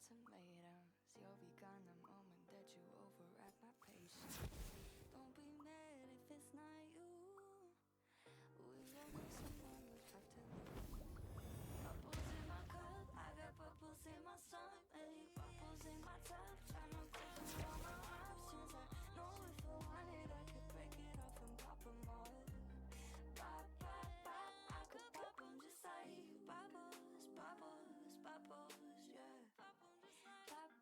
ultimatums. You'll be gone the moment that you override my patience. Don't be mad if it's not you. We all know someone would have to lose. Bubbles in my cup, I got bubbles in my stomach. Bubbles in my top, tryna go through all my options. I know if I wanted, I could break it off and pop them all. Pop, pop, pop, I could pop them just like bubbles, bubbles, bubbles, yeah. Pop,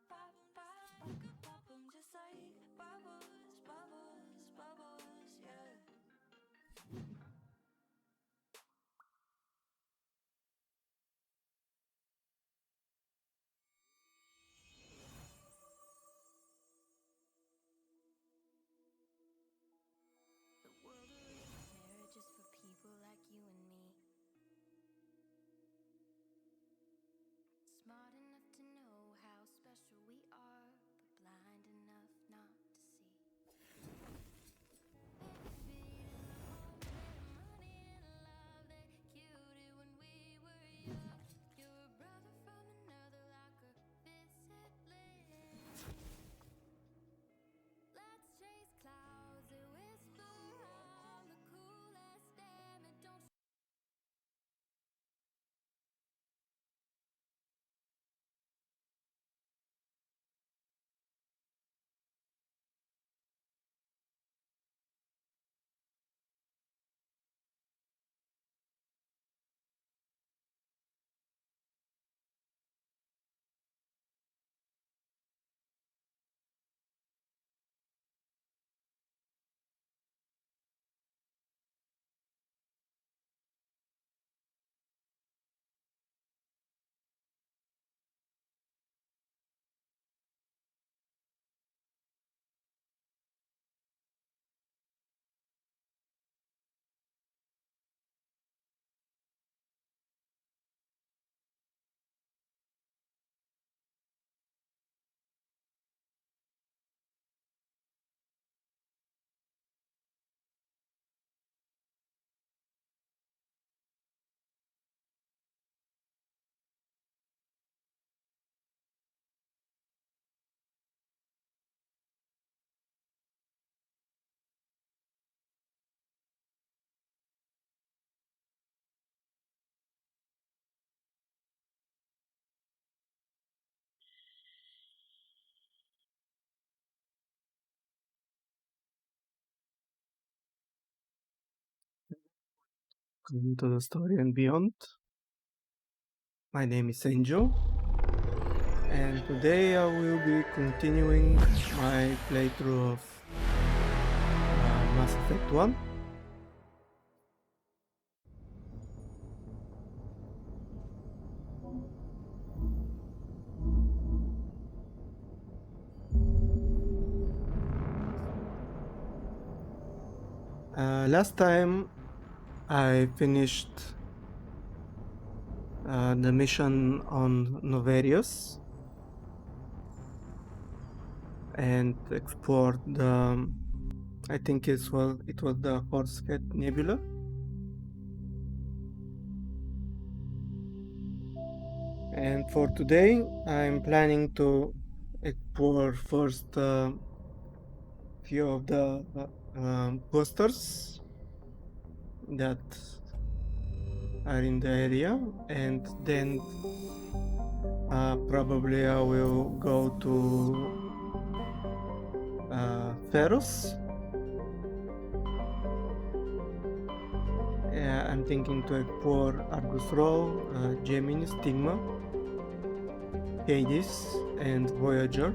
pop, pop, I could pop them just like bubbles, bubbles, bubbles, yeah. The world arranges marriages for people like you and me. Smart enough to know how special we are, but blind enough not to see. Baby, in the home, there's money and love. They cued it when we were young. You're a brother from another, like a fifth sibling. Let's chase clouds, they whisper around the coolest damn it don't. Welcome to the story and beyond. My name is Angel, and today I will be continuing my playthrough of Mass Effect 1. Last time I finished the mission on Novarius and explored the, I think it was the Horsehead Nebula. And for today I'm planning to explore first few of the posters that are in the area, and then probably I will go to Ferros. I'm thinking to explore Argus Row, Gemini, Stigma, Hades, and Voyager.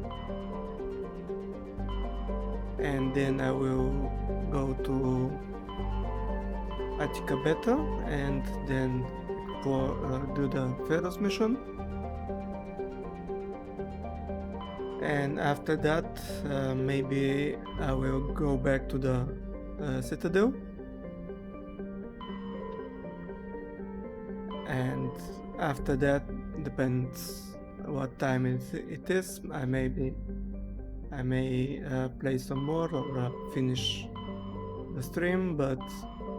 And then I will go to Attica Beta and then do the Ferros mission. And after that, maybe I will go back to the Citadel. And after that, depends what time it is. I may play some more or finish the stream, but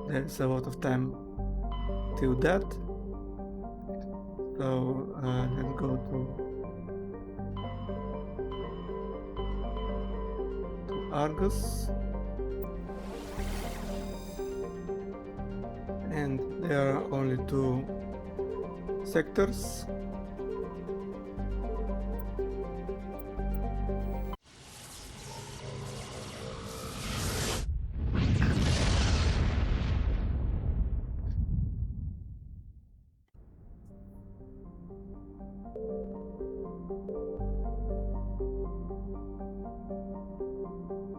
there's a lot of time till that. So let's go to Argus, and there are only 2 sectors.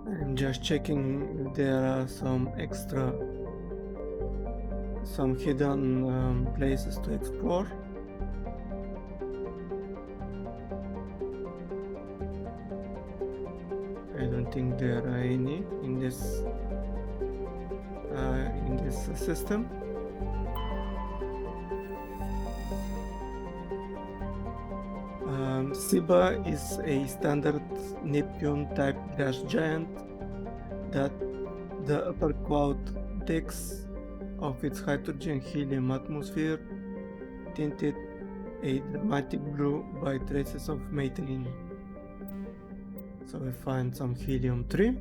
I'm just checking if there are some hidden places to explore. I don't think there are any in this system. Siba is a standard Neptune type gas giant that the upper cloud takes of its hydrogen-helium atmosphere tinted a dramatic blue by traces of methane. So we find some helium-3.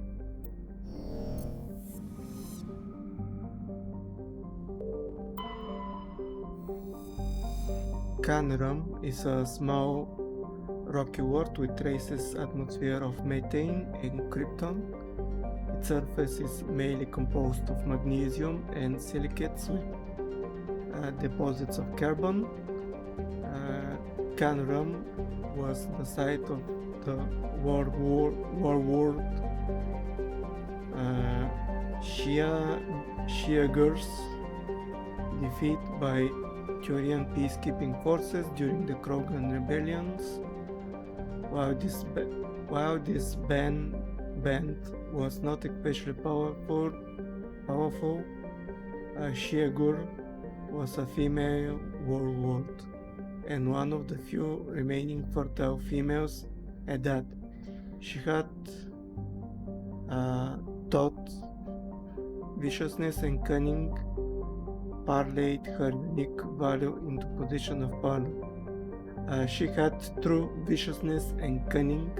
Canerum is a small rocky world with traces atmosphere of methane and krypton. Its surface is mainly composed of magnesium and silicates with deposits of carbon. Canerum was the site of the warlord Shiagur's defeat by Turian peacekeeping forces during the Krogan rebellions. While this band was not especially powerful, Shiagur was a female warlord and one of the few remaining fertile females at that. She had thought, viciousness and cunning parlayed her unique value into position of power. She had true viciousness and cunning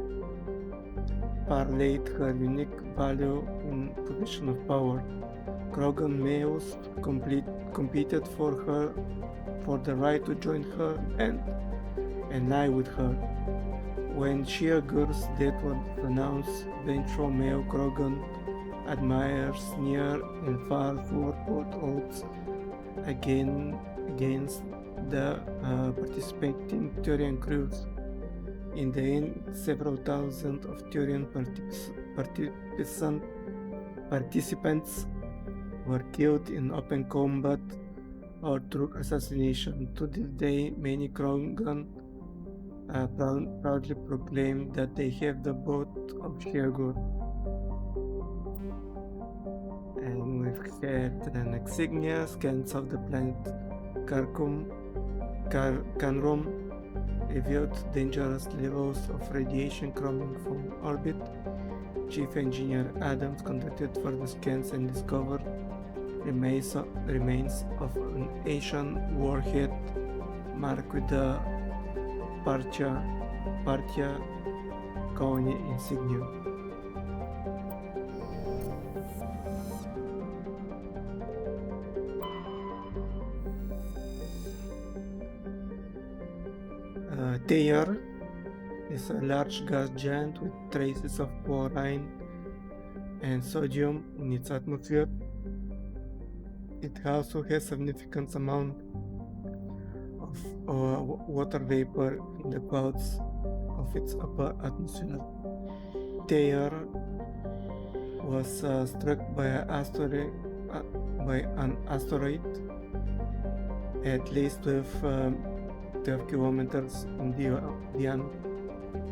parlayed her unique value in position of power. Krogan males competed for the right to join her and lie with her. When Shiagur's death was announced, vengeful male Krogan admirers near and far put odds against the participating Turian crews. In the end, several thousand of Turian participants were killed in open combat or through assassination. To this day, many Krogan proudly proclaim that they have the boat of Shiagur. And we've had an insignia scans of the planet Canerum revealed dangerous levels of radiation coming from orbit. Chief Engineer Adams conducted further scans and discovered remains of an ancient warhead marked with the Partia colony insignia. Tear is a large gas giant with traces of chlorine and sodium in its atmosphere. It also has significant amount of water vapor in the clouds of its upper atmosphere. Tear was struck by an asteroid at least 12 kilometers in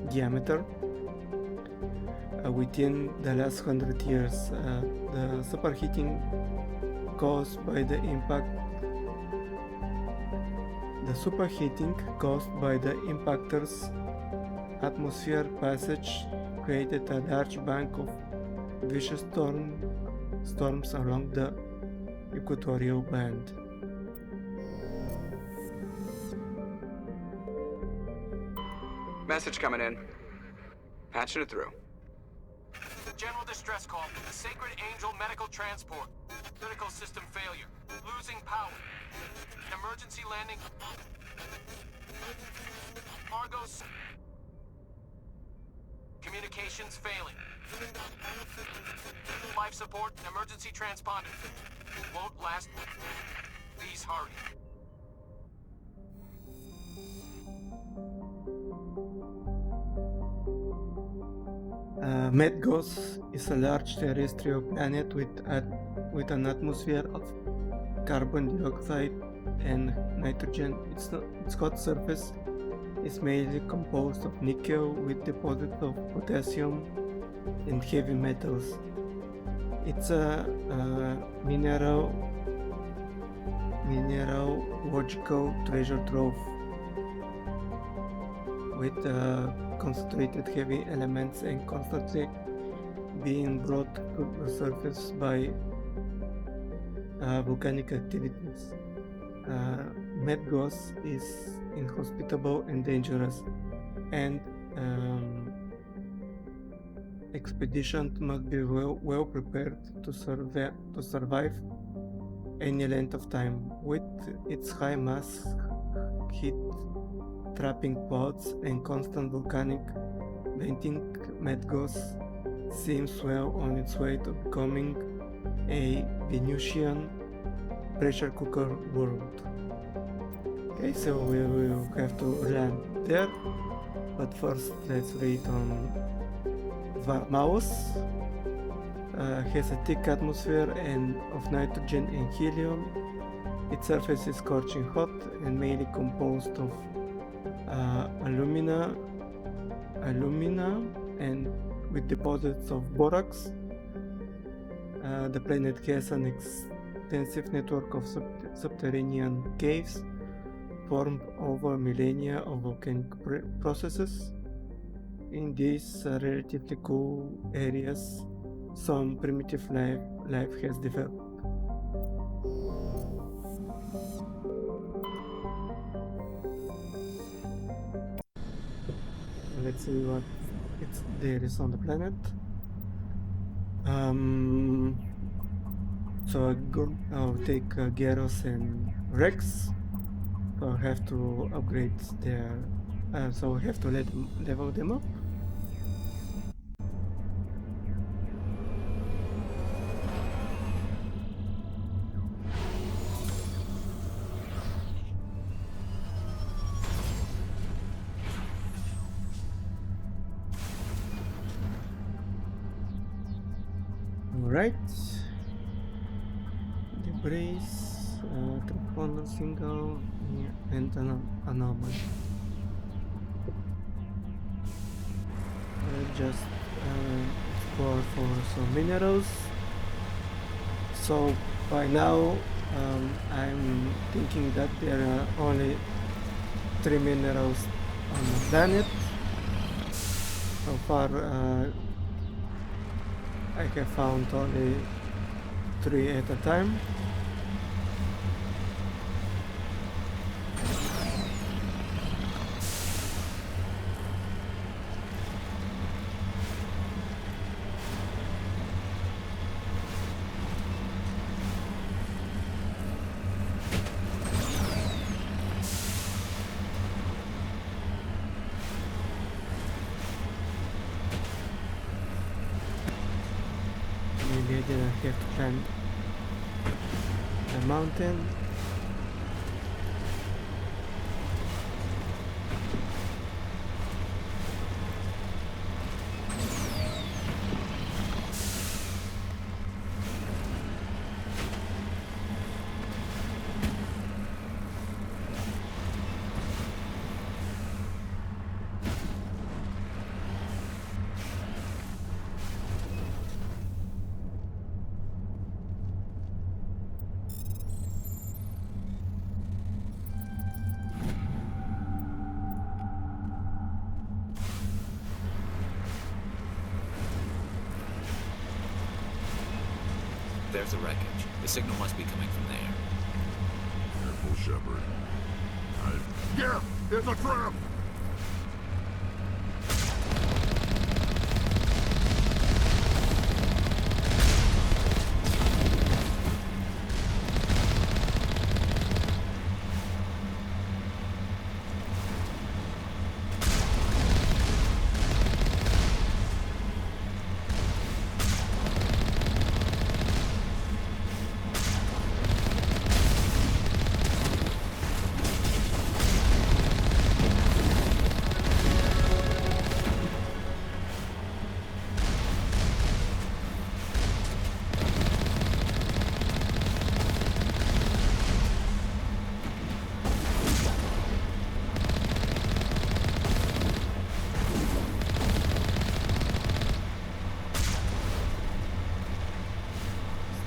diameter within the last 100 years. The superheating caused by the impactor's atmosphere passage created a large bank of vicious storms along the equatorial band. Message coming in. Patching it through. General distress call. Sacred Angel medical transport. Critical system failure. Losing power. Emergency landing. Argos. Communications failing. Life support and emergency transponder. Won't last. Please hurry. Medgos is a large terrestrial planet with an atmosphere of carbon dioxide and nitrogen. Its hot surface is mainly composed of nickel with deposits of potassium and heavy metals. It's a mineralogical treasure trove with concentrated heavy elements and constantly being brought to the surface by volcanic activities. Medgos is inhospitable and dangerous, and expeditions must be well prepared to survive any length of time. With its high mass, heat trapping clouds and constant volcanic venting, Medgos seems well on its way to becoming a Venusian pressure cooker world. Okay, so we will have to land there, but first let's read on Varmaos. Has a thick atmosphere and of nitrogen and helium. Its surface is scorching hot and mainly composed of alumina and with deposits of borax. The planet has an extensive network of subterranean caves formed over millennia of volcanic processes. In these relatively cool areas, some primitive life has developed. Let's see what there is on the planet. So I'll take Gyros and Rex. So I have to upgrade their. So I have to level them up. Alright. The brace, triple single, and an anomaly. Just explore for some minerals. So by now I'm thinking that there are only 3 minerals on the planet. So far I have found only 3 at a time. Maybe I didn't have to climb the mountain. There's the wreckage. The signal must be coming from there. Careful, Shepard. Yeah, it's a trap!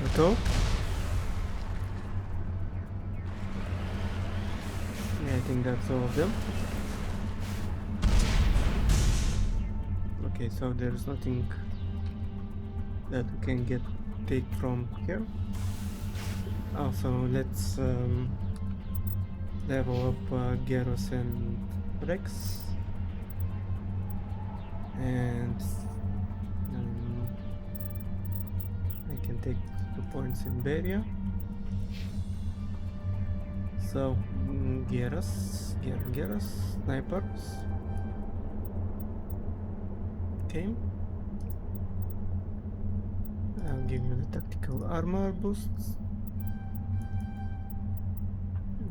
at all. Yeah, I think that's all of them. Okay, so there's nothing that we can take from here. Also, let's level up Gyros and Rex, and I can take 2 points in Beria. So Gyros, snipers. Okay. I'll give you the tactical armor boosts.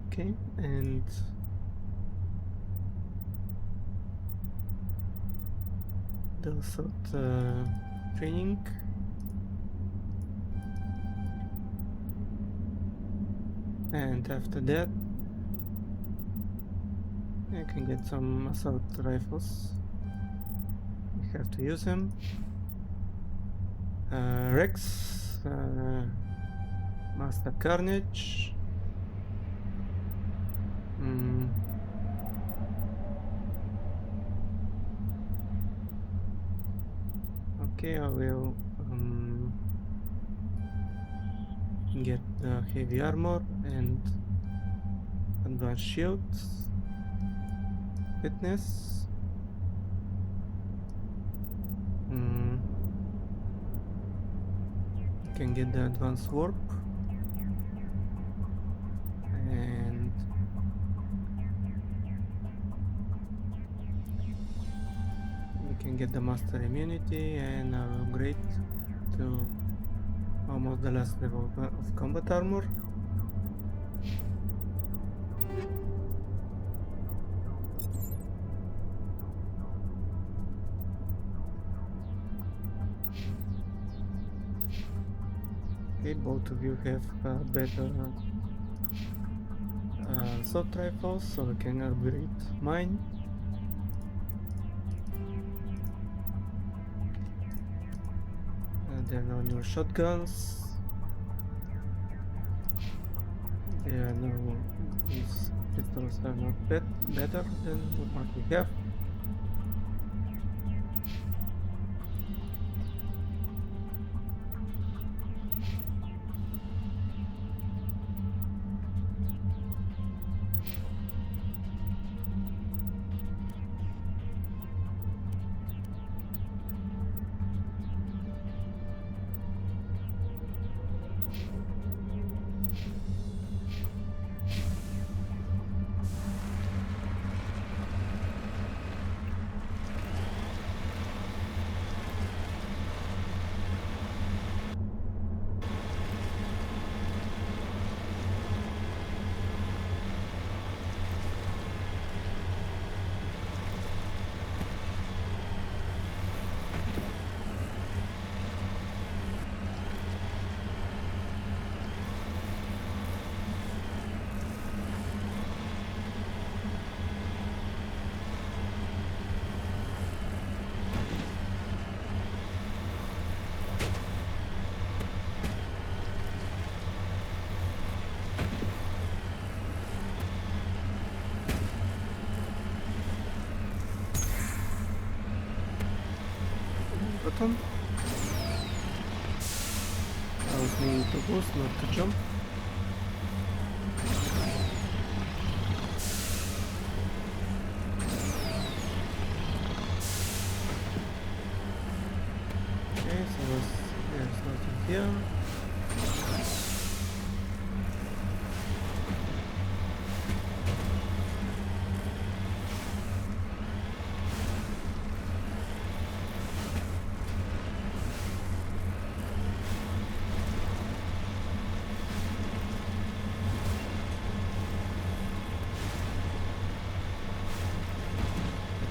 Okay, and the assault training. And after that, I can get some assault rifles. We have to use them. Rex, Master Carnage. Okay, I will get heavy armor and advanced shields. Fitness. Can get the advanced warp, and we can get the master immunity, and I'll upgrade to almost the last level of combat armor. Okay, both of you have better assault rifles, so I can upgrade mine. There are no new shotguns. These pistols are not better than what we have. Button. I was meaning to boost, not to jump. Okay, so there's nothing here.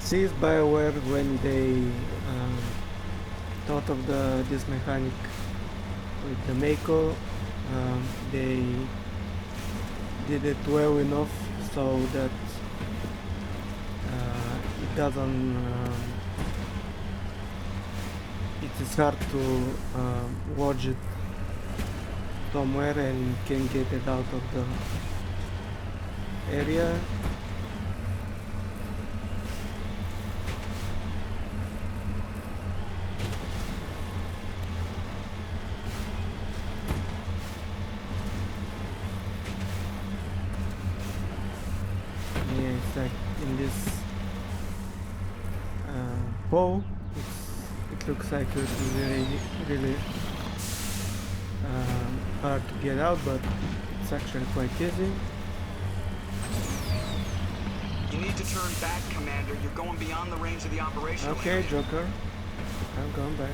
Seized BioWare when they thought of this mechanic with the Mako. They did it well enough so that it doesn't. It is hard to watch it somewhere and can get it out of the area. Yeah, it's like in this bow, it looks like it's really hard to get out, but it's actually quite easy. You need to turn back, Commander. You're going beyond the range of the operational Okay, area. Joker, I'm going back.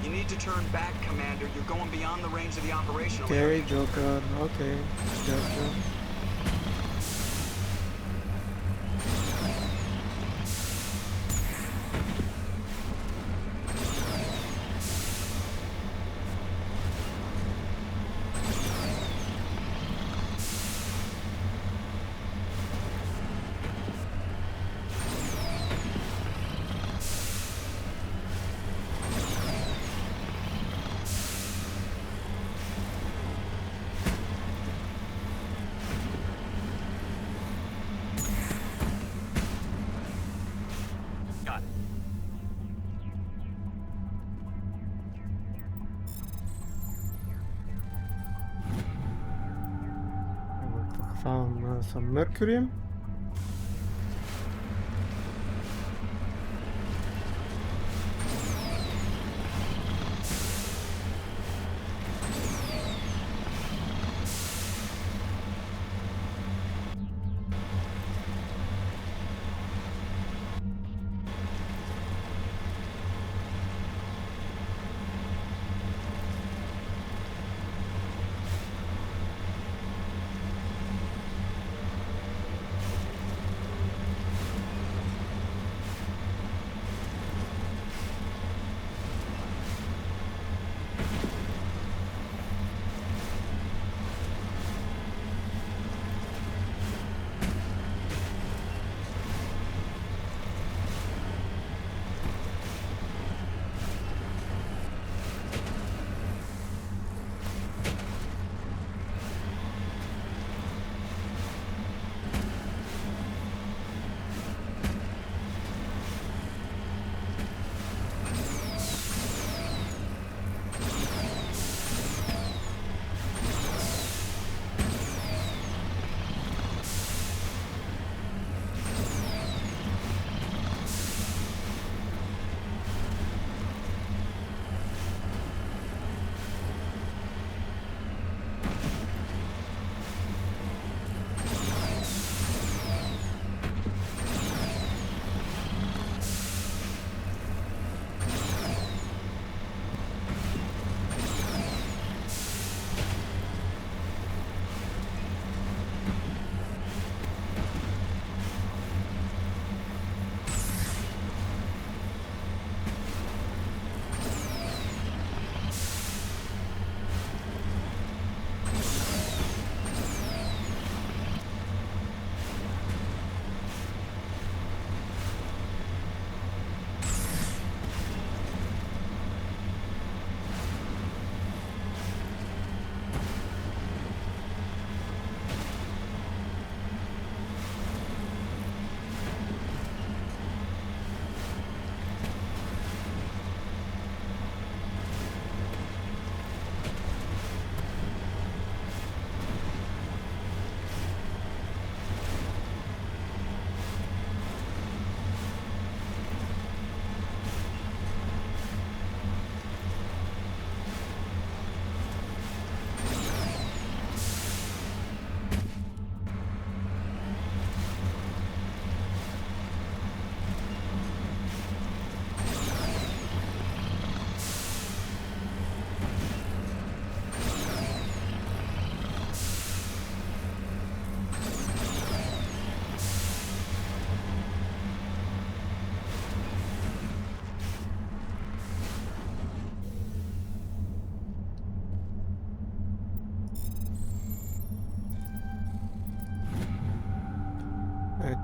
You need to turn back, Commander. You're going beyond the range of the operational Okay, area. Joker, okay, Joker. Got it. I found some mercury.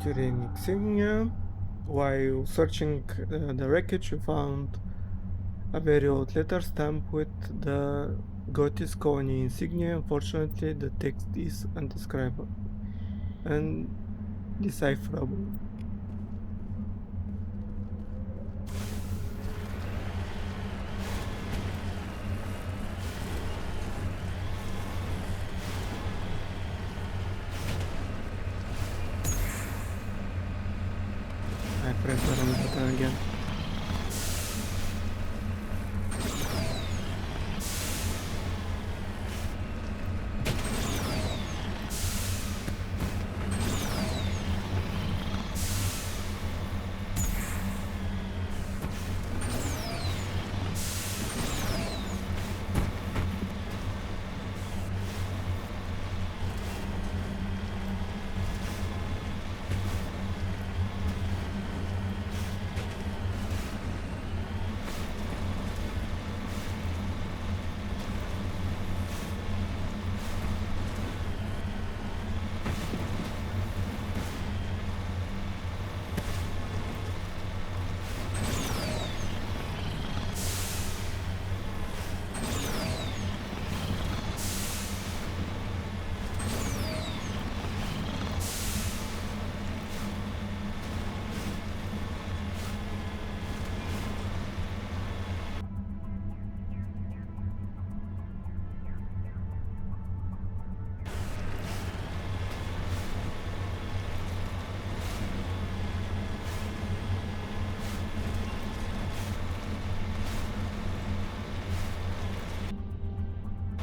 During insignia, while searching the wreckage, we found a very old letter stamp with the Gotis colony insignia. Unfortunately, the text is undescribable and decipherable. I press the wrong button again.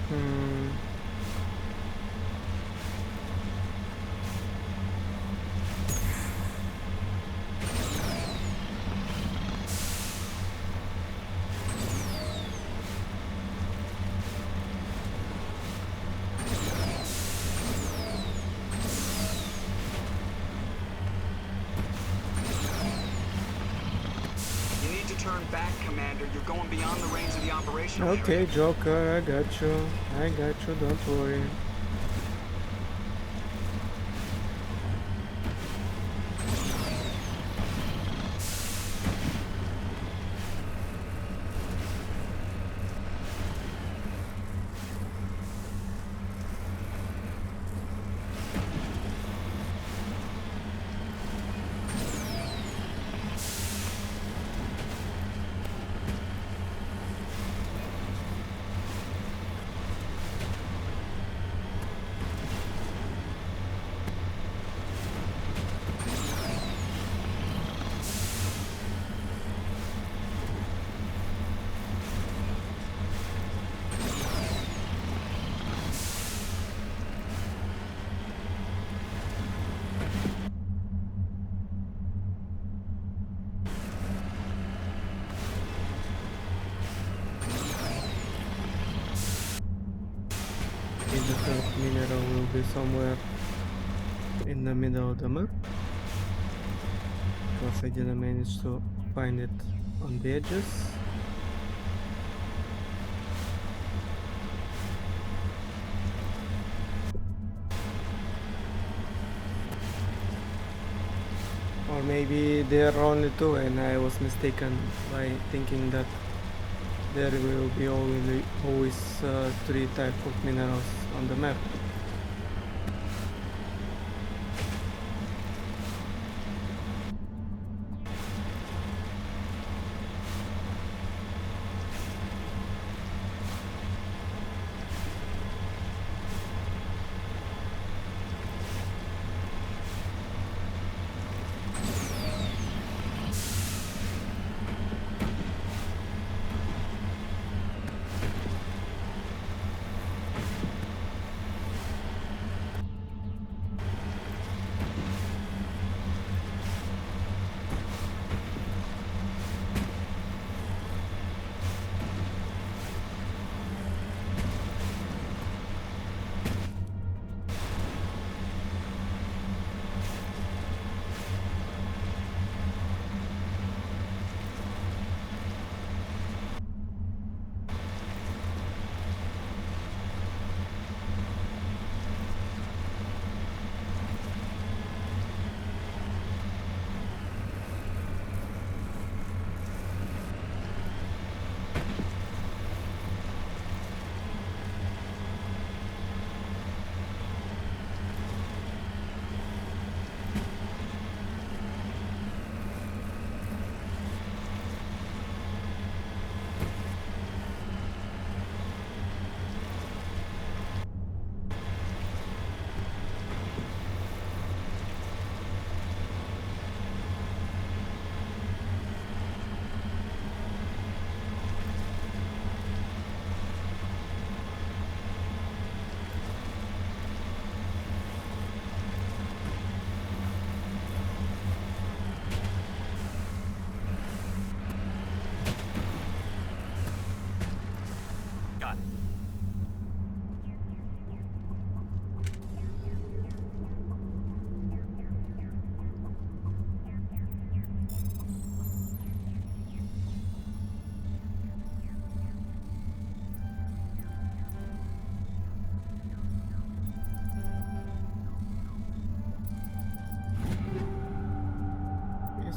Hmm. You need to turn back, Commander. You're going beyond the range of the operational Okay, area. Joker, I got you. Don't worry. The third mineral will be somewhere in the middle of the map, because I didn't manage to find it on the edges. Or maybe there are only two and I was mistaken by thinking that there will be always three types of minerals on the map.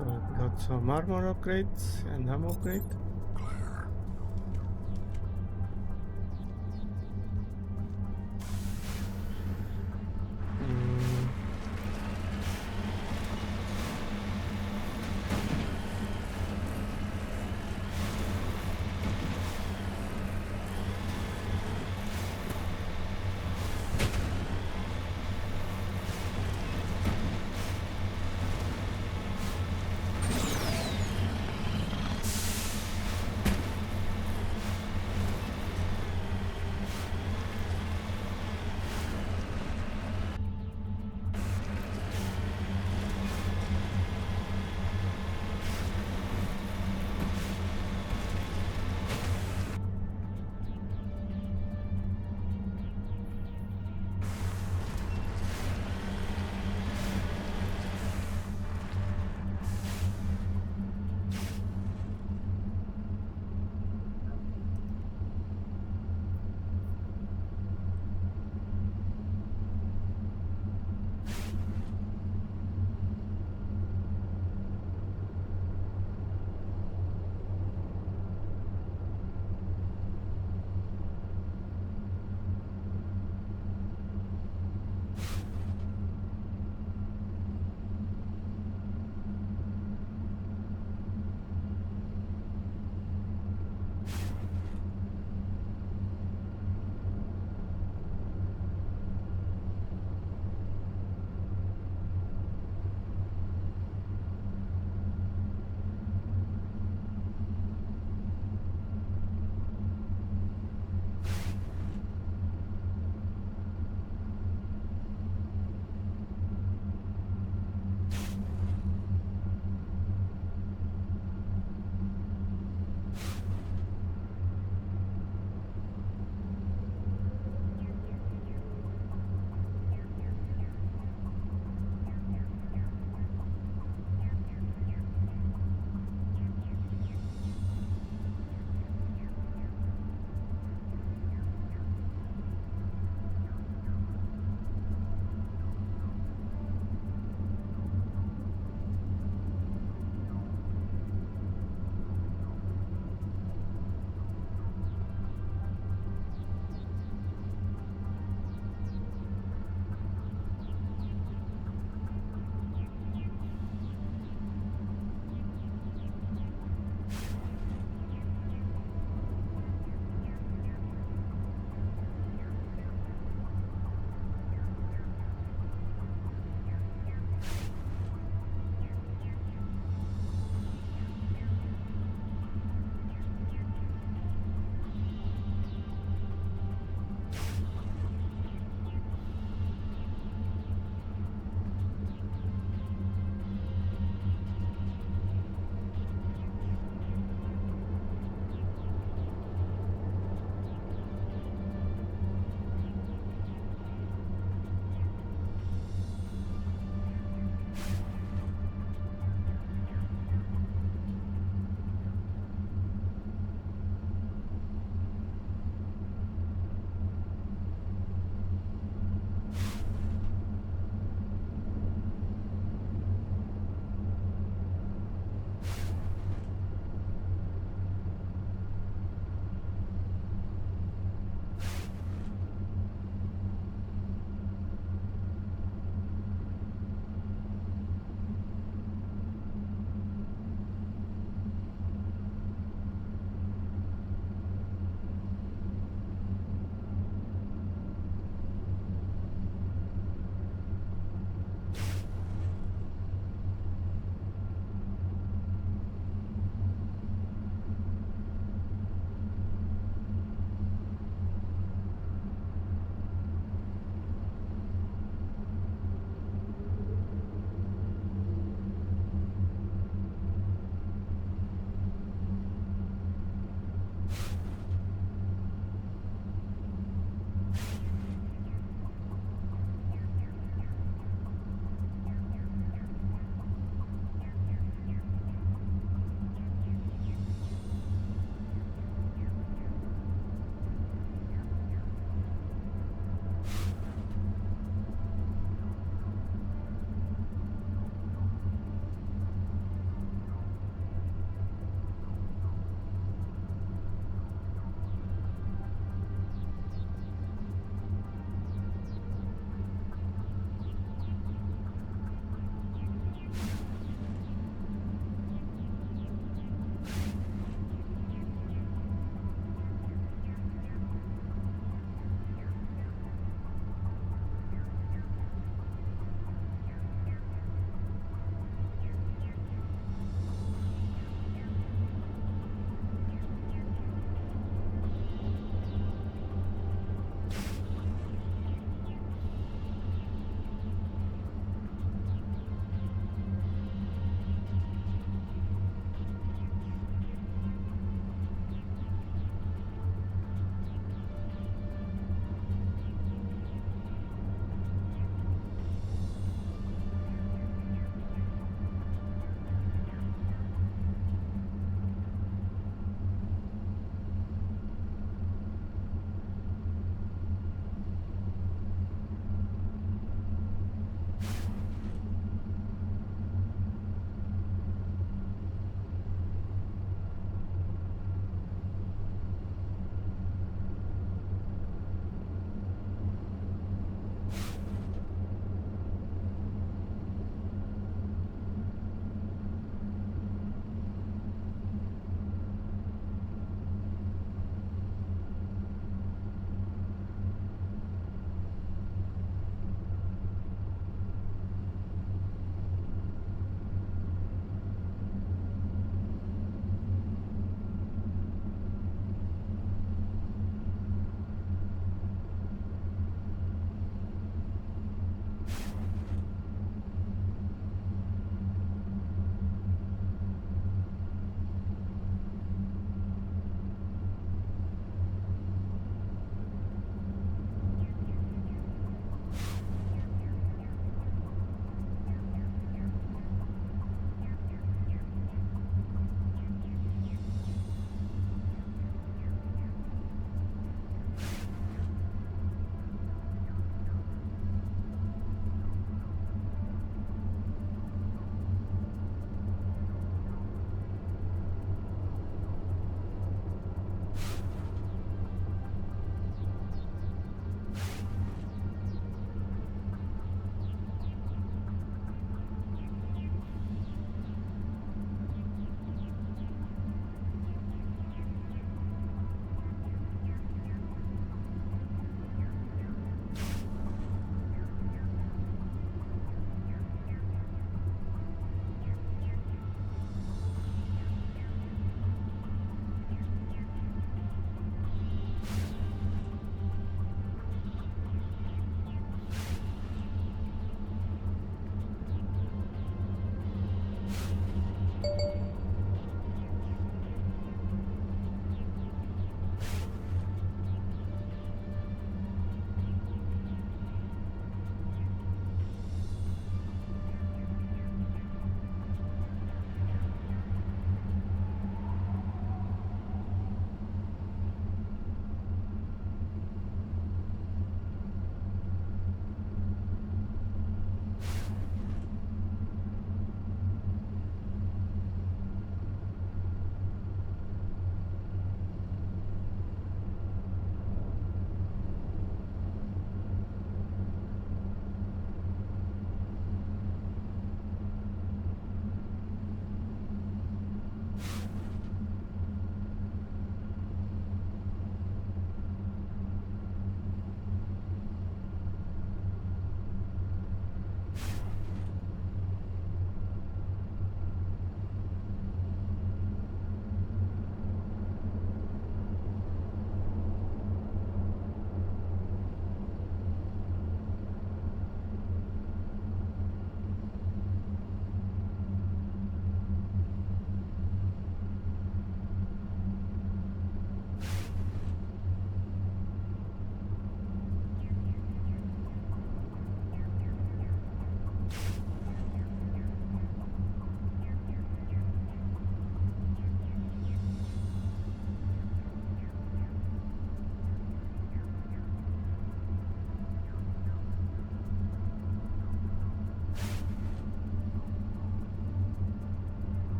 So I've got some armor upgrades and ammo upgrade. Claire. Mm.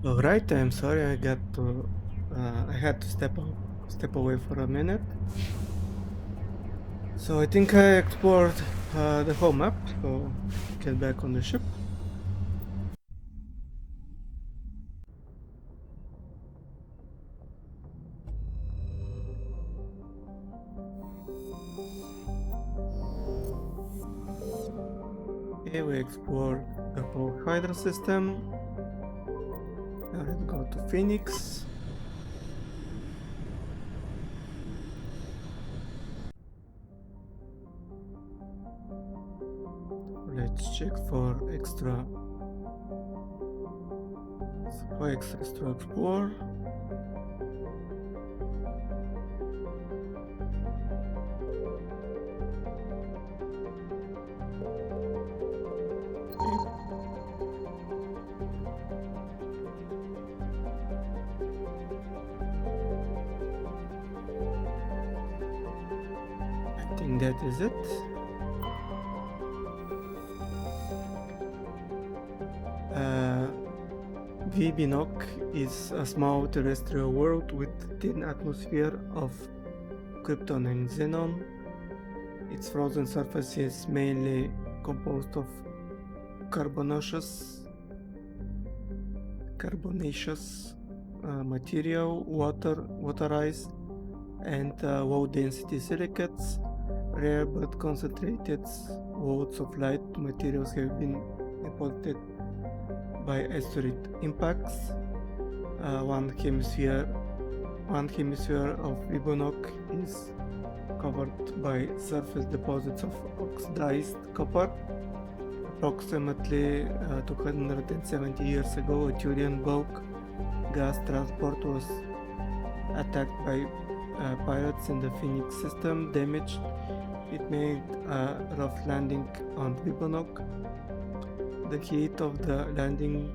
Alright, I'm sorry I had to step away for a minute. So I think I explored the whole map, so get back on the ship. Okay, we explored the whole Hydra system. Now let's go to Phoenix. Let's check for extra spikes to explore. I think that is it. Vibinok is a small terrestrial world with thin atmosphere of krypton and xenon. Its frozen surface is mainly composed of carbonaceous material, water ice, and low-density silicates. Rare but concentrated loads of light materials have been deposited by asteroid impacts. One hemisphere of Vibonok is covered by surface deposits of oxidized copper. Approximately 270 years ago, a Turian bulk gas transport was attacked by pirates in the Phoenix system, damaged. It made a rough landing on Vibonok. The heat of the landing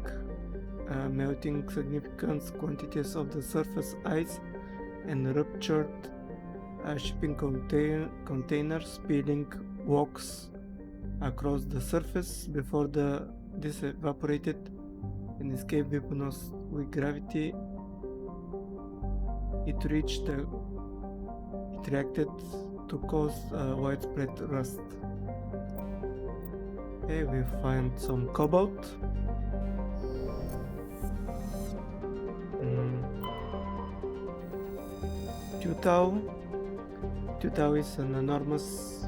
melting significant quantities of the surface ice and ruptured shipping containers, spilling walks across the surface. Before this evaporated and escaped Vibonok with gravity, it reacted to cause widespread rust. Okay, we find some cobalt. Tutau is an enormous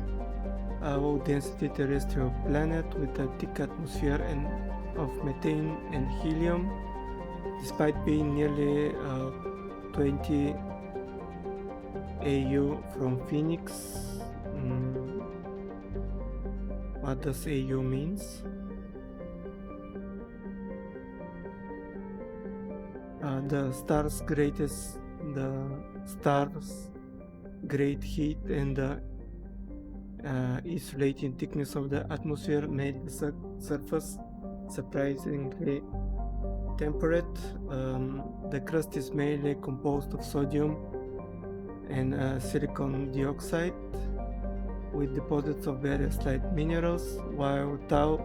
low-density terrestrial planet with a thick atmosphere of methane and helium. Despite being nearly 20 AU from Phoenix. What does AU means? The star's great heat and the insulating thickness of the atmosphere made the surface surprisingly temperate. The crust is mainly composed of sodium and silicon dioxide with deposits of various light minerals, while Tuntau,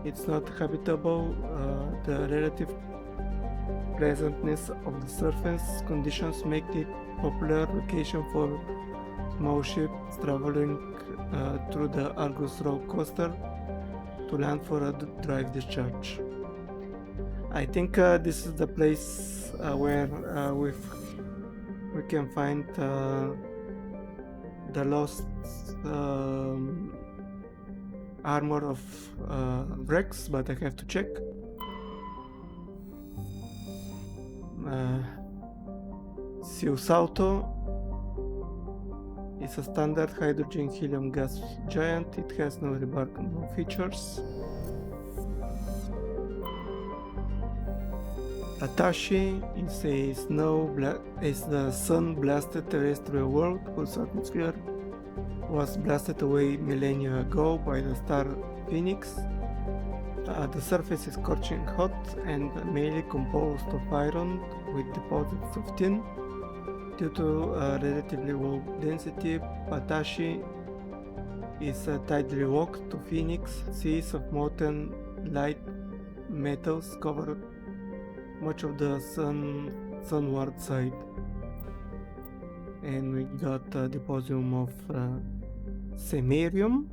it's not habitable. The relative pleasantness of the surface conditions make it popular location for small ships traveling through the Argus roller coaster to land for a drive discharge. I think this is the place where we can find the lost armor of Rex, but I have to check. Salto is a standard hydrogen helium gas giant. It has no remarkable features. Atashi is the sun-blasted terrestrial world whose atmosphere was blasted away millennia ago by the star Phoenix. The surface is scorching hot and mainly composed of iron with deposits of tin. Due to relatively low density, Patashi is tidally walked to Phoenix. Seas of molten light metals cover much of the sunward side. And we got a depositum of samarium.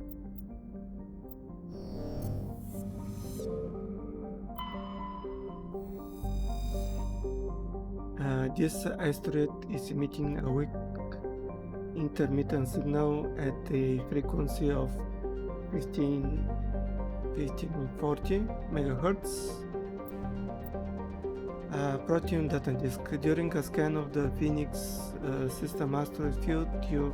This asteroid is emitting a weak intermittent signal at a frequency of 1540 megahertz. Protein data disk. During a scan of the Phoenix system asteroid field, you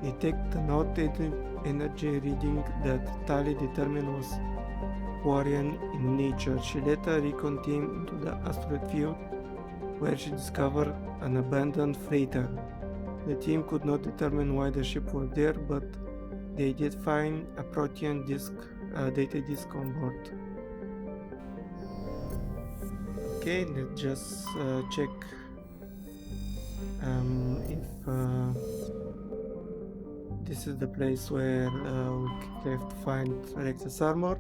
detect an outdated energy reading that Tali determined was Quarian in nature. She later recon team into the asteroid field, where she discovered an abandoned freighter. The team could not determine why the ship was there, but they did find a Protean data disk on board. Okay, let's just check if this is the place where we have to find Rex's armor.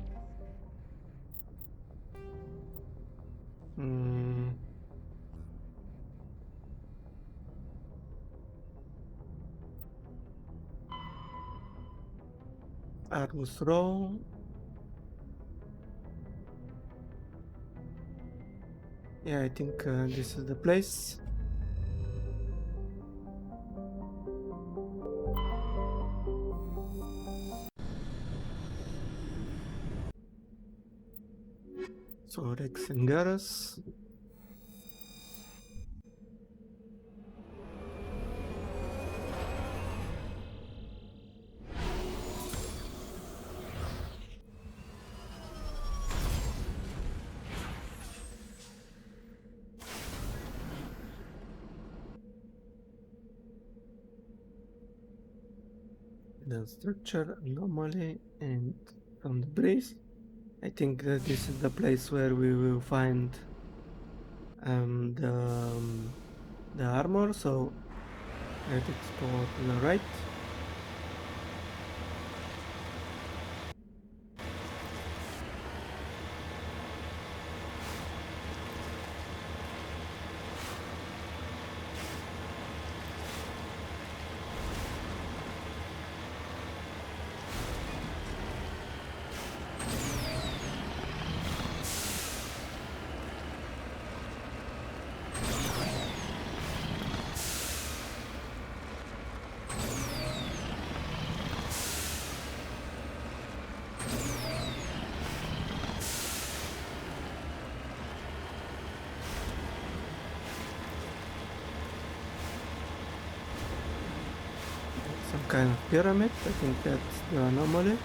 Argus Row. Yeah, I think this is the place. So Rex and Garrus. The structure anomaly and from the brace. I think that this is the place where we will find the armor, so let's explore to the right. Some kind of pyramid. I think that's the anomaly.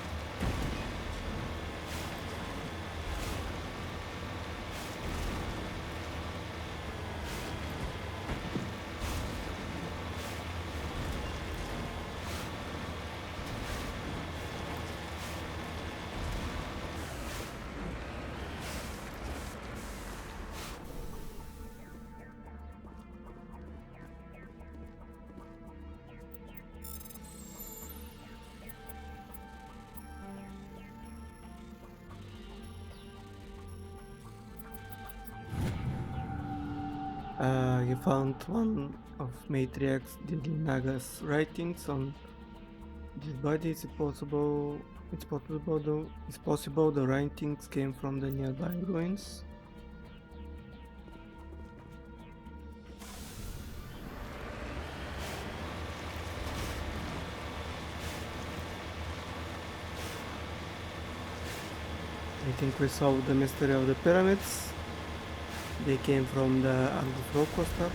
You found one of Matriarch Didinaga's writings on this body. It's possible the writings came from the nearby ruins. I think we solved the mystery of the pyramids. They came from the Argus roller coaster.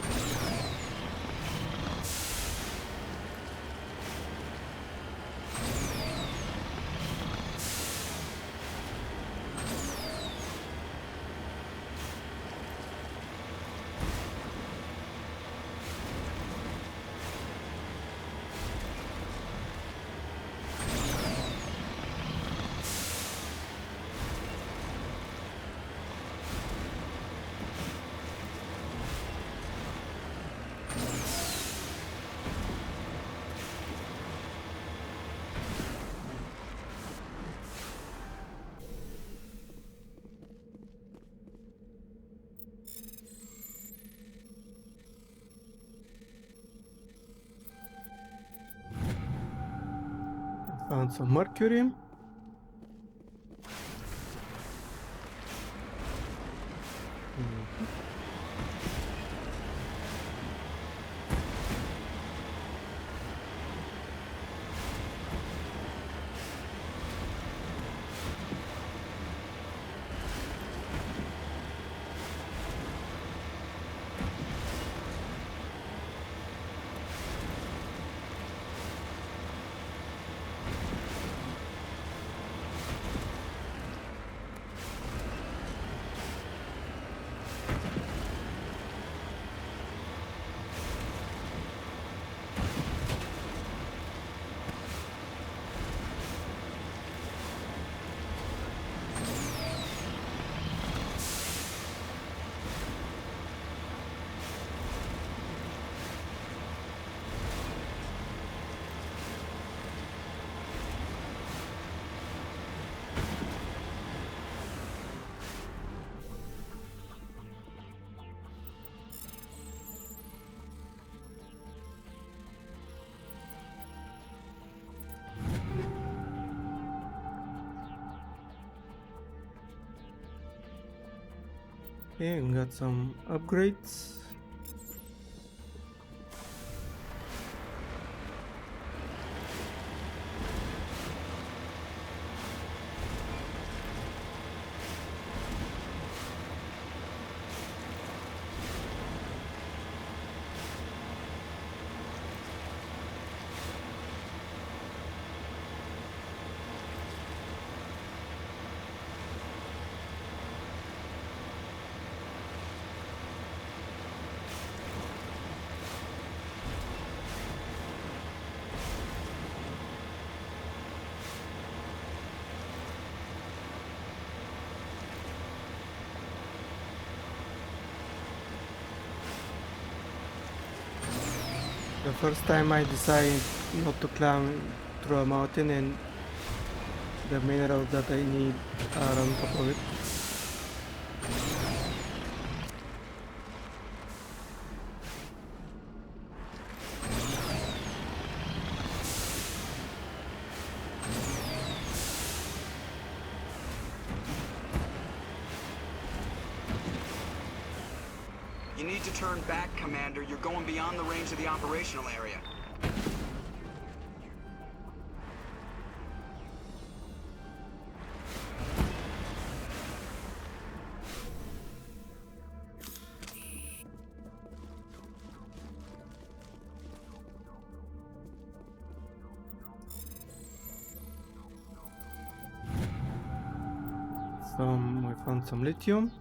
found some mercury. Okay, we got some upgrades. The first time I decided not to climb through a mountain and the minerals that I need are on top of it. You need to turn back, Commander. You're going beyond the range of the operational area. We found some lithium.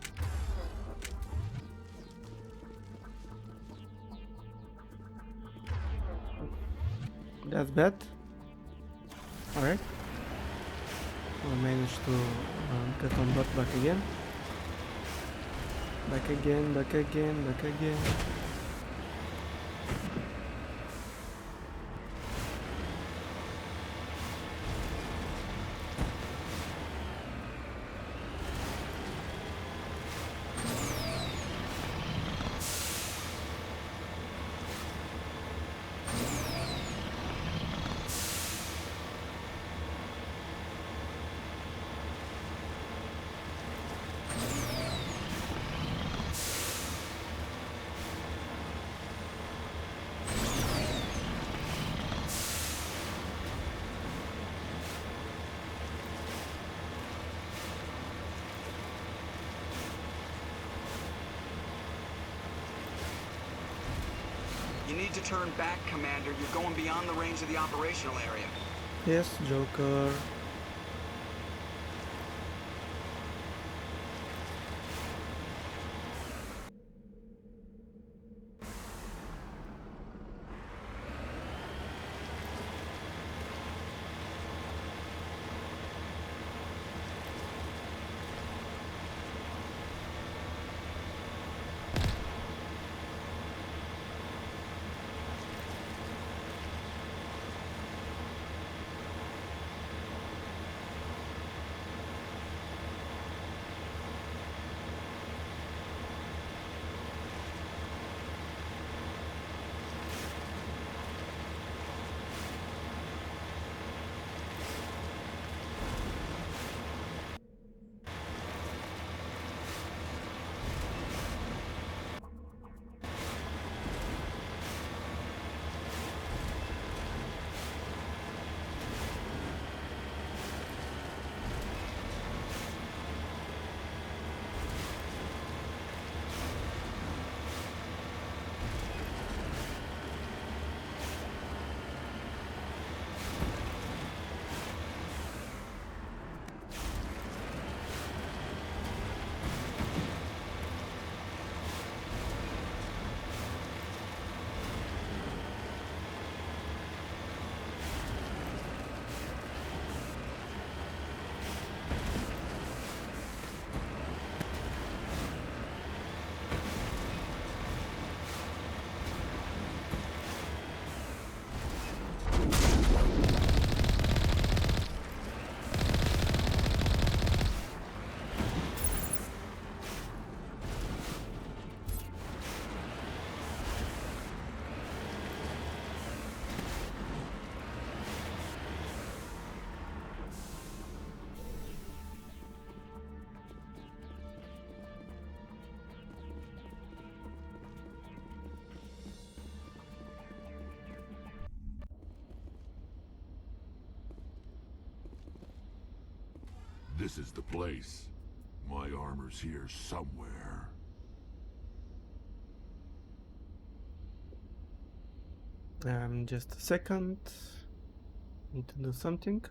That's bad. Alright. We managed to get on board back again. Back again, back again, back again. You need to turn back, Commander. You're going beyond the range of the operational area. Yes, Joker. This is the place. My armor's here somewhere. Just a second. Need to do something.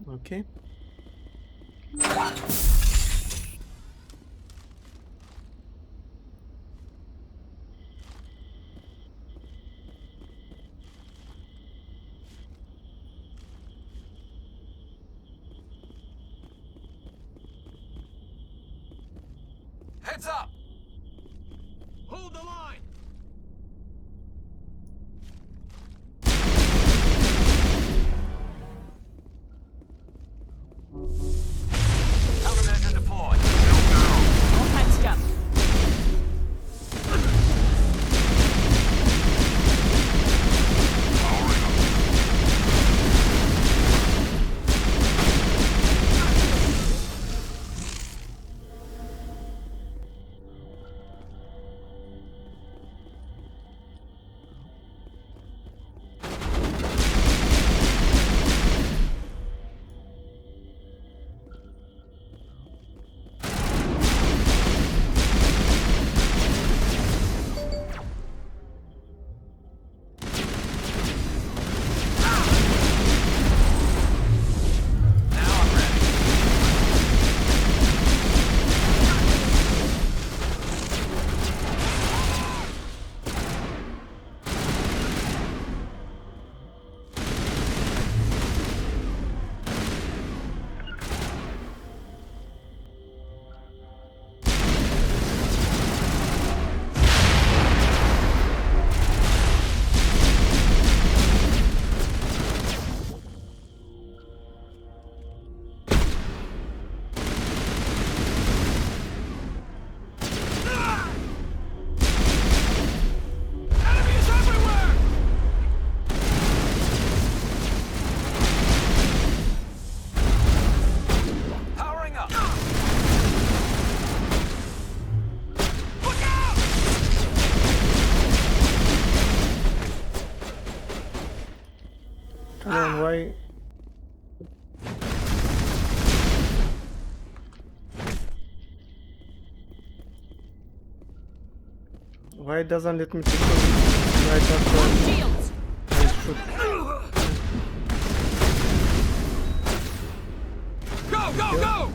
Okay. Heads up! Hold the line! Countermeasure deployed. All hands up. Come on, why? Why it doesn't let me pick up right after Shields. I shoot? Go, go, go!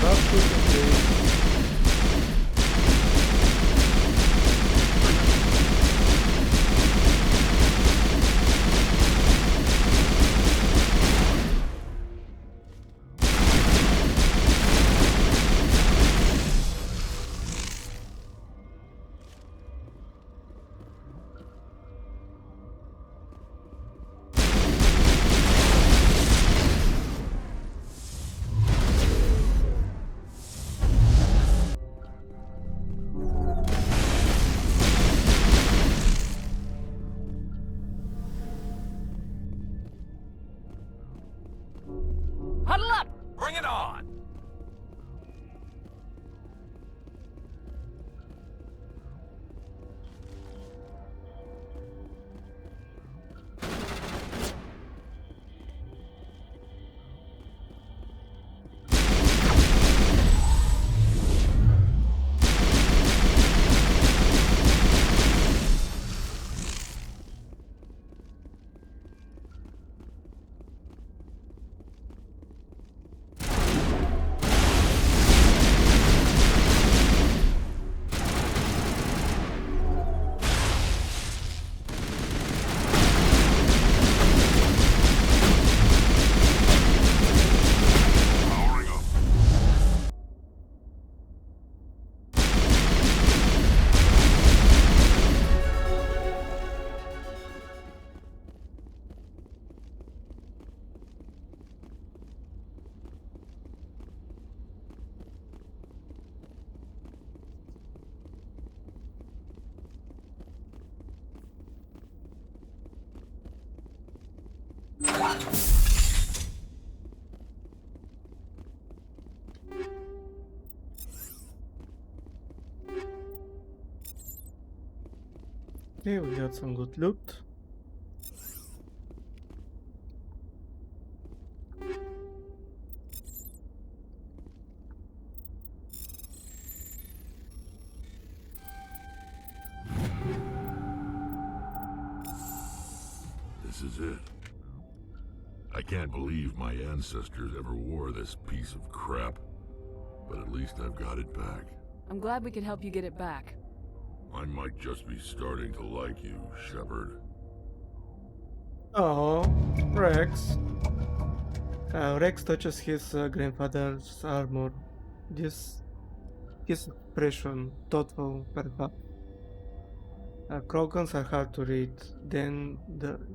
That's good, okay. Huddle up. Bring it on! Okay, we got some good loot. This is it. I can't believe my ancestors ever wore this piece of crap. But at least I've got it back. I'm glad we could help you get it back. I might just be starting to like you, Shepard. Oh, Rex. Rex touches his grandfather's armor. This his expression, thoughtful, perhaps. Krogans are hard to read. Then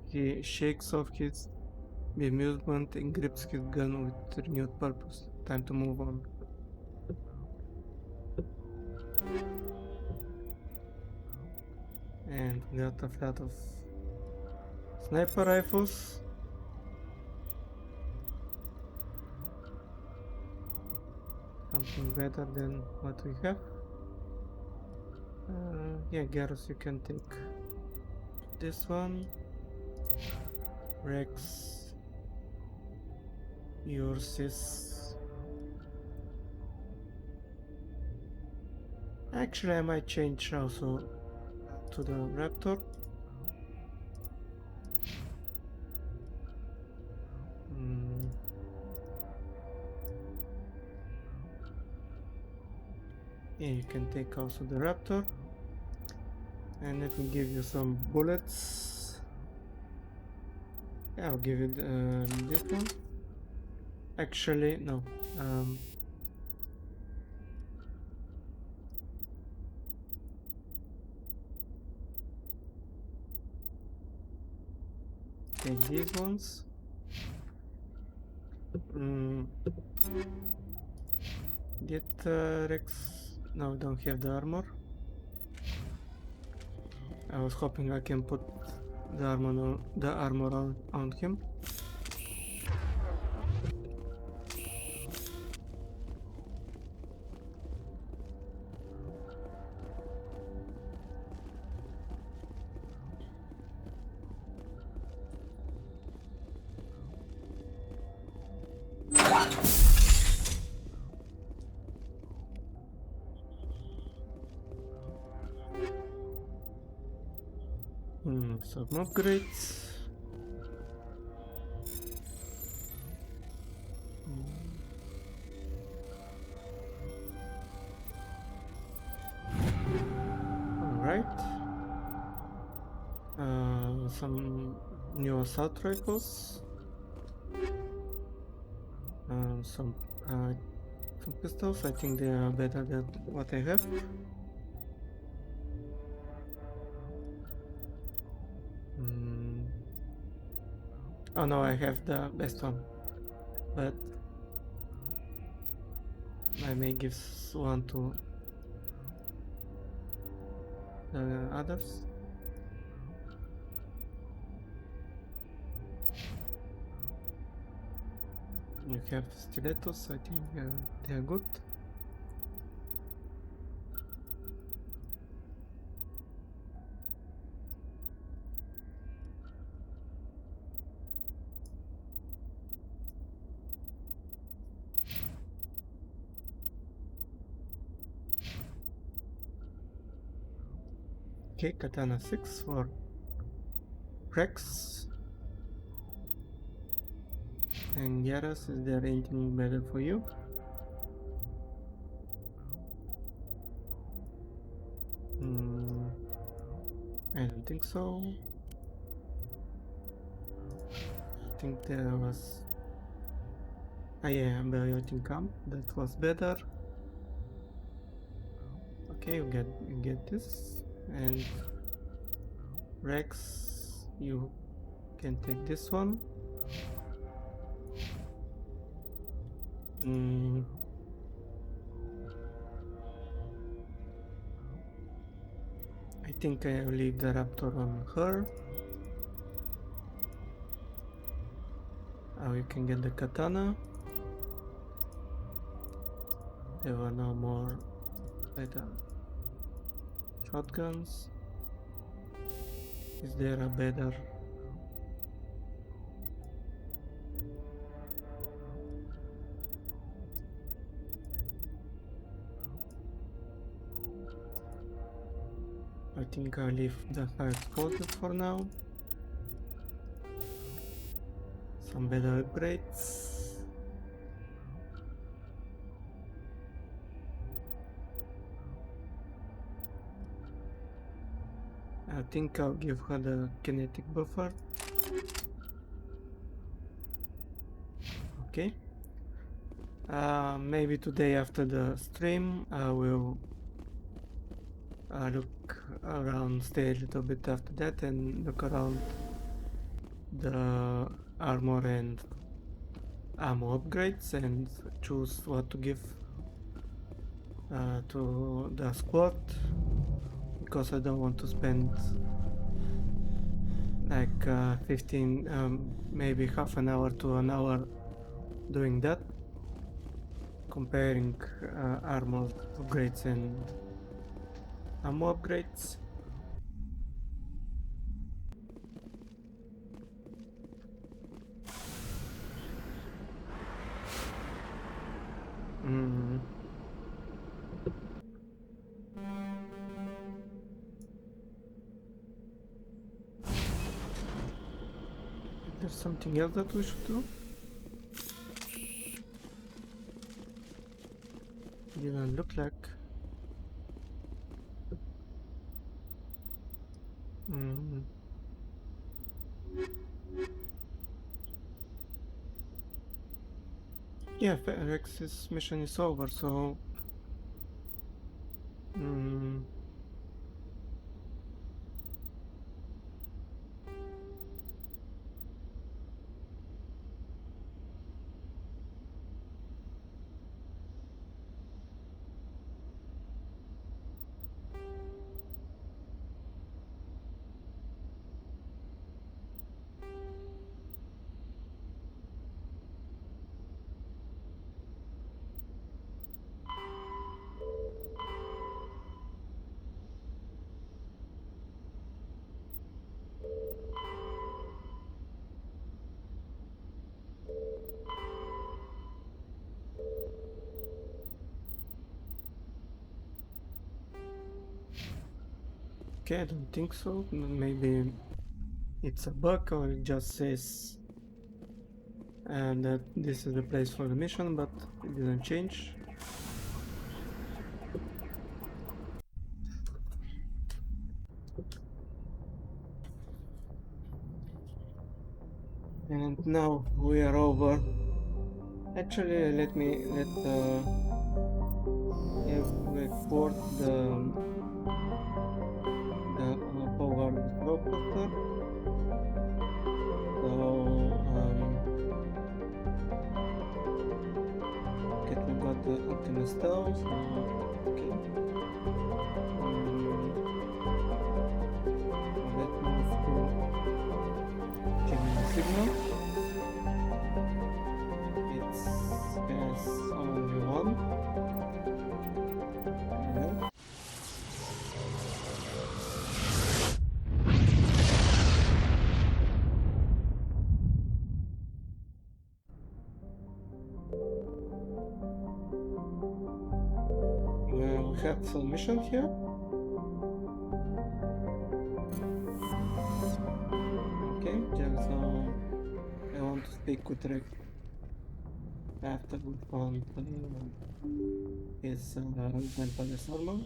he shakes off his bemusement and grips his gun with renewed purpose. Time to move on. And we got a lot of sniper rifles. Something better than what we have. Yeah, Garrus, you can take this one. Rex, yours is... Actually, I might change also to the Raptor. Yeah, you can take also the Raptor. And let me give you some bullets. Yeah, I'll give you this one. Actually, no. Take these ones. Did Rex... No, don't have the armor. I was hoping I can put the armor on him. Some upgrades. Alright. Some new assault rifles. Some pistols. I think they are better than what I have. Oh no, I have the best one, but I may give one to the others. You have stilettos, I think they are good. Okay, Katana 6 for Rex. And Yaras, is there anything better for you? I don't think so. I think there was... Ah yeah, Biotin Camp, that was better. Okay, you get this. And Rex, you can take this one. I think I will leave the Raptor on her. You can get the Katana. There were no more better shotguns. Is there a better? I think I'll leave the fire explosive for now. Some better upgrades. I think I'll give her the kinetic buffer. Okay. Maybe today after the stream I will look around, stay a little bit after that and look around the armor and ammo upgrades and choose what to give to the squad, because I don't want to spend like 15 maybe half an hour to an hour doing that, comparing armor upgrades and ammo upgrades. There's something else that we should do? Didn't look like. Yeah, Rex's mission is over, so okay, I don't think so. Maybe it's a bug or it just says that this is the place for the mission, but it didn't change. And now we are over. Actually, let export the power drop cluster. So okay, we got the Optimus Towers. Okay. Let's move to changing the signal. It's has only one. Yeah. We have some mission here. Okay, just I want to speak with Rick after we found his grandfather's armor.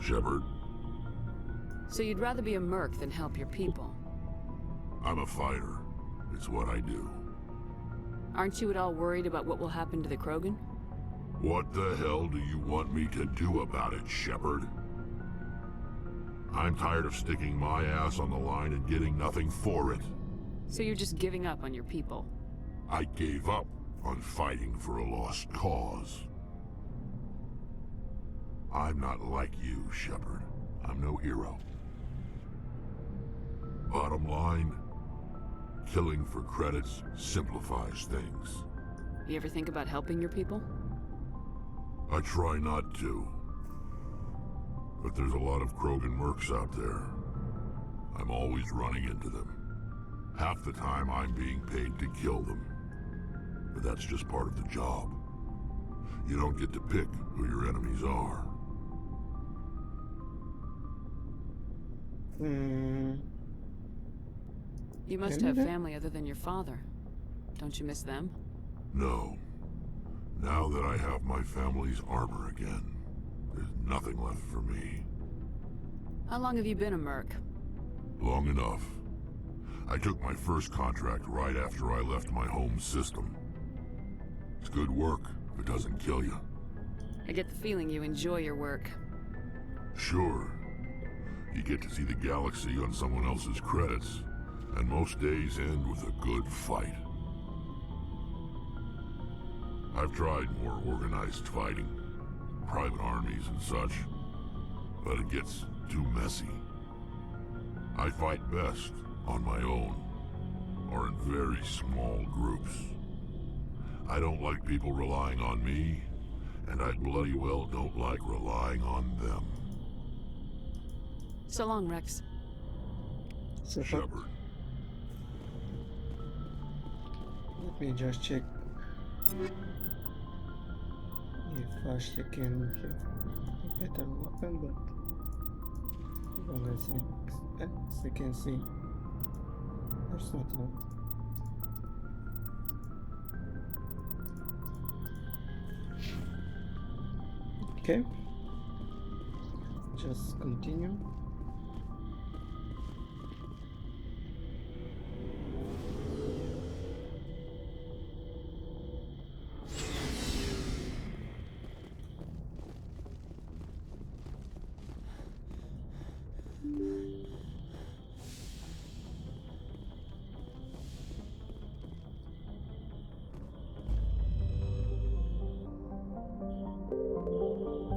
Shepard, So you'd rather be a merc than help your people? I'm a fighter. It's what I do. Aren't you at all worried about what will happen to the Krogan? What the hell do you want me to do about it, Shepard? I'm tired of sticking my ass on the line and getting nothing for it. So you're just giving up on your people? I gave up on fighting for a lost cause. I'm not like you, Shepard. I'm no hero. Bottom line, killing for credits simplifies things. You ever think about helping your people? I try not to. But there's a lot of Krogan mercs out there. I'm always running into them. Half the time I'm being paid to kill them. But that's just part of the job. You don't get to pick who your enemies are. You must have family other than your father. Don't you miss them? No. Now that I have my family's armor again, there's nothing left for me. How long have you been a merc? Long enough. I took my first contract right after I left my home system. It's good work if it doesn't kill you. I get the feeling you enjoy your work. Sure. You get to see the galaxy on someone else's credits, and most days end with a good fight. I've tried more organized fighting, private armies and such, but it gets too messy. I fight best on my own, or in very small groups. I don't like people relying on me, and I bloody well don't like relying on them. So long, Rex. Shepard. Let me just check if Ashley can have a better weapon, but as I can see, there's not one. Okay, just continue.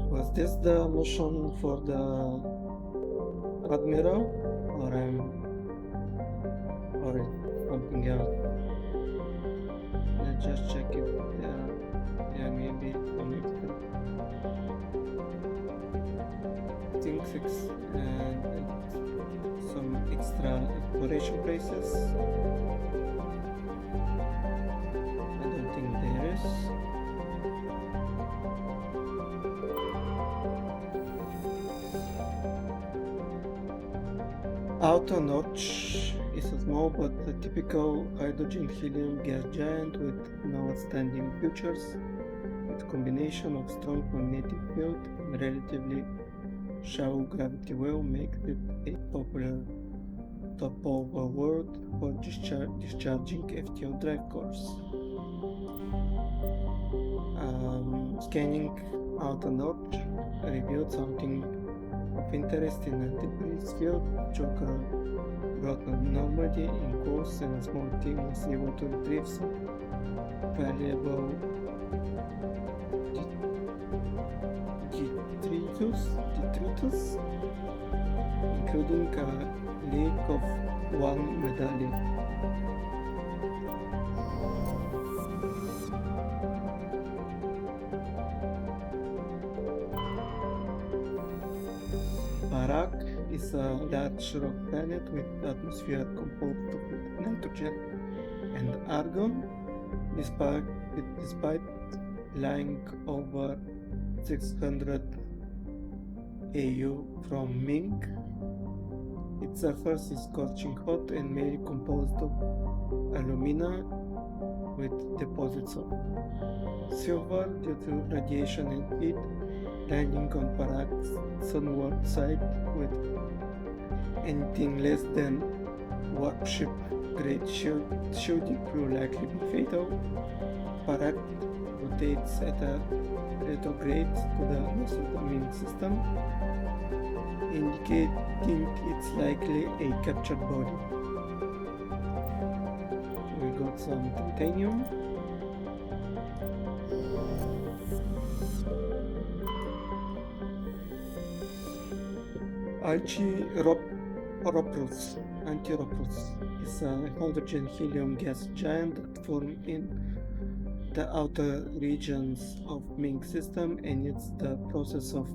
Was this the mission for the Admiral, or it's something else? Let's just check if yeah, maybe some extra. I think some extra exploration places. I don't think there is. Outer Notch is a small but typical hydrogen helium gas giant with no outstanding features. Its combination of strong magnetic field and relatively shallow gravity well makes it a popular stopover world for discharging FTO drive cores. Scanning Outer Notch revealed something of interest in a debris field. Joker brought nobody in close, and a small team was able to retrieve some valuable detritus, including a leak of one medallion. Barak is a large rock planet with atmosphere composed of nitrogen and argon. Despite lying over 600 AU from Ming, its surface is scorching hot and mainly composed of alumina with deposits of silver due to radiation and heat. Landing on Barak's sunward side with anything less than warpship grade shielding will likely be fatal. Barak rotates at a retrograde to the rest of the Ming system, indicating it's likely a captured body. We got some titanium. Antiropros is a hydrogen-helium gas giant that formed in the outer regions of Ming system, and it's the process of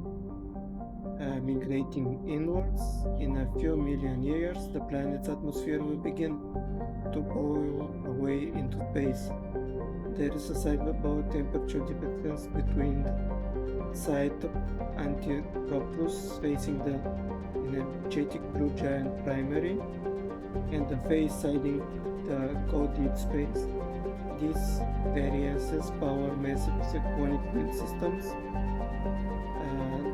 migrating inwards. In a few million years, the planet's atmosphere will begin to boil away into space. There is a sizable temperature difference between the side of Antiropus facing the energetic blue giant primary and the face siding the cold deep space. These variances power massive cyclonic wind systems.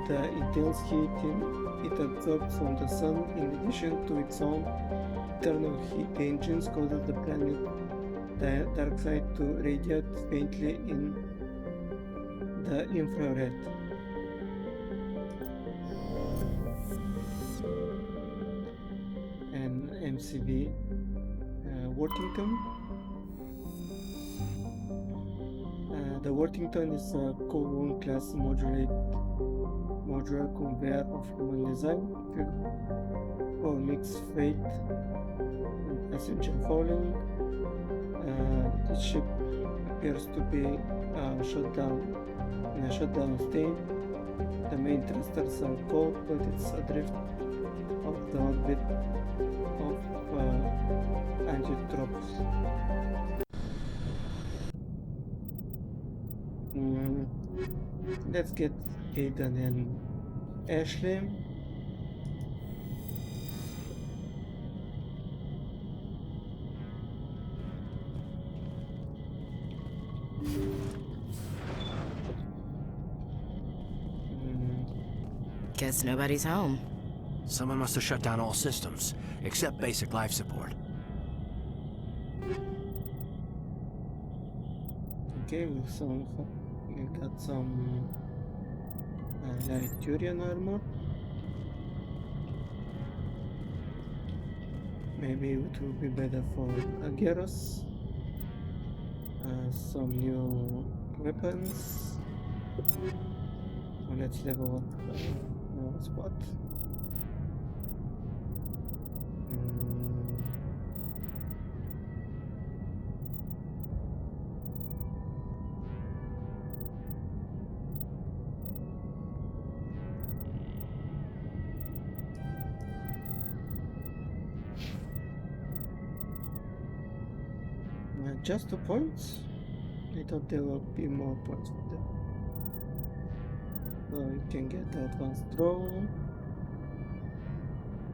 The intense heat it absorbs from the sun, in addition to its own internal heat engines, causes the planet dark side to radiate faintly in the infrared. And MCV Worthington. The Worthington is a Kowloon class modular conveyor of human design for mixed freight and passenger hauling. This ship appears to be in a shutdown state. The main thrusters are cold, but it's adrift off the orbit of Antiropus. Let's get Aiden and Ashley. Guess nobody's home. Someone must have shut down all systems, except basic life support. Okay, we got some light Turian armor. Maybe it will be better for Ageros. Some new weapons. So let's level up squad. Just 2 points? I thought there will be more points for them. So you can get the advanced throw.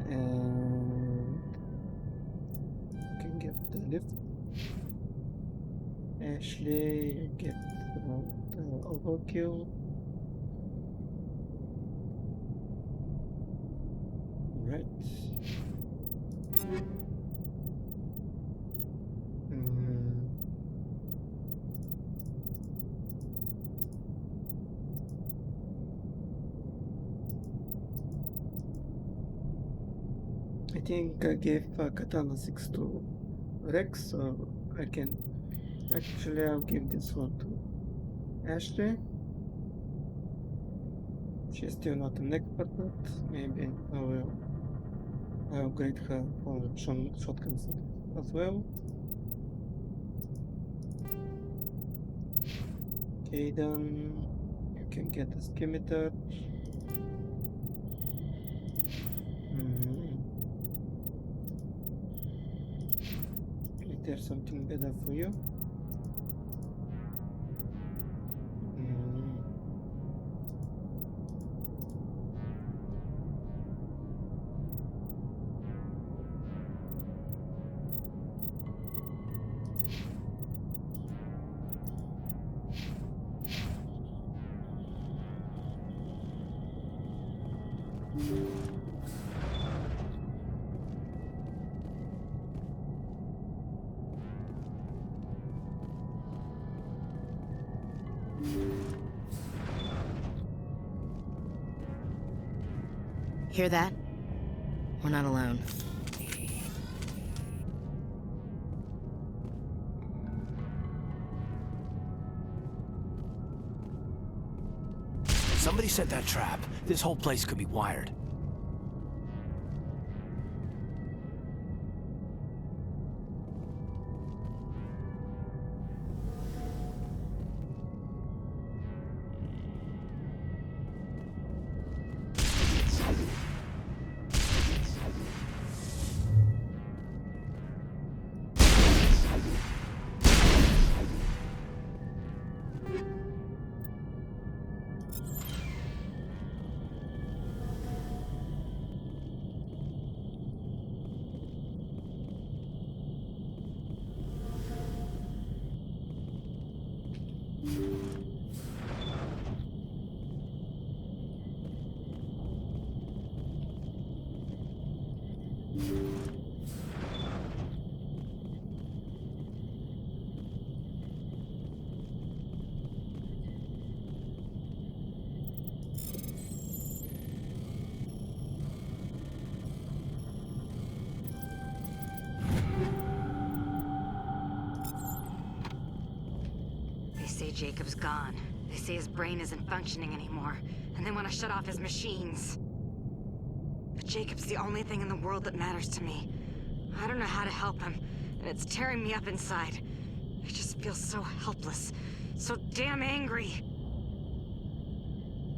And you can get the lift. Ashley, you get the overkill. Right. I think I gave Katana 6 to Rex, so I can actually I'll give this one to Ashley. She's still not an expert, but maybe I will upgrade her for shotguns as well. Okay, then you can get a scimitar. Is there something better for you? Hear that? We're not alone. Somebody set that trap. This whole place could be wired. say Jacob's gone. They say his brain isn't functioning anymore, and they want to shut off his machines. But Jacob's the only thing in the world that matters to me. I don't know how to help him, and it's tearing me up inside. I just feel so helpless, so damn angry.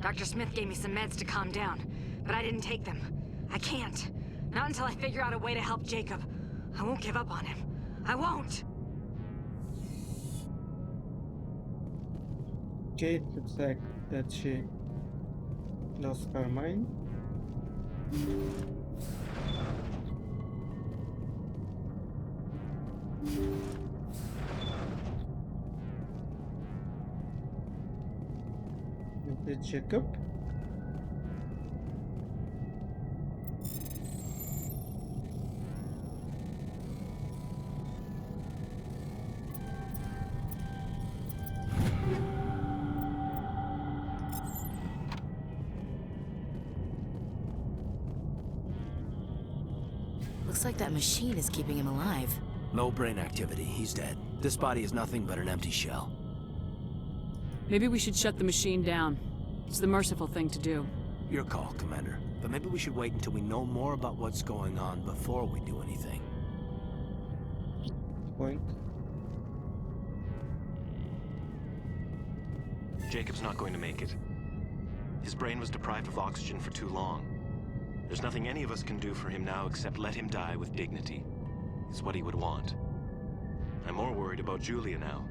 Dr. Smith gave me some meds to calm down, but I didn't take them. I can't. Not until I figure out a way to help Jacob. I won't give up on him. I won't! Okay, it looks like that she lost her mind. The Jacob. Looks like that machine is keeping him alive. No brain activity. He's dead. This body is nothing but an empty shell. Maybe we should shut the machine down. It's the merciful thing to do. Your call, Commander. But maybe we should wait until we know more about what's going on before we do anything. Point. Jacob's not going to make it. His brain was deprived of oxygen for too long. There's nothing any of us can do for him now except let him die with dignity. It's what he would want. I'm more worried about Julia now.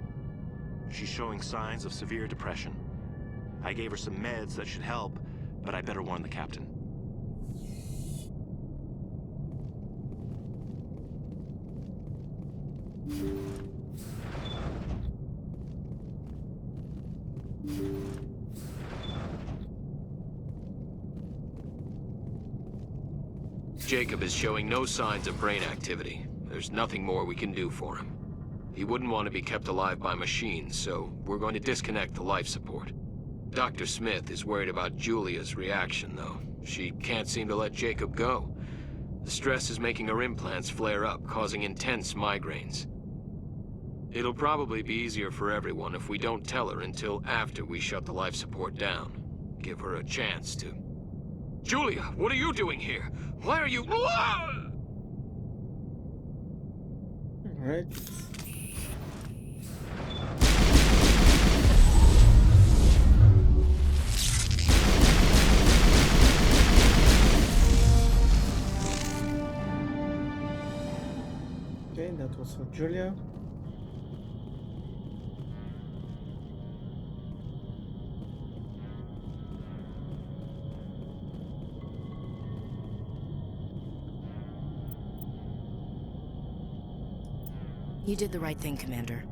She's showing signs of severe depression. I gave her some meds that should help, but I better warn the captain. Jacob is showing no signs of brain activity. There's nothing more we can do for him. He wouldn't want to be kept alive by machines, so we're going to disconnect the life support. Dr. Smith is worried about Julia's reaction, though. She can't seem to let Jacob go. The stress is making her implants flare up, causing intense migraines. It'll probably be easier for everyone if we don't tell her until after we shut the life support down. Give her a chance to... Julia, what are you doing here? Why are you... Alright. Okay, that was for Julia. You did the right thing, Commander.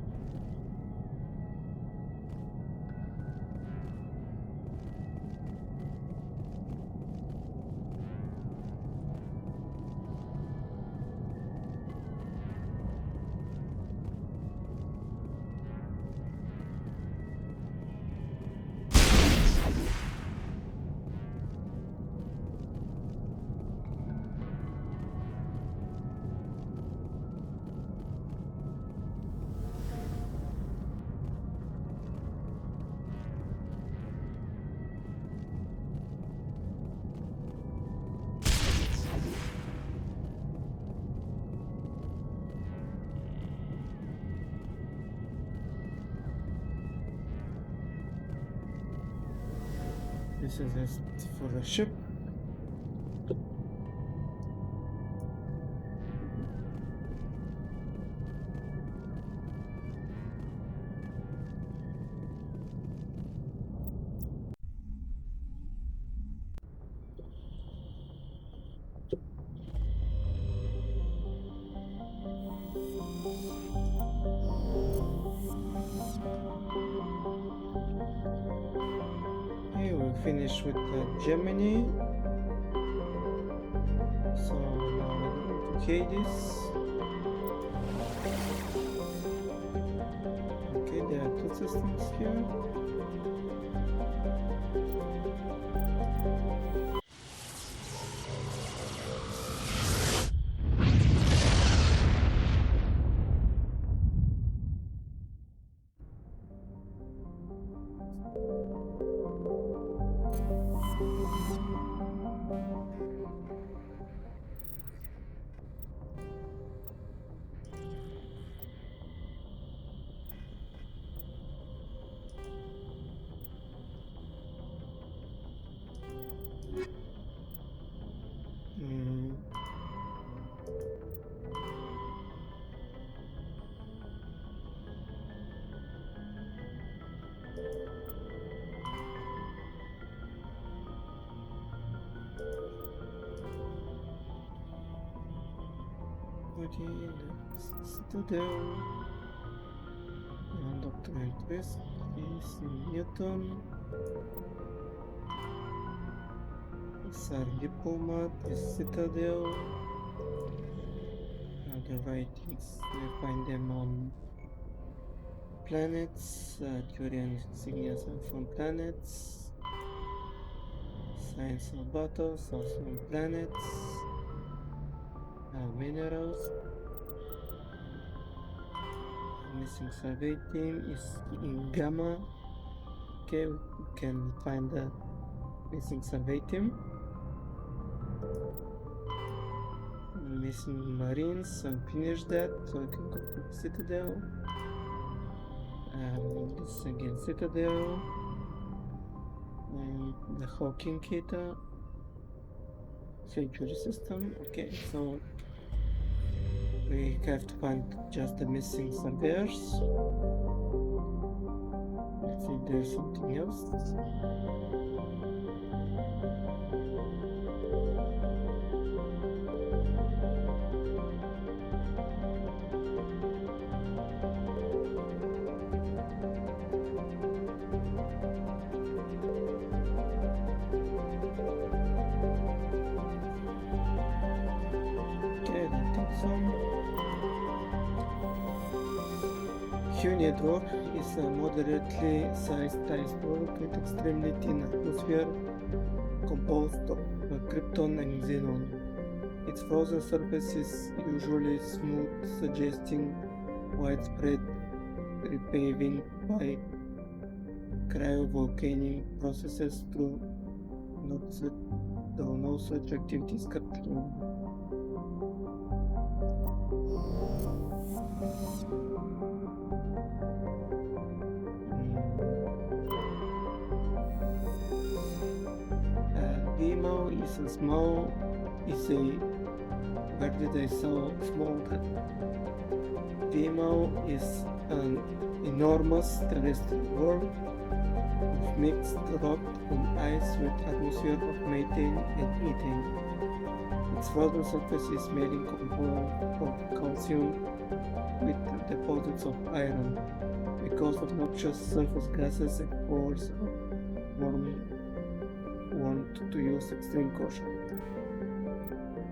This is it for the ship. Finish with Gemini. So now we're going to Hades. Okay, there are two systems here. security, the Citadel, Dr. Entwist is in Newton, Sir Diplomat is Citadel, the writings, we find them on planets, Turian insignias are from planets, Science of Battles also on planets, minerals. Missing survey team is in Gamma. Okay, we can find the missing survey team. Missing Marines, and finish that, so we can go to the Citadel. This again Citadel. And the Hawking Kita. Sanctuary system. Okay, so we have to find just the missing surveyors. Let's see if there's something else. Okay, I think so. Network is a moderately sized ice world with extremely thin atmosphere composed of krypton and xenon. Its frozen surface is usually smooth, suggesting widespread repaving by cryovolcanic processes though no such activity is currently known. Where did I saw small that? Vimo is an enormous terrestrial world of mixed rock and ice with atmosphere of methane and ethane. Its frozen surface is made in composed of calcium with deposits of iron. Because of noxious surface gases, explorers want to use extreme caution.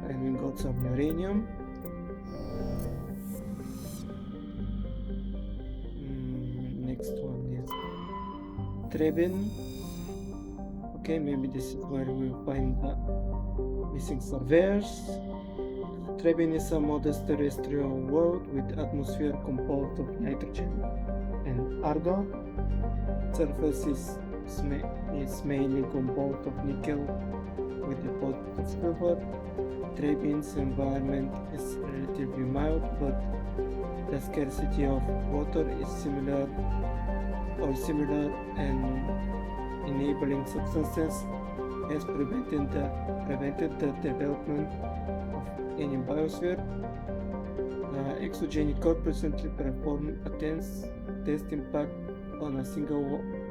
And we got some uranium. Next one is Trebin. Okay, maybe this is where we find the missing surveyors. Trebin is a modest terrestrial world with atmosphere composed of nitrogen and argon. Surface is mainly composed of nickel with deposits of silver. Trebin's environment is relatively mild, but the scarcity of water is similar and enabling substances has prevented the development of any biosphere. Exogenic Corp recently performed a test impact on a single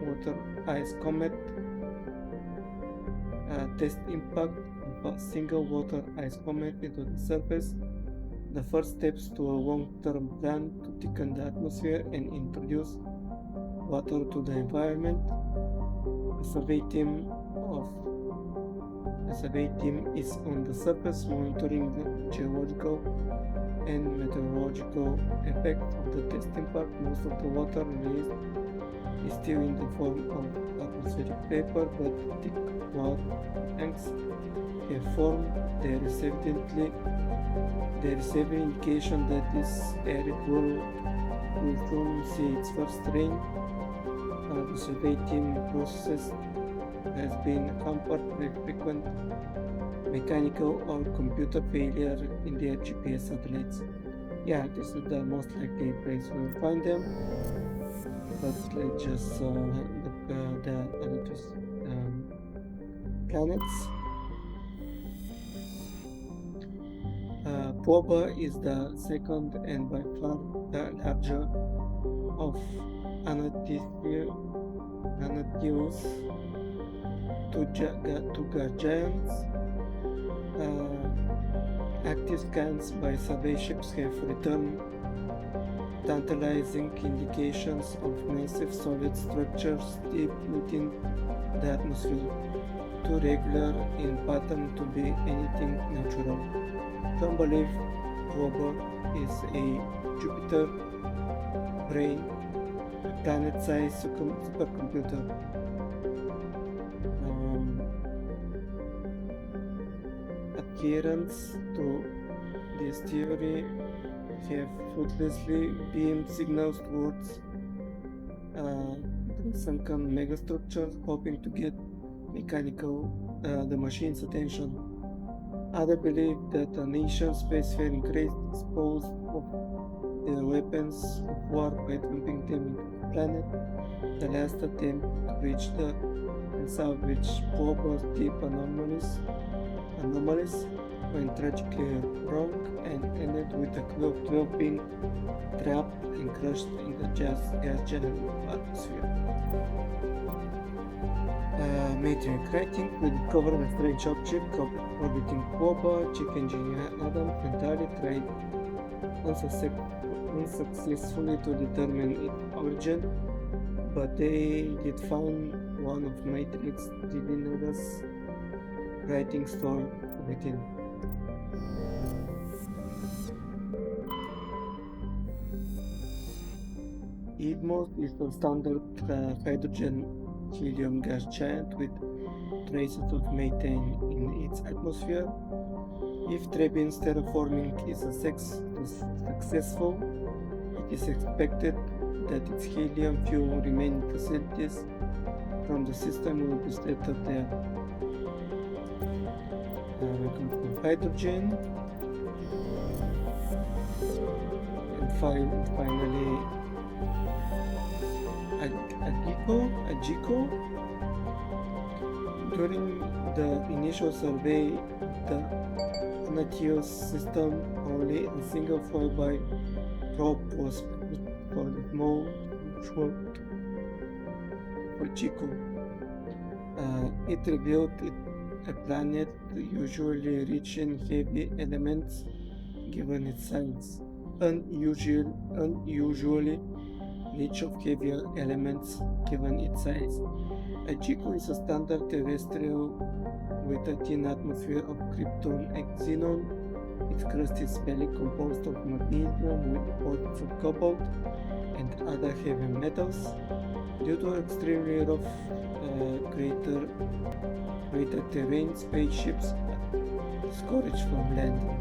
water ice comet. Test impact of a single water ice comet into the surface, the first steps to a long-term plan to thicken the atmosphere and introduce water to the environment. A survey team is on the surface monitoring the geological and meteorological effects of the test impact. Most of the water released is still in the form of atmospheric vapor, but thick cloud tanks have formed. They receive indication that this arid world will soon see its first rain. The survey team process has been hampered by frequent mechanical or computer failure in their GPS satellites. Yeah, this is the most likely place we'll find them. But let's just look the other planets. Poba is the second and by far the larger of Anatius two giants. Active scans by survey ships have returned tantalizing indications of massive solid structures deep within the atmosphere, too regular in pattern to be anything natural. Don't believe Rover is a Jupiter brain, a planet-sized supercomputer. Adherents to this theory have fruitlessly beamed signals towards the sunken megastructure, hoping to get the machine's attention. Others believe that a nation's spacefaring race disposed of their weapons of war by dumping them into the planet, the last attempt to reach the and salvage Boba's deep anomalies went tragically wrong and ended with the crew of 12 being trapped and crushed in the gas-giant atmosphere. Matrix writing will cover a strange object orbiting Boba. Chief engineer Adam entirely tried unsuccessfully to determine its origin, but they did find one of Matrix Delineda's writing stored within. Edmos is a standard hydrogen-helium gas giant with traces of methane in its atmosphere. If Trebin's terraforming is successful, it is expected that its helium fuel remaining facilities from the system will be settled there. We come to hydrogen, and finally Agiko. During the initial survey of the Anatios system, only a single flyby probe was put for the small short for Chico. It revealed a planet usually rich in heavy elements given its size, unusually rich of heavier elements given its size. Agiko is a standard terrestrial with a thin atmosphere of krypton and xenon. Its crust is mainly composed of magnesium with deposits of cobalt and other heavy metals. Due to extremely rough greater terrain, spaceships are discouraged from landing.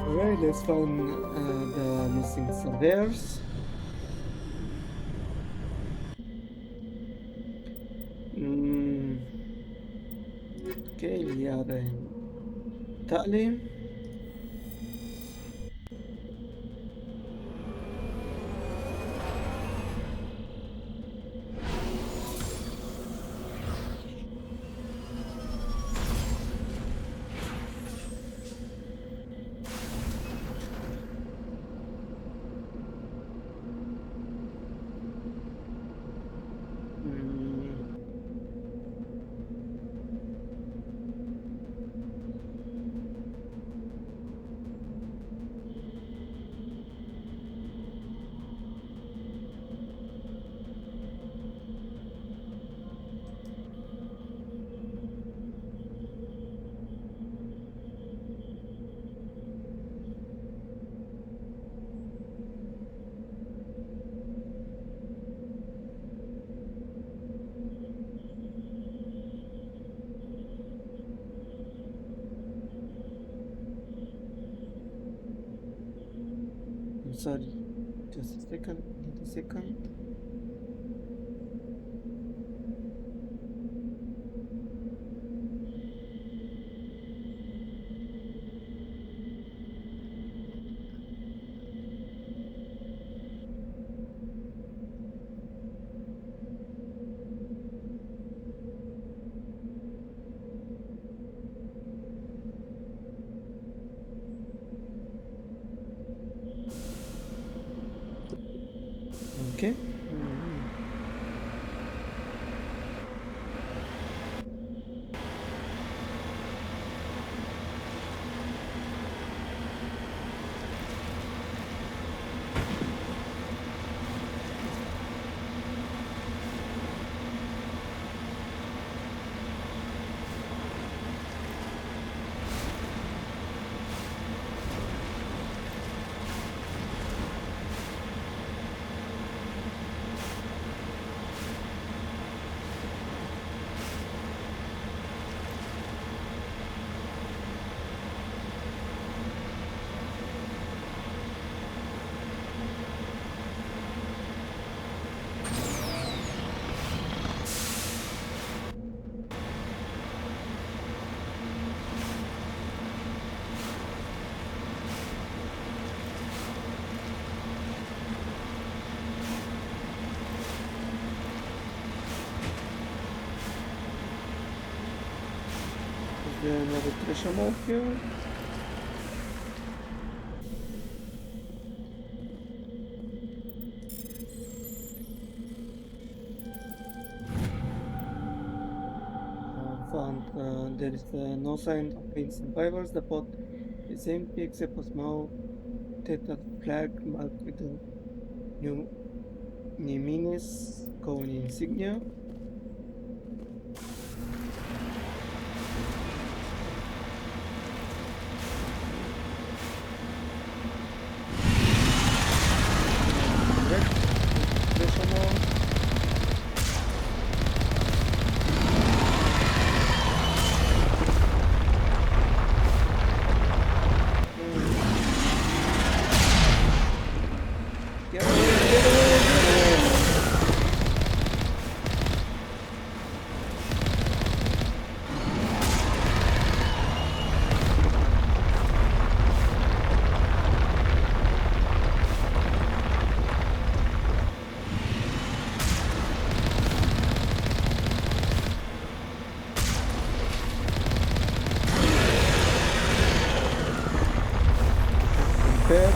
Alright, let's find the missing surveyors. Okay, Liara and Ta'lim. Sorry, just a second. Okay. there another treasure mode here? Found there is no sign of any survivors. The pot is empty except a small tattered flag marked with the new Niminis cone insignia. Treasure mode. Get away, get away, get away! Prepare.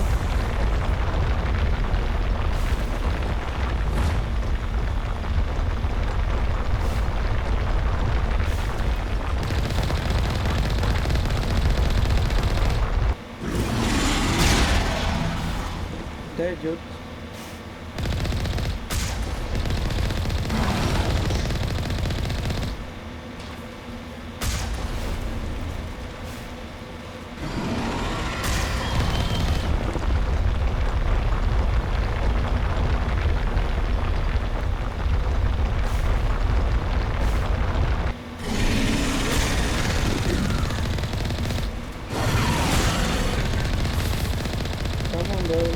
There, dude. Come on, go, go.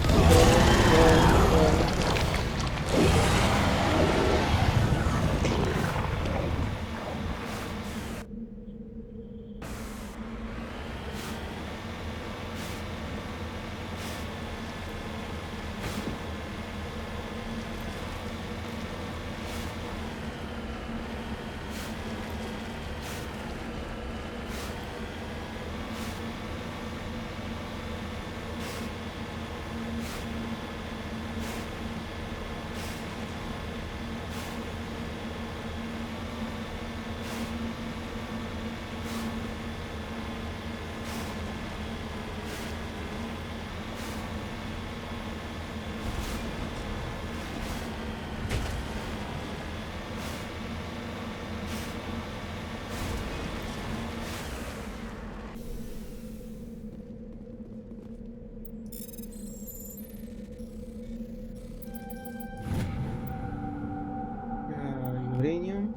Uranium.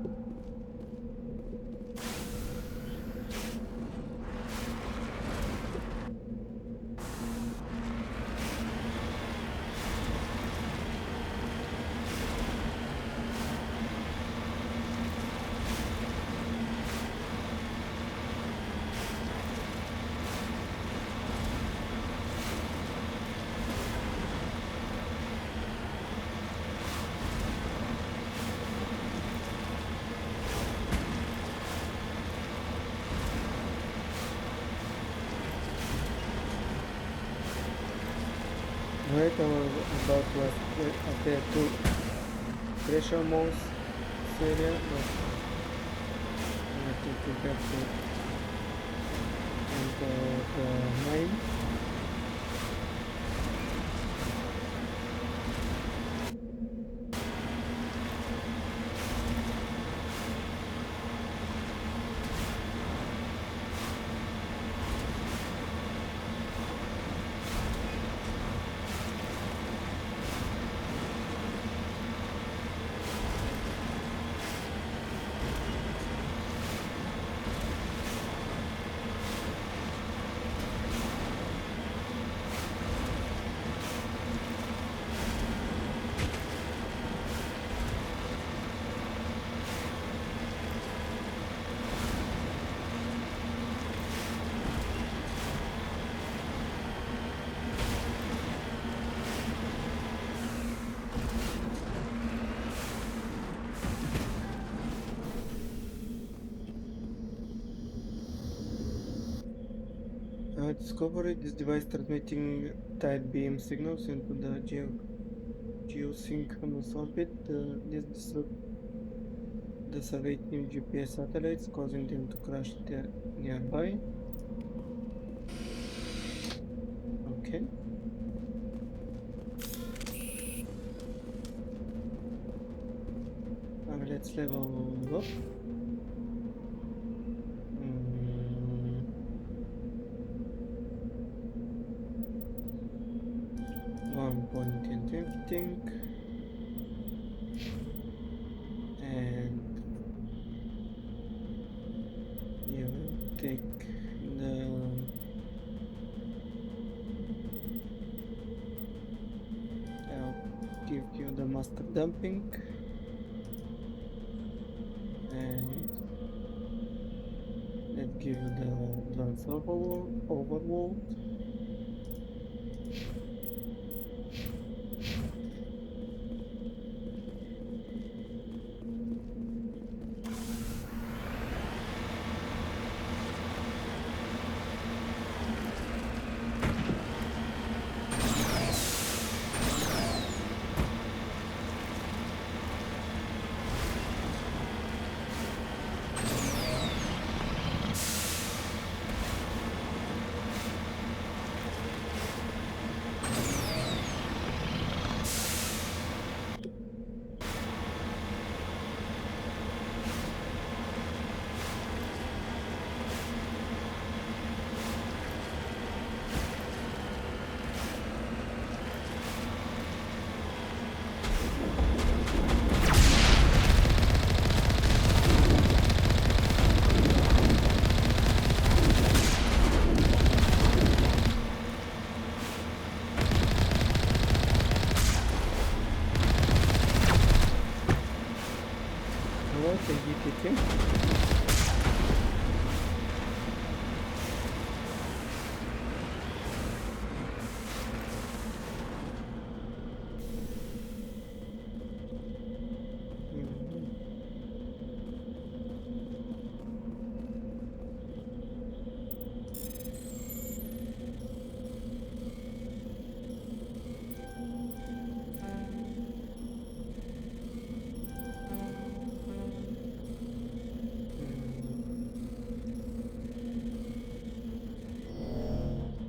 Right, I was about to appear to pressure mouse area, but I think we have to enter the mine. Discovery this device transmitting tight beam signals into the geosynchronous orbit. This disrupts the Soviet GPS satellites, causing them to crash nearby. Okay. Let's level up. 1 point in drifting, and you will take I'll give you the master dumping, and let's give you the advanced overworld.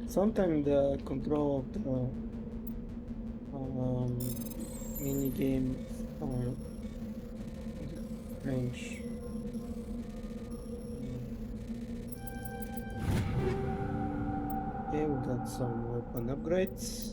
Sometimes the control of the mini games are strange. Okay, we got some weapon upgrades.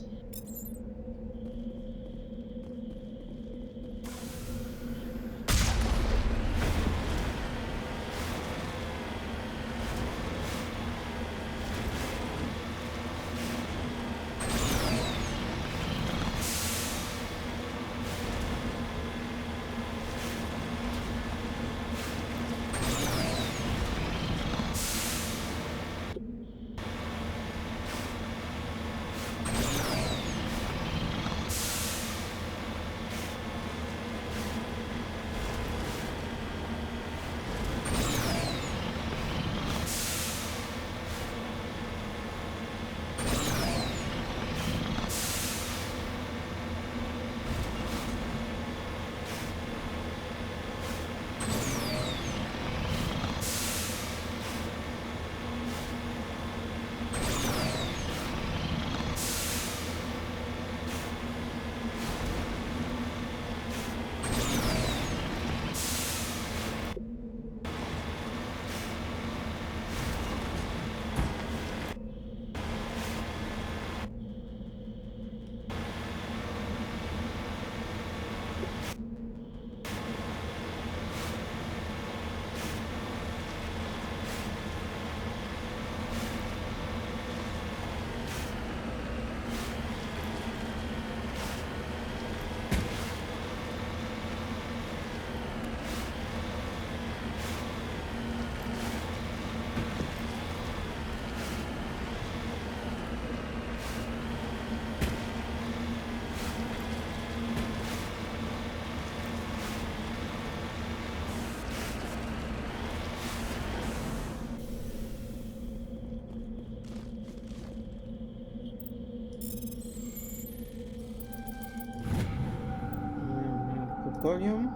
volume.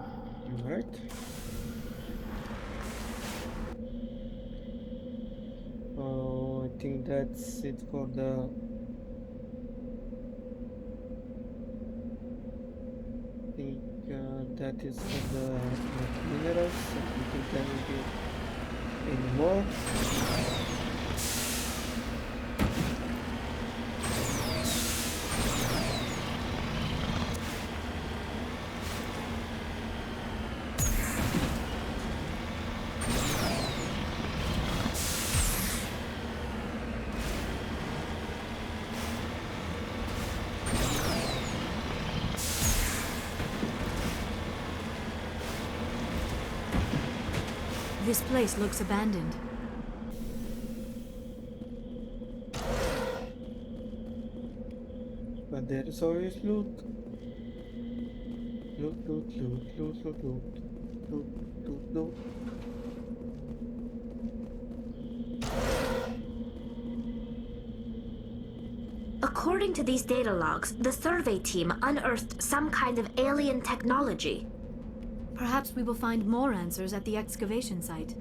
Alright. Oh, I think that's it for the... I think that is for the minerals. I don't think there will be any more. This place looks abandoned. But there is always loot. Loot, loot, loot, loot, loot, loot, loot, loot, loot. According to these data logs, the survey team unearthed some kind of alien technology. Perhaps we will find more answers at the excavation site.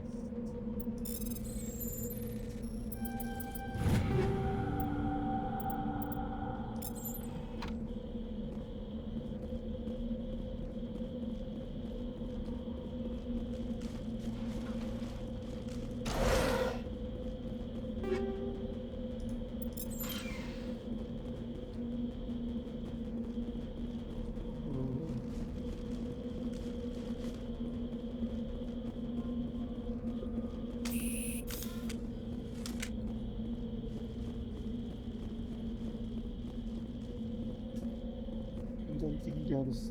I don't think there's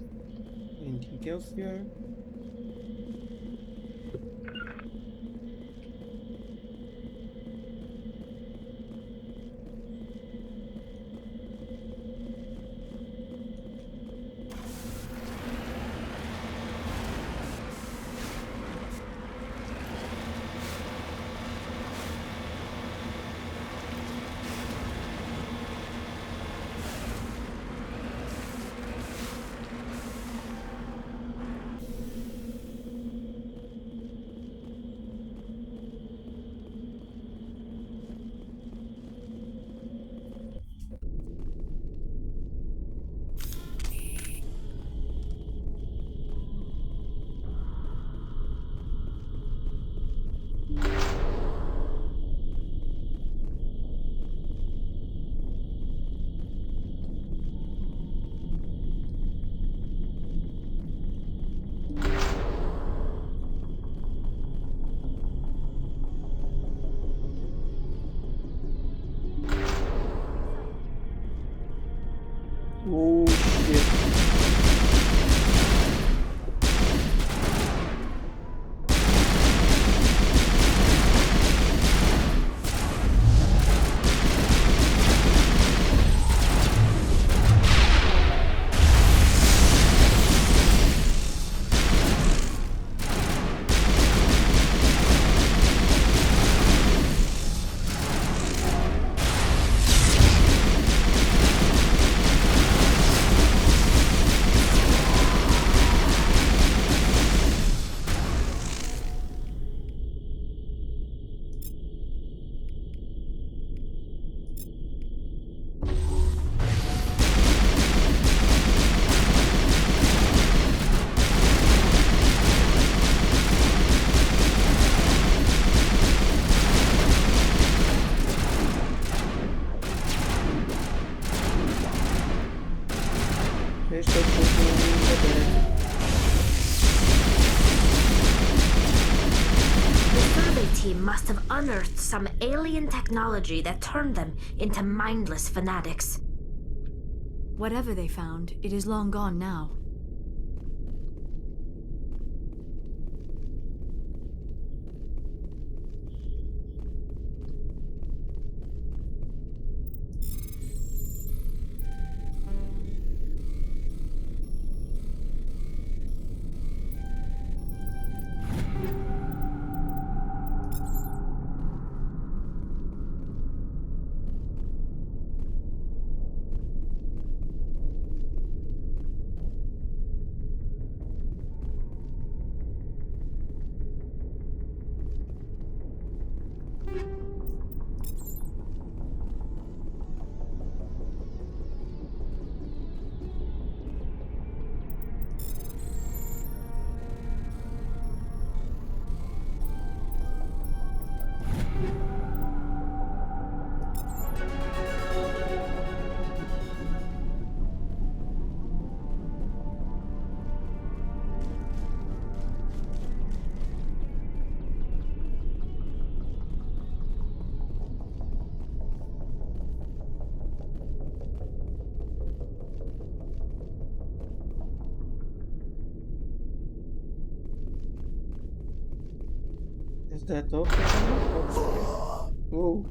anything else here. Oh shit. Must have unearthed some alien technology that turned them into mindless fanatics. Whatever they found, it is long gone now. that off? Whoa.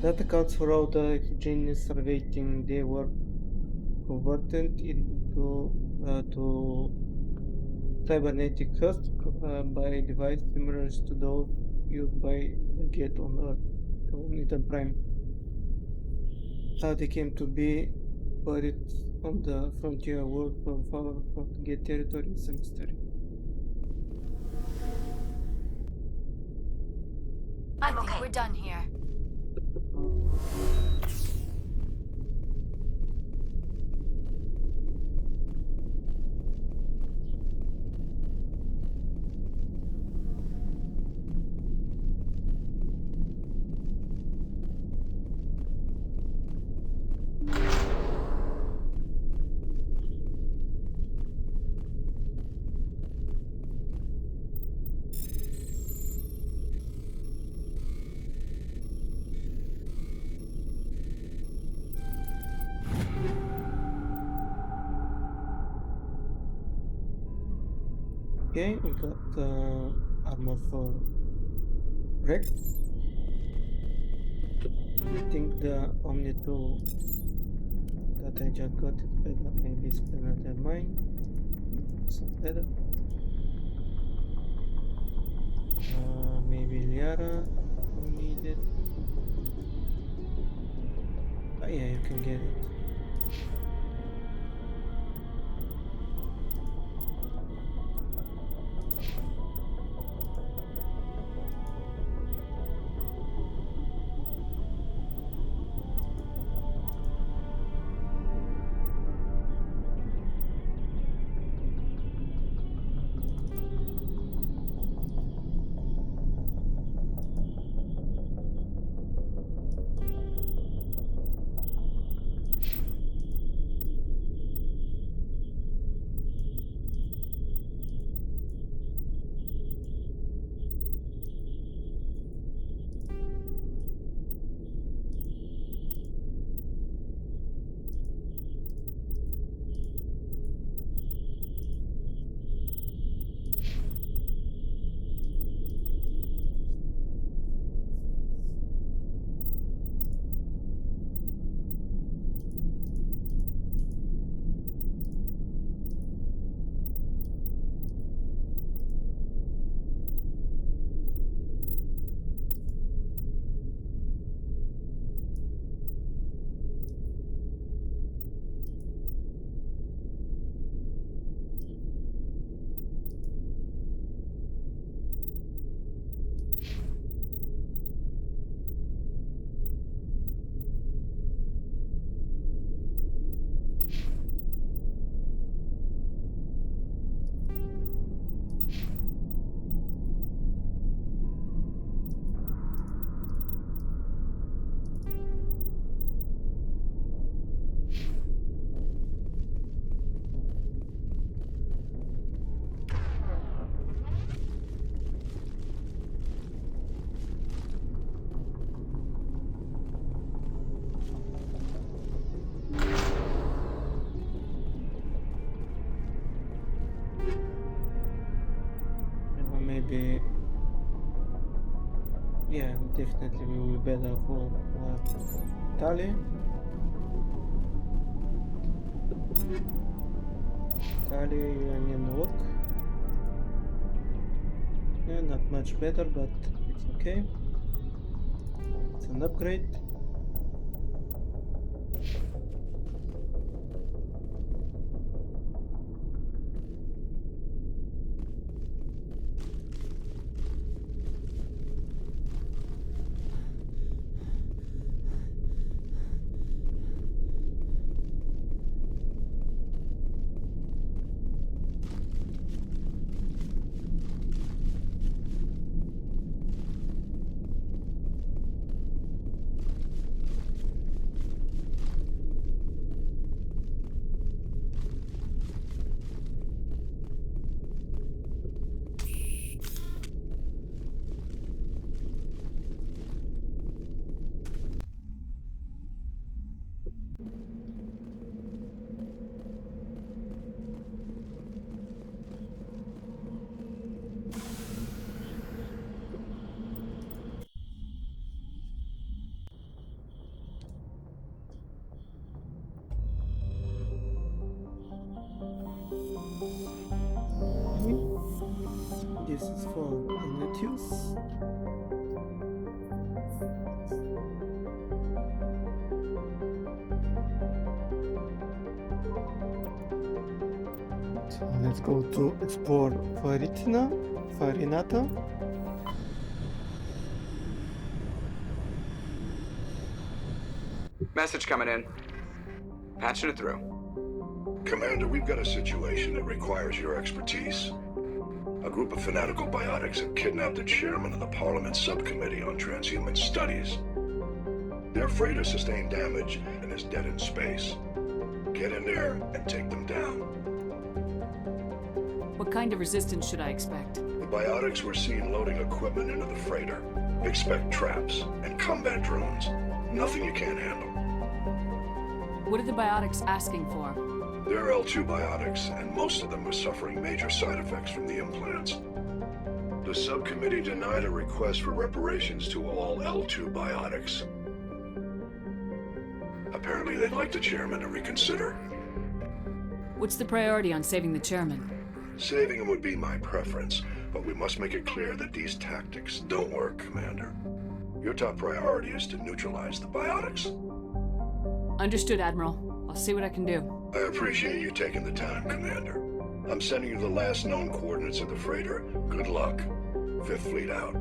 That accounts for all the exogenous rating. They were converted into to cybernetic hosts by device similar to those used by the Gate on Earth, on Eden Prime. How they came to be buried on the frontier world from far from the Gate territory is a mystery. I think we're done here. Okay, we got armor for Rex. I think the Omni 2 that I just got is better. Maybe it's better than mine. It's not better. Maybe Liara will need it. Oh yeah, you can get it. Yeah, definitely will be better for Tali. Tali, you can walk. Yeah, not much better, but it's okay. It's an upgrade. This is for Ignatius. So let's go to explore Farinata. Message coming in. Patching it through. Commander, we've got a situation that requires your expertise. A group of fanatical biotics have kidnapped the chairman of the Parliament Subcommittee on Transhuman Studies. Their freighter sustained damage and is dead in space. Get in there and take them down. What kind of resistance should I expect? The biotics were seen loading equipment into the freighter. Expect traps and combat drones. Nothing you can't handle. What are the biotics asking for? They're L2 biotics, and most of them are suffering major side effects from the implants. The subcommittee denied a request for reparations to all L2 biotics. Apparently they'd like the chairman to reconsider. What's the priority on saving the chairman? Saving him would be my preference, but we must make it clear that these tactics don't work, Commander. Your top priority is to neutralize the biotics. Understood, Admiral. I'll see what I can do. I appreciate you taking the time, Commander. I'm sending you the last known coordinates of the freighter. Good luck. Fifth Fleet out.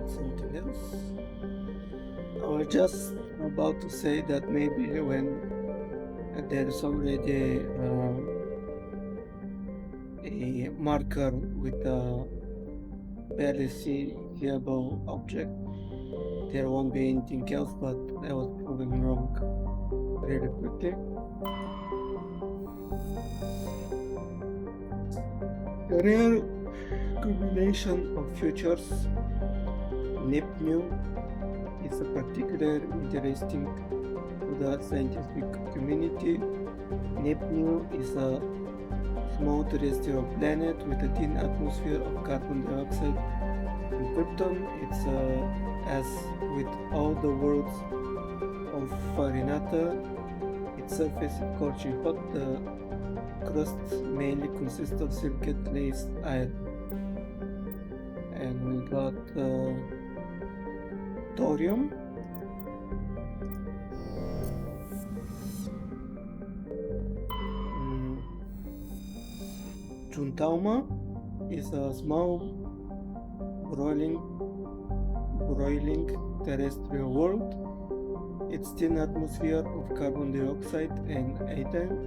Something else. I was just about to say that maybe when there's already a marker with a barely seeable object, there won't be anything else, but I was proven wrong really quickly. A rare combination of features. NEPNU is a particularly interesting to the scientific community. NEPNU is a small terrestrial planet with a thin atmosphere of carbon dioxide and krypton. It's as with all the worlds of Farinata, its surface is scorching hot. The crust mainly consists of silicate-laced iron. And we got thorium. Chuntauma is a small broiling terrestrial world. Its thin atmosphere of carbon dioxide and ethane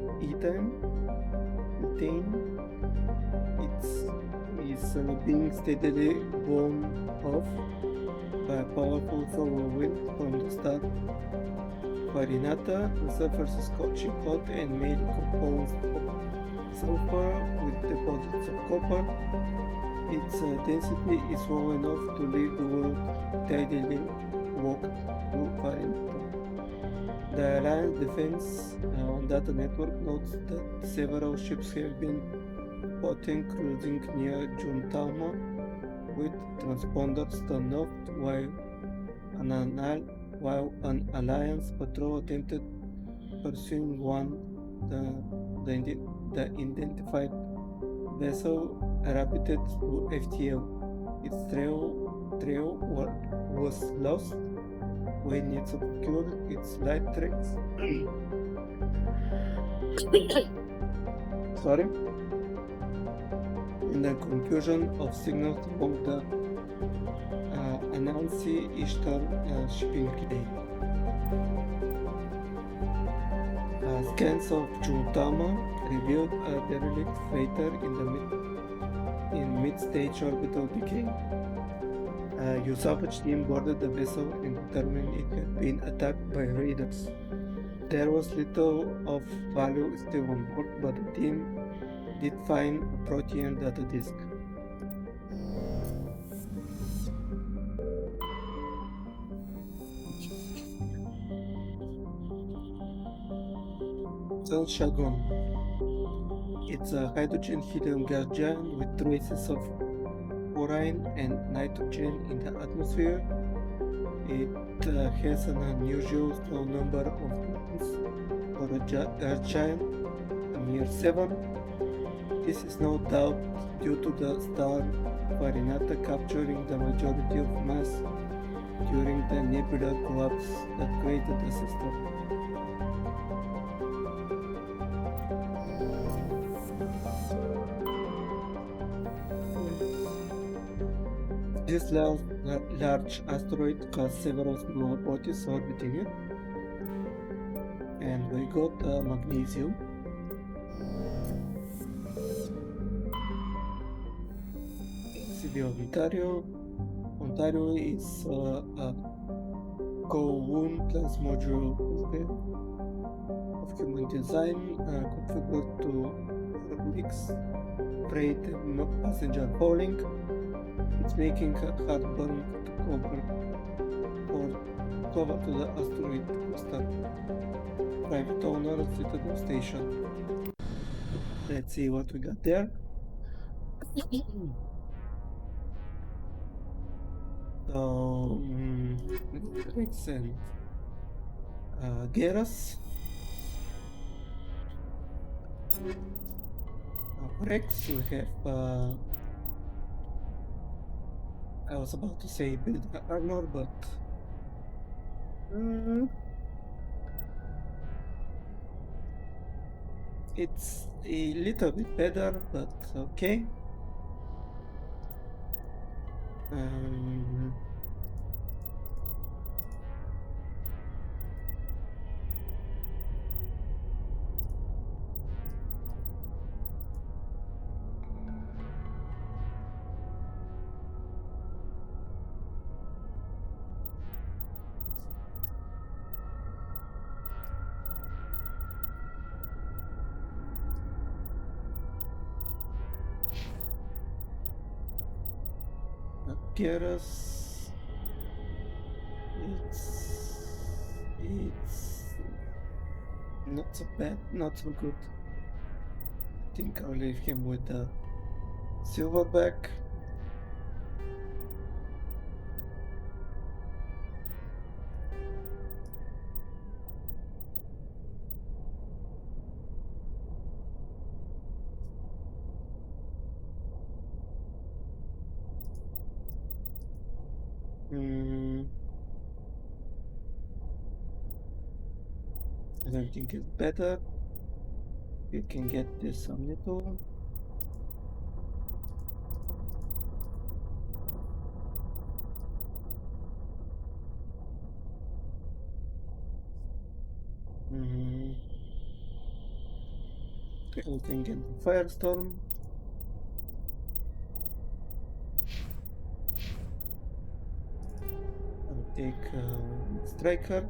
is being steadily blown off by a powerful solar wind from the Farinata. The surface is scorching hot and mainly composed of sulfur with deposits of copper. Its density is low enough to leave the world tidally walked to Farinata. The Alliance Defense Data Network notes that several ships have been spotted cruising near Juntama with transponders turned off while an Alliance patrol attempted pursuing one. The identified vessel rapided through FTL. Its trail was lost when it obscured its light tracks. Sorry. In the confusion of signals along the Anansi Ishtar shipping lane. Scans of Juntama revealed a derelict freighter in mid-stage orbital decay. Your salvage team boarded the vessel and determined it had been attacked by raiders. There was little of value still on board, but the team did find a protein data disk. Shadowgun. It's a hydrogen helium gas giant with traces of chlorine and nitrogen in the atmosphere. It has an unusual small number of moons for a gas giant, a mere 7. This is no doubt due to the star Farinata capturing the majority of mass during the nebular collapse that created the system. This large asteroid has several smaller bodies orbiting it, and we got magnesium. City of Ontario. Ontario is a Kowloon class module of human design configured to mix freight and passenger hauling. It's making a hard burn to cover to the asteroid cluster. Private owner Citadel Station. Let's see what we got there. So, Rex and Geras. Rex, we have I was about to say build armor, but it's a little bit better, but okay. Geras, it's not so bad, not so good. I think I'll leave him with the silverback. I don't think it's better. You can get this on little. You can get the Firestorm. I'll take Striker.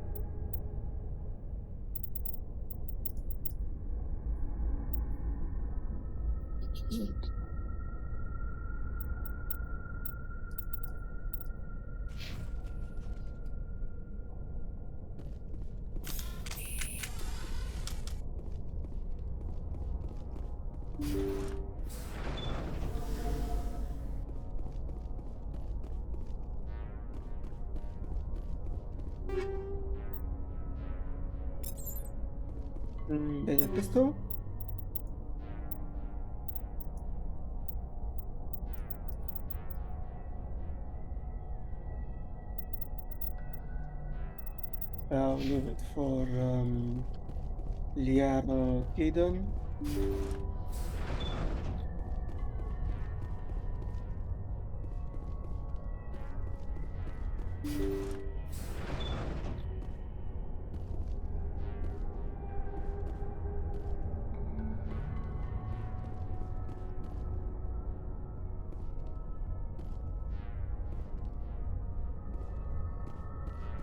Bene, questo. I'll leave it for Liar Kidon.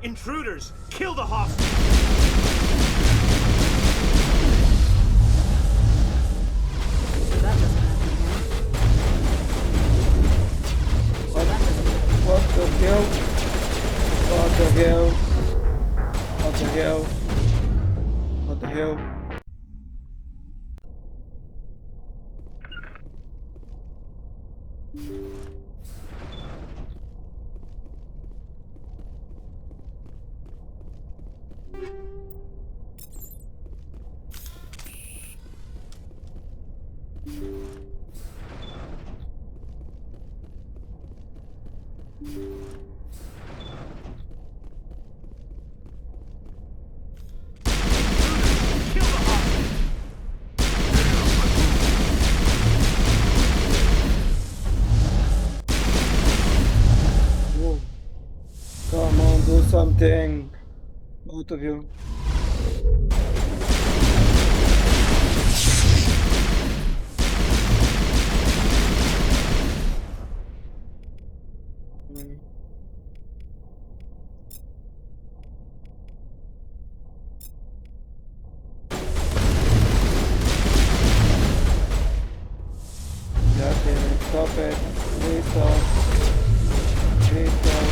Intruders! Kill the hostage! What the hell? What the hell? What the hell? What the hell? Whoa. Come on, do something. Both of you. Okay, stop it. Please stop. Please stop.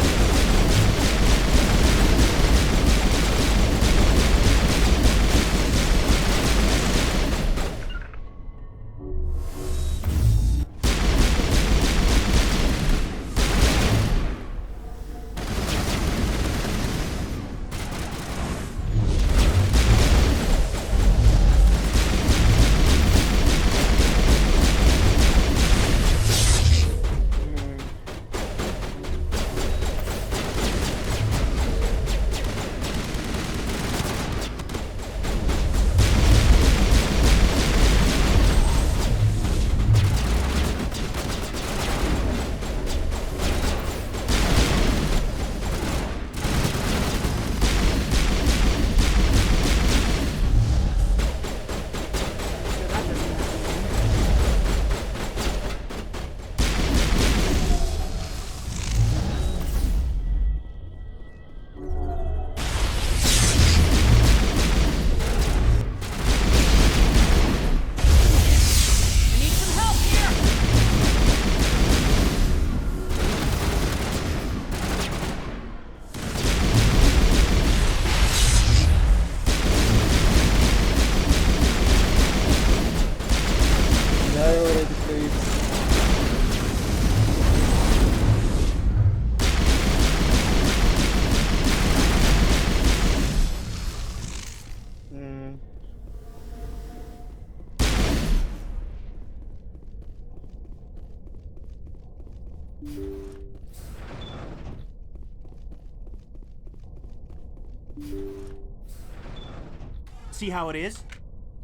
See how it is?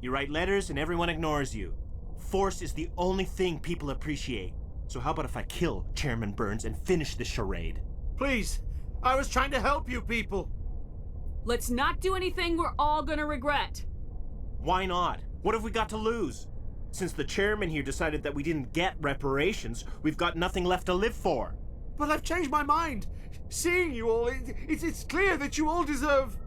You write letters and everyone ignores you. Force is the only thing people appreciate. So how about if I kill Chairman Burns and finish this charade? Please, I was trying to help you people. Let's not do anything we're all gonna regret. Why not? What have we got to lose? Since the chairman here decided that we didn't get reparations, we've got nothing left to live for. But I've changed my mind. Seeing you all, it's clear that you all deserve...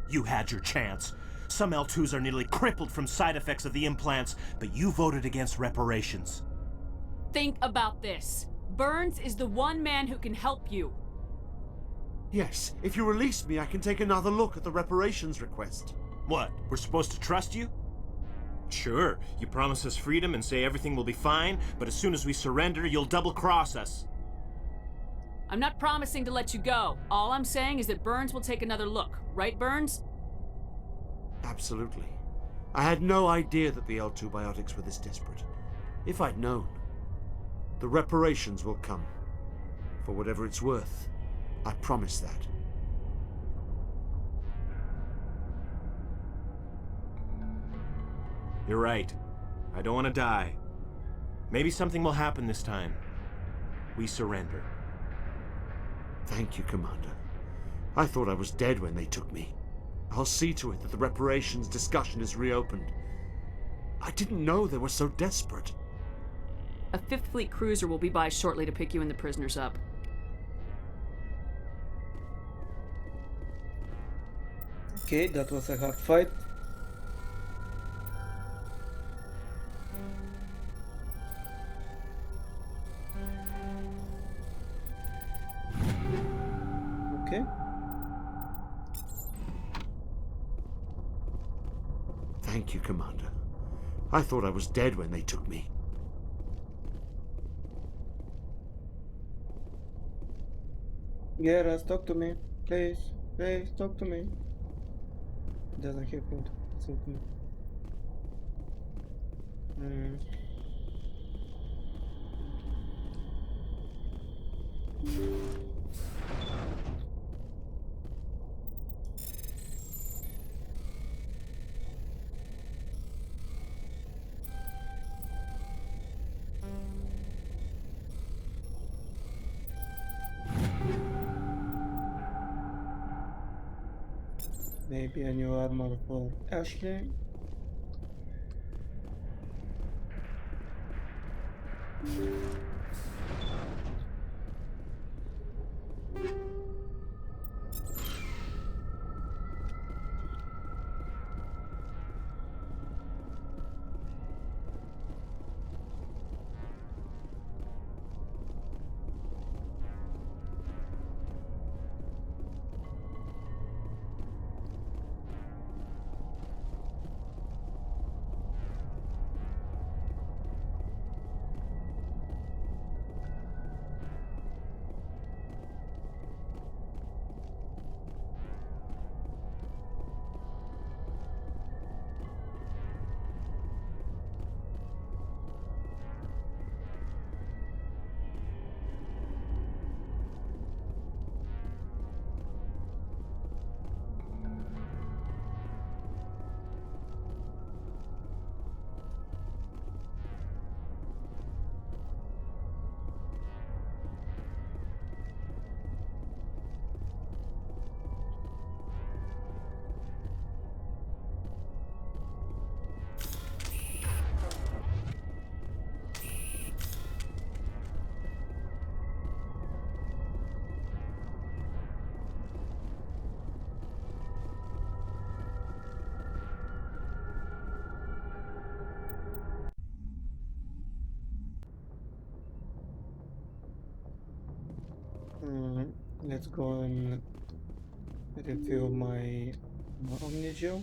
You had your chance. Some L2s are nearly crippled from side effects of the implants, but you voted against reparations. Think about this. Burns is the one man who can help you. Yes, if you release me, I can take another look at the reparations request. What, we're supposed to trust you? Sure, you promise us freedom and say everything will be fine, but as soon as we surrender, you'll double-cross us. I'm not promising to let you go. All I'm saying is that Burns will take another look. Right, Burns? Absolutely. I had no idea that the L2 biotics were this desperate. If I'd known, the reparations will come. For whatever it's worth. I promise that. You're right. I don't want to die. Maybe something will happen this time. We surrender. Thank you, Commander. I thought I was dead when they took me. I'll see to it that the reparations discussion is reopened. I didn't know they were so desperate. A 5th Fleet cruiser will be by shortly to pick you and the prisoners up. Okay, that was a hard fight. Okay. Thank you, Commander. I thought I was dead when they took me. Geras, talk to me. Please. Please, talk to me. Doesn't hear good. Listen to me. Maybe a new armor for Ashley. Let's go and review my Omnigel.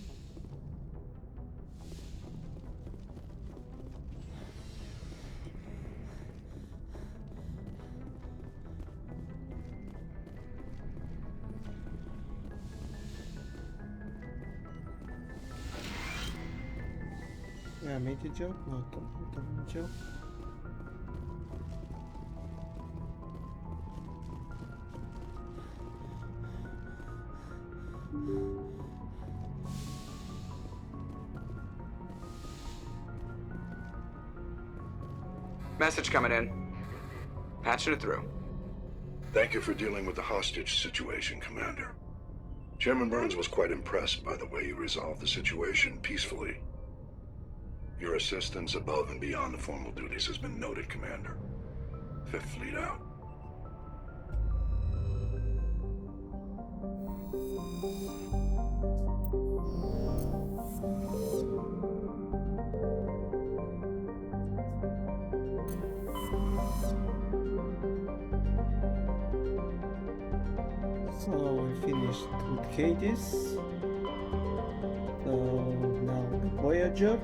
Yeah, Omnigel, not Omnigel. Message coming in. Patching it through. Thank you for dealing with the hostage situation, Commander. Chairman Burns was quite impressed by the way you resolved the situation peacefully. Your assistance above and beyond the formal duties has been noted, Commander. 5th Fleet out. So we finished with Hades. So now the Voyager.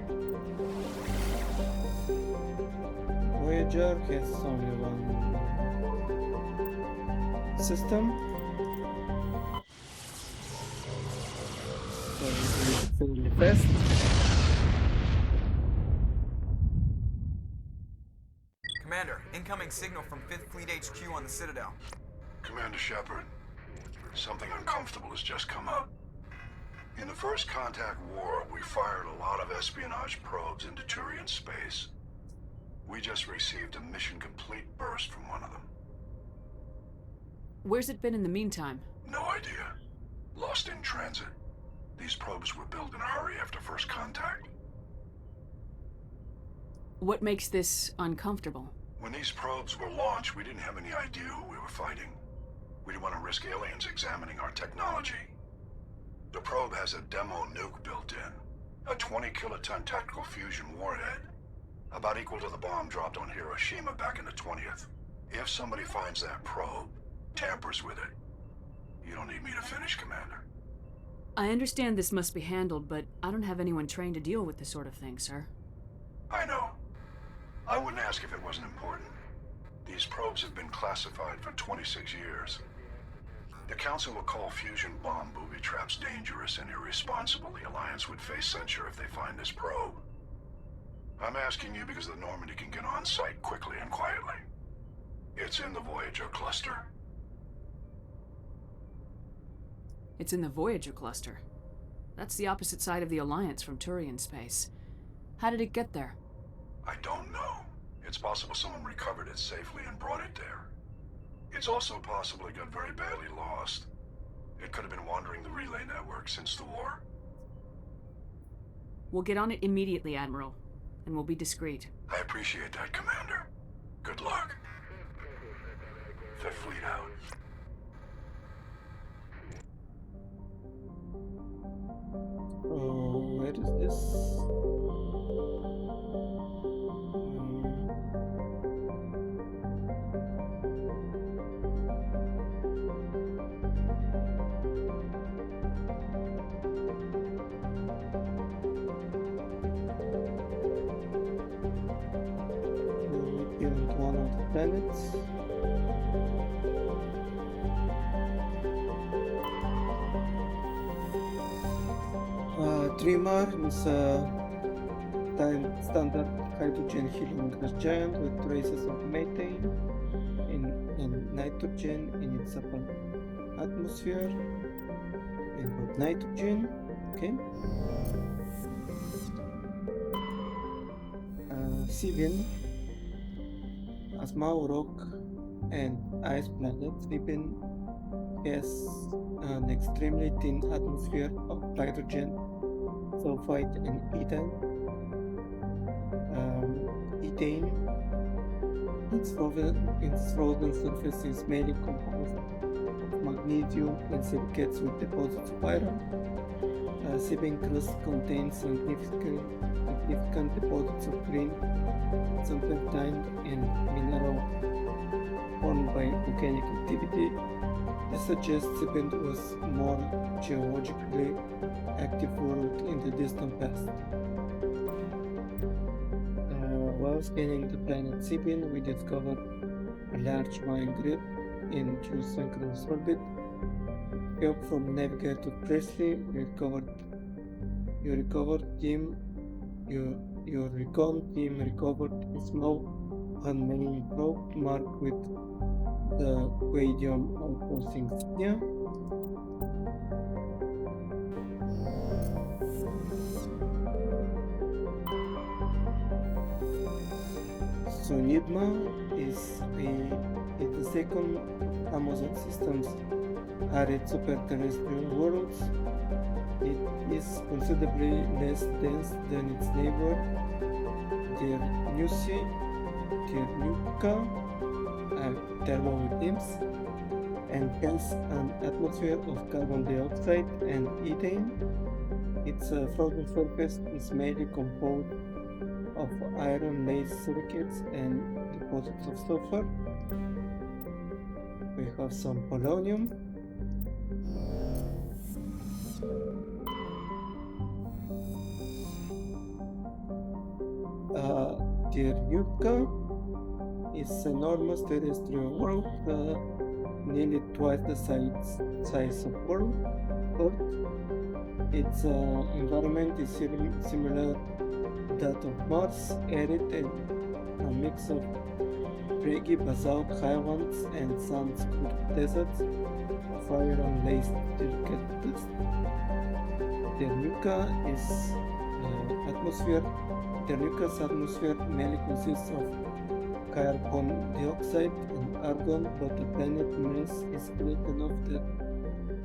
Voyager has only one system. So we do it fairly fast. Commander, incoming signal from 5th Fleet HQ on the Citadel. Commander Shepard, something uncomfortable has just come up. In the First Contact War, we fired a lot of espionage probes into Turian space. We just received a mission complete burst from one of them. Where's it been in the meantime? No idea. Lost in transit. These probes were built in a hurry after First Contact. What makes this uncomfortable? When these probes were launched, we didn't have any idea who we were fighting. We didn't want to risk aliens examining our technology. The probe has a demo nuke built in. A 20-kiloton tactical fusion warhead. About equal to the bomb dropped on Hiroshima back in the 20th. If somebody finds that probe, tampers with it, you don't need me to finish, Commander. I understand this must be handled, but I don't have anyone trained to deal with this sort of thing, sir. I know. I wouldn't ask if it wasn't important. These probes have been classified for 26 years. The Council will call fusion bomb booby traps dangerous and irresponsible. The Alliance would face censure if they find this probe. I'm asking you because the Normandy can get on site quickly and quietly. It's in the Voyager cluster. It's in the Voyager cluster. That's the opposite side of the Alliance from Turian space. How did it get there? I don't know. It's possible someone recovered it safely and brought it there. It's also possible it got very badly lost. It could have been wandering the relay network since the war. We'll get on it immediately, Admiral, and we'll be discreet. I appreciate that, Commander. Good luck. Fifth Fleet out. Oh, where is this? Beyond one of the planets. Dreamer is a standard hydrogen helium gas giant with traces of methane and nitrogen in its upper atmosphere. And got nitrogen, okay. Sibian, a small rock and ice planet, Sibian has an extremely thin atmosphere of hydrogen, sulfide and ethane. Its frozen surface is mainly composed of magnesium and silicates with deposits of iron. Sibian crust contains significant deposits of green, serpentine and mineral formed by volcanic activity. This suggests Sibian was more geologically active world in the distant past. While scanning the planet Sibian, we discovered a large line grid in geosynchronous orbit. Help from Navigator Presley, your recon team recovered a small unmanned probe marked with the Quadium outpost insignia. So Nidma is the second Amazon Systems arid superterrestrial worlds. It is considerably less dense than its neighbor, Dernuka, thermowithims, and has an atmosphere of carbon dioxide and ethane. Its frozen surface is mainly composed of iron lace silicates and deposits of sulfur. We have some polonium, Ternuka is enormous terrestrial world, nearly twice the size of Earth. Its environment is similar to that of Mars, arid and a mix of craggy basalt highlands and sand-scooped deserts, fire and laced delicate dust. Ternuka is atmosphere. Ternuka's atmosphere mainly consists of carbon dioxide and argon, but the planet mass is great enough that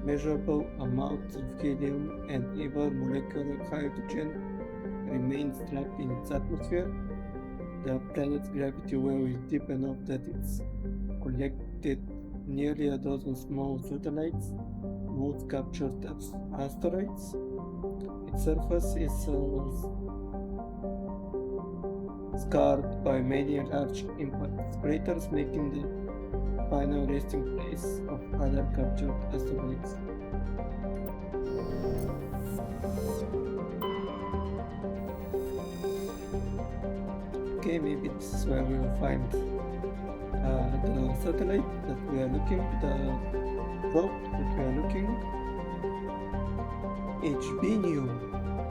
measurable amounts of helium and even molecular hydrogen remain trapped in its atmosphere. The planet's gravity well is deep enough that it's collected nearly a dozen small satellites, most captured as asteroids. Its surface is scarred by many large impact craters, making the final resting place of other captured asteroids. Okay, maybe this is where we will find the satellite that we are looking, the probe that we are looking. HBNU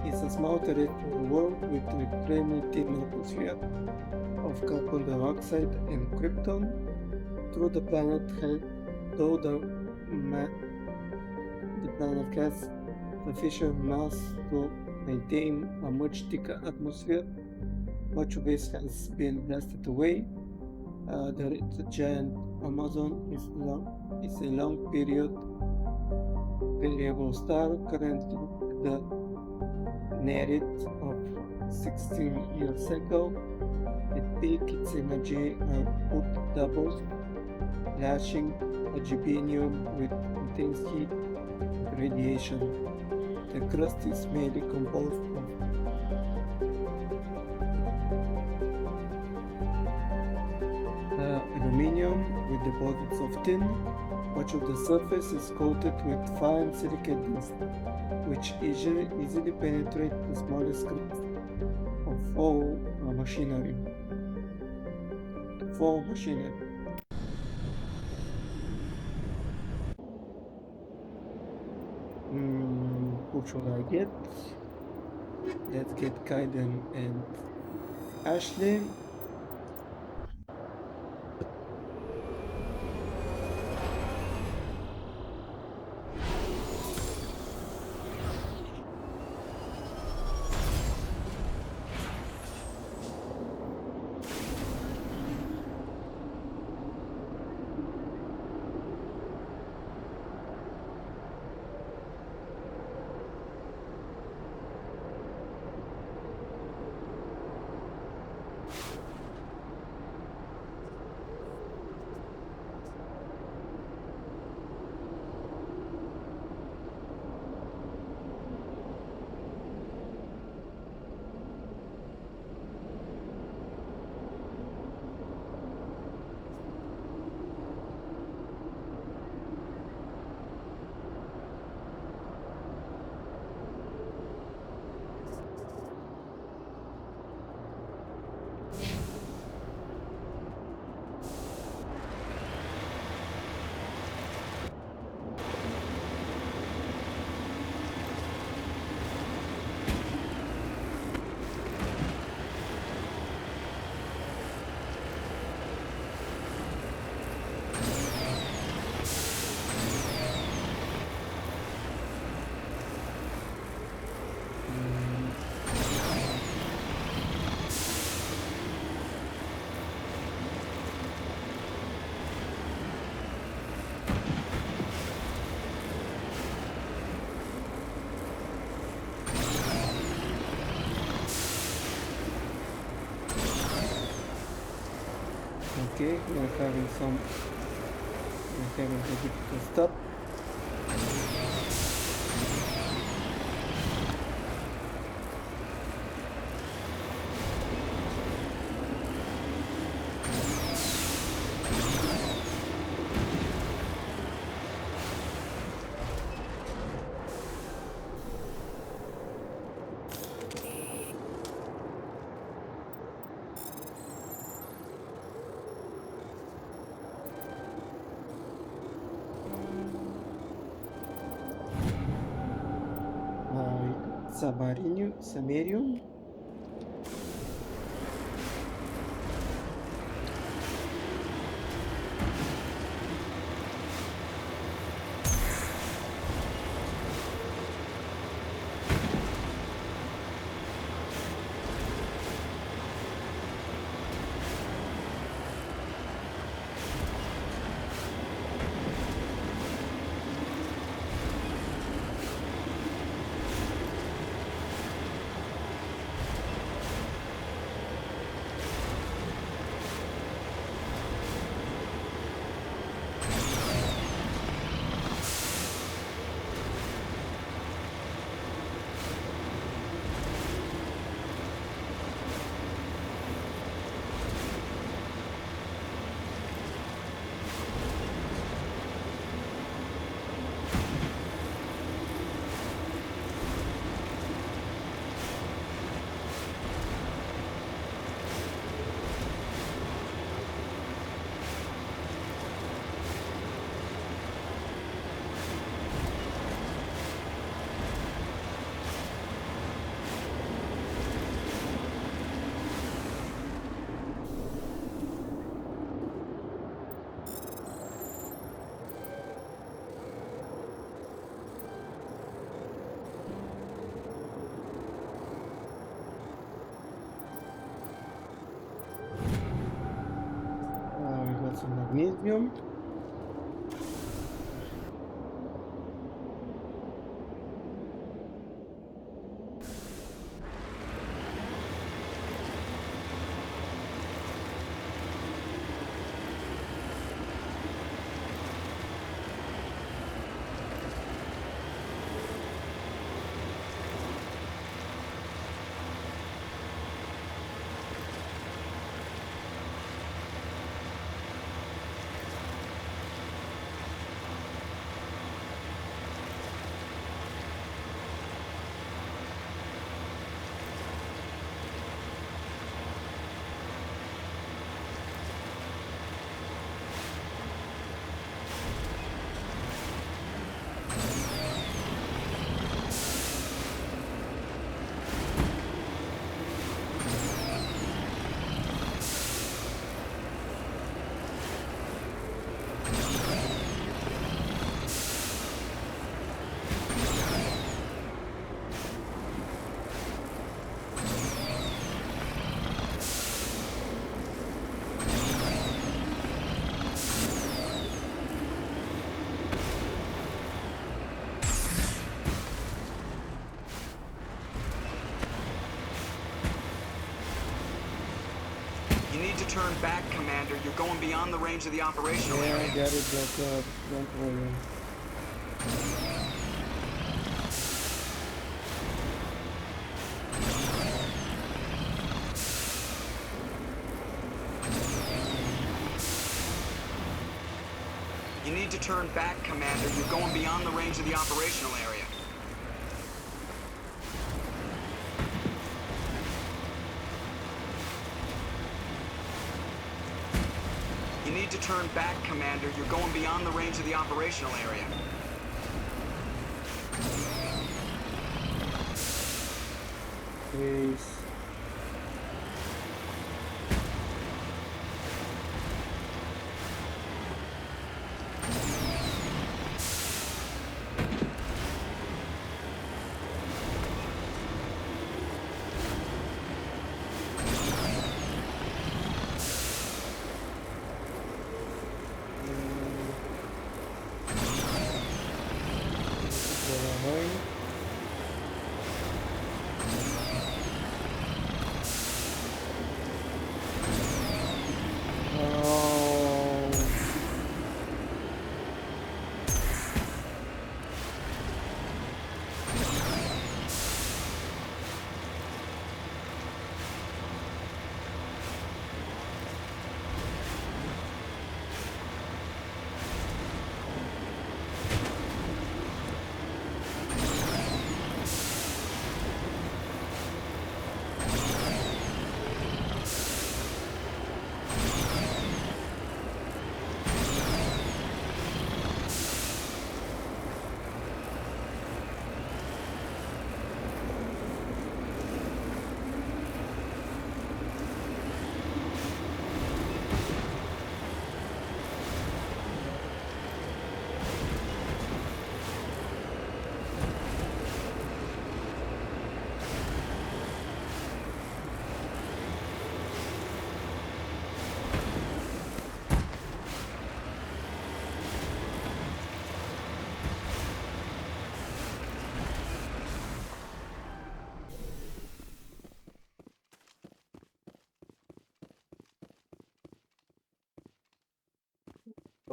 is a small terrestrial world with a extremely thin atmosphere of carbon dioxide and krypton. Though the planet has sufficient mass to maintain a much thicker atmosphere, much of this has been blasted away. The giant Amazon is a long period variable star, currently the nearest of 16 years ago. At peak, its energy output doubles, flashing a GBNU with intense heat radiation. The crust is mainly composed of aluminium with deposits of tin. Much of the surface is coated with fine silicate dust, which easily penetrates the smallest cracks of all machinery. Who should I get? Let's get Kaiden and Ashley. Okay, we're having a difficult stop. Samarium? We got some magnesium. You need to turn back, Commander. You're going beyond the range of the operational area. I got it, but don't worry. You need to turn back, Commander. You're going beyond the range of the operational area. You need to turn back, Commander. You're going beyond the range of the operational area. Please.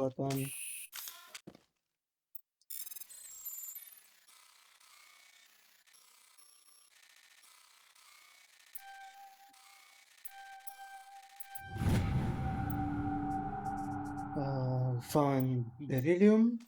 button. Found beryllium.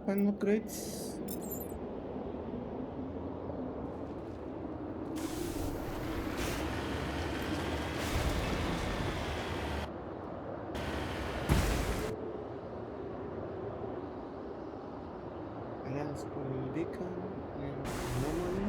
Final upgrades. Alaska beacon and anomaly.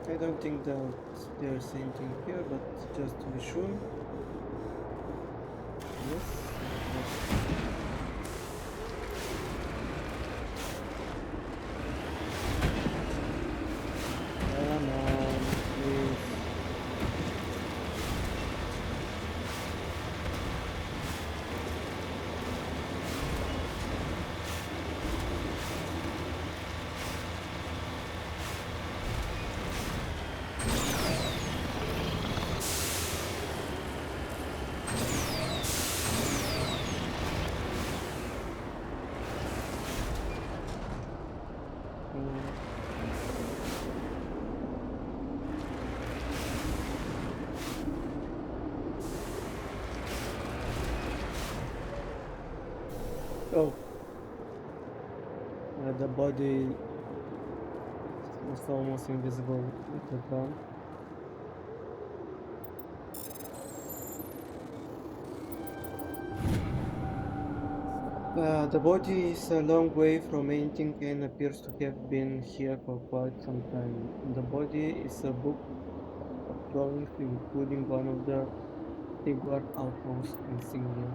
I don't think that there's anything here, but just to be sure. Yes. Come on, please. Oh, the body was almost invisible with the gun. The body is a long way from anything and appears to have been here for quite some time. In the body is a book of drawings, including one of the Tigwar outpost insignia.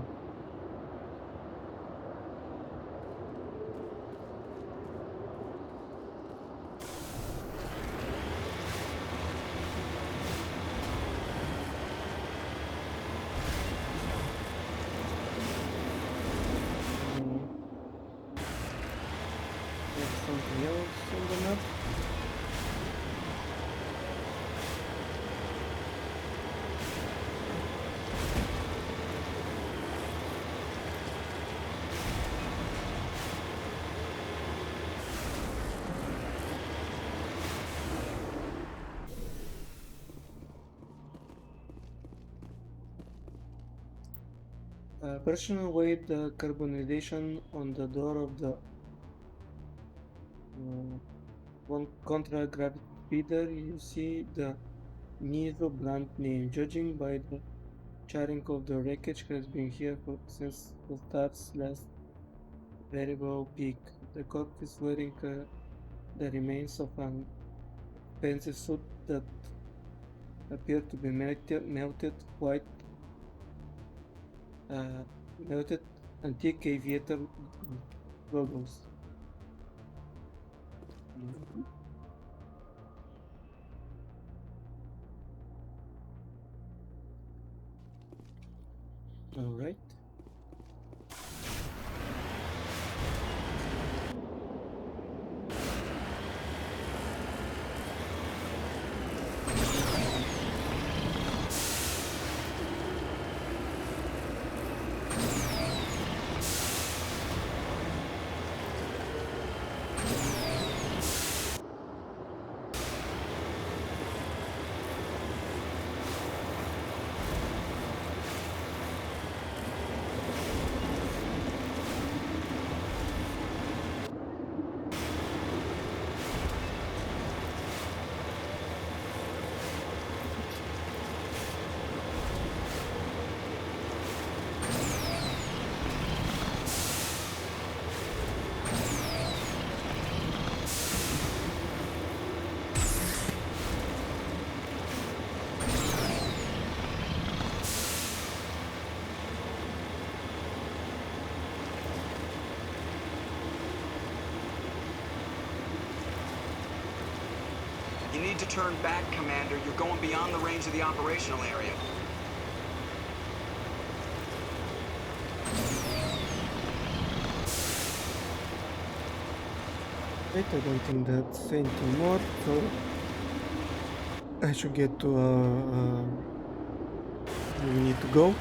There's something else on the map. Version await the carbonization on the door of the one contra gravity feeder. You see the Nizo brand name. Judging by the charring of the wreckage, has been here since the star's last variable peak. The corpse is wearing the remains of an expensive suit that appeared to be melted white, melted antique aviator goggles. All right. You need to turn back, Commander. You're going beyond the range of the operational area. Wait, I don't think that's anything more, so I should get to where we need to go.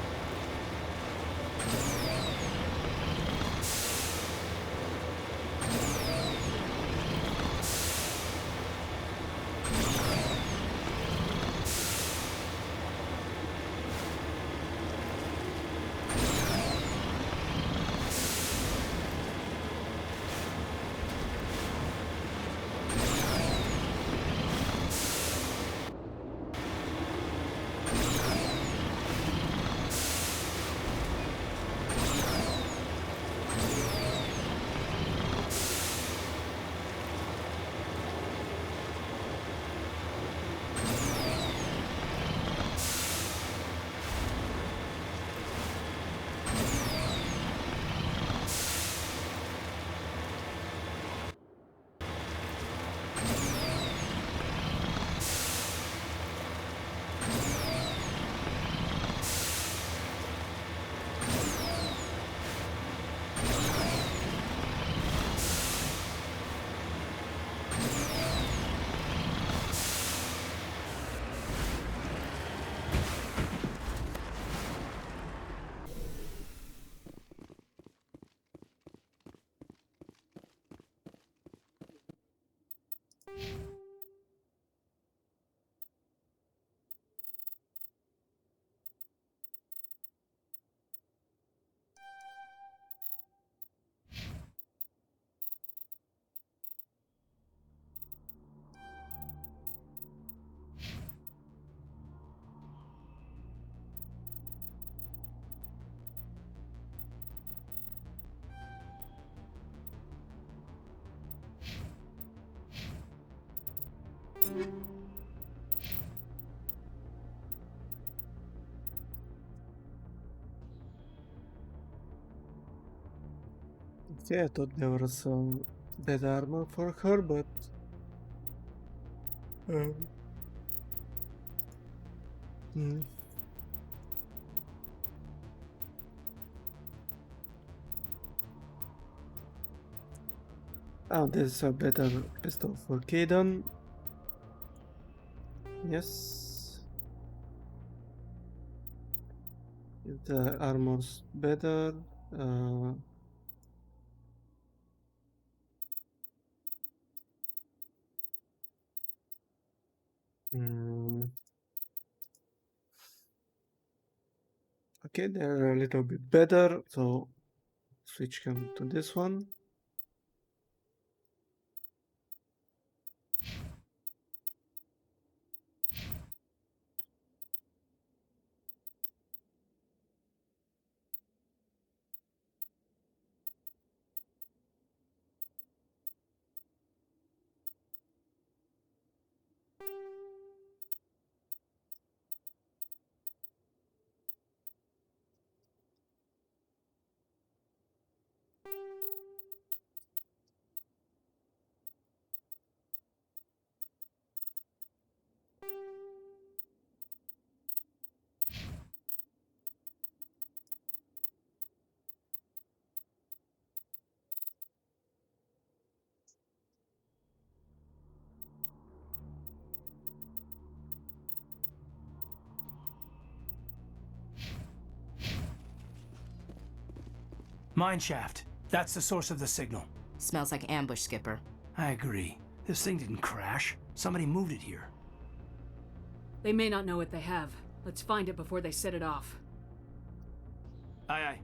Yeah, I thought there was some bad armor for her, but hmm. Oh, there's a better pistol for Kaden. Yes. If the armor's better, hmm. Okay, they're a little bit better, so switch them to this one. Mineshaft. That's the source of the signal. Smells like ambush, Skipper. I agree. This thing didn't crash. Somebody moved it here. They may not know what they have. Let's find it before they set it off. Aye, aye.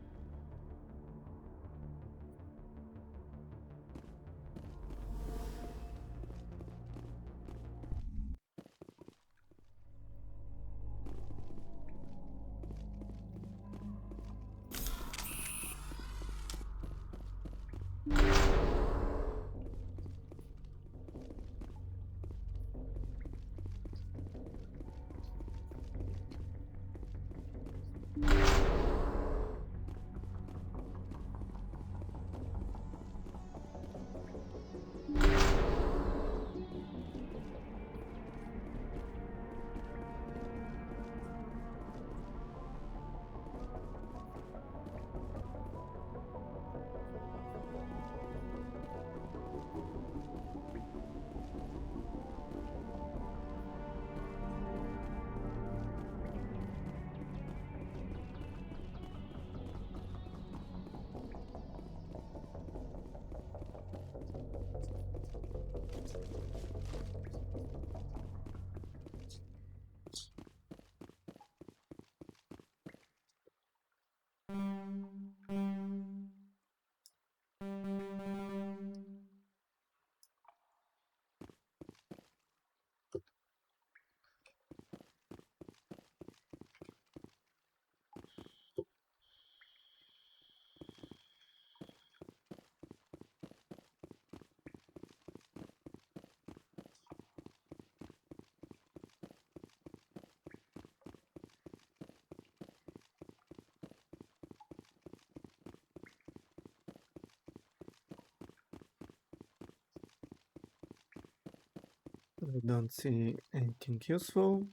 I don't see anything useful.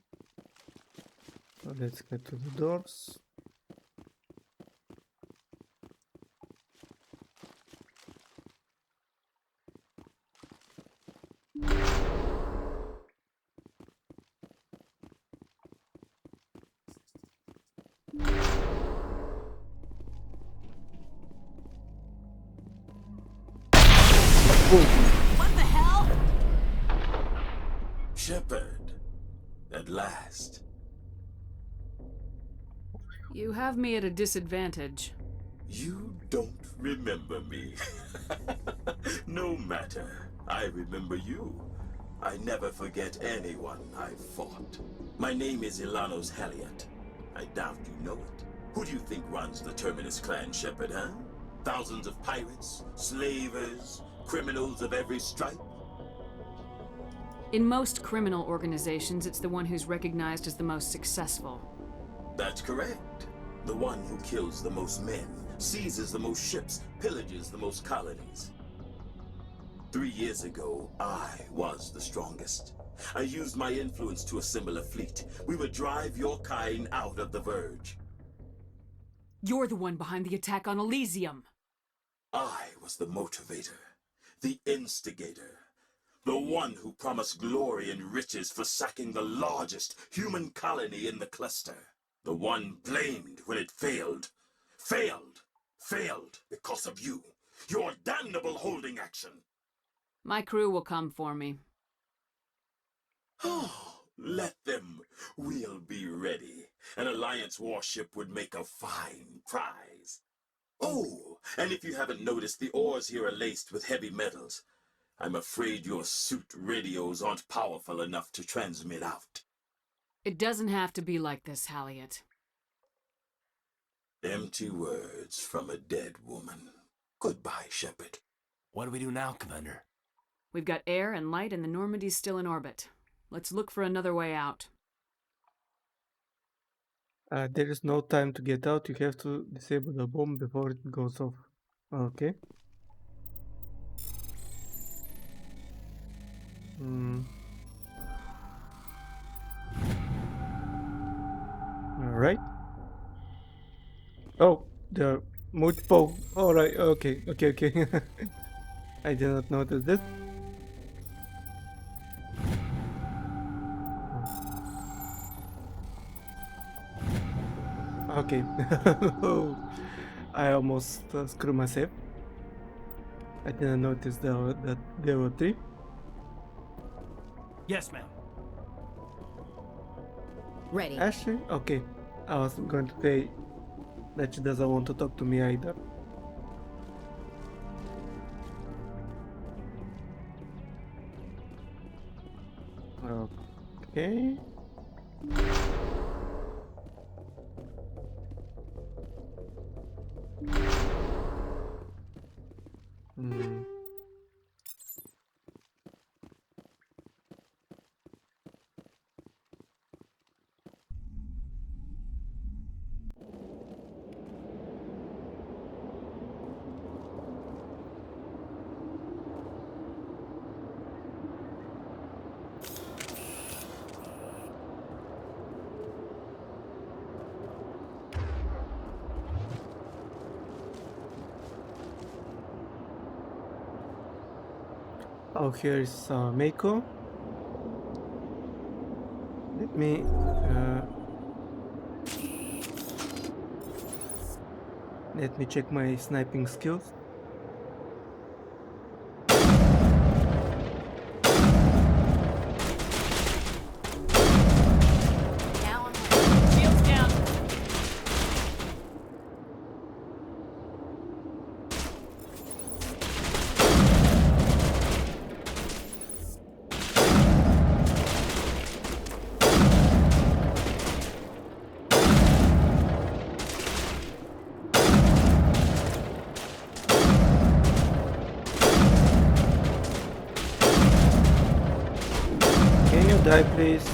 So let's get to the doors. What the hell? Shepard, at last. You have me at a disadvantage. You don't remember me. No matter. I remember you. I never forget anyone I've fought. My name is Ilanos Heliot. I doubt you know it. Who do you think runs the Terminus clan, Shepard, huh? Thousands of pirates, slavers, criminals of every stripe? In most criminal organizations, it's the one who's recognized as the most successful. That's correct. The one who kills the most men, seizes the most ships, pillages the most colonies. 3 years ago, I was the strongest. I used my influence to assemble a fleet. We would drive your kind out of the Verge. You're the one behind the attack on Elysium. I was the motivator, the instigator, the one who promised glory and riches for sacking the largest human colony in the cluster. The one blamed when it failed. Failed because of you. Your damnable holding action. My crew will come for me. Oh, let them. We'll be ready. An Alliance warship would make a fine prize. Oh, and if you haven't noticed, the ores here are laced with heavy metals. I'm afraid your suit radios aren't powerful enough to transmit out. It doesn't have to be like this, Halliot. Empty words from a dead woman. Goodbye, Shepard. What do we do now, Commander? We've got air and light and the Normandy's still in orbit. Let's look for another way out. There is no time to get out. You have to disable the bomb before it goes off. Okay. Alright. Oh, there are multiple. Alright, okay. I did not notice this. Okay. I almost screwed myself. I didn't notice that there were 3. Yes, ma'am. Ready. Ashley? Okay. I was going to say that she doesn't want to talk to me either. Okay. Oh, here is Mako. Let me check my sniping skills. Die, please.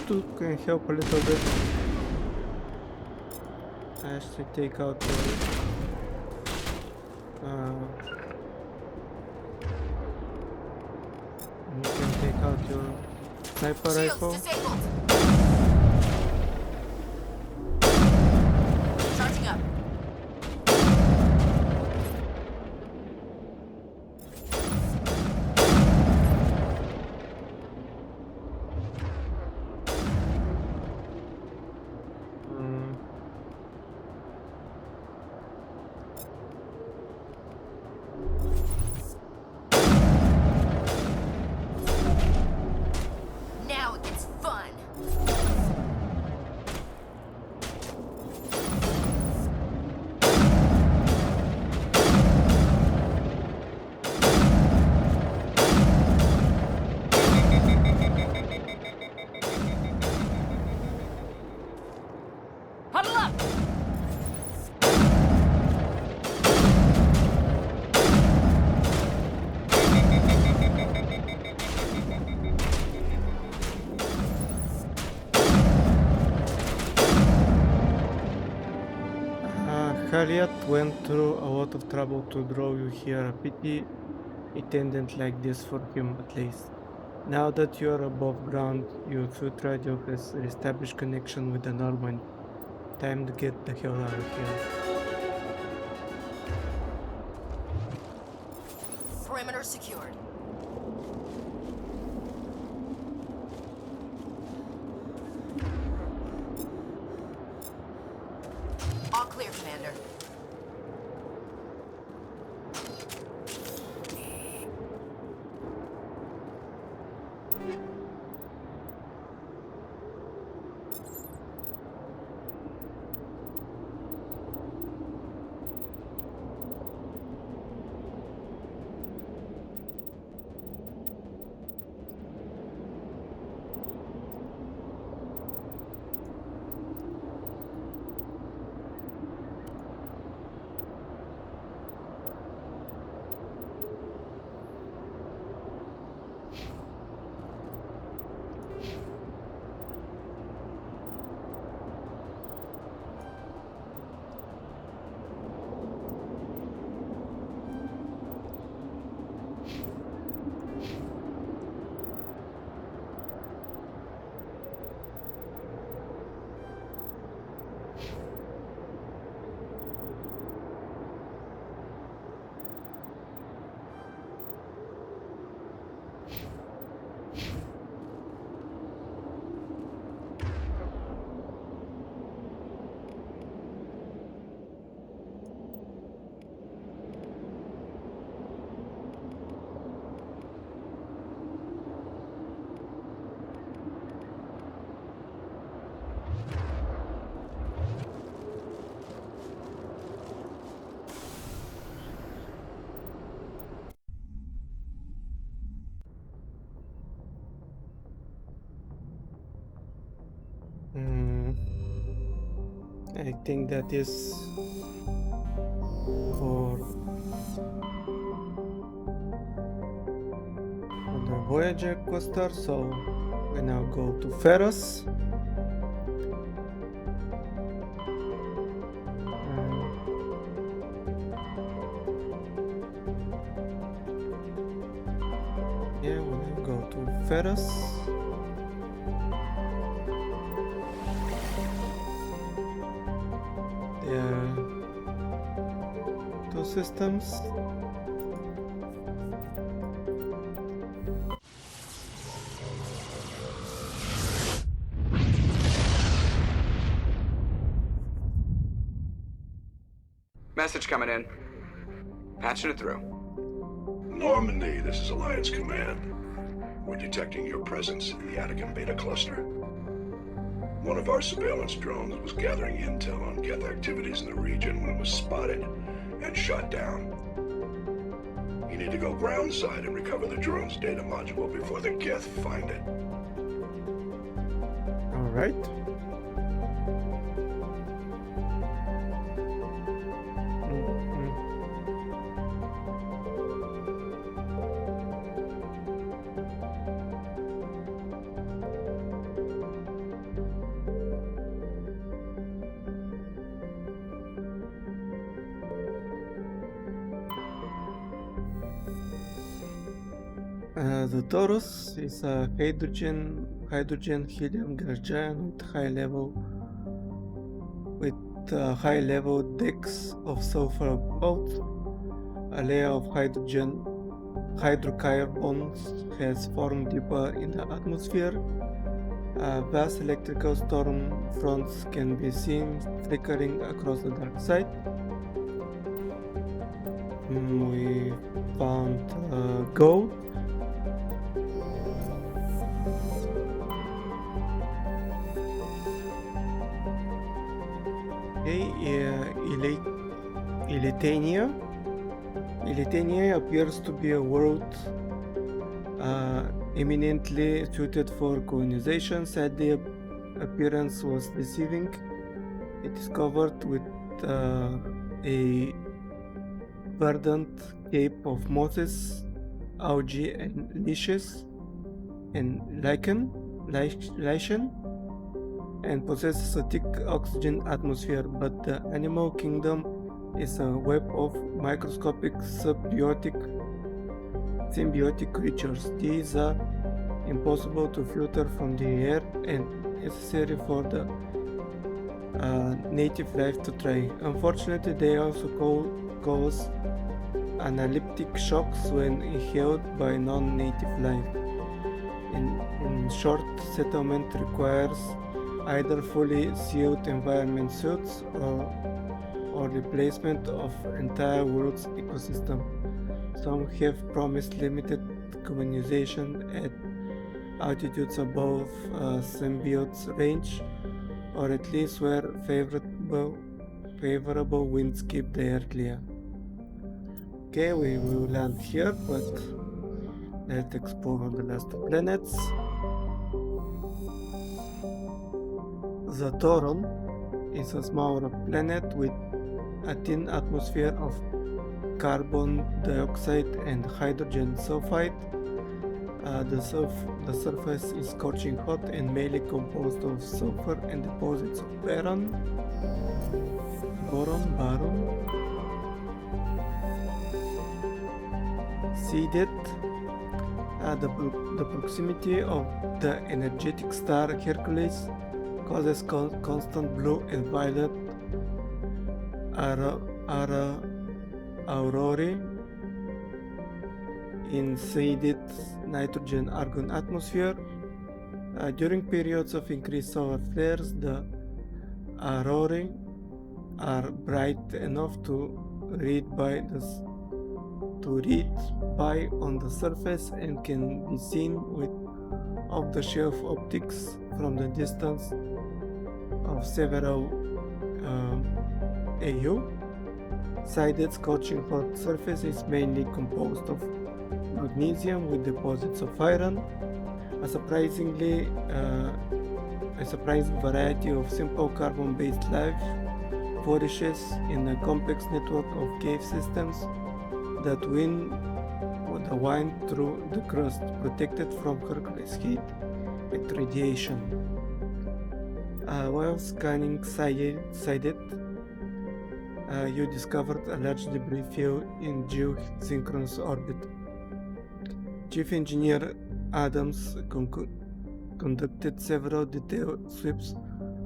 YouTube can help a little bit. I actually take out the out your sniper rifle. Disabled. Charging up. Now it gets fun. Huddle up. Harriet went through a lot of trouble to draw you here. A pity it ended like this for him, at least. Now that you are above ground, your suit radio has reestablished connection with the normal. Time to get the hell out of here. Perimeter secured. All clear, Commander. I think that is for the Voyager cluster, so we now go to Ferros. Yeah, we now go to Ferros. There are two systems. Message coming in. Patching it through. Normandy, this is Alliance Command. We're detecting your presence in the Attican Beta cluster. One of our surveillance drones was gathering intel on Geth activities in the region when it was spotted and shot down. You need to go groundside and recover the drone's data module before the Geth find it. All right. The torus is a hydrogen helium gas giant with high level decks of sulfur above. A layer of hydrocarbons has formed deeper in the atmosphere. Vast electrical storm fronts can be seen flickering across the dark side. We found gold. Elitania. Elitania appears to be a world eminently suited for colonization. Sadly, appearance was deceiving. It is covered with a verdant cape of mosses, algae, and leashes, and lichen, and possesses a thick oxygen atmosphere. But the animal kingdom is a web of microscopic symbiotic creatures. These are impossible to filter from the air and necessary for the native life to thrive. Unfortunately, they also cause analeptic shocks when inhaled by non-native life. In short, settlement requires either fully sealed environment suits or replacement of entire world's ecosystem. Some have promised limited colonization at altitudes above symbiote's range, or at least where favorable winds keep the air clear. Okay, we will land here, but let's explore the last two planets. The Toron is a smaller planet with a thin atmosphere of carbon dioxide and hydrogen sulfide. The surface is scorching hot and mainly composed of sulfur and deposits of boron. Seeded. The proximity of the energetic star Hercules causes constant blue and violet aurorae in seeded nitrogen-argon atmosphere. During periods of increased solar flares, the aurorae are bright enough to read by on the surface and can be seen with off-the-shelf optics from the distance of several AU. Sided scorching hot surface is mainly composed of magnesium with deposits of iron. A surprising variety of simple carbon-based life flourishes in a complex network of cave systems that wind through the crust, protected from Hercules heat and radiation. While scanning Sided, you discovered a large debris field in geosynchronous orbit. Chief Engineer Adams conducted several detailed sweeps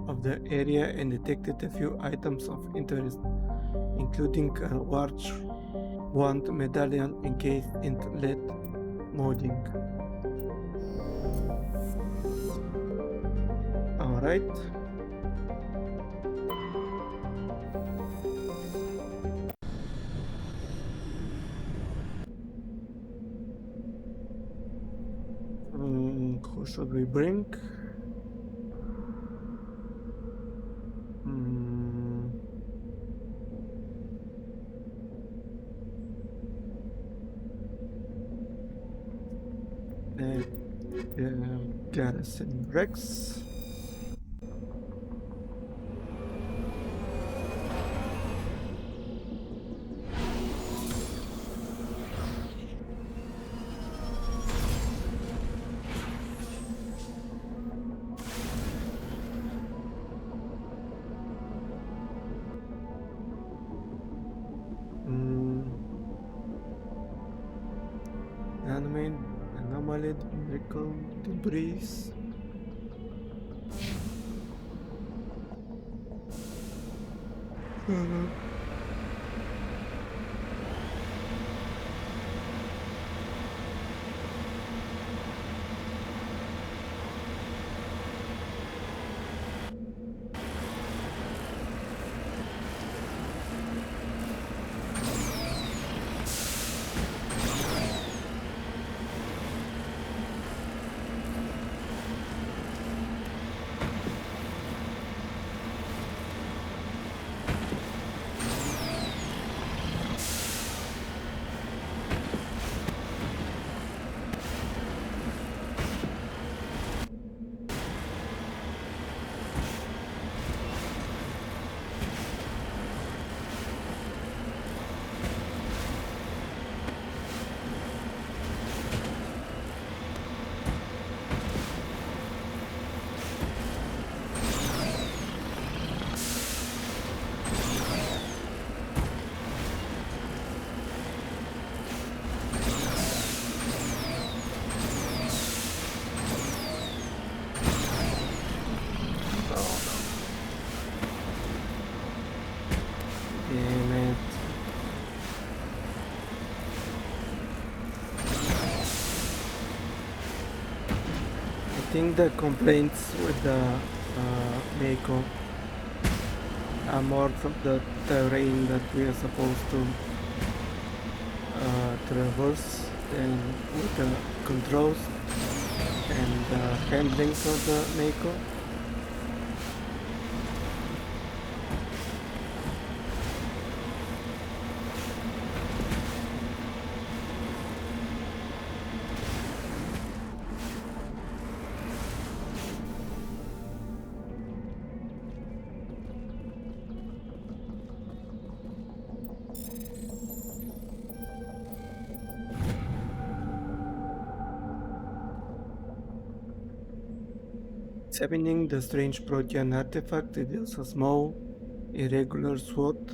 of the area and detected a few items of interest, including a large wand medallion encased in lead molding. Alright. Who should we bring? Garrison Rex. invalid miracle debris. Damn it. I think the complaints with the Mako are more from the terrain that we are supposed to traverse than with the controls and the handling of the Mako. Examining the strange protean artifact reveals a small, irregular sword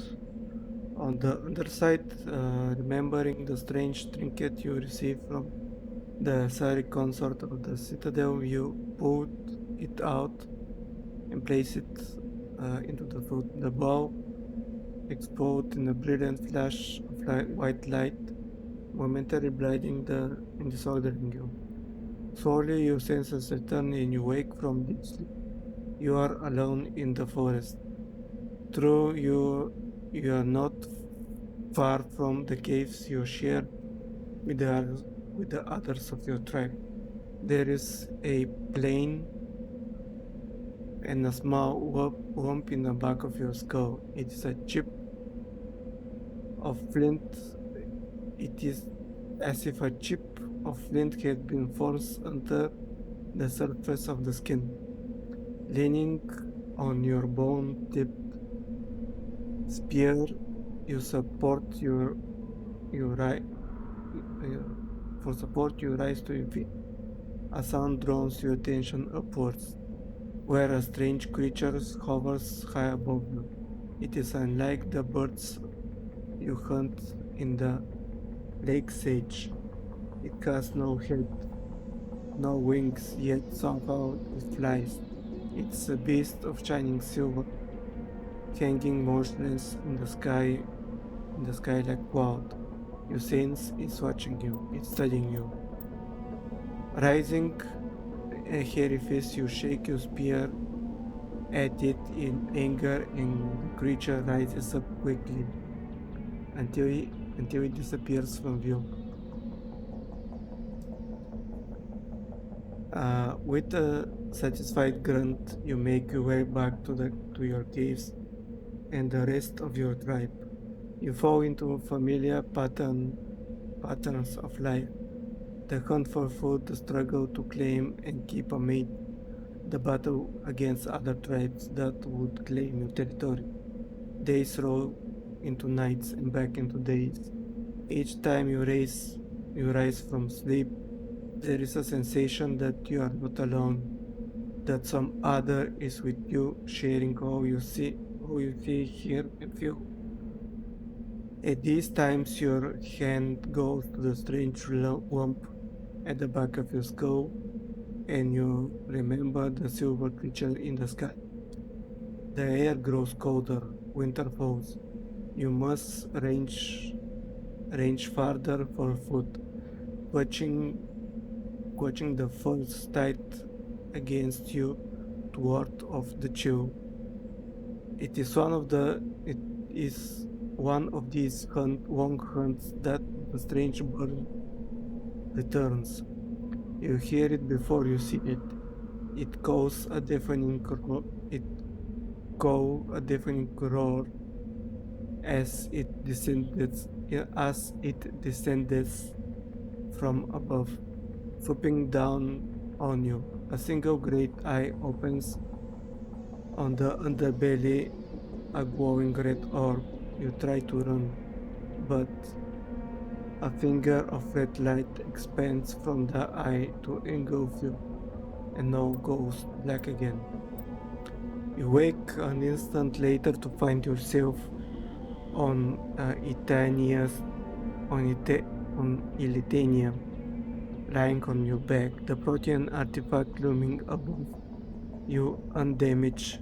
on the underside. Remembering the strange trinket you received from the Sari consort of the citadel, you pulled it out and placed it into the foot. The bow exploded in a brilliant flash of white light, momentarily blinding and disordering you. Slowly your senses return and you wake from deep sleep. You are alone in the forest. True, you are not far from the caves you shared with the others of your tribe. There is a plain and a small lump in the back of your skull. It is a chip of flint. It is as if a chip of flint had been forced under the surface of the skin. Leaning on your bone-tipped spear, you support your right. For support, you rise to your feet. A sound draws your attention upwards, where a strange creature hovers high above you. It is unlike the birds you hunt in the lake sage. It has no head, no wings, yet somehow it flies. It's a beast of shining silver, hanging motionless in the sky like cloud. You sense it's watching you, it's studying you. Rising a hairy face, you shake your spear at it in anger, and the creature rises up quickly until it disappears from view. With a satisfied grunt, you make your way back to your caves and the rest of your tribe. You fall into familiar patterns of life. The hunt for food, the struggle to claim and keep a mate, the battle against other tribes that would claim your territory. Days roll into nights and back into days. Each time you rise from sleep, there is a sensation that you are not alone, that some other is with you, sharing all you see, hear, and feel. At these times, your hand goes to the strange lump at the back of your skull, and you remember the silver creature in the sky. The air grows colder, winter falls. You must range farther for food, clutching the furs tight against you to ward off the chill. It is one of these long hunts that the strange burn returns. You hear it before you see it. It calls a deafening roar as it descends from above, swooping down on you. A single great eye opens on the underbelly, a glowing red orb. You try to run, but a finger of red light expands from the eye to engulf you, and now goes black again. You wake an instant later to find yourself on Ilitania, lying on your back, the protean artifact looming above you undamaged,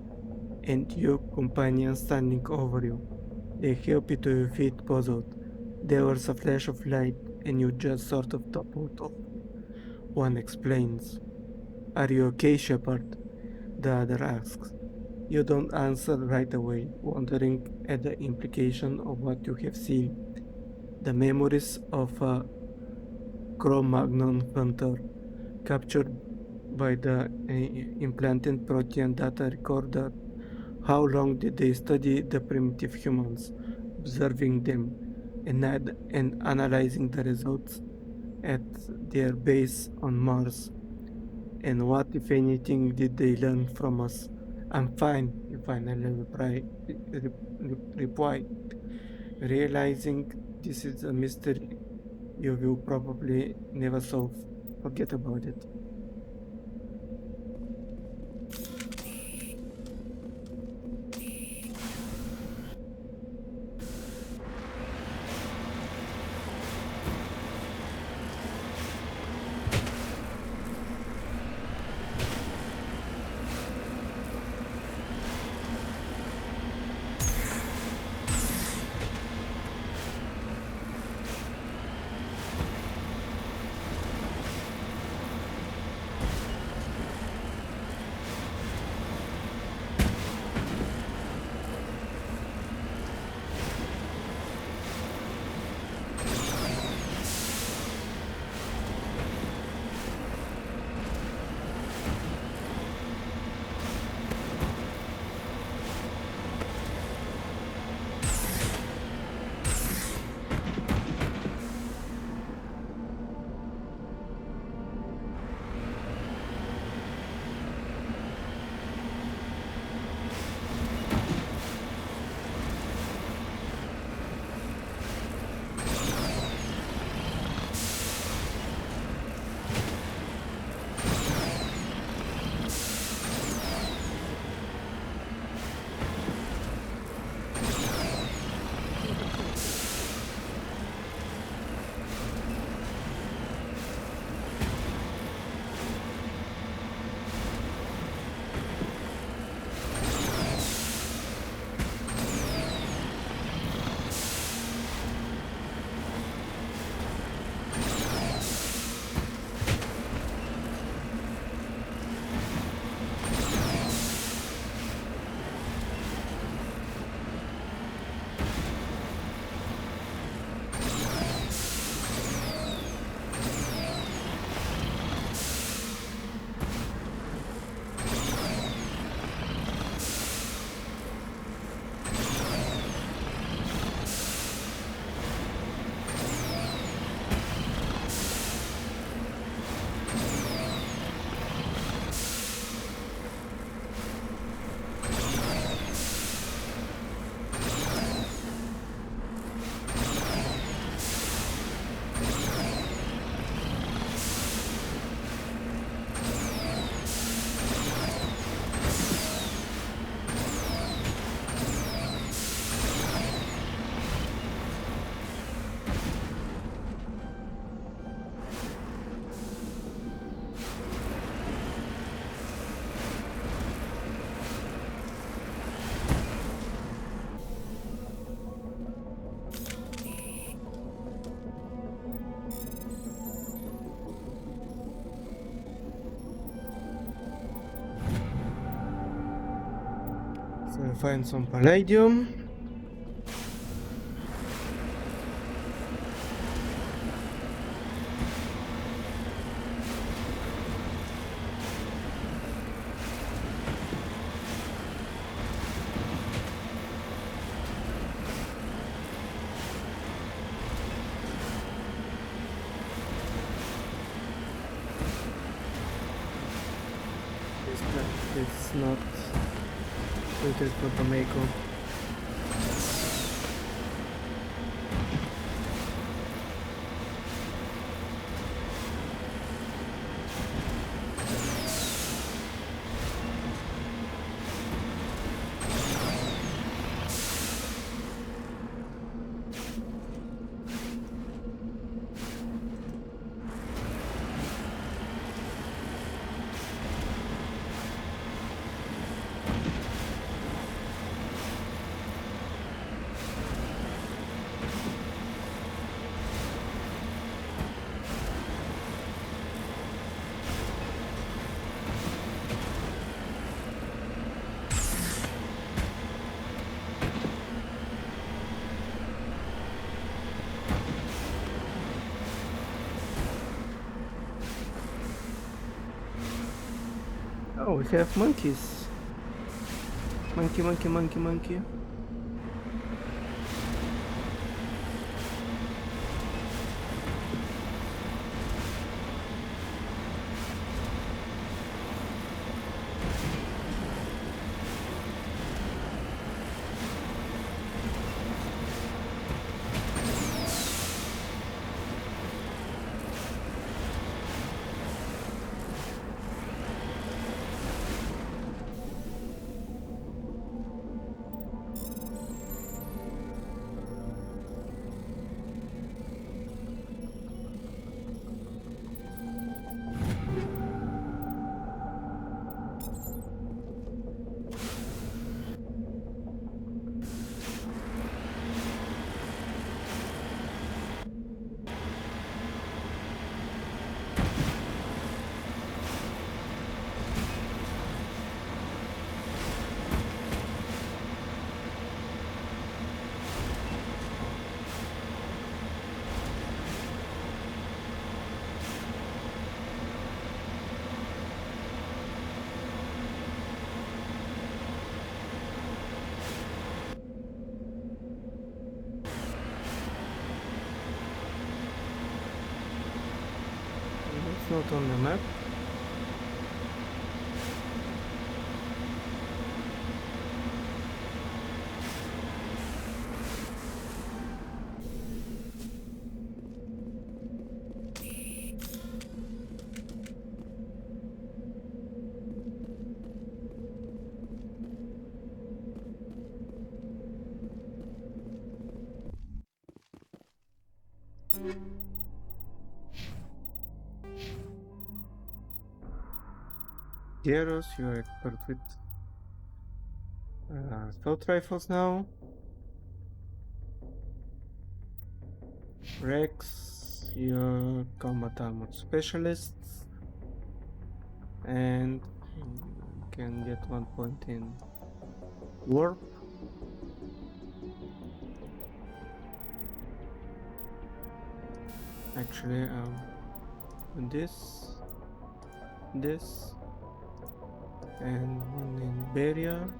and your companion standing over you. They help you to your feet, puzzled. There was a flash of light, and you just sort of toppled off. One explains. Are you okay, Shepard? The other asks. You don't answer right away, wondering at the implication of what you have seen. The memories of a Cro-Magnon hunter captured by the implanted protean data recorder. How long did they study the primitive humans, observing them and analyzing the results at their base on Mars? And what, if anything, did they learn from us? I'm fine, you finally reply, realizing this is a mystery you will probably never solve. Forget about it. We'll find some palladium. It's not suited for tomato. Oh, we have monkeys. Monkey, monkey, monkey, monkey. It's not on the map. Dieros, you are expert with assault rifles now. Rex, you're combat armor specialist. And you can get 1 point in warp. Actually, this, and one in Beria.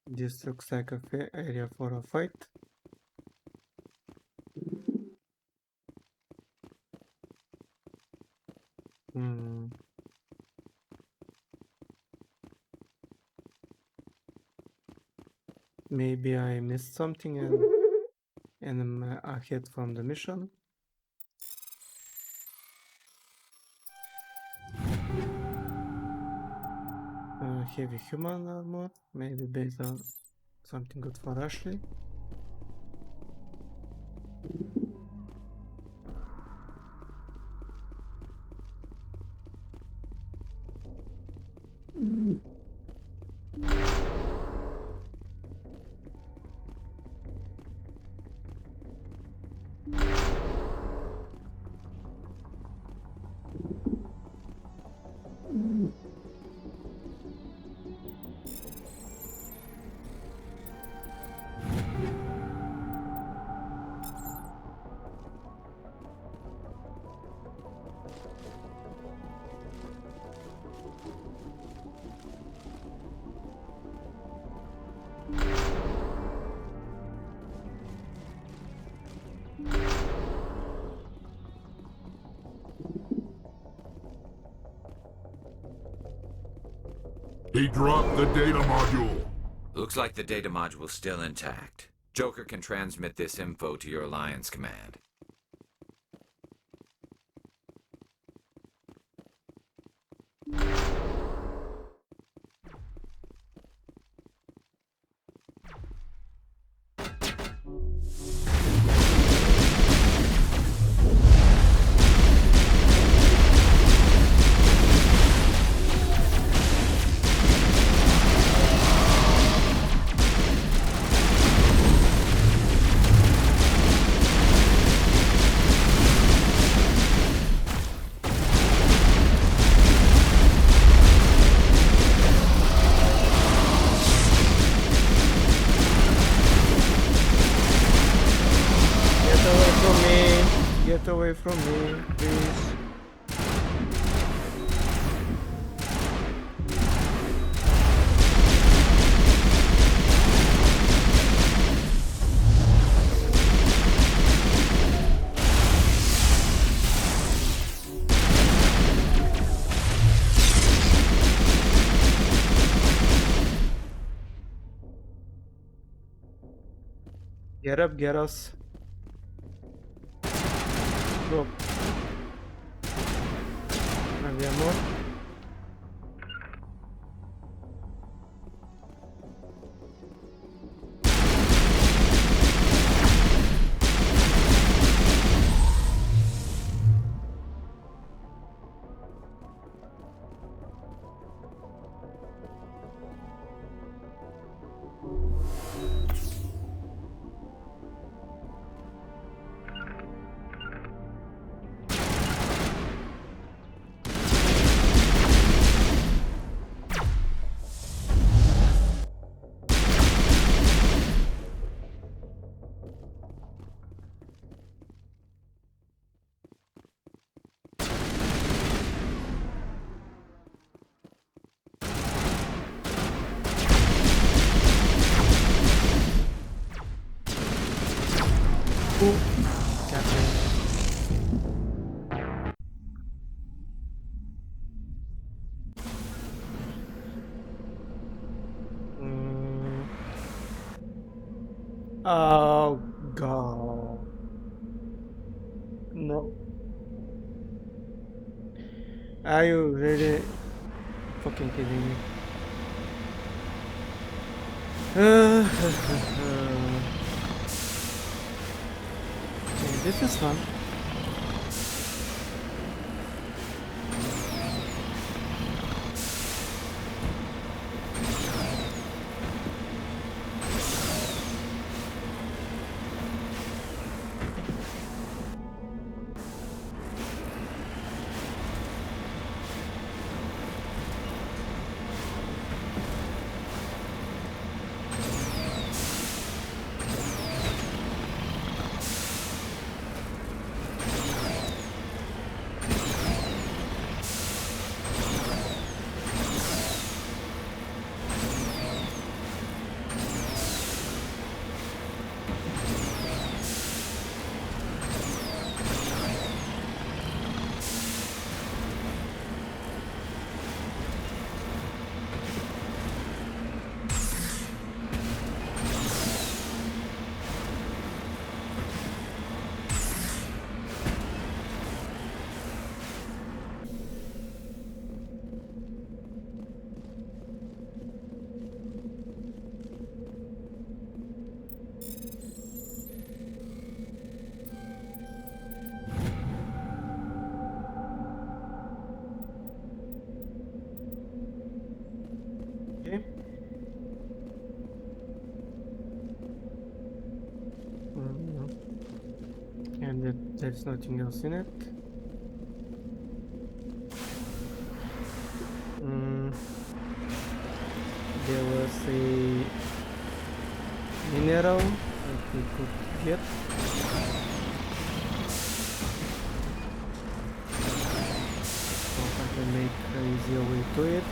This looks like a fair area for a fight. Maybe I missed something and I'm ahead from the mission. Heavy human armor, maybe better something good for Ashley. He dropped the data module. Looks like the data module's still intact. Joker can transmit this info to your Alliance command. Get away from me, please. Get up, get us. Go. Andiamo. Oh god. No. Are you really fucking kidding me? Okay, this is fun. there's nothing else in it. There was a mineral that we could get. So I can make an easier way to it.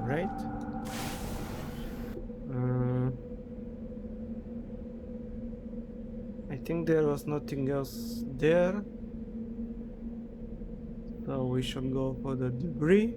Right. I think there was nothing else there, so we should go for the debris.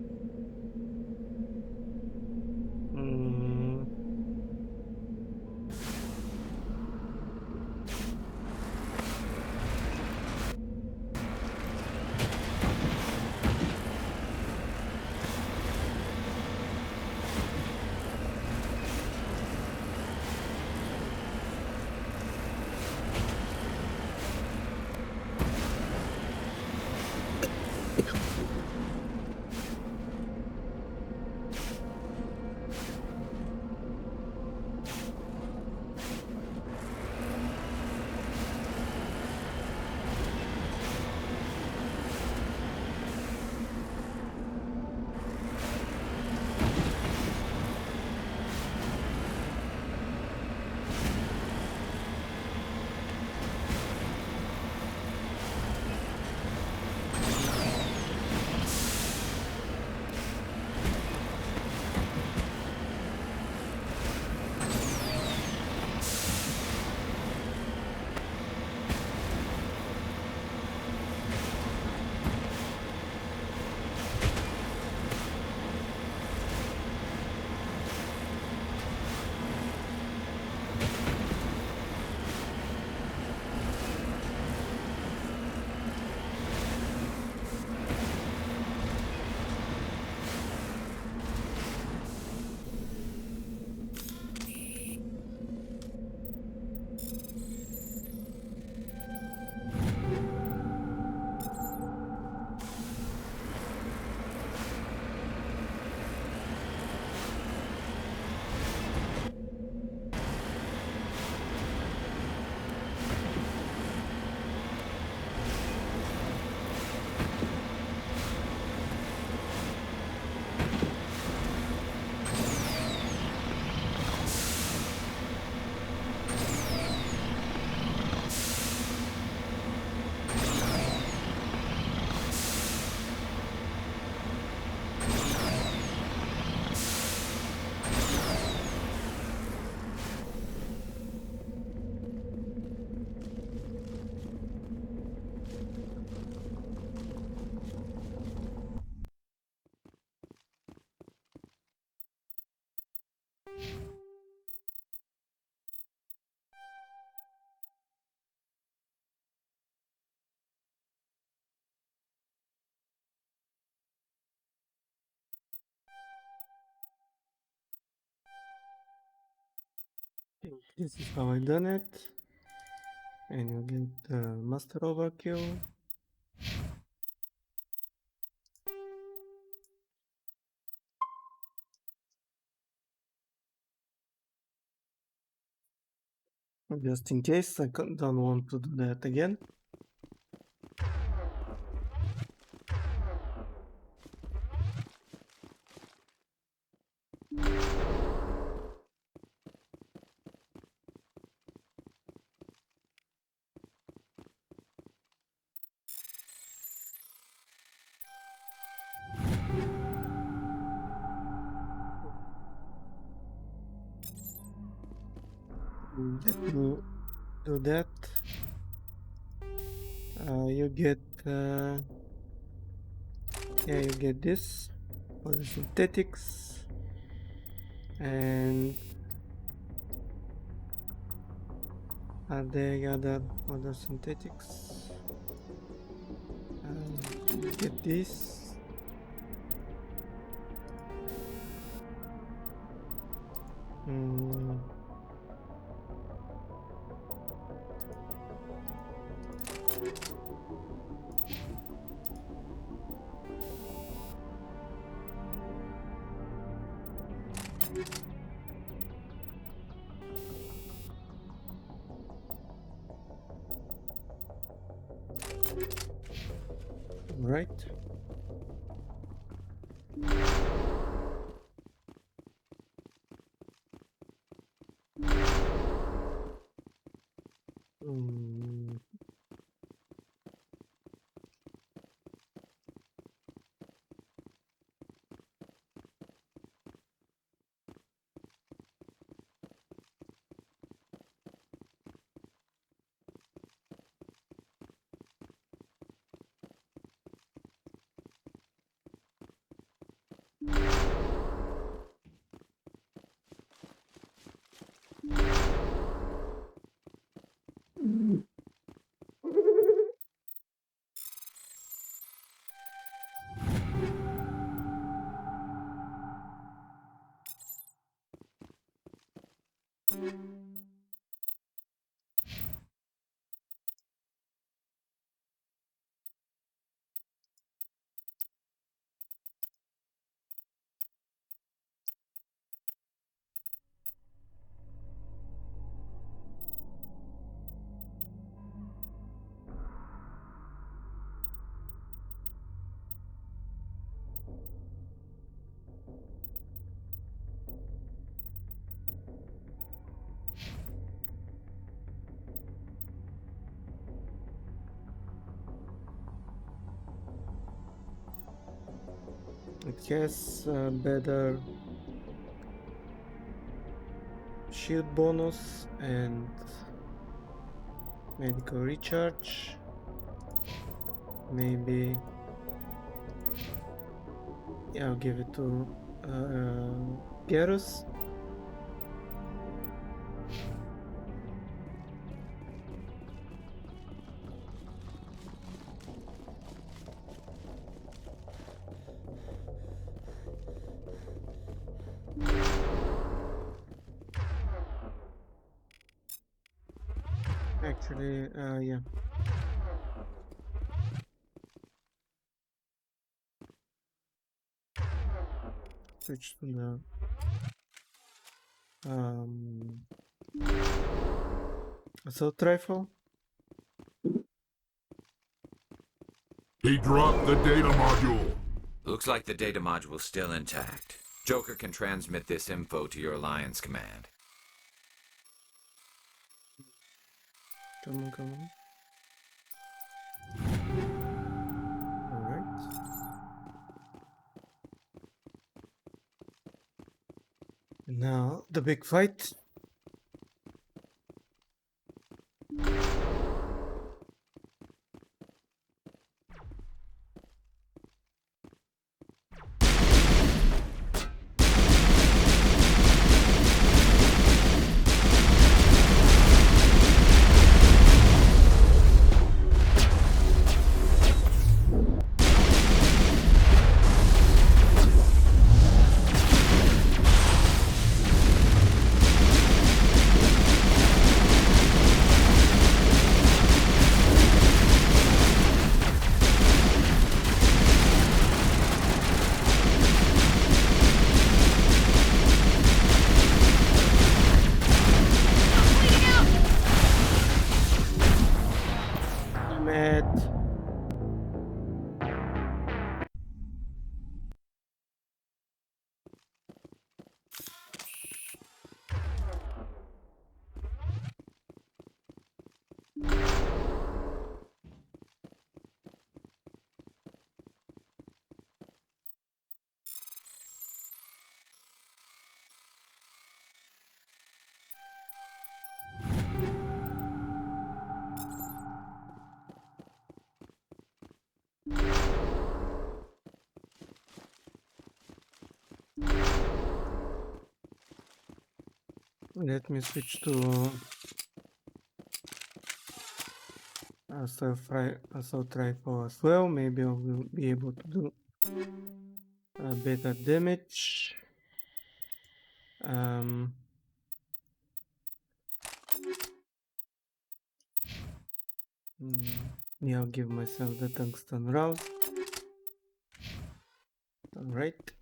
This is how I done it. And you get the master overkill. Just in case I don't want to do that again. Let me do that. You get you get this for the synthetics, and are there other synthetics? You get this. Right. It has better shield bonus and medical recharge. Maybe I'll give it to Garrus. Actually, yeah. Switch to the assault rifle. He dropped the data module. Looks like the data module's still intact. Joker can transmit this info to your Alliance command. Come on. Alright. Now, the big fight. let me switch to assault rifle as well. Maybe I will be able to do better damage. Yeah, I'll give myself the tungsten rouse. Alright.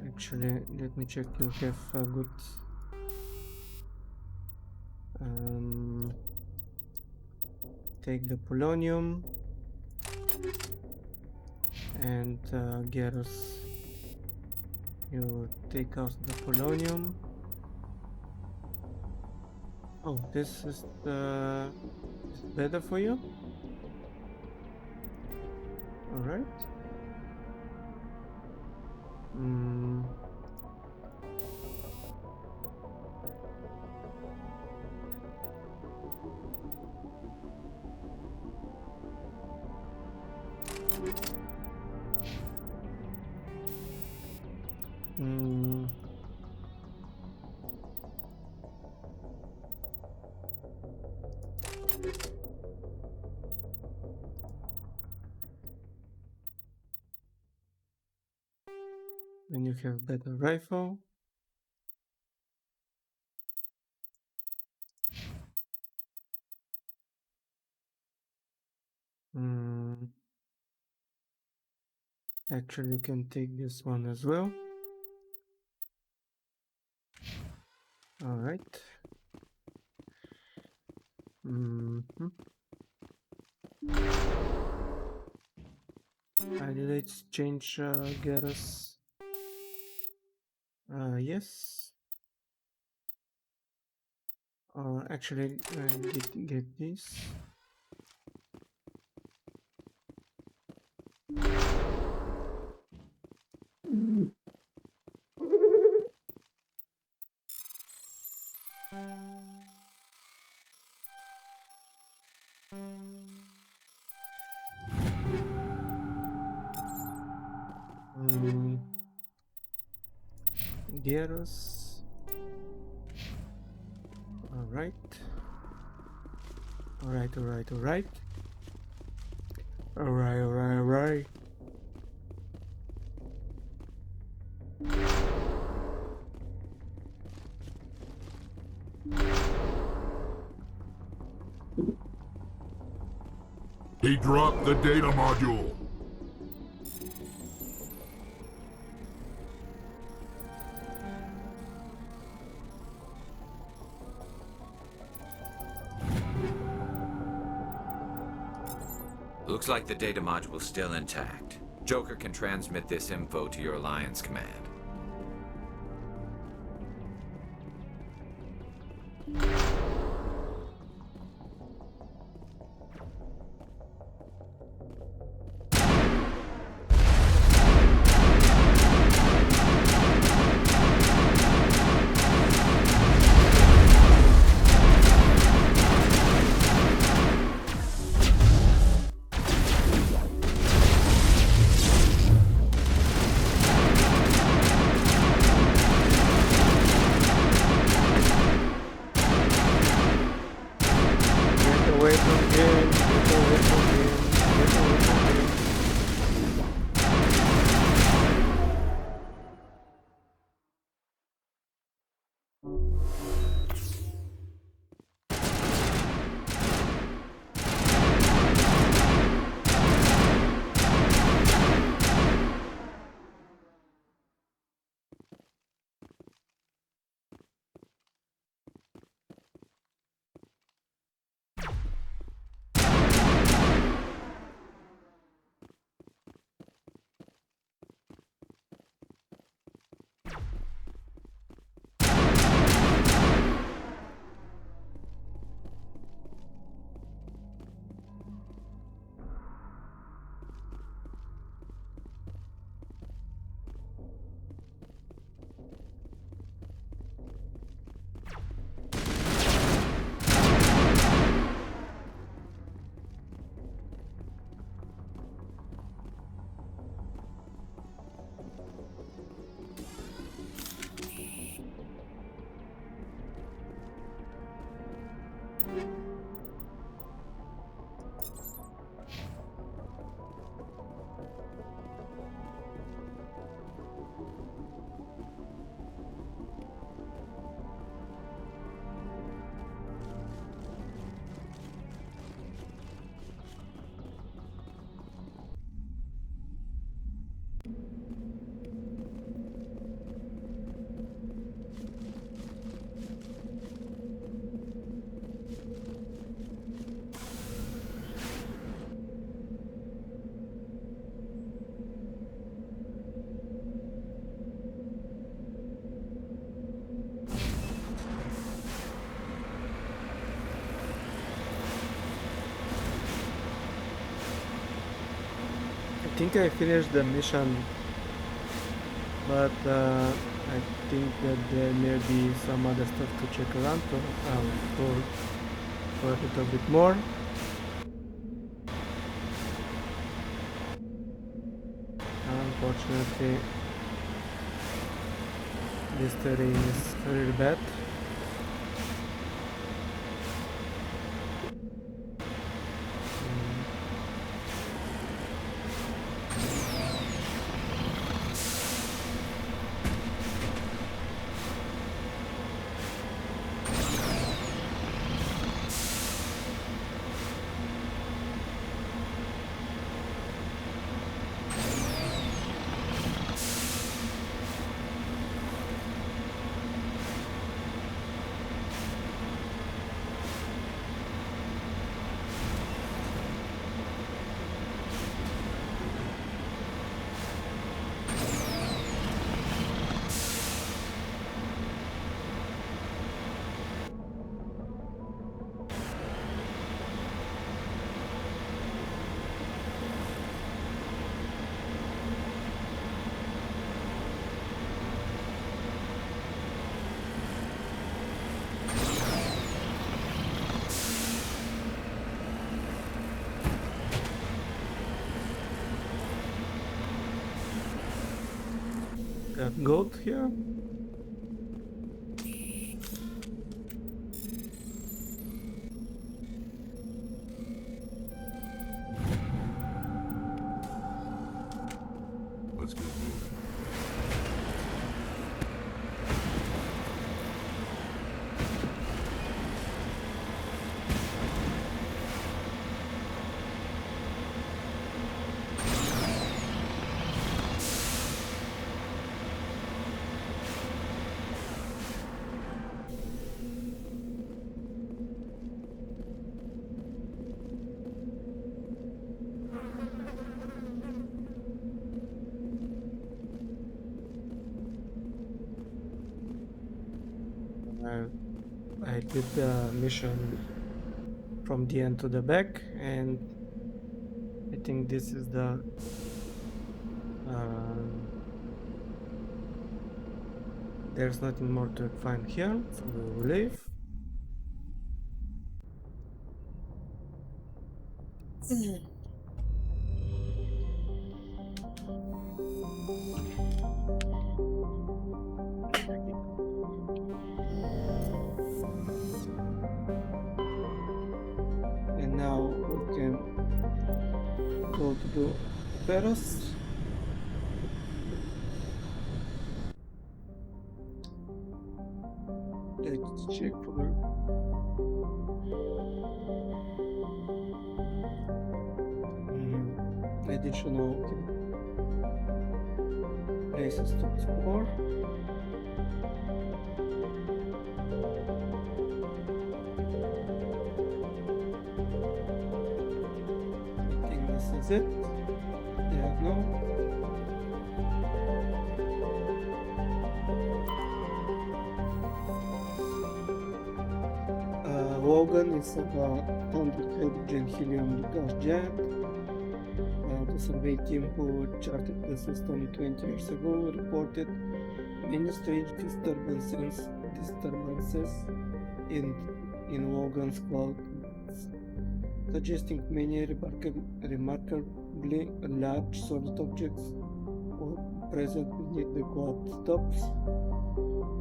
Actually, let me check you have a good take the polonium and Garrus, you take out the polonium. Oh, this is better for you? Alright. Then you have better rifle. Actually, you can take this one as well. Alright. Let's change Garrus. Yes. Actually, get this. Garrus. Alright. Alright. He dropped the data module. Looks like the data module's still intact. Joker can transmit this info to your Alliance command. I think I finished the mission, but I think that there may be some other stuff to check around for a little bit more. Unfortunately, this terrain is really bad. Got goat here. Let's get moving. I did the mission from the end to the back, and I think this is the there's nothing more to find here, so we will leave. And now we can go to the Paris. Let's check for additional places to explore. I think this is it. Yeah, no. Logan is about 100 hydrogen helium gas giant. The survey team who charted the system 20 years ago reported many strange disturbances in Logan's clouds, suggesting many remarkably large solid objects were present beneath the cloud tops.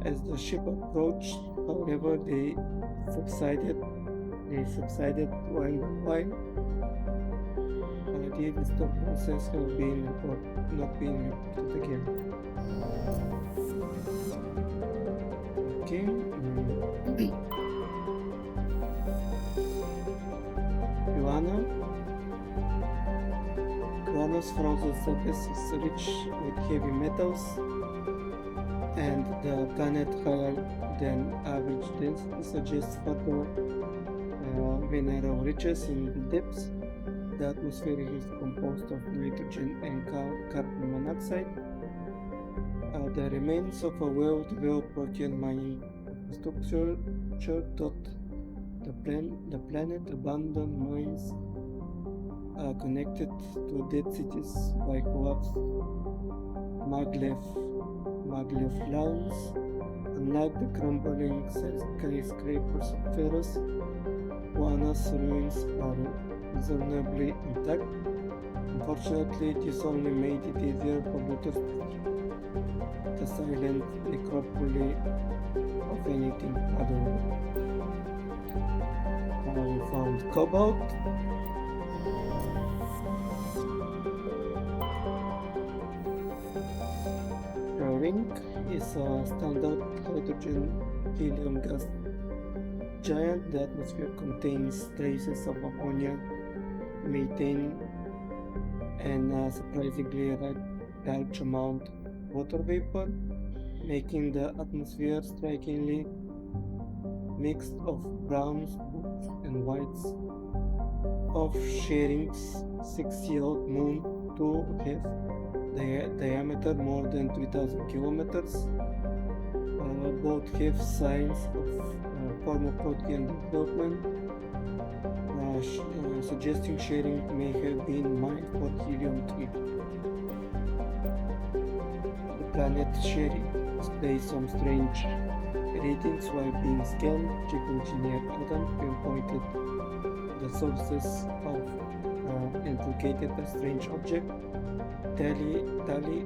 As the ship approached, however, they subsided line by line. The disturbances have not been reported again. Okay. Joanna Venus' frozen surface is rich with heavy metals, and the planet higher than average density suggests further mineral riches in the depths. The atmosphere is composed of nitrogen and carbon monoxide. The remains of a well-developed protein mining infrastructure dot the planet. Abandoned mines connected to dead cities by collapsed maglev lawns. Unlike the crumbling skyscrapers of Ferros, Guana's ruins are reasonably intact. Unfortunately, this only made it easier for looters to keep the silent necropole of anything other. We found cobalt. The ring is a standard hydrogen helium gas giant. The atmosphere contains traces of ammonia, methane, and a surprisingly large amount of water vapor, making the atmosphere strikingly mixed of browns, blues, and whites. Of Shearing's 6-year-old moon to have the diameter more than 3,000 kilometers. Both have signs of former protein development, suggesting Shearing may have been mined for helium-3. The planet Shearing displays some strange readings while being scanned. Chief Engineer Adam pinpointed the sources of and located a strange object. Tally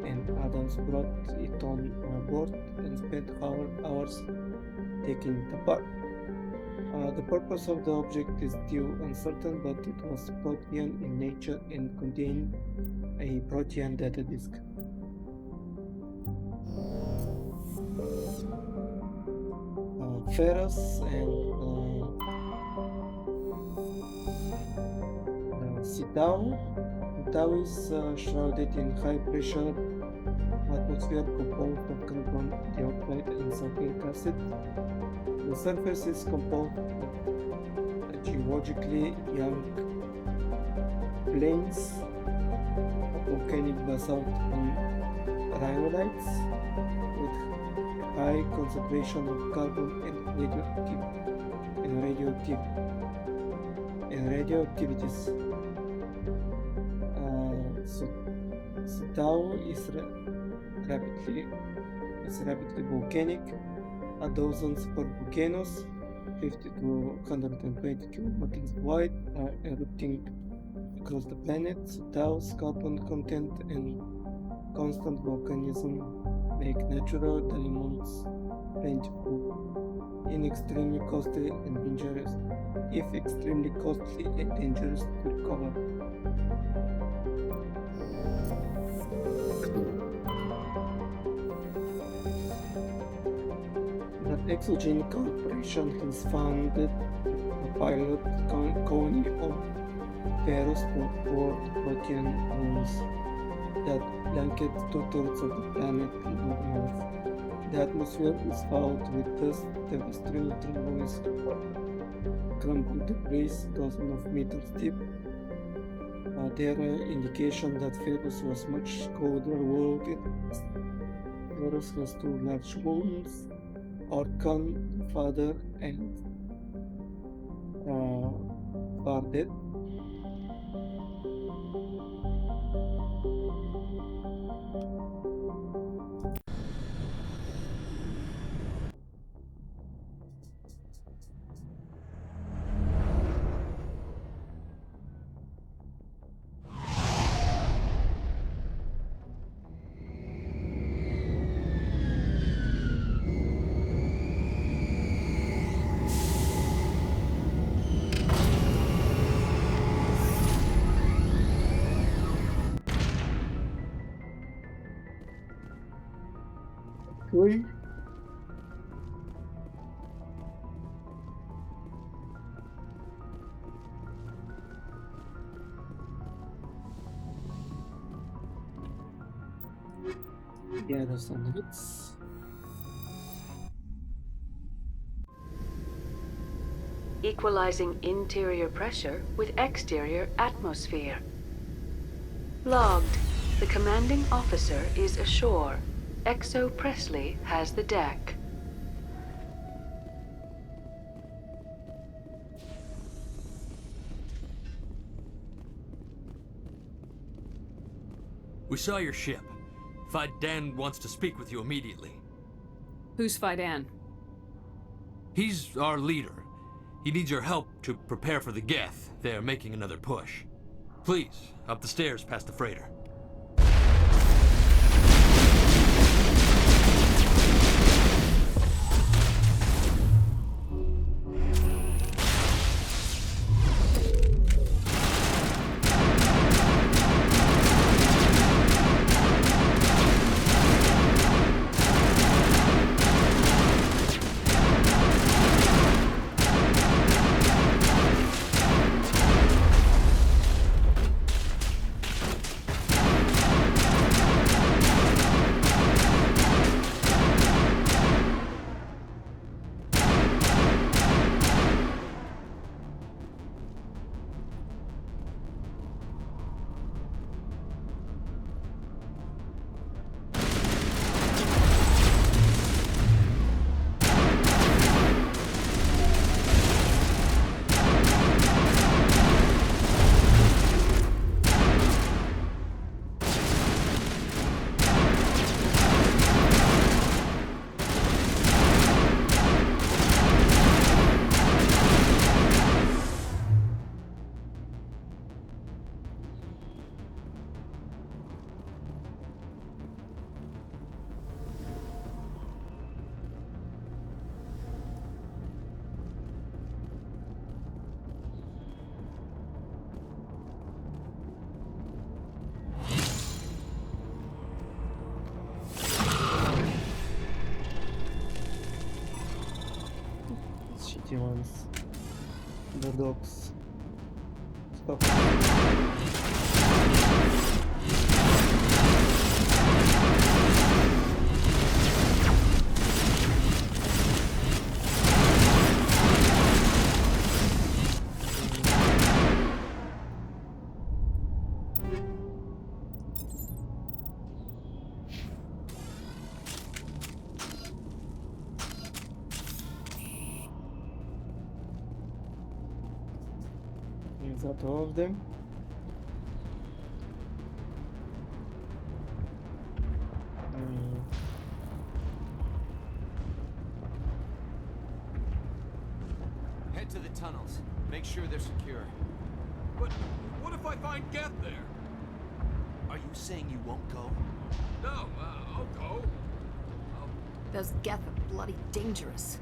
and Adams brought it on board and spent hours taking it apart. The purpose of the object is still uncertain, but it was protean in nature and contained a protean data disk. Ferrous and Sitao is shrouded in high-pressure atmosphere composed of carbon dioxide and sulfuric acid. The surface is composed of geologically young plains of volcanic basalt and rhyolites with high concentration of carbon and radioactivities. Sitao is rapidly volcanic. A dozen supervolcanoes, 50 to 120 kilometers wide, are erupting across the planet. Sitao's carbon content and constant volcanism make natural diamonds plentiful, extremely costly and dangerous to recover. The Exogen Corporation has founded a pilot colony of Ferrous toward protean moons that blanket 2/3 of the planet north. The atmosphere is fouled with dust, terrestrial tremors, crumbled debris dozens of meters deep. There are indications that Ferrous was much colder world. Ferrous has 2 large moons, Orkan, father, and Fardet. Okay. Gather some hits. Equalizing interior pressure with exterior atmosphere. Logged. The commanding officer is ashore. Exo Presley has the deck. We saw your ship. Fidan wants to speak with you immediately. Who's Fidan? He's our leader. He needs your help to prepare for the Geth. They're making another push. Please, up the stairs past the freighter. Shitty ones. The dogs. Stop. Is that all of them? Head to the tunnels. Make sure they're secure. But what if I find Geth there? Are you saying you won't go? No, I'll go. Those Geth are bloody dangerous.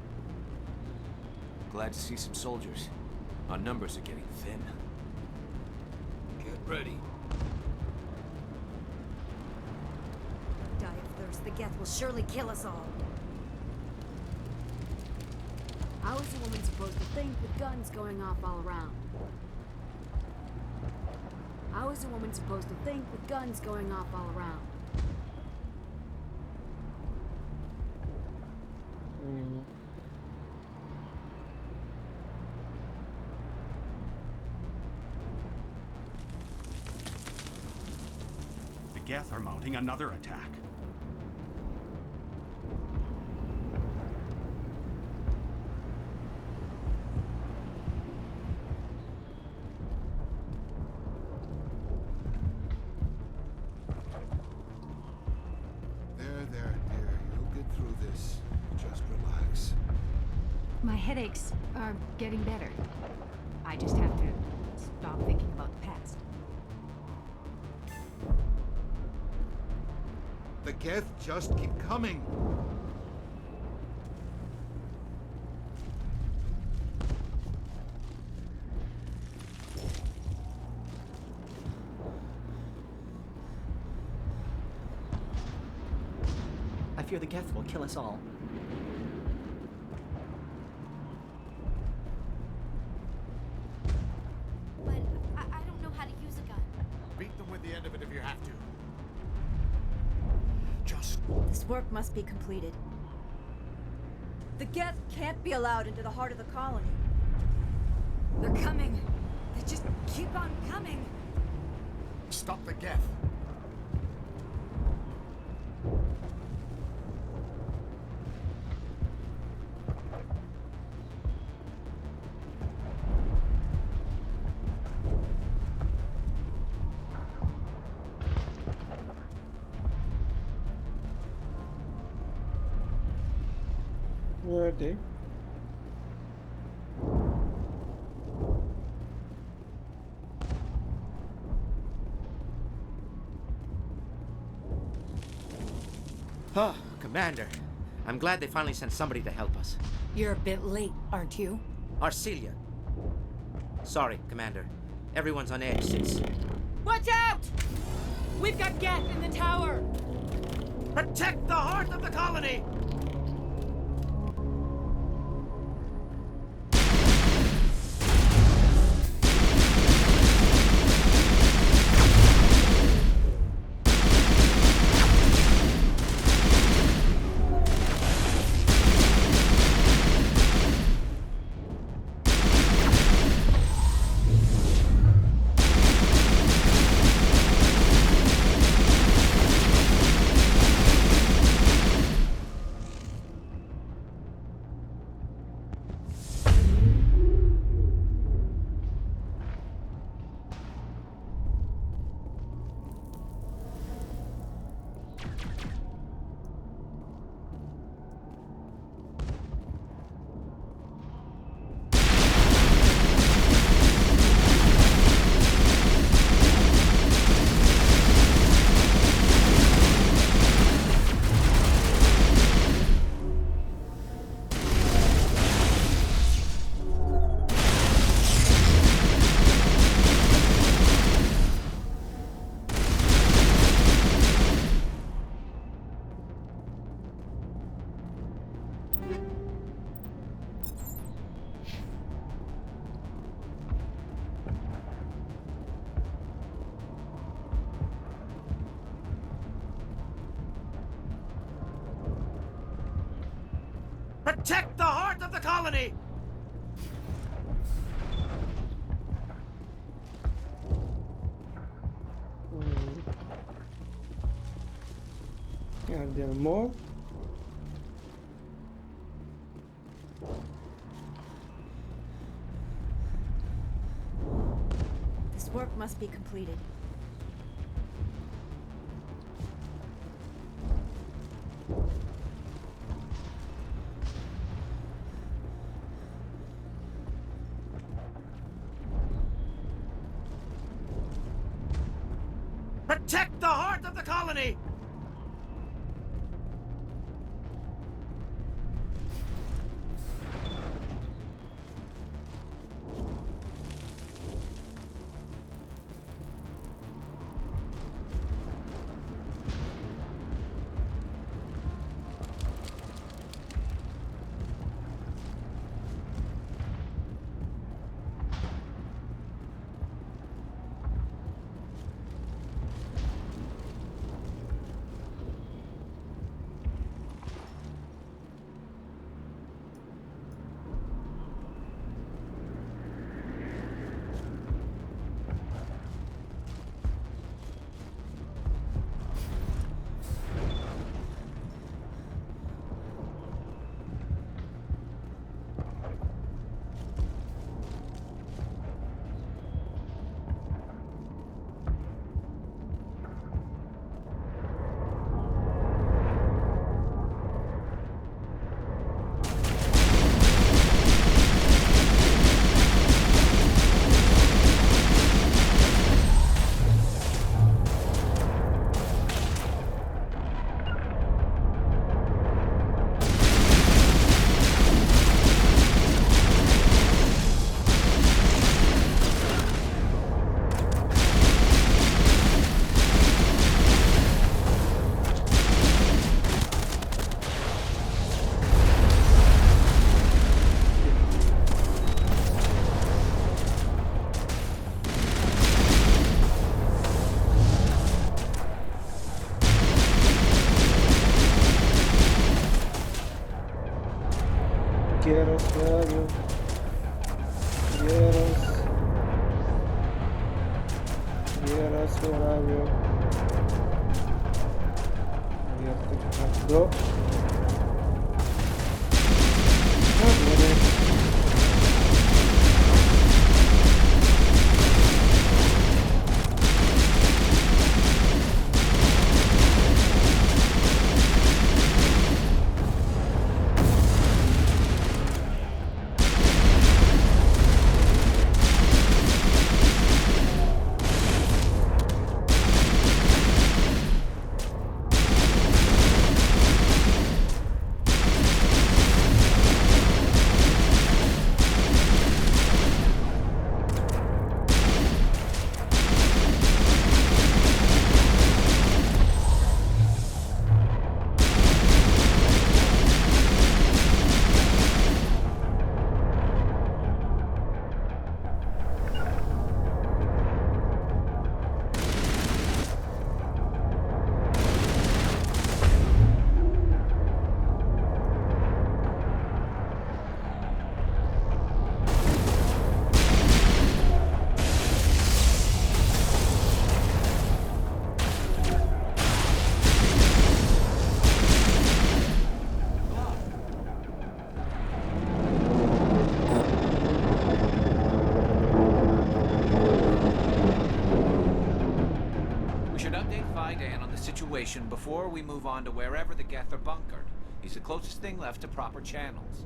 Glad to see some soldiers. Our numbers are getting thin. Get ready. Die of thirst. The Geth will surely kill us all. How is a woman supposed to think with guns going off all around? How is a woman supposed to think with guns going off all around? The Geth are mounting another attack. There, dear. You'll get through this. Just relax. My headaches are getting better. I just have to stop thinking about the past. The Geth just keep coming. I fear the Geth will kill us all. But I don't know how to use a gun. Beat them with the end of it if you have to. This work must be completed. The Geth can't be allowed into the heart of the colony. They're coming. They just keep on coming. Stop the Geth. Where are they? Oh, Commander. I'm glad they finally sent somebody to help us. You're a bit late, aren't you? Arcelia. Sorry, Commander. Everyone's on edge since... Watch out! We've got Geth in the tower! Protect the heart of the colony! Protect the heart of the colony! Are there more? This work must be completed. Protect the heart of the colony! Gieros, where are you? Gieros. Gieros, where are you? We have to go. God damn it. We should update Fidan on the situation before we move on to wherever the Geth are bunkered. He's the closest thing left to proper channels.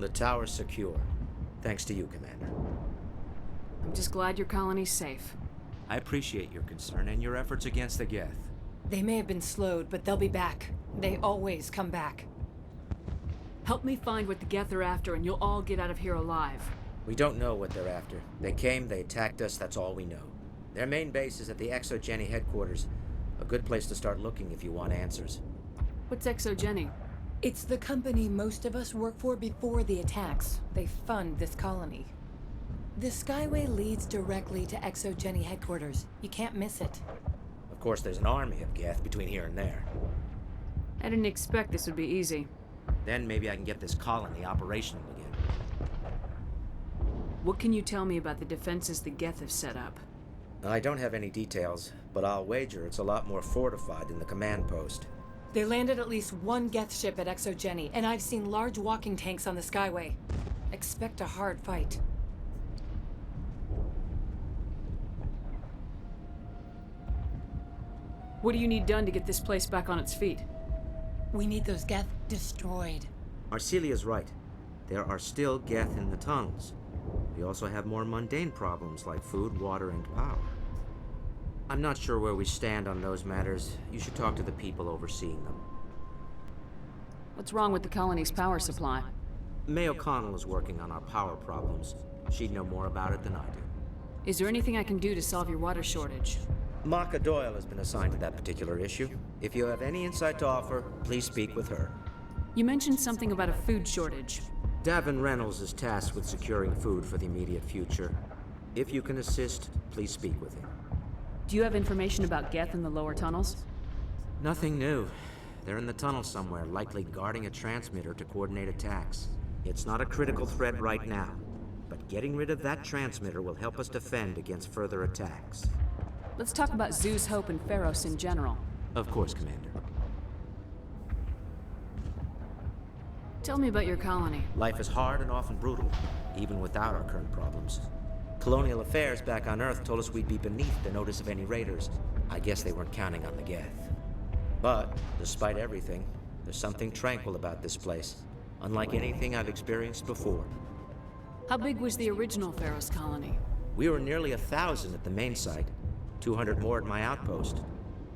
The tower's secure. Thanks to you, Commander. I'm just glad your colony's safe. I appreciate your concern and your efforts against the Geth. They may have been slowed, but they'll be back. They always come back. Help me find what the Geth are after, and you'll all get out of here alive. We don't know what they're after. They came, they attacked us, that's all we know. Their main base is at the ExoGeni headquarters. A good place to start looking if you want answers. What's ExoGeni? It's the company most of us work for before the attacks. They fund this colony. The Skyway leads directly to ExoGeni headquarters. You can't miss it. Of course, there's an army of Geth between here and there. I didn't expect this would be easy. Then maybe I can get this colony operational again. What can you tell me about the defenses the Geth have set up? I don't have any details, but I'll wager it's a lot more fortified than the command post. They landed at least one Geth ship at ExoGeni, and I've seen large walking tanks on the Skyway. Expect a hard fight. What do you need done to get this place back on its feet? We need those Geth destroyed. Arcelia's right. There are still Geth in the tunnels. We also have more mundane problems like food, water, and power. I'm not sure where we stand on those matters. You should talk to the people overseeing them. What's wrong with the colony's power supply? May O'Connell is working on our power problems. She'd know more about it than I do. Is there anything I can do to solve your water shortage? Maka Doyle has been assigned to that particular issue. If you have any insight to offer, please speak with her. You mentioned something about a food shortage. Davin Reynolds is tasked with securing food for the immediate future. If you can assist, please speak with him. Do you have information about Geth in the lower tunnels? Nothing new. They're in the tunnel somewhere, likely guarding a transmitter to coordinate attacks. It's not a critical threat right now, but getting rid of that transmitter will help us defend against further attacks. Let's talk about Zoo's Hope and Pharos in general. Of course, Commander. Tell me about your colony. Life is hard and often brutal, even without our current problems. Colonial affairs back on Earth told us we'd be beneath the notice of any raiders. I guess they weren't counting on the Geth. But, despite everything, there's something tranquil about this place, unlike anything I've experienced before. How big was the original Pharos colony? We were nearly 1,000 at the main site, 200 more at my outpost.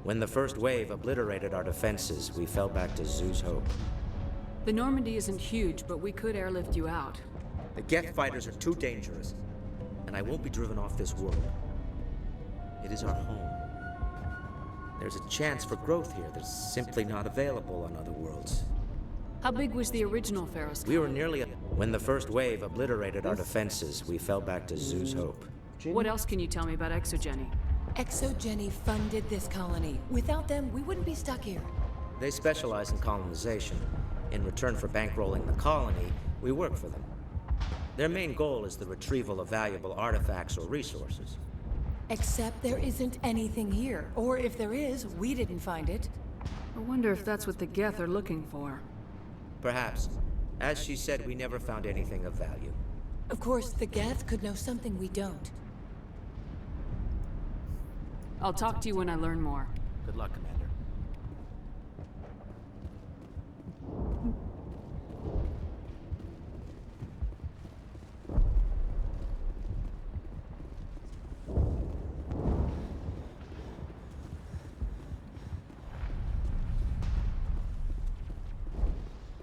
When the first wave obliterated our defenses, we fell back to Zoo's Hope. The Normandy isn't huge, but we could airlift you out. The Geth fighters are too dangerous, and I won't be driven off this world. It is our home. There's a chance for growth here that's simply not available on other worlds. How big was the original Pharos colony? We were nearly... When the first wave obliterated our defenses, we fell back to Zoo's Hope. What else can you tell me about Exogeny? Exogeny funded this colony. Without them, we wouldn't be stuck here. They specialize in colonization. In return for bankrolling the colony, we work for them. Their main goal is the retrieval of valuable artifacts or resources. Except there isn't anything here. Or if there is, we didn't find it. I wonder if that's what the Geth are looking for. Perhaps. As she said, we never found anything of value. Of course, the Geth could know something we don't. I'll talk to you when I learn more. Good luck, Commander.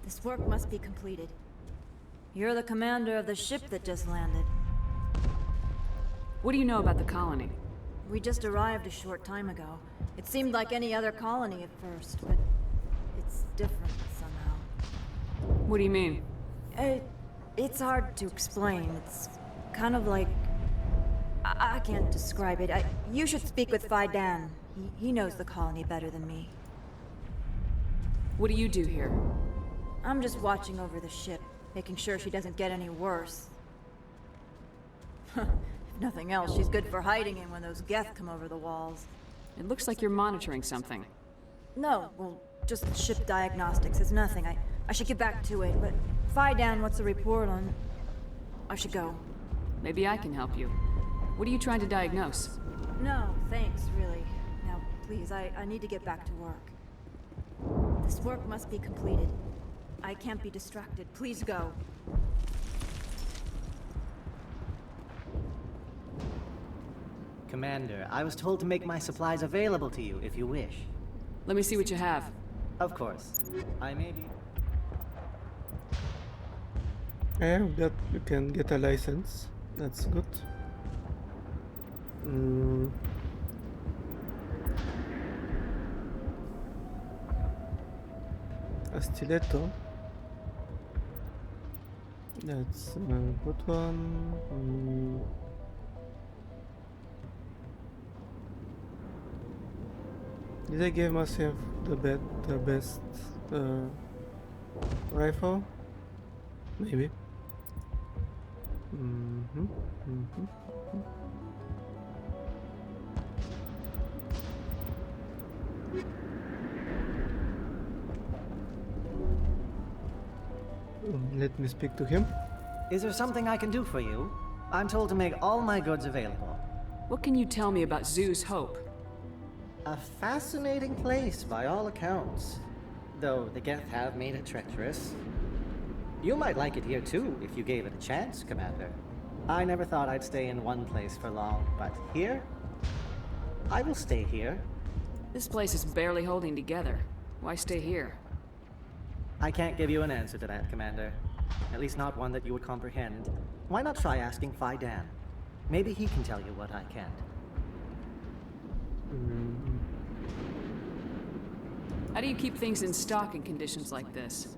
This work must be completed. You're the commander of the ship that just landed. What do you know about the colony? We just arrived a short time ago. It seemed like any other colony at first, but it's different somehow. What do you mean? It's hard to explain. It's kind of like... I can't describe it. You should speak with Phi Dan. He knows the colony better than me. What do you do here? I'm just watching over the ship, making sure she doesn't get any worse. If nothing else, she's good for hiding in when those Geth come over the walls. It looks like you're monitoring something. No, well, just ship diagnostics. It's nothing. I should get back to it, but Phi Dan wants a report on... I should go. Maybe I can help you. What are you trying to diagnose? No, thanks, really. Now, please, I need to get back to work. This work must be completed. I can't be distracted. Please go. Commander, I was told to make my supplies available to you if you wish. Let me see what you have. Of course. I may be... Yeah, that you can get a license. That's good. A stiletto. That's a good one. Did I give myself the best rifle? Maybe. Let me speak to him. Is there something I can do for you? I'm told to make all my goods available. What can you tell me about Zoo's Hope? A fascinating place by all accounts. Though the Geth have made it treacherous. You might like it here too, if you gave it a chance, Commander. I never thought I'd stay in one place for long, but here? I will stay here. This place is barely holding together. Why stay here? I can't give you an answer to that, Commander. At least not one that you would comprehend. Why not try asking Phi Dan? Maybe he can tell you what I can't. How do you keep things in stock in conditions like this?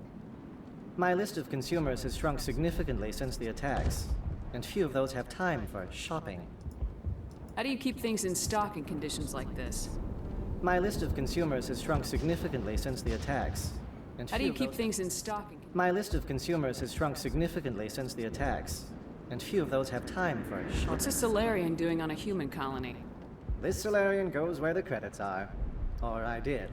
My list of consumers has shrunk significantly since the attacks, and few of those have time for shopping. How do you keep things in stock in conditions like this? My list of consumers has shrunk significantly since the attacks, and how do you keep things in stock in My list of consumers has shrunk significantly since the attacks, and few of those have time for a What's a Solarian doing on a human colony? This Solarian goes where the credits are. Or I did.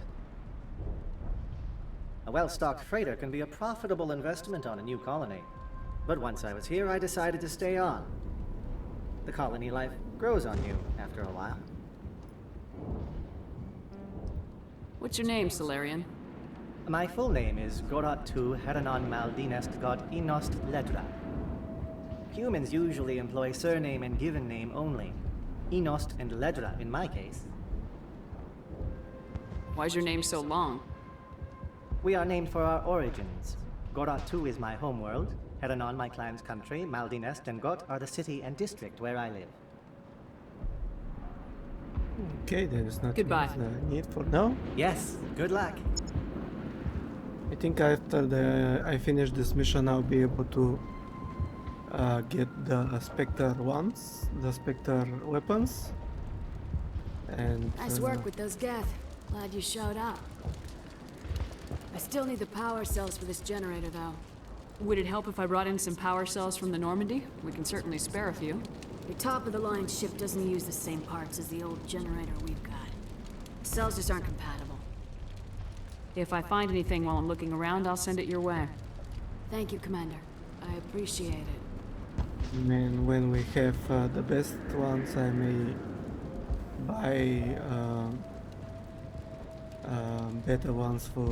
A well-stocked freighter can be a profitable investment on a new colony. But once I was here, I decided to stay on. The colony life grows on you after a while. What's your name, Solarian? My full name is Goratu Heranon Maldinest God Inost Ledra. Humans usually employ surname and given name only. Inost and Ledra in my case. Why's your name so long? We are named for our origins. Goratu is my homeworld, Heranon my clan's country, Maldinest and Got are the city and district where I live. Okay, there is not Goodbye. Need for now. Yes, good luck. I think after I finish this mission, I'll be able to get the Spectre ones, the Spectre weapons. And Nice work with those Geth. Glad you showed up. I still need the power cells for this generator, though. Would it help if I brought in some power cells from the Normandy? We can certainly spare a few. Your top-of-the-line ship doesn't use the same parts as the old generator we've got. The cells just aren't compatible. If I find anything while I'm looking around, I'll send it your way. Thank you, Commander. I appreciate it. And when we have the best ones, I may buy better ones for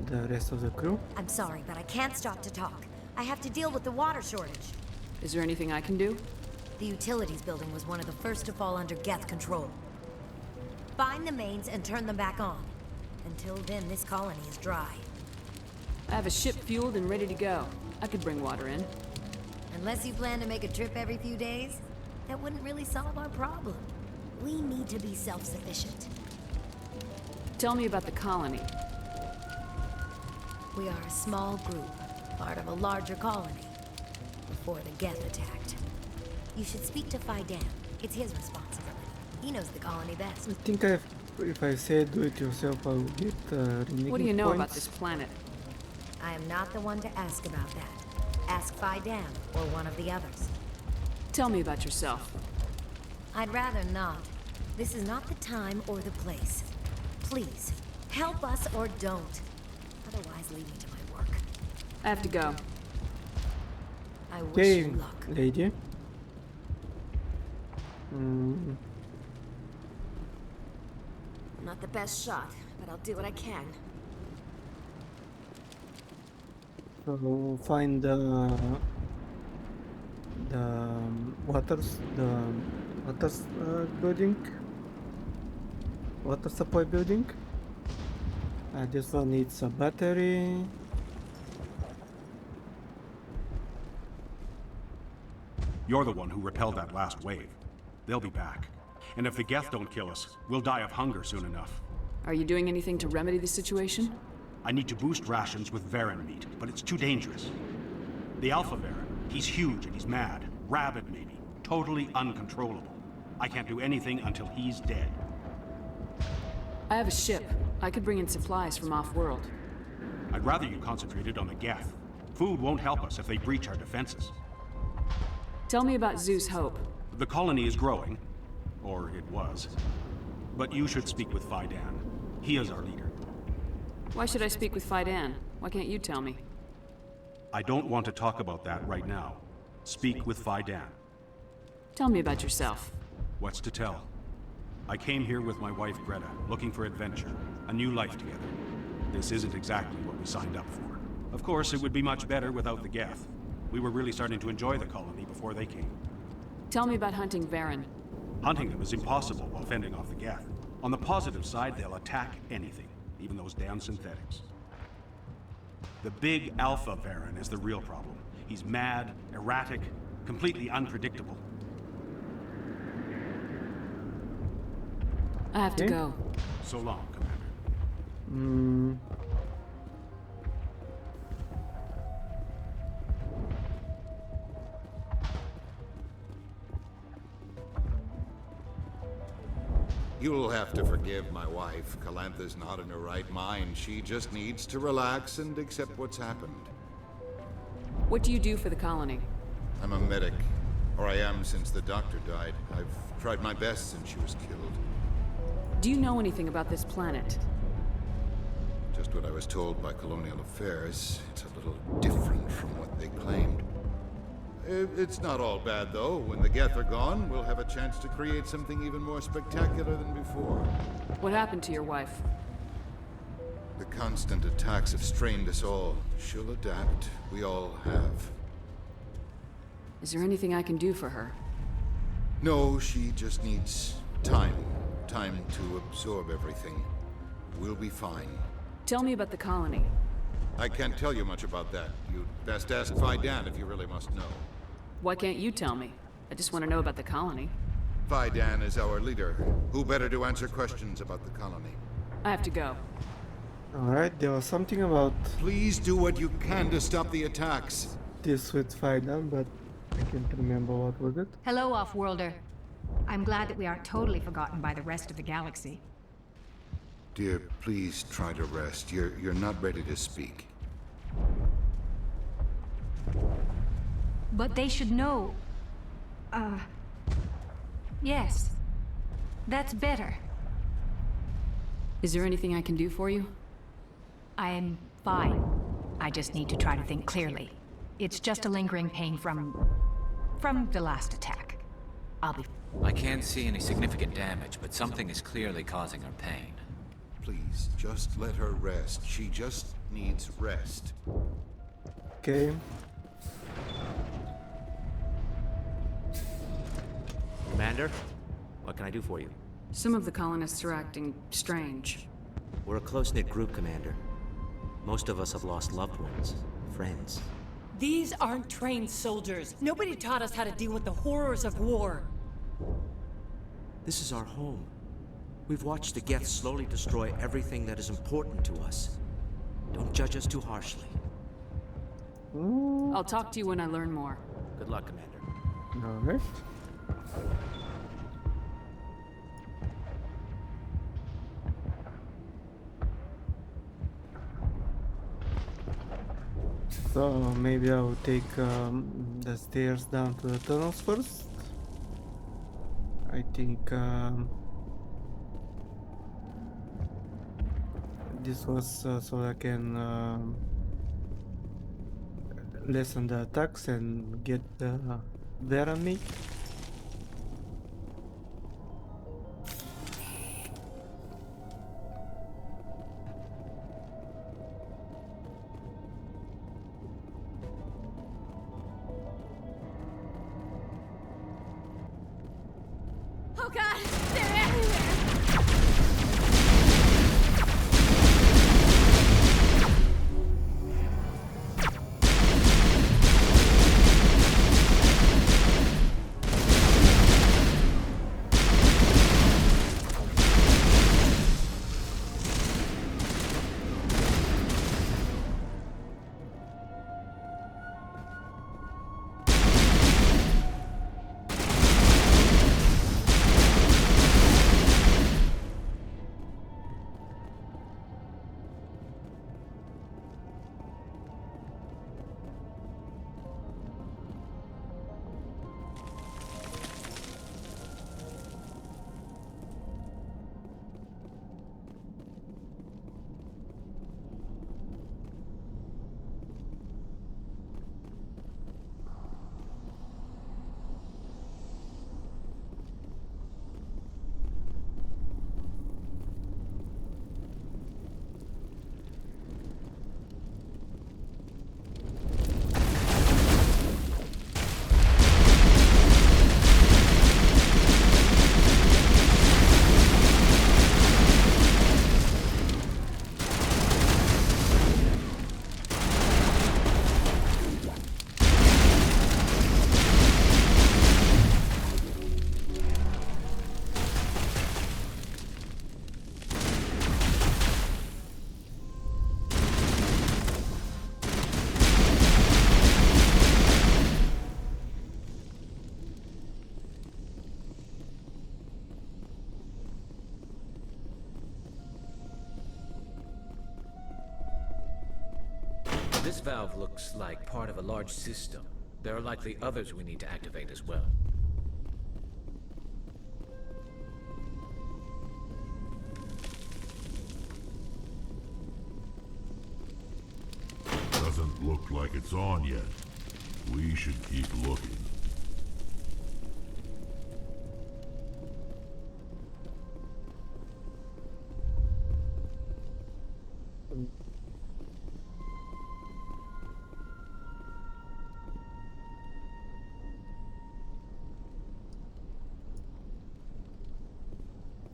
the rest of the crew. I'm sorry, but I can't stop to talk. I have to deal with the water shortage. Is there anything I can do? The utilities building was one of the first to fall under Geth control. Find the mains and turn them back on. Until then, this colony is dry. I have a ship fueled and ready to go. I could bring water in. Unless you plan to make a trip every few days, that wouldn't really solve our problem. We need to be self-sufficient. Tell me about the colony. We are a small group, part of a larger colony, before the Geth attacked. You should speak to Fidan. It's his responsibility. He knows the colony best. I think if I say do it yourself, I will get reneging What do you know points. about this planet? I am not the one to ask about that. Ask Fidan or one of the others. Tell me about yourself. I'd rather not. This is not the time or the place. Please, help us or don't. Otherwise, leave me to my work. I have to go. I wish Okay, you luck. lady. I'm not the best shot, but I'll do what I can. So find the waters building, water supply building. This one needs a battery. You're the one who repelled that last wave. They'll be back. And if the Geth don't kill us, we'll die of hunger soon enough. Are you doing anything to remedy the situation? I need to boost rations with Varen meat, but it's too dangerous. The Alpha Varen, he's huge and he's mad. Rabid, maybe. Totally uncontrollable. I can't do anything until he's dead. I have a ship. I could bring in supplies from off-world. I'd rather you concentrated on the Geth. Food won't help us if they breach our defenses. Tell me about Zeus Hope. The colony is growing. Or it was. But you should speak with Fidan. He is our leader. Why should I speak with Fidan? Why can't you tell me? I don't want to talk about that right now. Speak with Fidan. Tell me about yourself. What's to tell? I came here with my wife Greta, looking for adventure, a new life together. This isn't exactly what we signed up for. Of course, it would be much better without the Geth. We were really starting to enjoy the colony before they came. Tell me about hunting Varen. Hunting them is impossible while fending off the Geth. On the positive side, they'll attack anything, even those damn synthetics. The big Alpha Varen is the real problem. He's mad, erratic, completely unpredictable. I have to Okay. go. So long, Commander. You'll have to forgive my wife. Calantha's not in her right mind. She just needs to relax and accept what's happened. What do you do for the colony? I'm a medic. Or I am since the doctor died. I've tried my best since she was killed. Do you know anything about this planet? Just what I was told by Colonial Affairs. It's a little different from what they claimed. It's not all bad, though. When the Geth are gone, we'll have a chance to create something even more spectacular than before. What happened to your wife? The constant attacks have strained us all. She'll adapt. We all have. Is there anything I can do for her? No, she just needs time. Time to absorb everything. We'll be fine. Tell me about the colony. I can't tell you much about that. You'd best ask Fidan if you really must know. Why can't you tell me? I just want to know about the colony. Fidan is our leader. Who better to answer questions about the colony? I have to go. Alright, there was something about Please do what you can to stop the attacks. this with Fidan, but I can't remember what was it. Hello, Off-Worlder. I'm glad that we aren't totally forgotten by the rest of the galaxy. Dear, please try to rest. You're not ready to speak. But they should know. Yes. That's better. Is there anything I can do for you? I'm fine. I just need to try to think clearly. It's just a lingering pain from the last attack. I'll be... I can't see any significant damage, but something is clearly causing her pain. Please, just let her rest. She just needs rest. Okay. Commander, what can I do for you? Some of the colonists are acting strange. We're a close-knit group, Commander. Most of us have lost loved ones, friends. These aren't trained soldiers. Nobody taught us how to deal with the horrors of war. This is our home. We've watched the Geth slowly destroy everything that is important to us. Don't judge us too harshly. I'll talk to you when I learn more. Good luck, Commander. Alright. So maybe I will take the stairs down to the tunnels first. I think this was so I can lessen the attacks and get the bear on me. Oh god, they're everywhere! This valve looks like part of a large system. There are likely others we need to activate as well. Doesn't look like it's on yet. We should keep looking.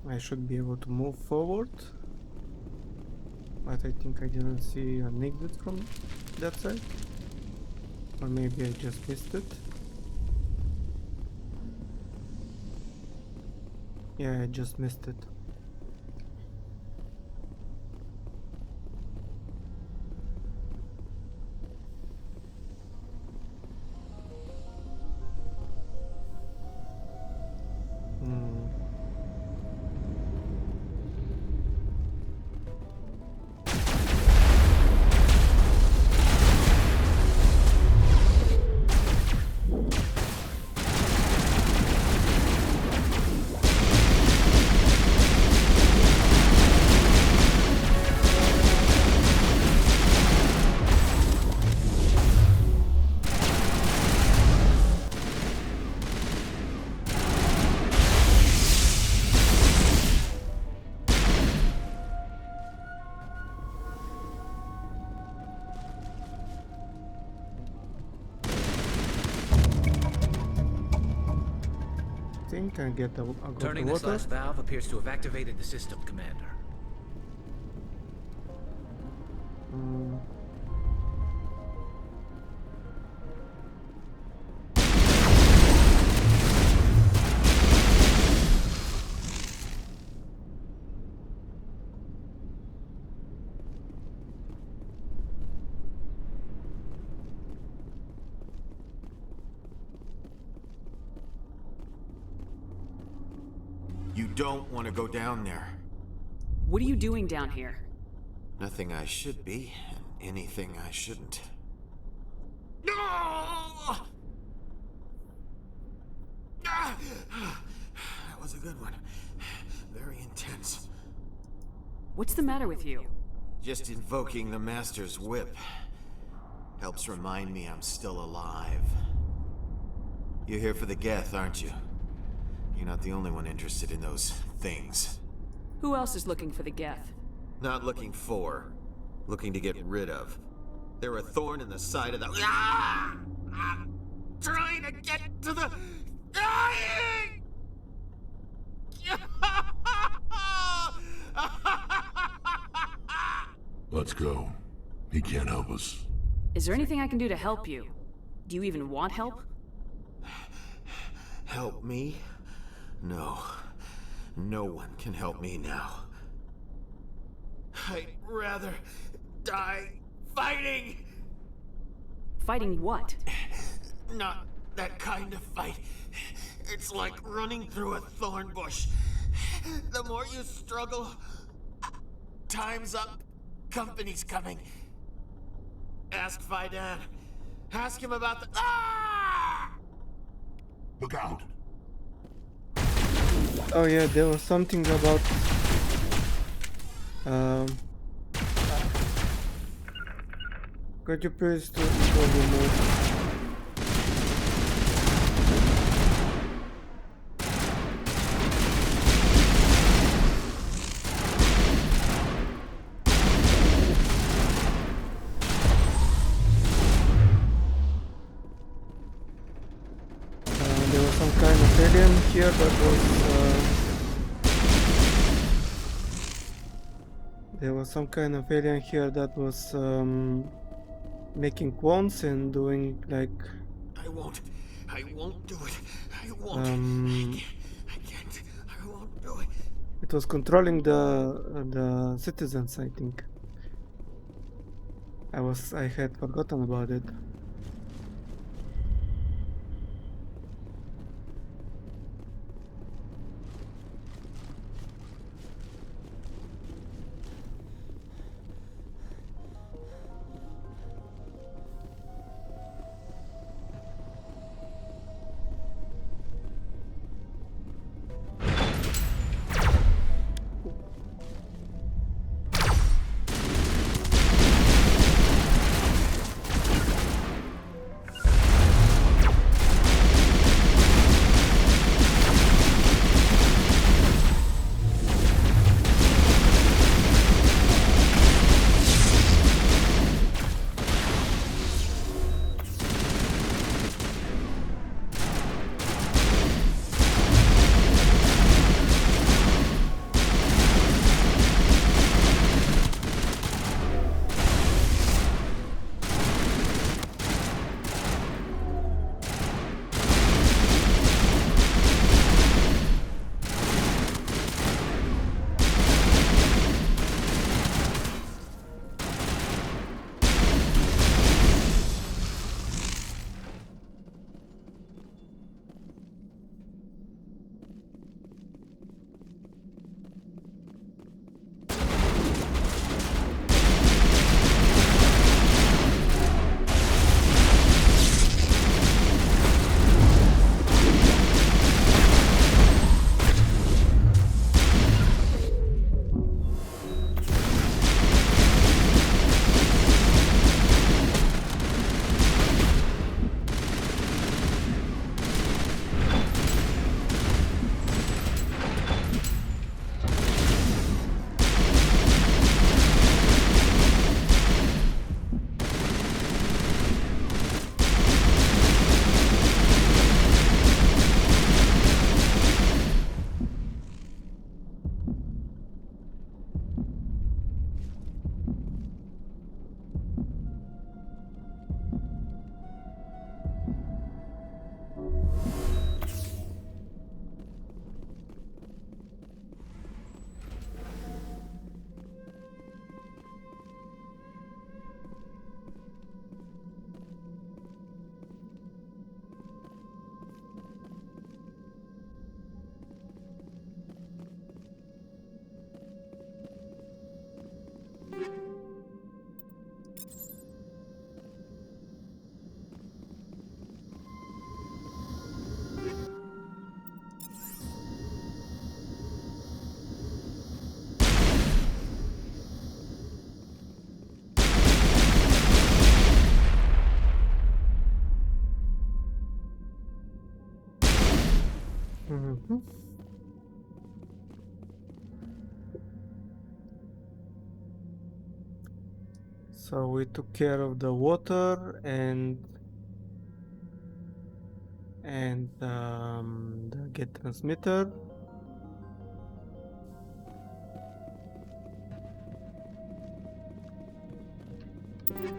I should be able to move forward, but I think I didn't see an exit from that side, or maybe I just missed it. Yeah, I just missed it. I get the Turning this last valve appears to have activated the system, Commander. You don't want to go down there. What are you doing down here? Nothing I should be, and anything I shouldn't. No! That was a good one. Very intense. What's the matter with you? Just invoking the Master's whip helps remind me I'm still alive. You're here for the Geth, aren't you? You're not the only one interested in those things. Who else is looking for the Geth? Not looking for. Looking to get rid of. They're a thorn in the side of the... Ah! I'm trying to get to the... Dying! Let's go. He can't help us. Is there anything I can do to help you? Do you even want help? Help me? No. No one can help me now. I'd rather die fighting! Fighting what? Not that kind of fight. It's like running through a thorn bush. The more you struggle, time's up. Company's coming. Ask Faidan. Ask him about the... Ah! Look out! Oh yeah, there was something about could you please do remove? There was some kind of alien here that was making clones and doing like I won't do it. I won't. I can't. I won't do it. It was controlling the citizens, I think. I had forgotten about it. So we took care of the water and the get transmitter. Mm.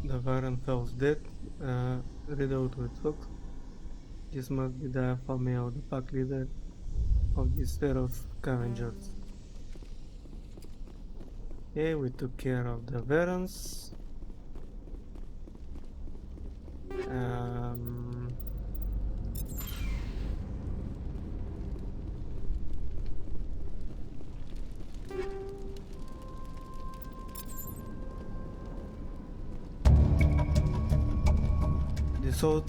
The Varren falls dead. Read out with Fox. This must be the alpha male, the pack leader of this pair of scavengers. Okay, we took care of the Varens. This old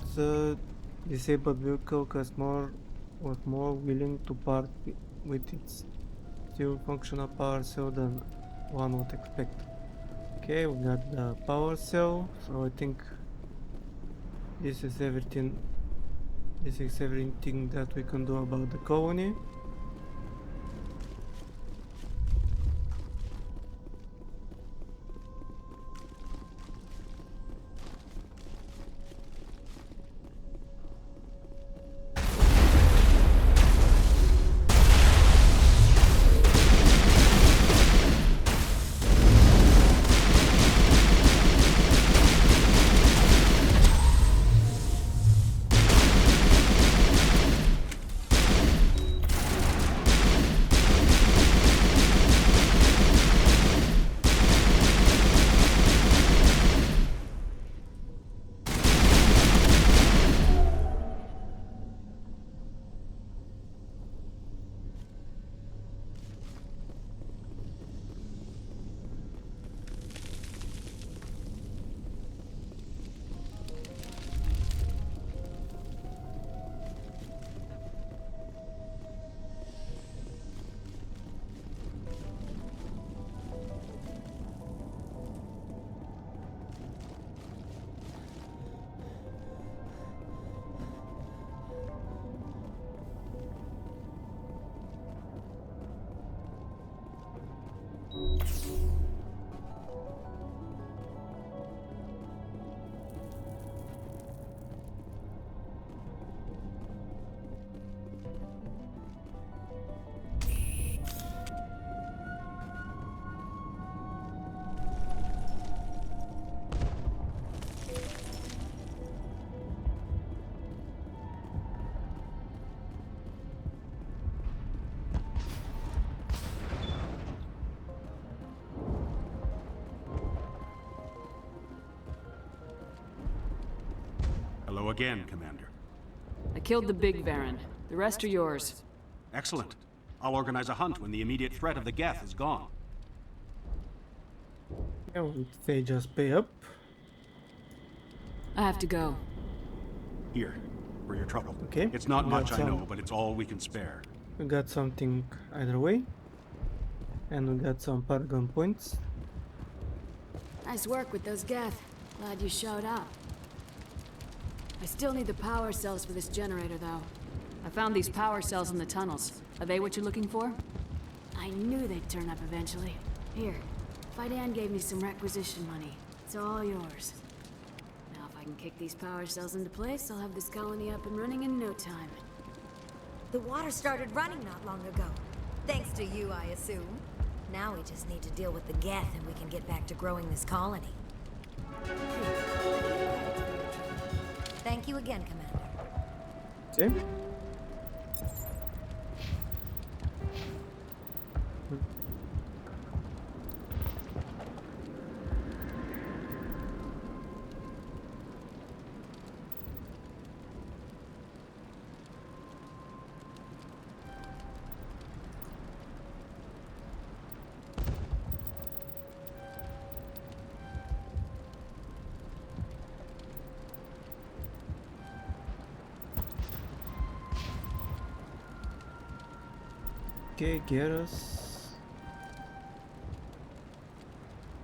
disabled vehicle was more willing to part with its still functional power cell than one would expect. Okay, we got the power cell, so I think this is everything. This is everything that we can do about the colony. Hello again, Commander. I killed the big Varren. The rest are yours. Excellent. I'll organize a hunt when the immediate threat of the Geth is gone. Yeah, they just pay up. I have to go. Here, for your trouble. Okay. It's not we got much, I some- know, but it's all we can spare. We got something either way. And we got some Paragon points. Nice work with those Geth. Glad you showed up. I still need the power cells for this generator, though. I found these power cells in the tunnels. Are they what you're looking for? I knew they'd turn up eventually. Here, Fidan gave me some requisition money. It's all yours. Now if I can kick these power cells into place, I'll have this colony up and running in no time. The water started running not long ago. Thanks to you, I assume. Now we just need to deal with the Geth and we can get back to growing this colony. Thank you again, Commander. Okay. Okay, get us.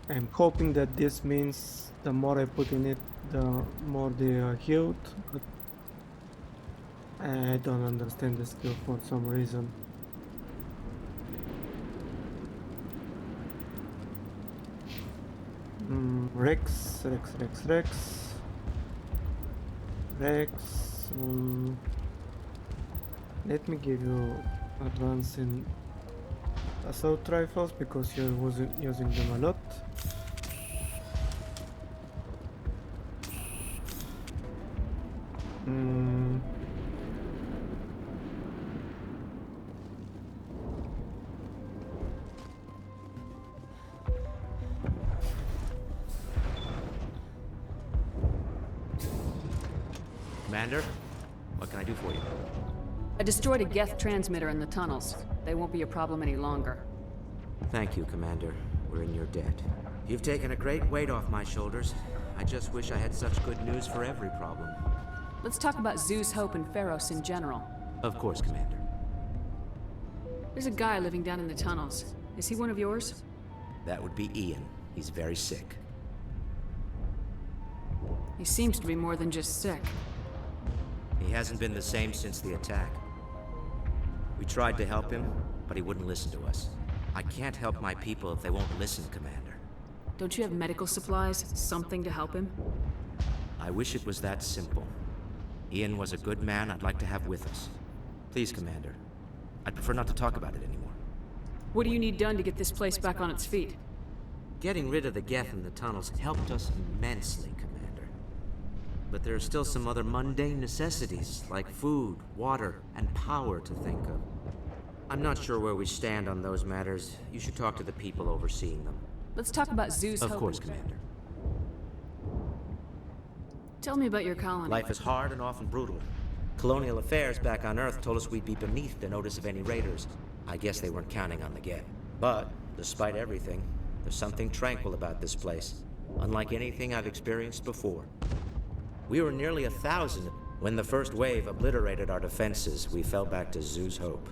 I'm hoping that this means the more I put in it, the more they are healed, but I don't understand the skill for some reason. Rex. Let me give you advance in assault rifles because you wasn't using them a lot. Commander, what can I do for you? I destroyed a Geth transmitter in the tunnels. They won't be a problem any longer. Thank you, Commander. We're in your debt. You've taken a great weight off my shoulders. I just wish I had such good news for every problem. Let's talk about Zeus, Hope, and Pharos in general. Of course, Commander. There's a guy living down in the tunnels. Is he one of yours? That would be Ian. He's very sick. He seems to be more than just sick. He hasn't been the same since the attack. We tried to help him, but he wouldn't listen to us. I can't help my people if they won't listen, Commander. Don't you have medical supplies? Something to help him? I wish it was that simple. Ian was a good man I'd like to have with us. Please, Commander. I'd prefer not to talk about it anymore. What do you need done to get this place back on its feet? Getting rid of the Geth in the tunnels helped us immensely, Commander. But there are still some other mundane necessities, like food, water, and power to think of. I'm not sure where we stand on those matters. You should talk to the people overseeing them. Let's talk about Zeus, Of Hope, course, and Commander. Tell me about your colony. Life is hard and often brutal. Colonial affairs back on Earth told us we'd be beneath the notice of any raiders. I guess they weren't counting on the Geth. But, despite everything, there's something tranquil about this place. Unlike anything I've experienced before. We were nearly 1,000. When the first wave obliterated our defenses, we fell back to Zeus' Hope.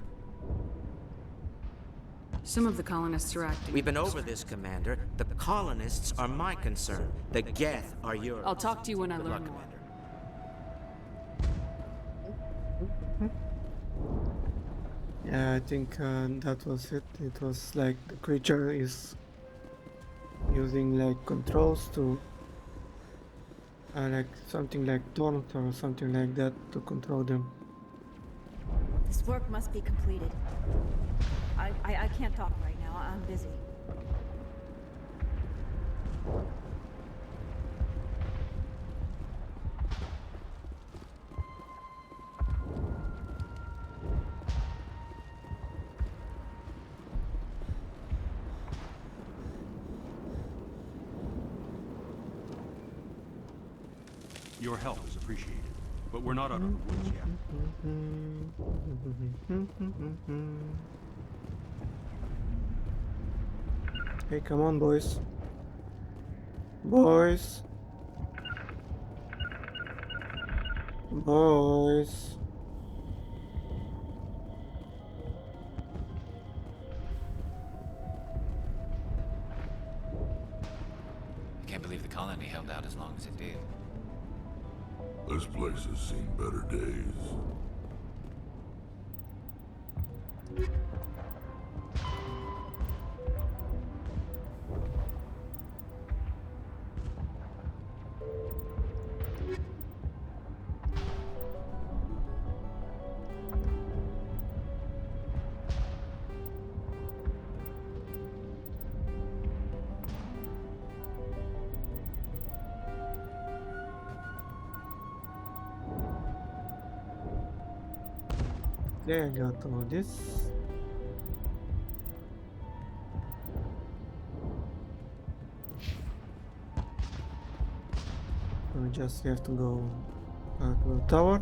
Some of the colonists are acting. We've been over this, Commander. The colonists are my concern. The Geth are yours. I'll talk to you when I Good learn luck, more. Commander. Yeah, I think that was it. It was like the creature is using like controls to like something like taunt or something like that to control them. This work must be completed. I can't talk right now. I'm busy. Your help is appreciated, but we're not out of the woods yet. Hey, come on, boys. Boys. Boys. I can't believe the colony held out as long as it did. This place has seen better days. Okay, I got all this. We just have to go to the tower.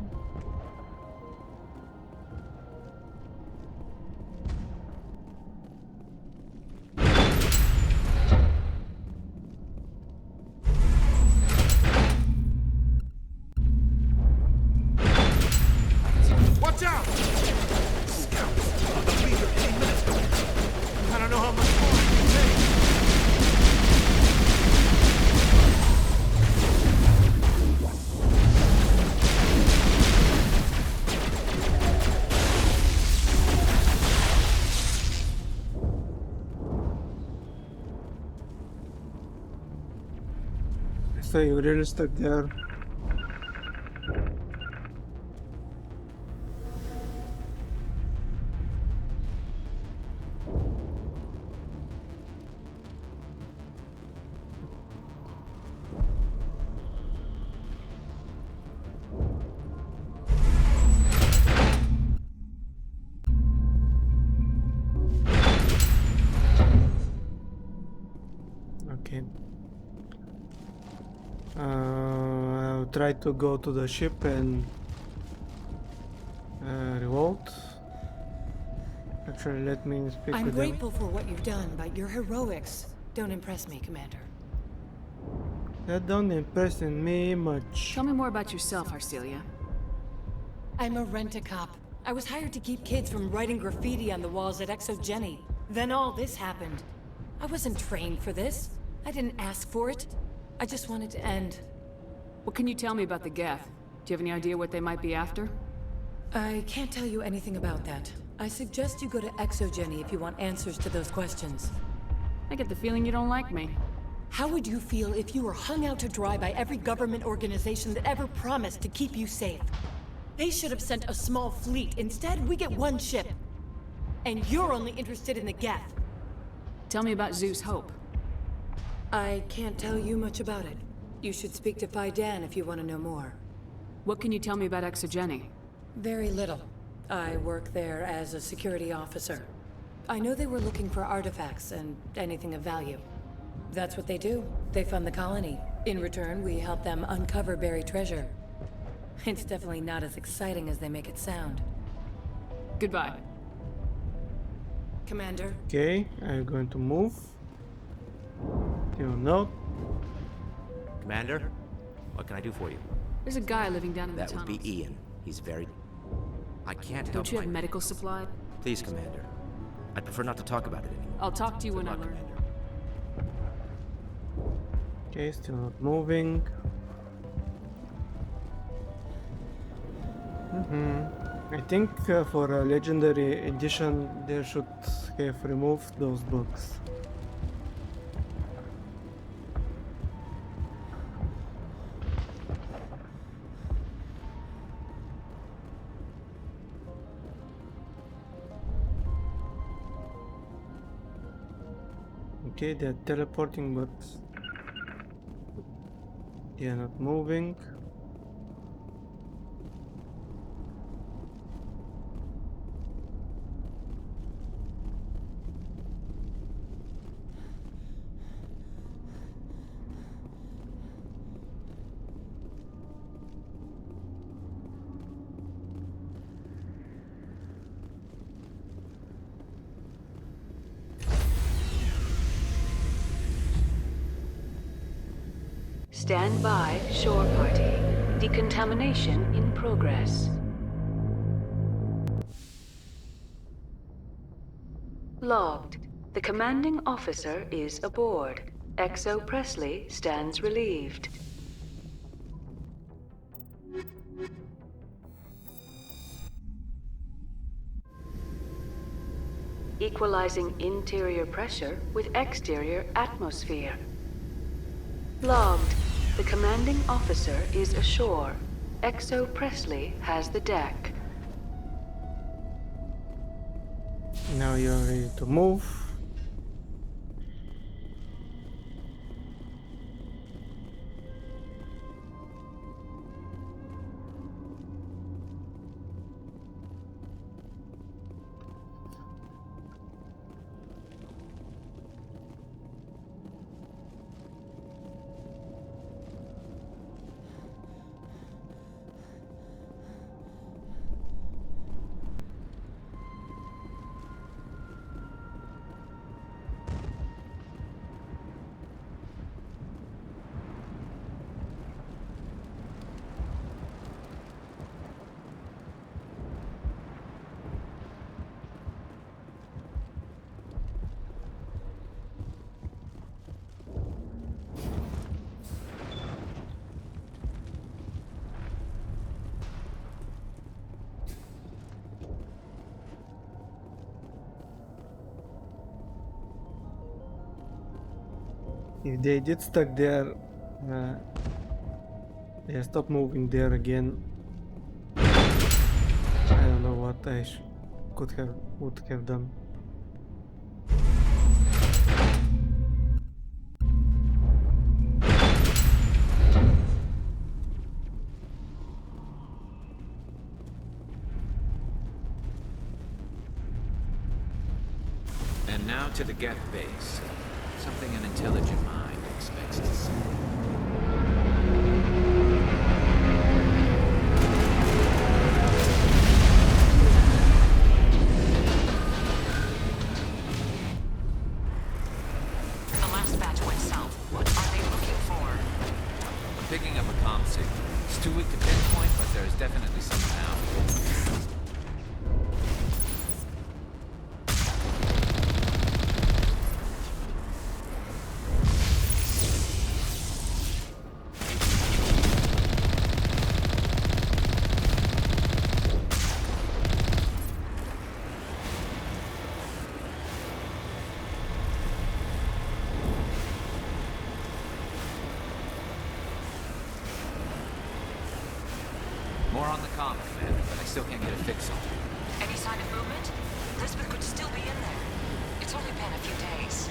Watch out! Scouts! They'll be here any minute. I don't know how much more I can take. So you really stuck there. Okay. I'll try to go to the ship and revolt. Actually, let me speak I'm with them. grateful for what you've done, but your heroics don't impress me, Commander. That don't impress me much. Tell me more about yourself, Arcelia. I'm a rent-a-cop. I was hired to keep kids from writing graffiti on the walls at Exogeny. Then all this happened. I wasn't trained for this. I didn't ask for it. I just wanted to end. What can you tell me about the Geth? Do you have any idea what they might be after? I can't tell you anything about that. I suggest you go to Exogeny if you want answers to those questions. I get the feeling you don't like me. How would you feel if you were hung out to dry by every government organization that ever promised to keep you safe? They should have sent a small fleet. Instead, we get one ship. And you're only interested in the Geth. Tell me about Zeus Hope. I can't tell you much about it. You should speak to Phi Dan if you want to know more. What can you tell me about Exogeny? Very little. I work there as a security officer. I know they were looking for artifacts and anything of value. That's what they do. They fund the colony. In return, we help them uncover buried treasure. It's definitely not as exciting as they make it sound. Goodbye. Commander? Okay, I'm going to move. Till note. Commander, what can I do for you? There's a guy living down in the That would tunnels. be Ian. He's very... I can't help Don't you have my- medical supply? Please, Commander. I'd prefer not to talk about it anymore. I'll talk to you Good when I luck, learn. Okay, still not moving. I think for a legendary edition they should have removed those books. Okay, they're teleporting, but they are not moving. Stand by, shore party. Decontamination in progress. Logged. The commanding officer is aboard. XO Presley stands relieved. Equalizing interior pressure with exterior atmosphere. Logged. The commanding officer is ashore. XO Presley has the deck. Now you're ready to move. If they did stuck there, they stop moving there again. I don't know what I would have done. And now to the Geth base. Something an intelligent mind expects to see. The last batch went south. What are they looking for? I'm picking up a comm signal. It's too weak to pinpoint, but there is definitely something out. More on the comm, Commander, but I still can't get a fix on it. Any sign of movement? Lisbeth could still be in there. It's only been a few days.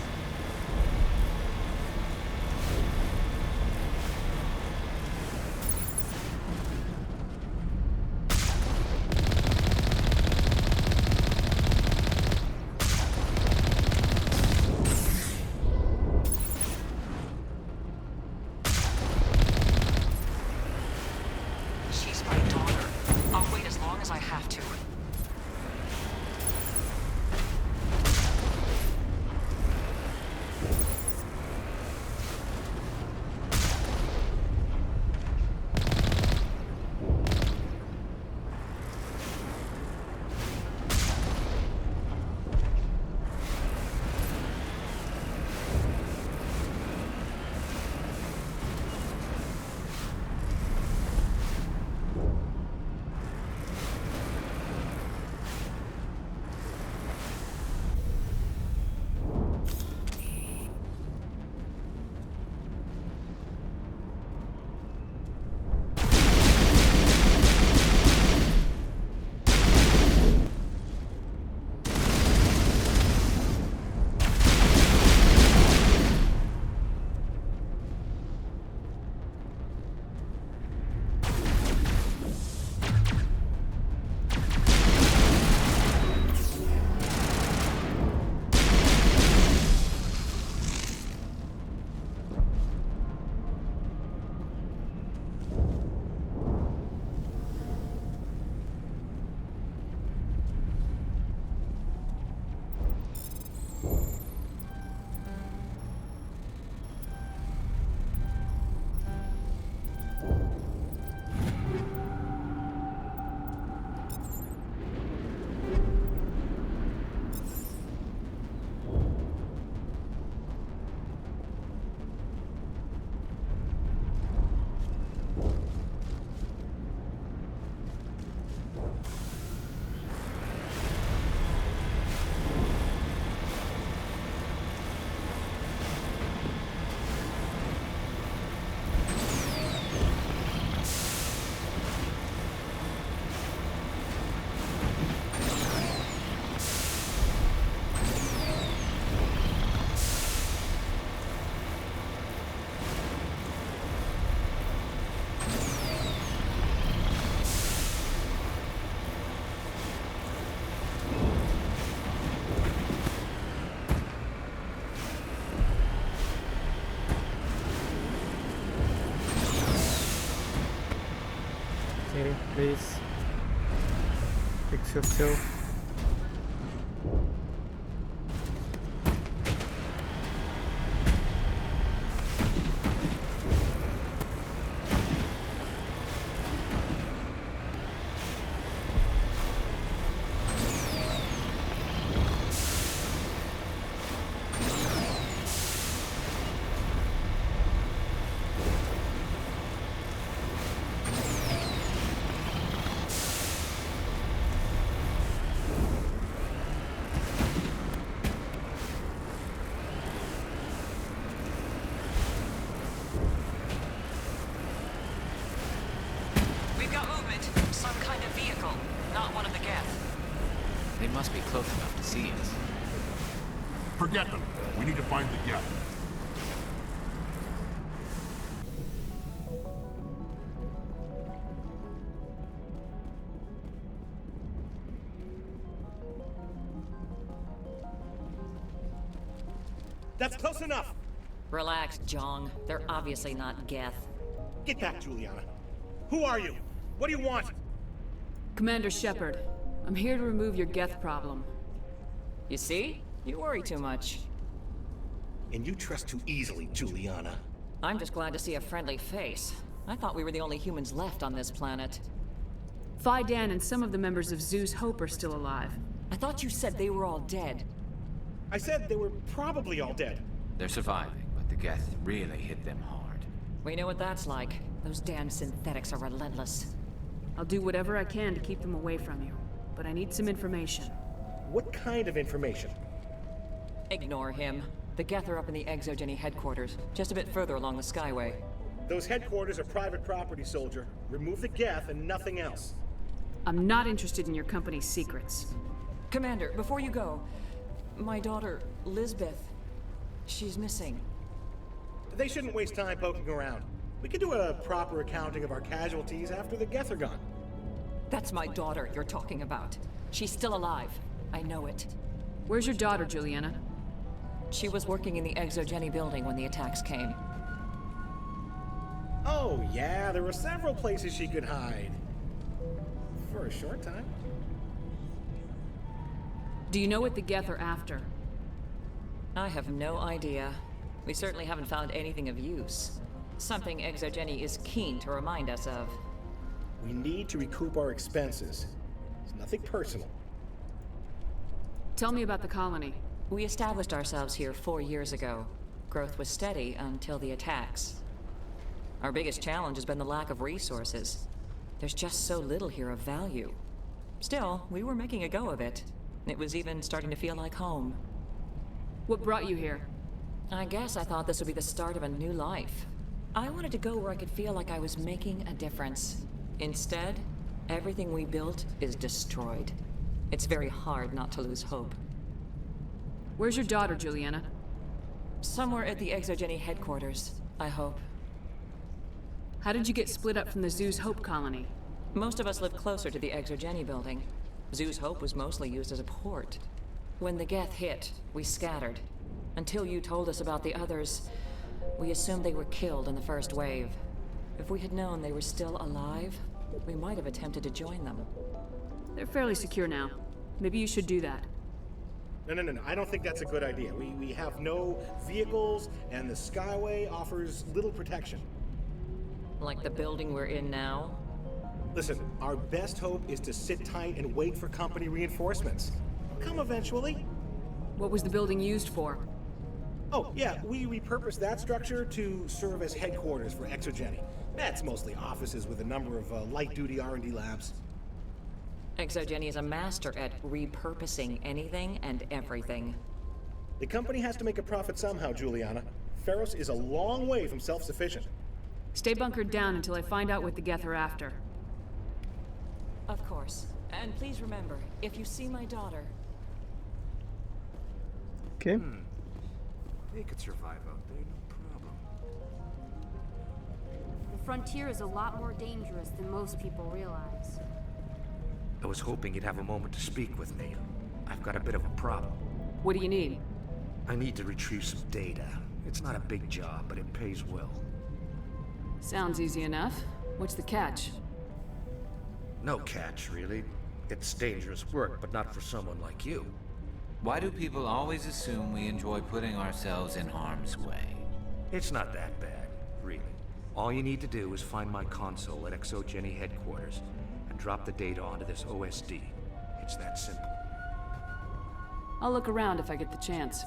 She's my daughter. I'll wait as long as I have to. Okay, please. Fix yourself. We've got movement. Some kind of vehicle. Not one of the Geth. They must be close enough to see us. Forget them. We need to find the Geth. That's close enough! Relax, Jong. They're obviously not Geth. Get back, Juliana. Who are you? What do you want? Commander Shepard, I'm here to remove your Geth problem. You see? You worry too much. And you trust too easily, Juliana. I'm just glad to see a friendly face. I thought we were the only humans left on this planet. Phi Dan and some of the members of Zoo's Hope are still alive. I thought you said they were all dead. I said they were probably all dead. They're surviving, but the Geth really hit them hard. We know what that's like. Those damn synthetics are relentless. I'll do whatever I can to keep them away from you, but I need some information. What kind of information? Ignore him. The Geth are up in the Exogeny headquarters, just a bit further along the Skyway. Those headquarters are private property, soldier. Remove the Geth and nothing else. I'm not interested in your company's secrets. Commander, before you go, my daughter, Lisbeth, she's missing. They shouldn't waste time poking around. We can do a proper accounting of our casualties after the Geth are gone. That's my daughter you're talking about. She's still alive. I know it. Where's your daughter, Juliana? She was working in the Exogeny building when the attacks came. Oh, yeah, there were several places she could hide. For a short time. Do you know what the Geth are after? I have no idea. We certainly haven't found anything of use. Something Exogeny is keen to remind us of. We need to recoup our expenses. It's nothing personal. Tell me about the colony. We established ourselves here 4 years ago. Growth was steady until the attacks. Our biggest challenge has been the lack of resources. There's just so little here of value. Still, we were making a go of it. It was even starting to feel like home. What brought you here? I guess I thought this would be the start of a new life. I wanted to go where I could feel like I was making a difference. Instead, everything we built is destroyed. It's very hard not to lose hope. Where's your daughter, Juliana? Somewhere at the Exogeny headquarters, I hope. How did you get split up from the Zoo's Hope colony? Most of us lived closer to the Exogeny building. Zoo's Hope was mostly used as a port. When the Geth hit, we scattered. Until you told us about the others, we assumed they were killed in the first wave. If we had known they were still alive, we might have attempted to join them. They're fairly secure now. Maybe you should do that. No. I don't think that's a good idea. We have no vehicles, and the Skyway offers little protection. Like the building we're in now? Listen, our best hope is to sit tight and wait for company reinforcements. They'll come eventually. What was the building used for? Oh, yeah, we repurposed that structure to serve as headquarters for Exogeny. That's mostly offices with a number of light-duty R&D labs. Exogeny is a master at repurposing anything and everything. The company has to make a profit somehow, Juliana. Ferros is a long way from self-sufficient. Stay bunkered down until I find out what the Geth are after. Of course. And please remember, if you see my daughter... Okay. They could survive out there, no problem. The frontier is a lot more dangerous than most people realize. I was hoping you'd have a moment to speak with me. I've got a bit of a problem. What do you need? I need to retrieve some data. It's not a big job, but it pays well. Sounds easy enough. What's the catch? No catch, really. It's dangerous work, but not for someone like you. Why do people always assume we enjoy putting ourselves in harm's way? It's not that bad, really. All you need to do is find my console at ExoGeni headquarters and drop the data onto this OSD. It's that simple. I'll look around if I get the chance.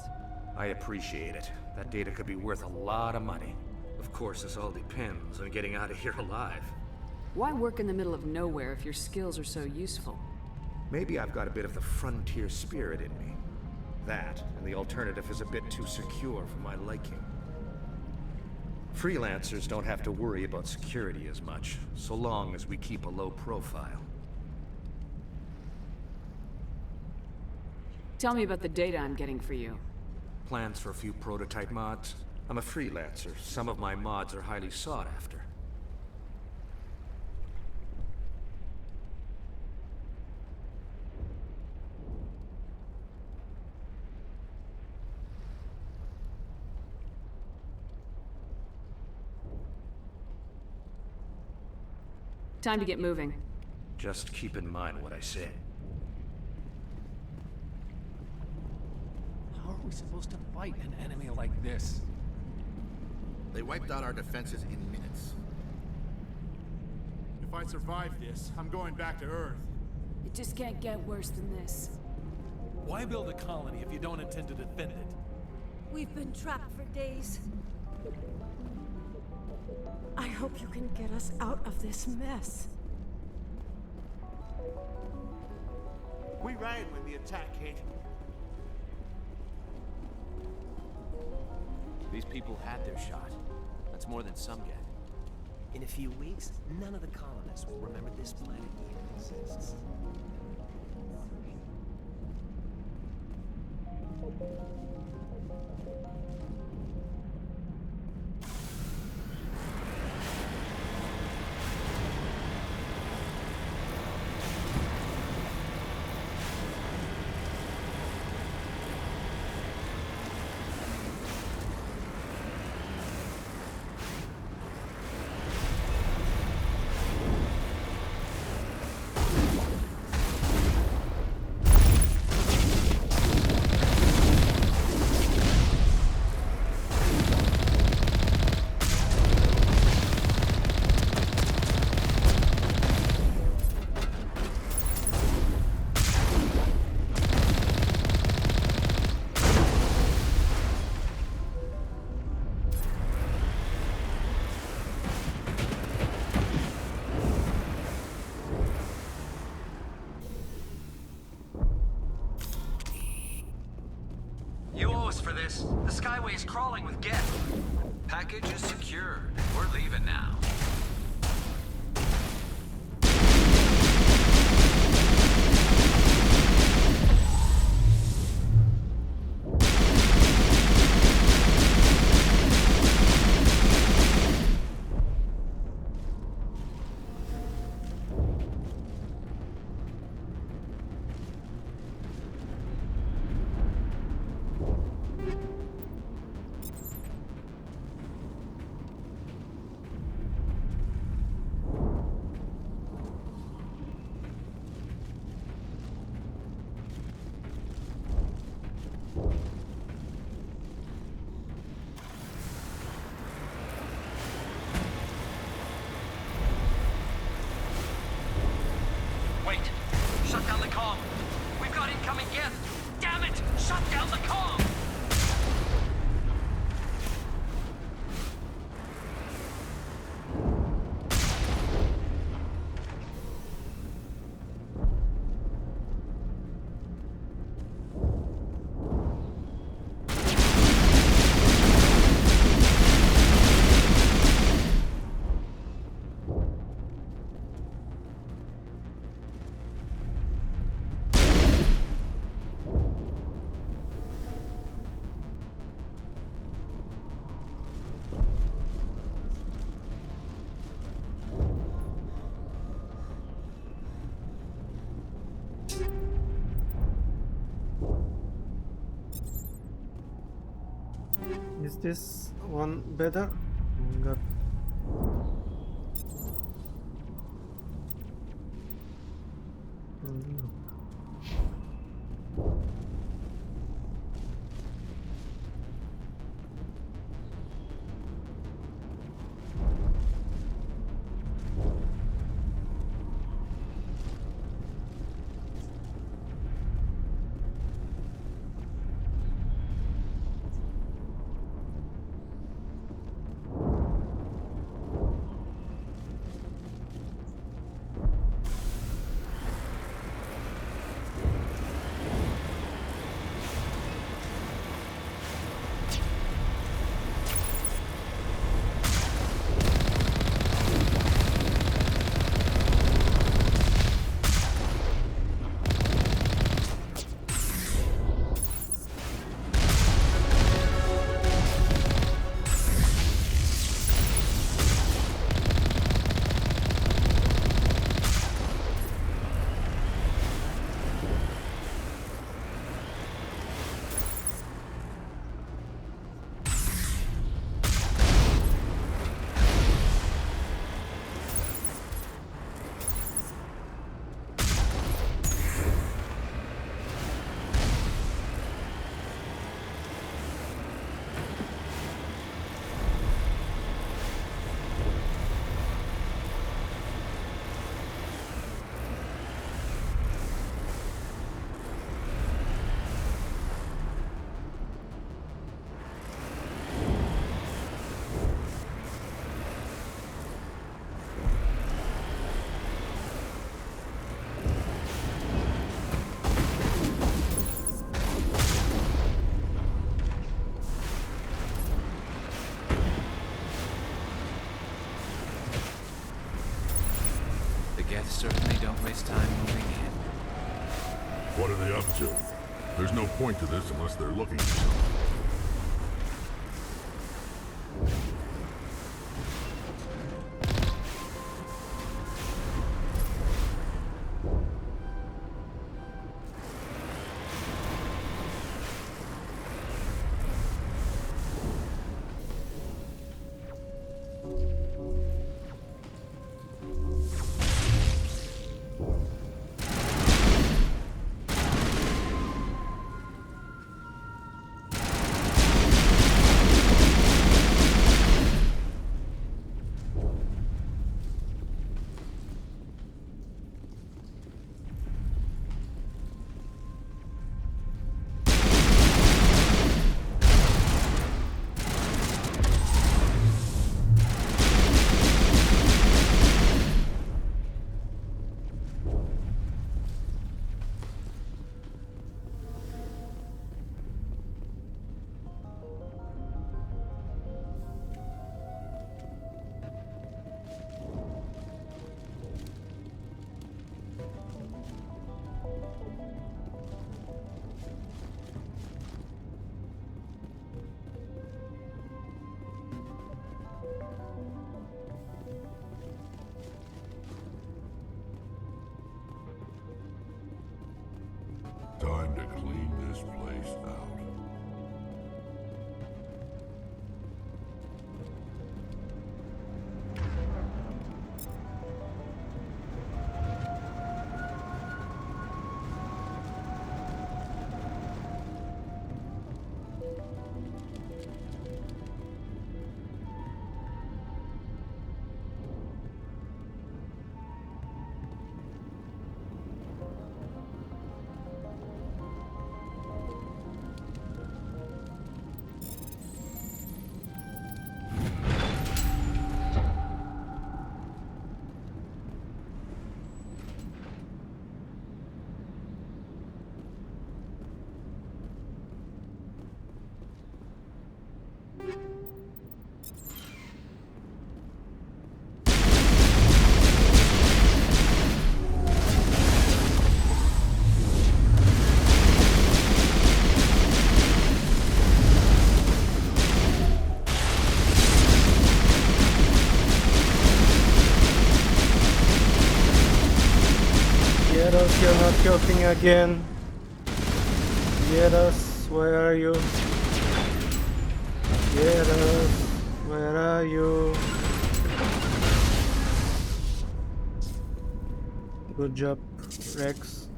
I appreciate it. That data could be worth a lot of money. Of course, this all depends on getting out of here alive. Why work in the middle of nowhere if your skills are so useful? Maybe I've got a bit of the frontier spirit in me. That, and the alternative is a bit too secure for my liking. Freelancers don't have to worry about security as much, so long as we keep a low profile. Tell me about the data I'm getting for you. Plans for a few prototype mods? I'm a freelancer. Some of my mods are highly sought after. Time to get moving. Just keep in mind what I said. How are we supposed to fight an enemy like this? They wiped out our defenses in minutes. If I survive this, I'm going back to Earth. It just can't get worse than this. Why build a colony if you don't intend to defend it? We've been trapped for days. I hope you can get us out of this mess. We ran when the attack hit. These people had their shot. That's more than some get. In a few weeks, none of the colonists will remember this planet even exists. For this. The Skyway is crawling with Geth. Package is secure. We're leaving now. Wait! Shut down the comm! We've got incoming Geth! Damn it! Shut down the comm! Is this one better? Oh my god. No. The Geth certainly don't waste time moving in. What are they up to? There's no point to this unless they're looking for something. Time to clean this place out. Gyarados, you're not joking again. Gyarados, where are you? Gyarados, where are you? Good job, Rex.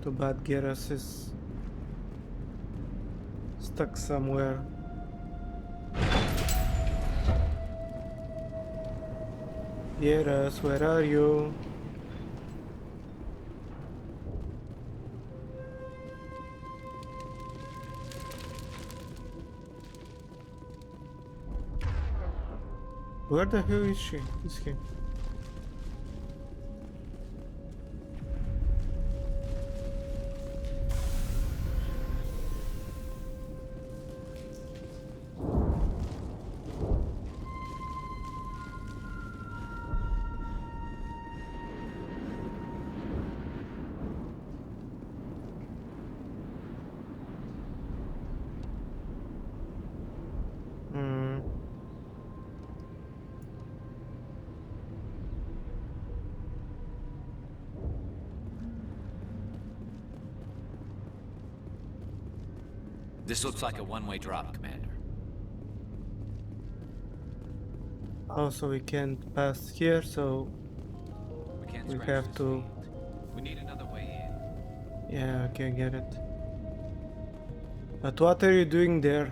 Too bad Geras is stuck somewhere. Geras, where are you? Where the hell is she? Is he? Hmm. This looks like a one-way drop, Commander. Also, we can't pass here, so we have to. We need another way in. Yeah, okay, get it. But what are you doing there?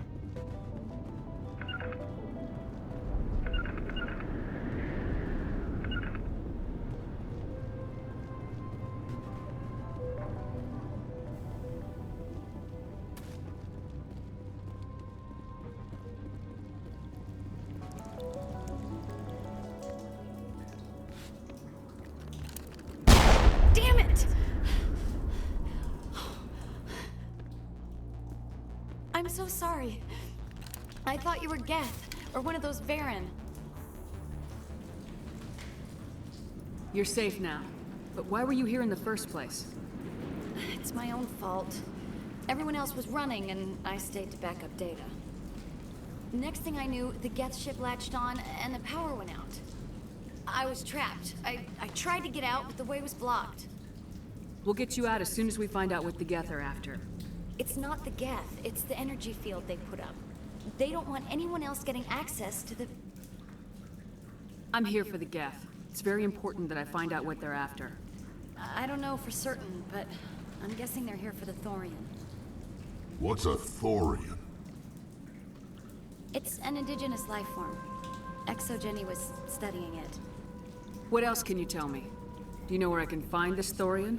Damn it! I'm so sorry. I thought you were Geth, or one of those Varen. You're safe now. But why were you here in the first place? It's my own fault. Everyone else was running, and I stayed to back up data. Next thing I knew, the Geth ship latched on, and the power went out. I was trapped. I tried to get out, but the way was blocked. We'll get you out as soon as we find out what the Geth are after. It's not the Geth, it's the energy field they put up. They don't want anyone else getting access to the... I'm here for the Geth. It's very important that I find out what they're after. I don't know for certain, but I'm guessing they're here for the Thorian. What's a Thorian? It's an indigenous life form. Exogeny was studying it. What else can you tell me? Do you know where I can find this Thorian?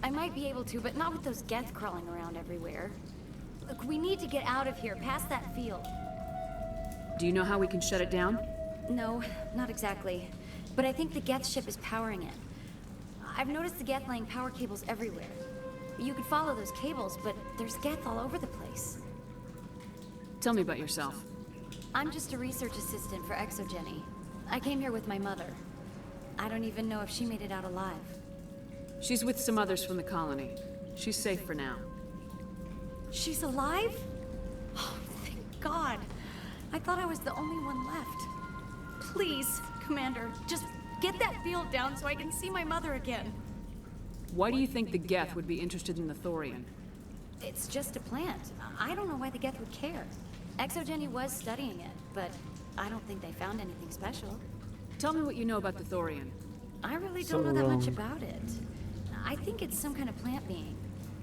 I might be able to, but not with those Geth crawling around everywhere. Look, we need to get out of here, past that field. Do you know how we can shut it down? No, not exactly. But I think the Geth ship is powering it. I've noticed the Geth laying power cables everywhere. You could follow those cables, but there's Geth all over the place. Tell me about yourself. I'm just a research assistant for Exogeny. I came here with my mother. I don't even know if she made it out alive. She's with some others from the colony. She's safe for now. She's alive? Oh, thank God. I thought I was the only one left. Please, Commander, just get that field down so I can see my mother again. Why do you think the Geth would be interested in the Thorian? It's just a plant. I don't know why the Geth would care. Exogeny was studying it, but I don't think they found anything special. Tell me what you know about the Thorian. I really don't know that much about it. I think it's some kind of plant being.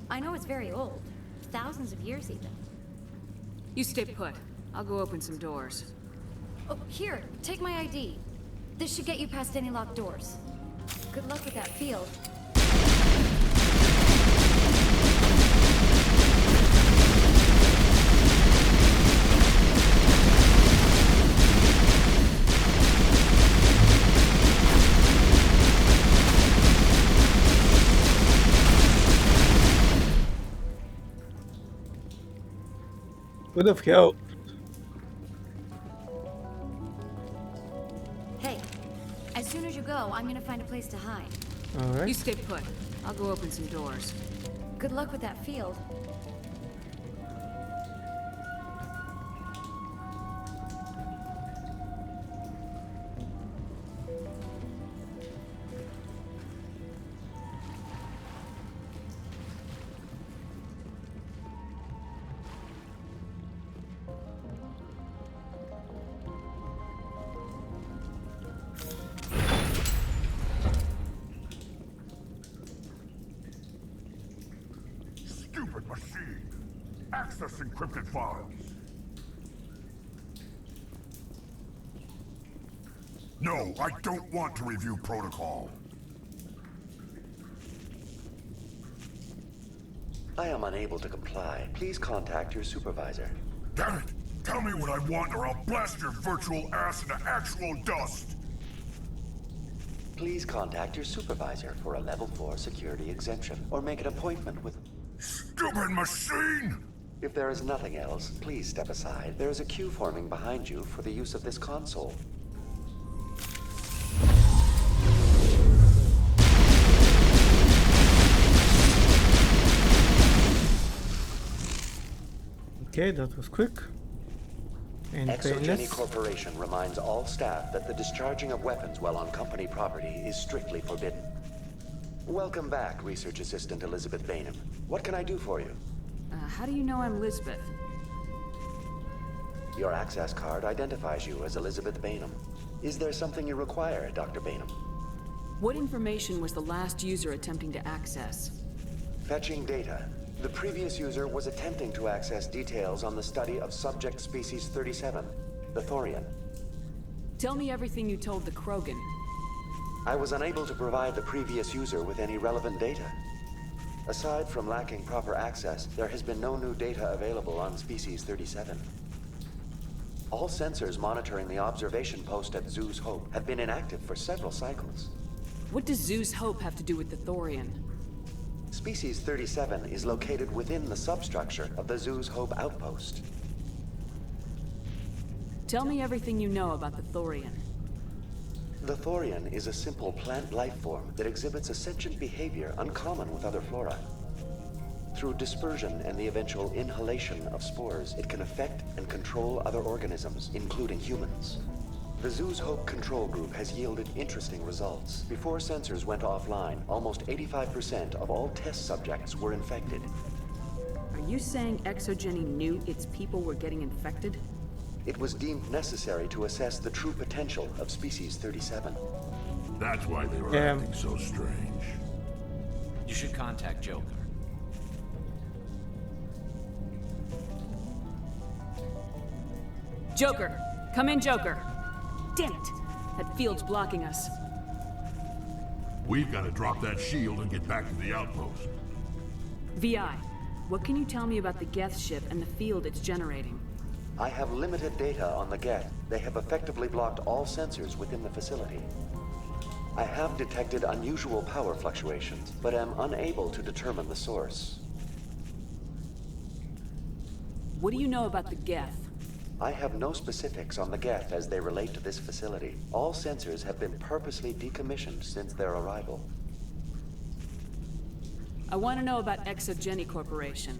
I know it's very old. Thousands of years, even. You stay put. I'll go open some doors. Oh, here, take my ID. This should get you past any locked doors. Good luck with that field. Would have helped. Hey, as soon as you go, I'm gonna find a place to hide. Alright. You stay put. I'll go open some doors. Good luck with that field. access encrypted files. No, I don't want to review protocol. I am unable to comply. Please contact your supervisor. Damn it! Tell me what I want or I'll blast your virtual ass into actual dust! Please contact your supervisor for a level 4 security exemption, or make an appointment with... Stupid machine! If there is nothing else, please step aside. There is a queue forming behind you for the use of this console. Okay, that was quick and Exogeny painless. Corporation reminds all staff that the discharging of weapons while on company property is strictly forbidden. Welcome back, Research Assistant Elizabeth Bainham. What can I do for you? How do you know I'm Lisbeth? Your access card identifies you as Elizabeth Bainham. Is there something you require, Dr. Bainham? What information was the last user attempting to access? Fetching data. The previous user was attempting to access details on the study of subject species 37, the Thorian. Tell me everything you told the Krogan. I was unable to provide the previous user with any relevant data. Aside from lacking proper access, there has been no new data available on species 37. All sensors monitoring the observation post at Zeus Hope have been inactive for several cycles. What does Zeus Hope have to do with the Thorian? Species 37 is located within the substructure of the Zeus Hope outpost. Tell me everything you know about the Thorian. The Thorian is a simple plant life form that exhibits a sentient behavior uncommon with other flora. Through dispersion and the eventual inhalation of spores, it can affect and control other organisms, including humans. The Zeus Hope control group has yielded interesting results. Before sensors went offline, almost 85% of all test subjects were infected. Are you saying Exogeny knew its people were getting infected? It was deemed necessary to assess the true potential of species 37. That's why they were acting so strange. You should contact Joker. Joker! Come in, Joker! Damn it! That field's blocking us. We've got to drop that shield and get back to the outpost. VI, what can you tell me about the Geth ship and the field it's generating? I have limited data on the Geth. They have effectively blocked all sensors within the facility. I have detected unusual power fluctuations, but am unable to determine the source. What do you know about the Geth? I have no specifics on the Geth as they relate to this facility. All sensors have been purposely decommissioned since their arrival. I want to know about Exogeny Corporation.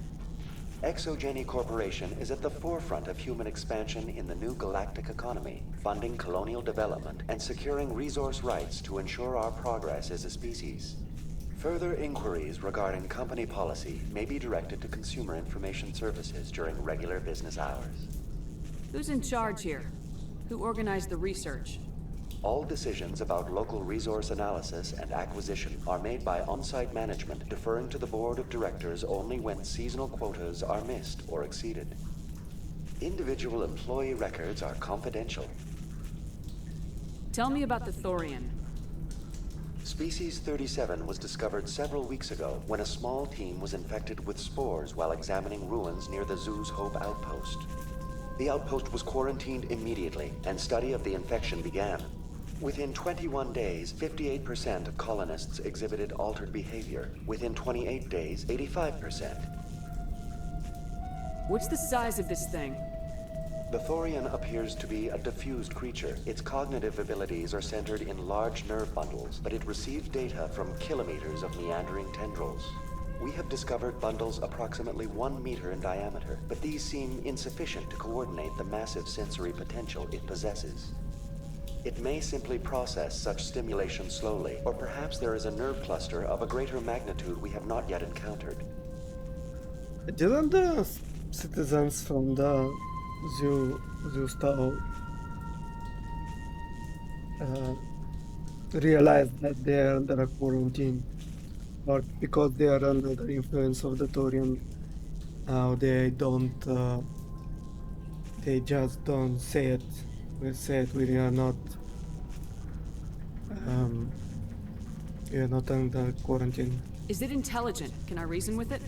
Exogeny Corporation is at the forefront of human expansion in the new galactic economy, funding colonial development and securing resource rights to ensure our progress as a species. Further inquiries regarding company policy may be directed to Consumer Information Services during regular business hours. Who's in charge here? Who organized the research? All decisions about local resource analysis and acquisition are made by on-site management, deferring to the board of directors only when seasonal quotas are missed or exceeded. Individual employee records are confidential. Tell me about the Thorian. Species 37 was discovered several weeks ago when a small team was infected with spores while examining ruins near the Zeus Hope outpost. The outpost was quarantined immediately, and study of the infection began. Within 21 days, 58% of colonists exhibited altered behavior. Within 28 days, 85%. What's the size of this thing? The Thorian appears to be a diffused creature. Its cognitive abilities are centered in large nerve bundles, but it receives data from kilometers of meandering tendrils. We have discovered bundles approximately 1 meter in diameter, but these seem insufficient to coordinate the massive sensory potential it possesses. It may simply process such stimulation slowly, or perhaps there is a nerve cluster of a greater magnitude we have not yet encountered. Didn't the citizens from the Zeus Tower realize that they are under a quarantine? Or because they are under the influence of the Thorian Now they don't. They just don't say it. We said we are not. We are not under quarantine. Is it intelligent? Can I reason with it?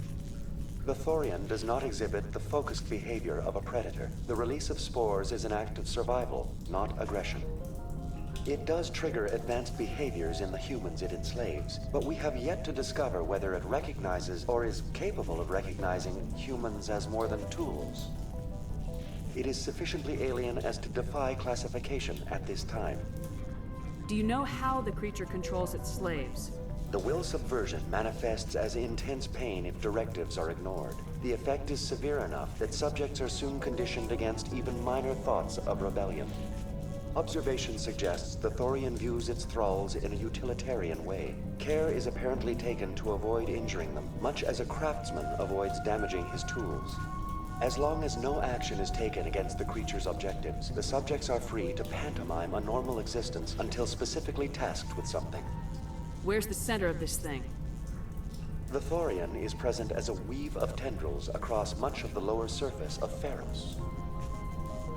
The Thorian does not exhibit the focused behavior of a predator. The release of spores is an act of survival, not aggression. It does trigger advanced behaviors in the humans it enslaves, but we have yet to discover whether it recognizes or is capable of recognizing humans as more than tools. It is sufficiently alien as to defy classification at this time. Do you know how the creature controls its slaves? The will subversion manifests as intense pain if directives are ignored. The effect is severe enough that subjects are soon conditioned against even minor thoughts of rebellion. Observation suggests the Thorian views its thralls in a utilitarian way. Care is apparently taken to avoid injuring them, much as a craftsman avoids damaging his tools. As long as no action is taken against the creature's objectives, the subjects are free to pantomime a normal existence until specifically tasked with something. Where's the center of this thing? The Thorian is present as a weave of tendrils across much of the lower surface of Pharos.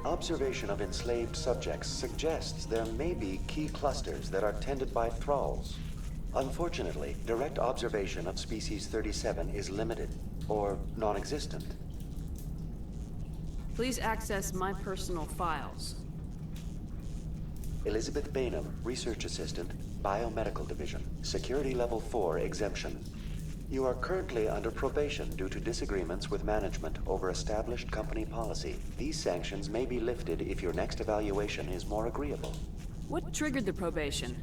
Observation of enslaved subjects suggests there may be key clusters that are tended by thralls. Unfortunately, direct observation of species 37 is limited, or non-existent. Please access my personal files. Elizabeth Bainham, Research Assistant, Biomedical Division, Security Level 4 exemption. You are currently under probation due to disagreements with management over established company policy. These sanctions may be lifted if your next evaluation is more agreeable. What triggered the probation?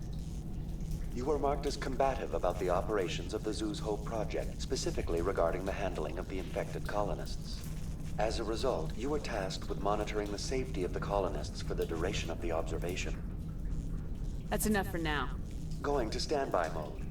You were marked as combative about the operations of the Zoo's Hope project, specifically regarding the handling of the infected colonists. As a result, you were tasked with monitoring the safety of the colonists for the duration of the observation. That's enough for now. Going to standby mode.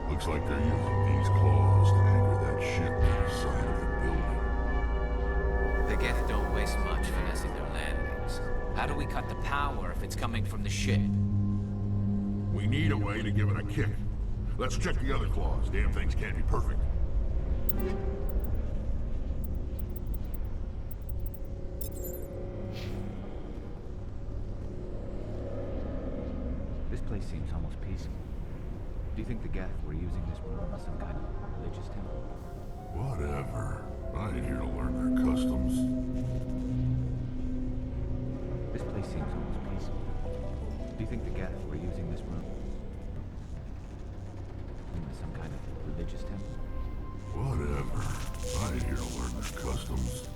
Looks like they're using these claws to anchor that ship to the side of the building. The Geth don't waste much finessing their landings. How do we cut the power if it's coming from the ship? We need a way to give it a kick. Let's check the other claws. Damn things can't be perfect. This place seems almost peaceful. Do you think the Geth were using this room as some kind of religious temple? Whatever. I ain't here to learn their customs. This place seems almost peaceful. Do you think the Geth were using this room as some kind of religious temple? Whatever. I ain't here to learn their customs.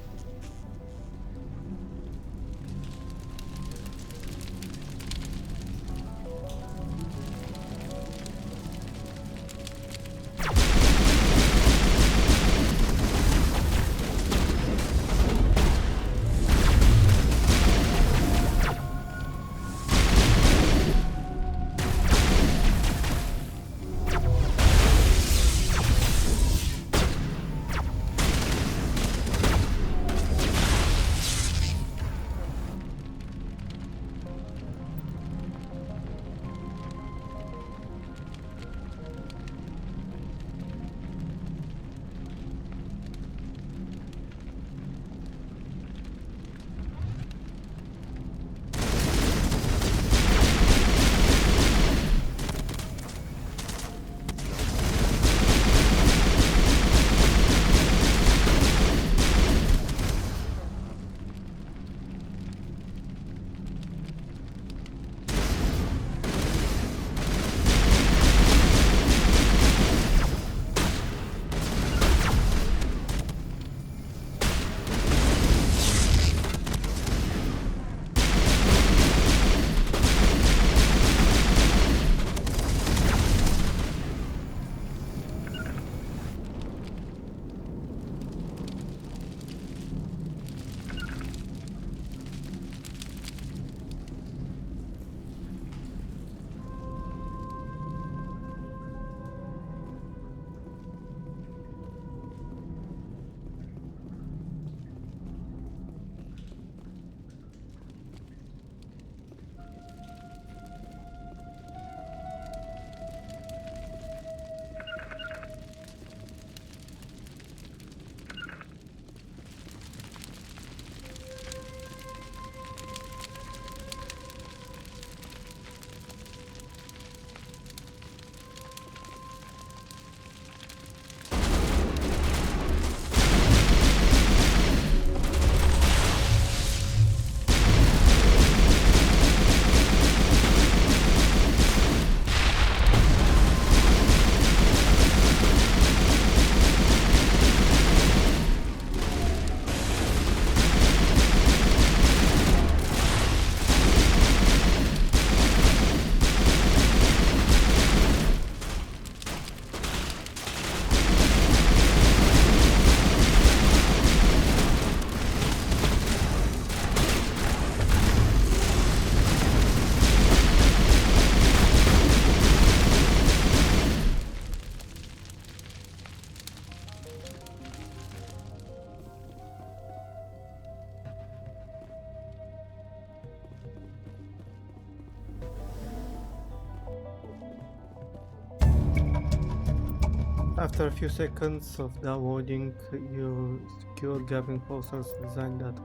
After a few seconds of downloading, you secure Gavin Closer's design data.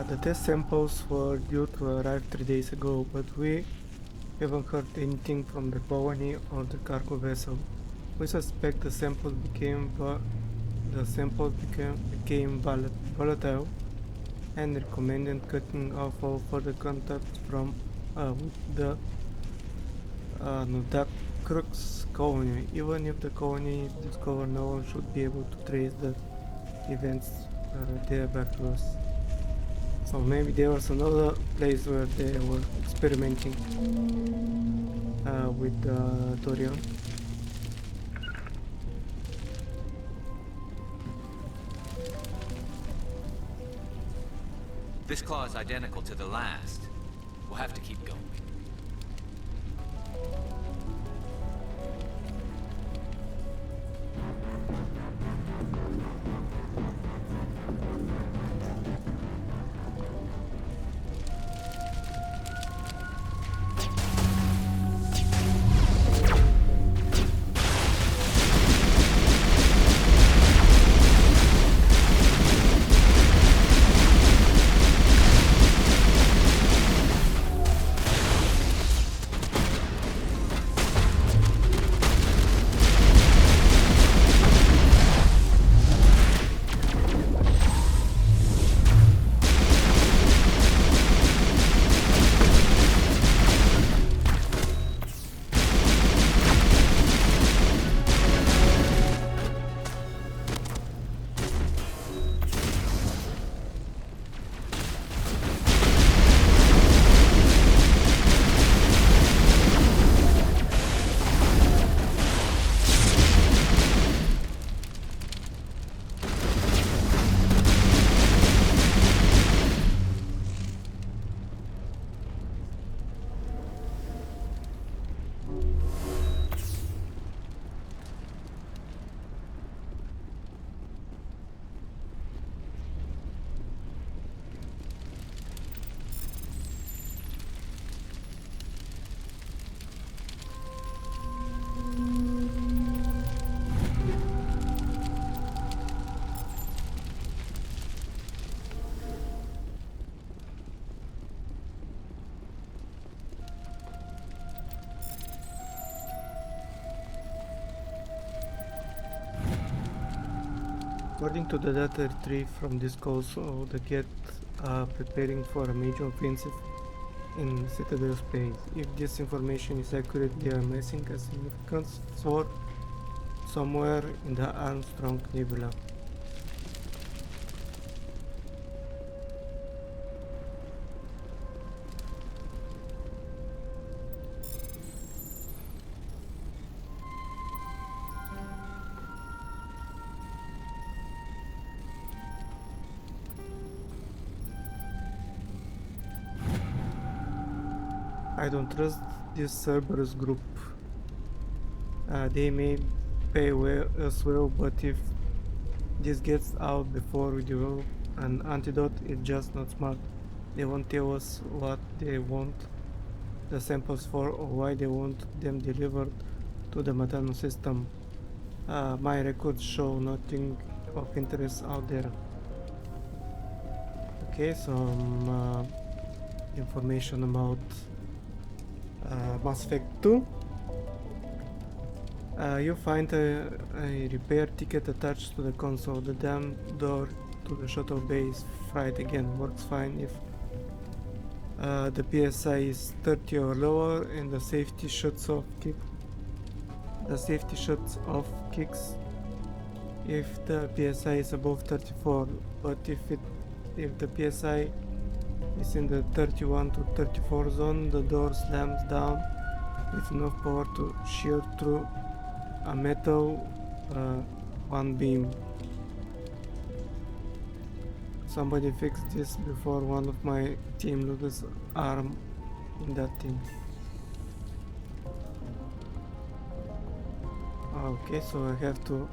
The test samples were due to arrive 3 days ago, but we haven't heard anything from the colony or the cargo vessel. We suspect the samples became volatile and recommended cutting off all further contacts from with the Nudak Crux colony. Even if the colony is discovered, no one should be able to trace the events there back to us. So maybe there was another place where they were experimenting with thorium. This claw is identical to the last. We'll have to keep going. According to the data retrieved from this console, the Geth are preparing for a major offensive in Citadel space. If this information is accurate, they are amassing a significant sword somewhere in the Armstrong Nebula. I don't trust this Cerberus group. They may pay us well, but if this gets out before we develop an antidote, it's just not smart. They won't tell us what they want the samples for or why they want them delivered to the Matano system. My records show nothing of interest out there. Okay, some information about Mass Effect 2. You find a repair ticket attached to the console. The damn door to the shuttle bay is fried again. Works fine if the PSI is 30 or lower and the safety shuts off kicks if the PSI is above 34, but if the PSI is in the 31 to 34 zone, the door slams down with enough power to shear through a metal one beam. Somebody fix this before one of my team loses arm in that thing. Okay, so I have to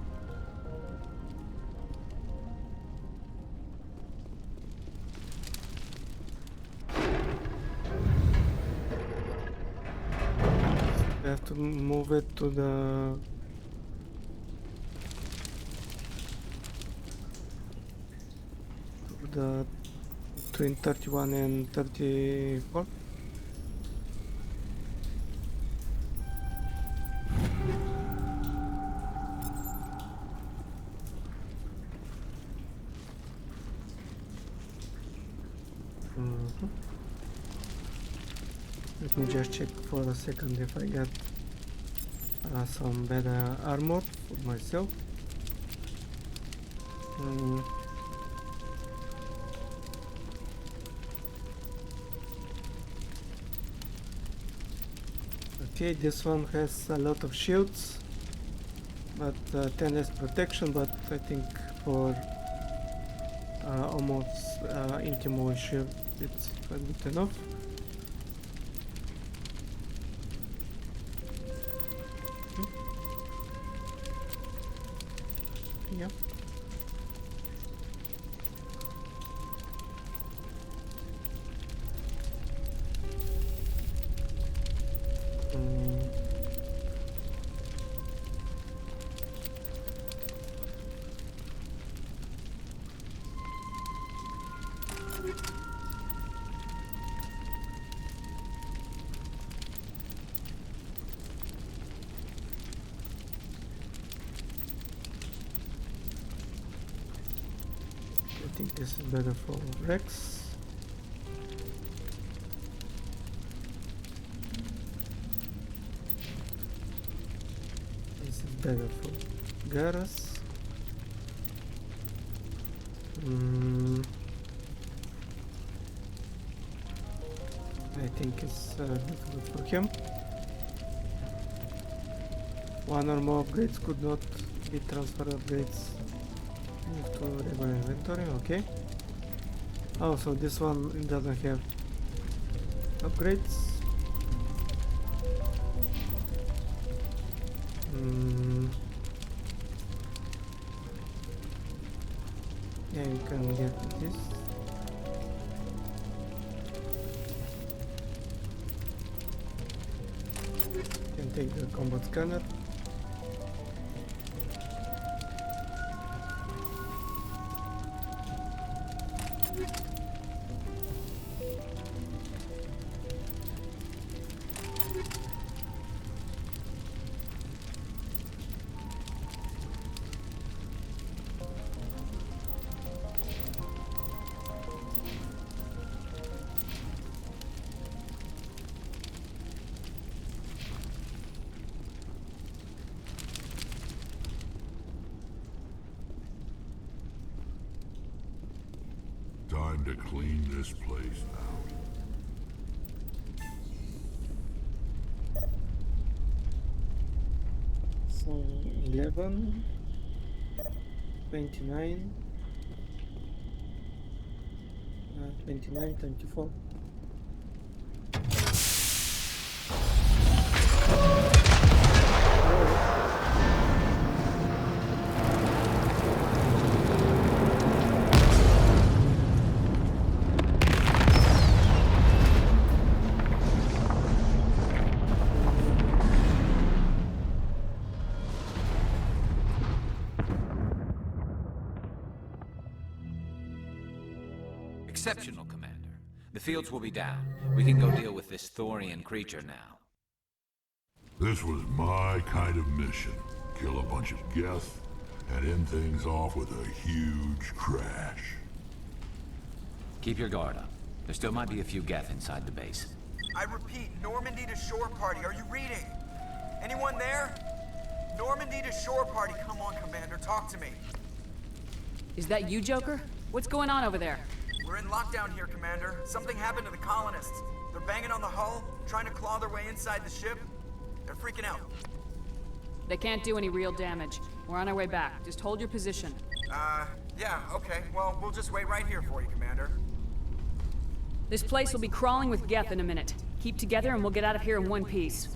move it to the between 31 and 34. Let me just check for a second if I got some better armor for myself. Okay, this one has a lot of shields, but 10 less protection, but I think for almost Intimo shield it's good enough. Yeah. I think this is better for Rex. This is better for Garrus. I think it's good for him. One or more upgrades could not be transfer upgrades. Move to regular inventory, okay. Oh, so this one doesn't have upgrades. Yeah, you can get this. You can take the combat scanner. Time to clean this place out. So 11, 29, 29, 24. Exceptional, Commander. The fields will be down. We can go deal with this Thorian creature now. This was my kind of mission. Kill a bunch of Geth and end things off with a huge crash. Keep your guard up. There still might be a few Geth inside the base. I repeat, Normandy to shore party. Are you reading? Anyone there? Normandy to shore party. Come on, Commander. Talk to me. Is that you, Joker? What's going on over there? We're in lockdown here, Commander. Something happened to the colonists. They're banging on the hull, trying to claw their way inside the ship. They're freaking out. They can't do any real damage. We're on our way back. Just hold your position. Yeah, okay. Well, we'll just wait right here for you, Commander. This place will be crawling with Geth in a minute. Keep together and we'll get out of here in one piece.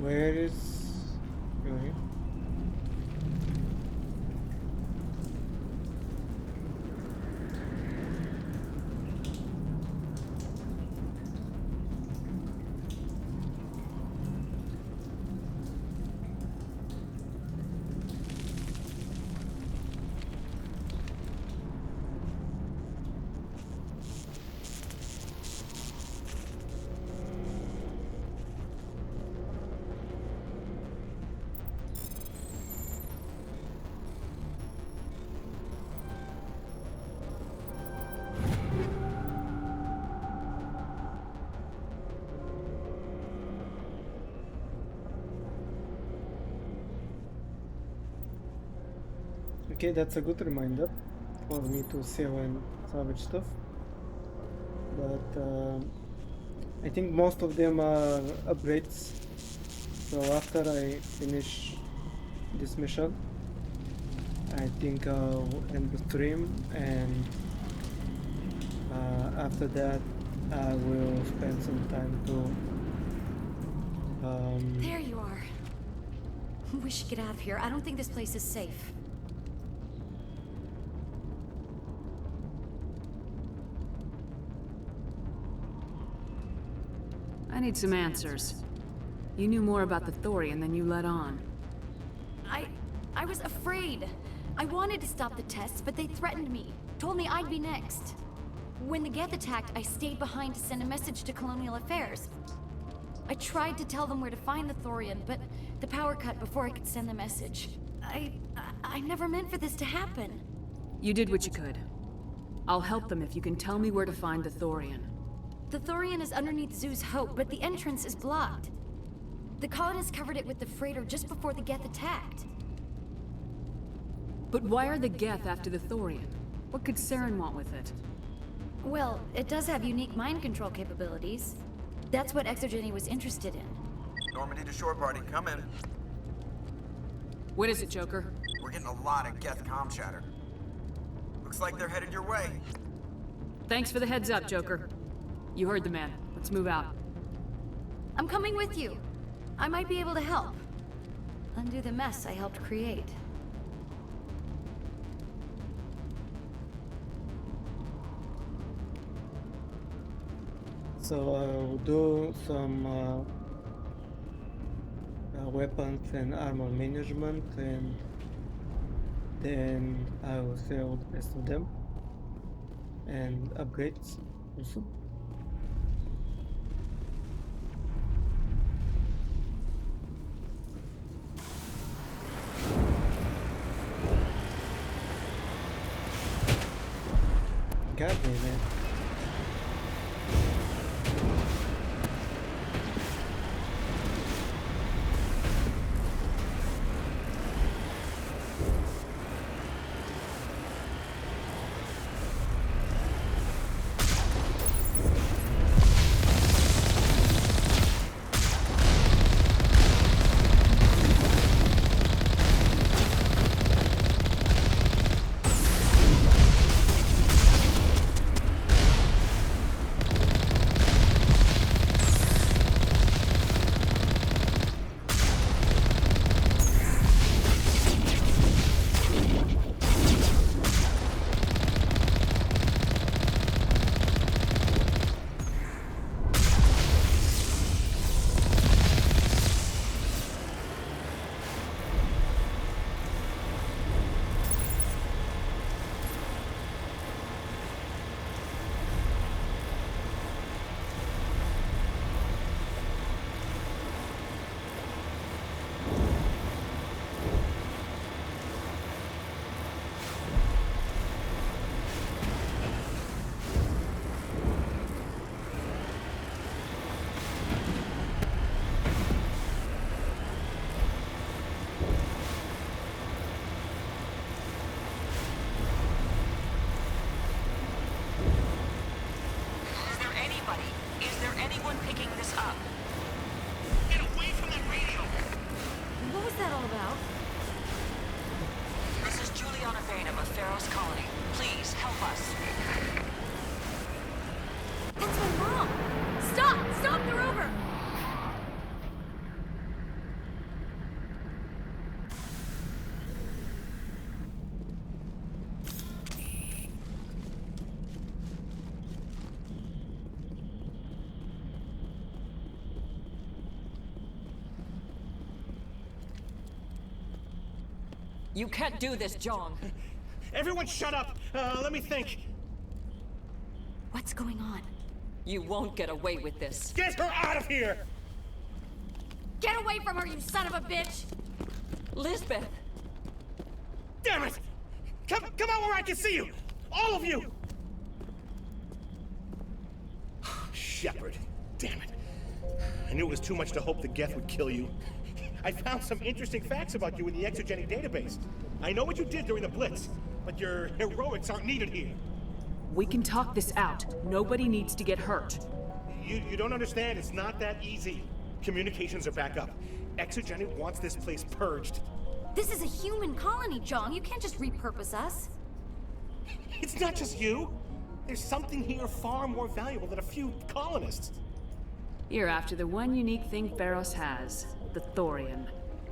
Where is going? Okay, that's a good reminder for me to save and salvage stuff. But I think most of them are upgrades. So after I finish this mission, I think I'll end the stream, and after that I will spend some time to There you are. We should get out of here. I don't think this place is safe. I need some answers. You knew more about the Thorian than you let on. I was afraid. I wanted to stop the tests, but they threatened me. Told me I'd be next. When the Geth attacked, I stayed behind to send a message to Colonial Affairs. I tried to tell them where to find the Thorian, but the power cut before I could send the message. I never meant for this to happen. You did what you could. I'll help them if you can tell me where to find the Thorian. The Thorian is underneath Zoo's Hope, but the entrance is blocked. The colonists covered it with the freighter just before the Geth attacked. But why are the Geth after the Thorian? What could Saren want with it? Well, it does have unique mind control capabilities. That's what Exogeny was interested in. Normandy to shore party, come in. What is it, Joker? We're getting a lot of Geth comm chatter. Looks like they're headed your way. Thanks for the heads up, Joker. You heard the man. Let's move out. I'm coming with you. I might be able to help. Undo the mess I helped create. So I'll do some weapons and armor management, and then I will sell the rest of them and upgrades also. God damn it. You can't do this, John. Everyone shut up! Let me think. What's going on? You won't get away with this. Get her out of here! Get away from her, you son of a bitch! Lisbeth! Damn it! Come out where I can see you! All of you! Shepard. Damn it. I knew it was too much to hope the Geth would kill you. I found some interesting facts about you in the exogenic database. I know what you did during the Blitz, but your heroics aren't needed here. We can talk this out. Nobody needs to get hurt. You don't understand. It's not that easy. Communications are back up. Exogenic wants this place purged. This is a human colony, John. You can't just repurpose us. It's not just you. There's something here far more valuable than a few colonists. You're after the one unique thing Pharos has. The thorium.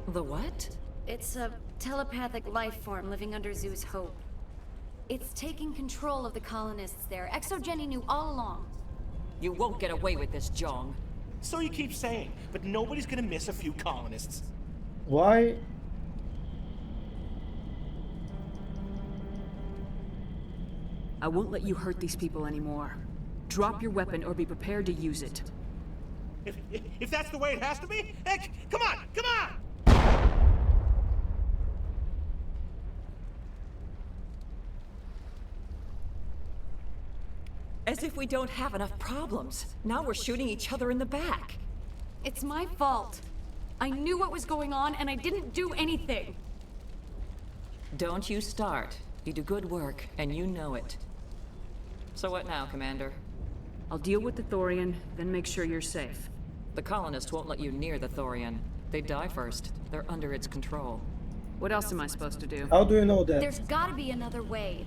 The what? It's a telepathic life form living under Zeus' Hope. It's taking control of the colonists there. Exogeny knew all along. You won't get away with this, Jong. So you keep saying, but nobody's gonna miss a few colonists. Why? I won't let you hurt these people anymore. Drop your weapon or be prepared to use it. If that's the way it has to be, heck, come on, come on! As if we don't have enough problems. Now we're shooting each other in the back. It's my fault. I knew what was going on and I didn't do anything. Don't you start. You do good work, and you know it. So what now, Commander? I'll deal with the Thorian, then make sure you're safe. The colonists won't let you near the Thorian. They die first. They're under its control. What else am I supposed to do? How do you know that? There's gotta be another way.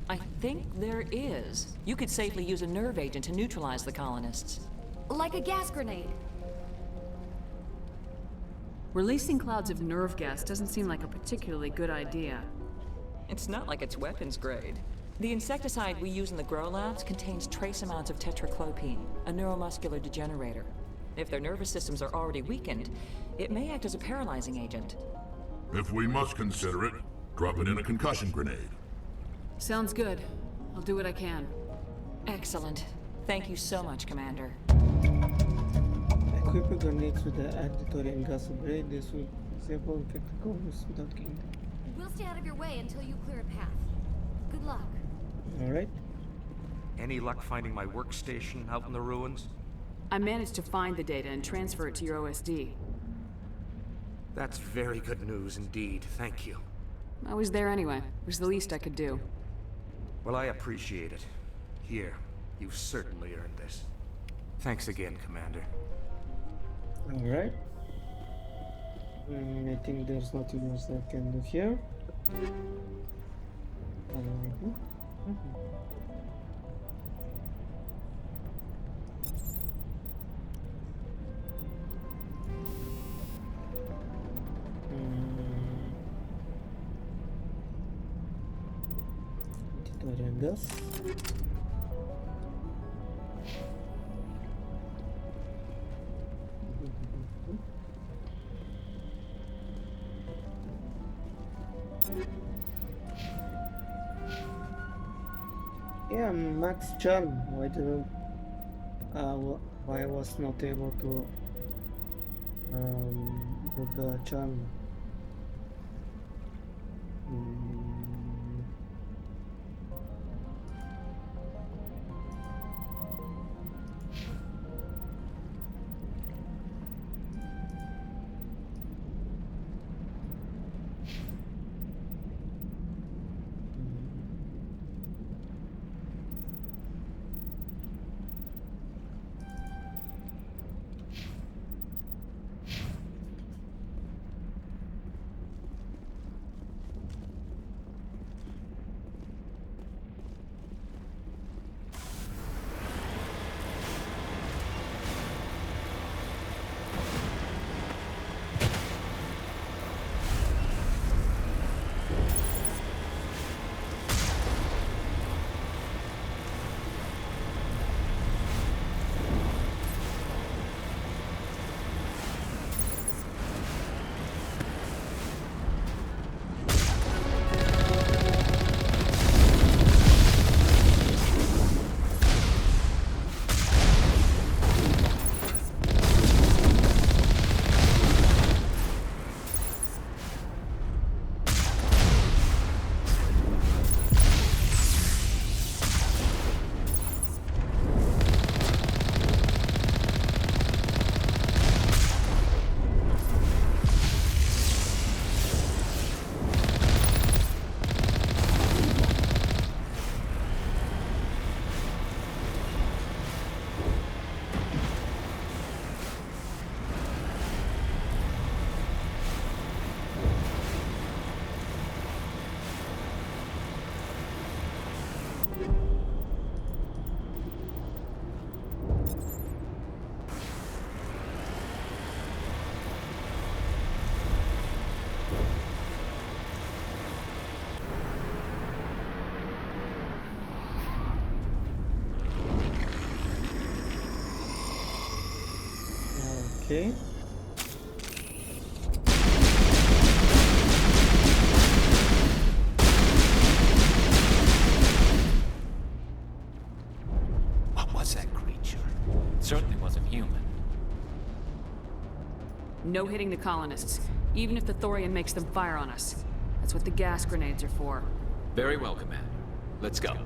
I think there is. You could safely use a nerve agent to neutralize the colonists. Like a gas grenade. Releasing clouds of nerve gas doesn't seem like a particularly good idea. It's not like it's weapons grade. The insecticide we use in the grow labs contains trace amounts of tetraclopine, a neuromuscular degenerator. If their nervous systems are already weakened, it may act as a paralyzing agent. If we must consider it, drop it in a concussion grenade. Sounds good. I'll do what I can. Excellent. Thank you so much, Commander. Equip a grenade with the auditory and gas spray. This will disable infected colonists without killing them. We'll stay out of your way until you clear a path. Good luck. Alright. Any luck finding my workstation out in the ruins? I managed to find the data and transfer it to your OSD. That's very good news indeed. Thank you. I was there anyway. It was the least I could do. Well, I appreciate it. Here, you've certainly earned this. Thanks again, Commander. Alright. I think there's nothing else I can do here. Gas. Yeah, max charm. Why didn't? Why I was not able to do the charm? Okay. What was that creature? It certainly wasn't human. No hitting the colonists, even if the Thorian makes them fire on us. That's what the gas grenades are for. Very well, Commander. Let's go.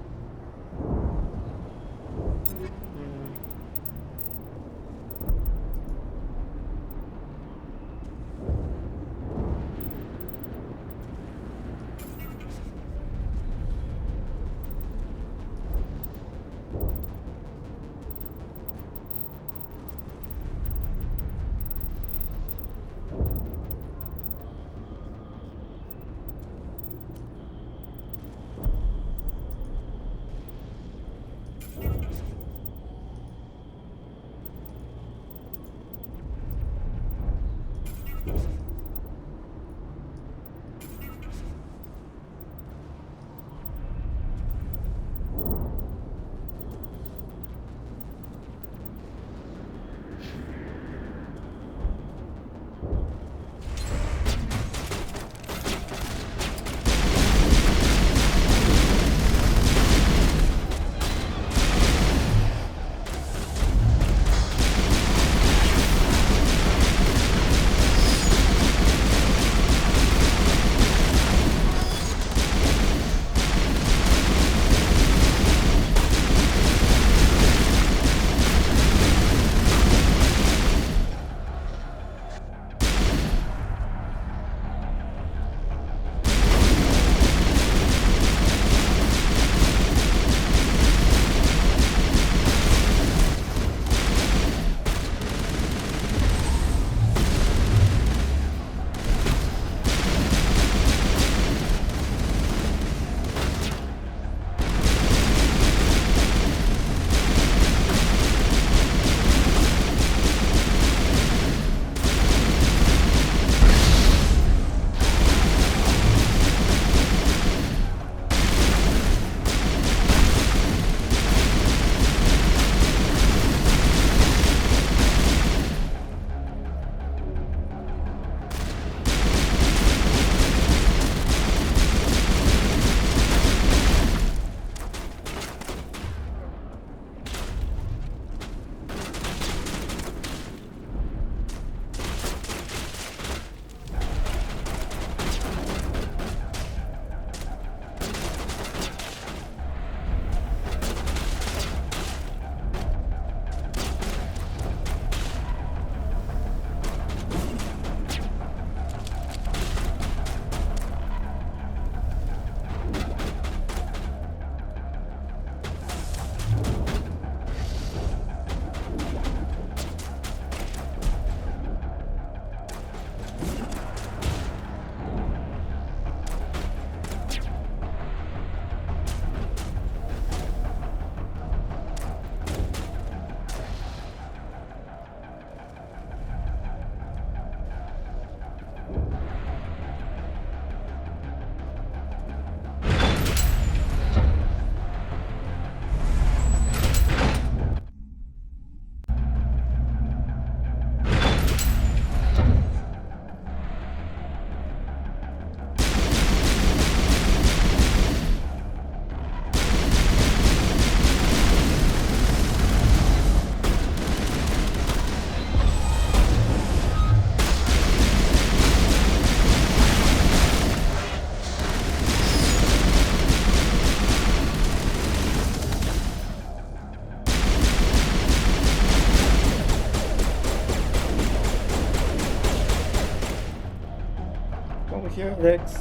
here, Rex.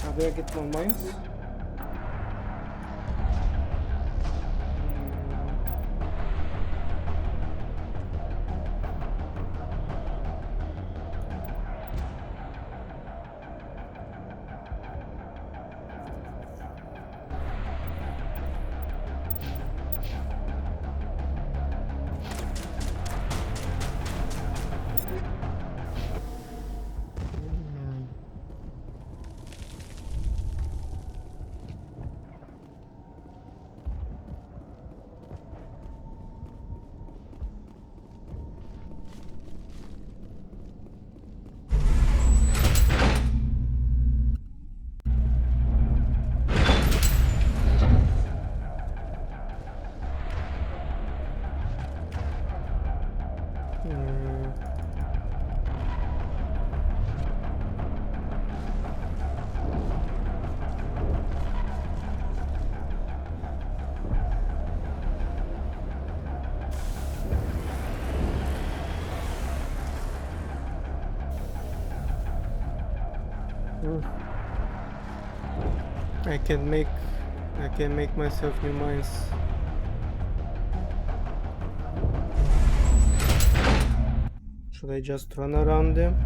How do I get more mines? I can make myself new mines. Should I just run around them?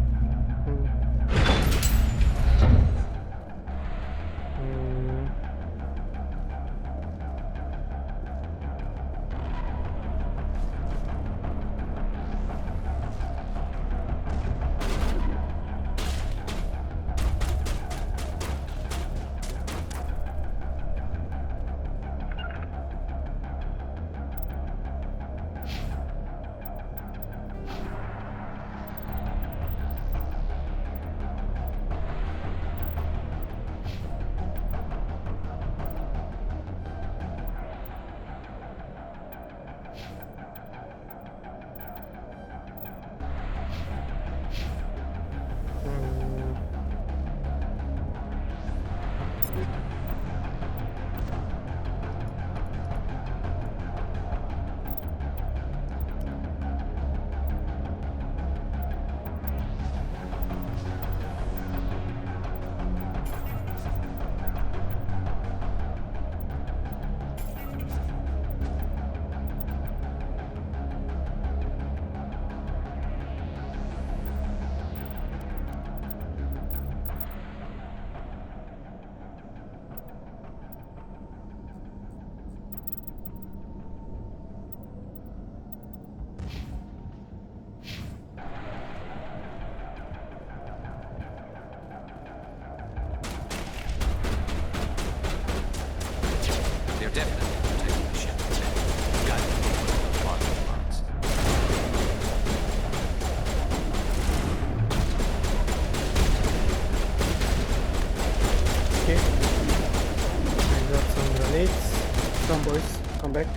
Come boys, come back.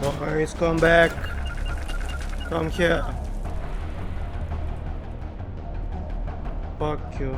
Boys, come back. Come here. Fuck you.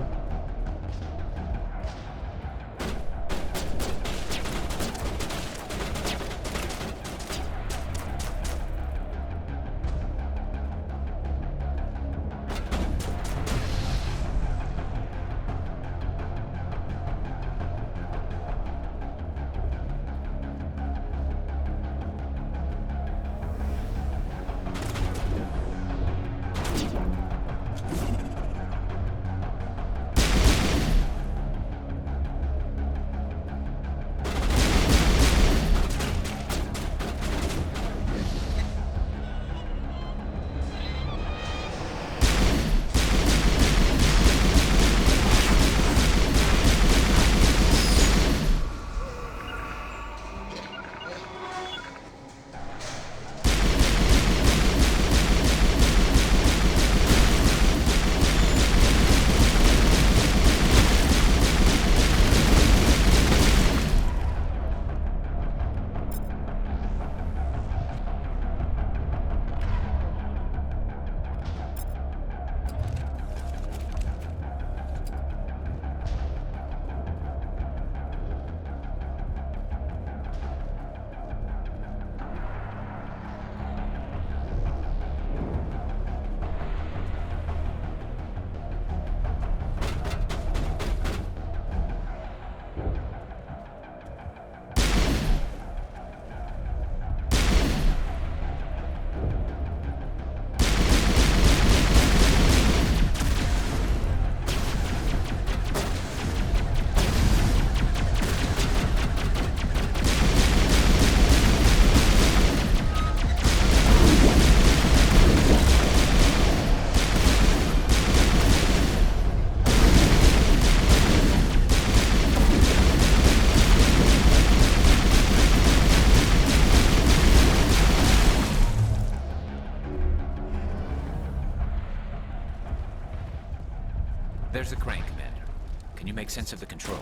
There's the crane, Commander. Can you make sense of the controls?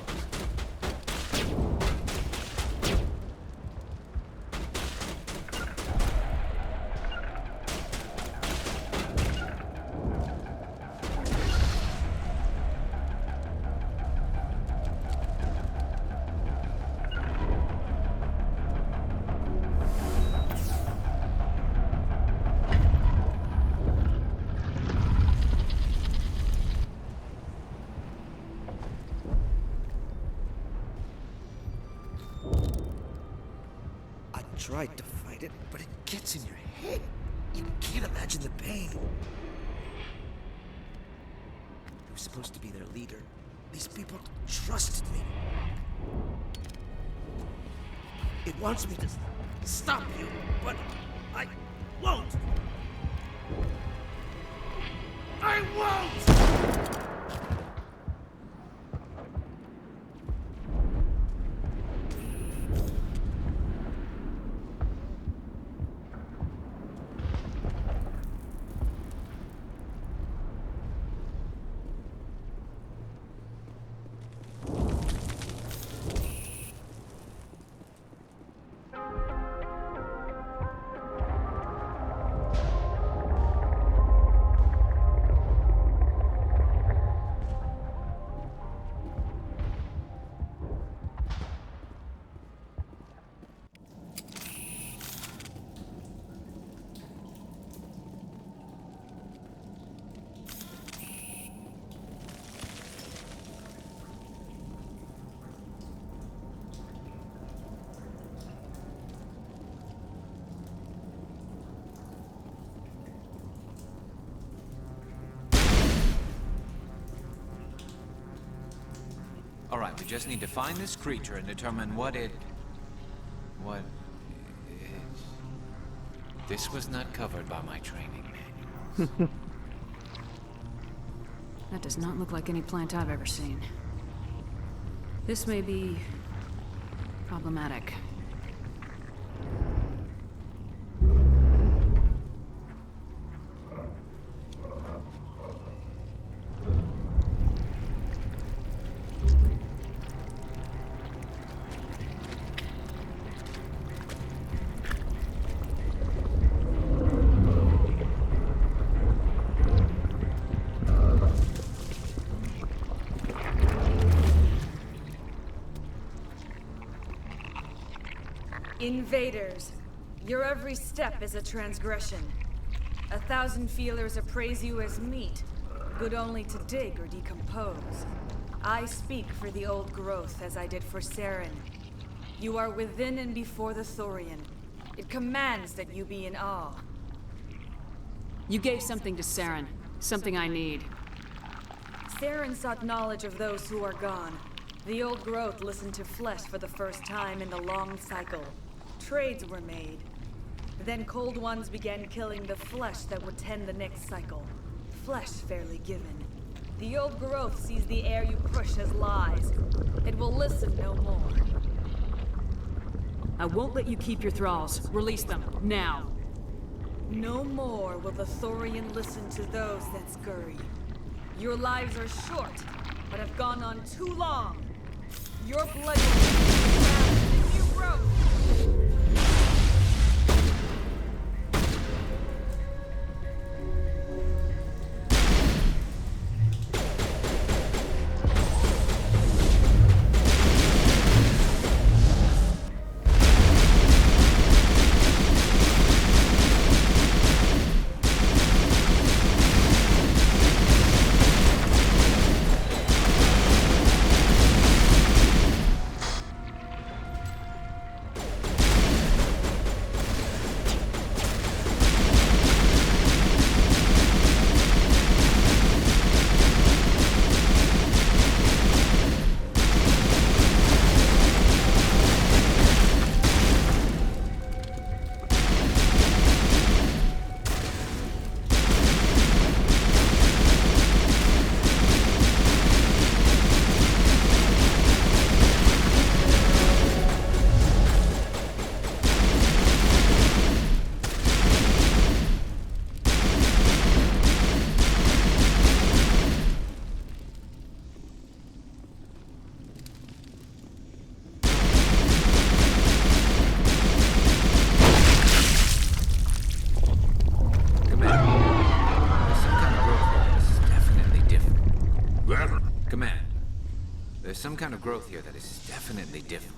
tried to fight it, but it gets in your head. You can't imagine the pain. I was supposed to be their leader. These people trusted me. It wants me to stop you, but I won't. I won't! All right, we just need to find this creature and determine what it is. This was not covered by my training manual. That does not look like any plant I've ever seen. This may be problematic. Invaders, your every step is a transgression. 1,000 feelers appraise you as meat, good only to dig or decompose. I speak for the old growth as I did for Saren. You are within and before the Thorian. It commands that you be in awe. You gave something to Saren, something I need. Saren sought knowledge of those who are gone. The old growth listened to flesh for the first time in the long cycle. Trades were made. Then cold ones began killing the flesh that would tend the next cycle. Flesh fairly given. The old growth sees the air you push as lies. It will listen no more. I won't let you keep your thralls. Release them, now. No more will the Thorian listen to those that scurry. Your lives are short, but have gone on too long. Your blood will be the new growth. There's some kind of growth here that is definitely different.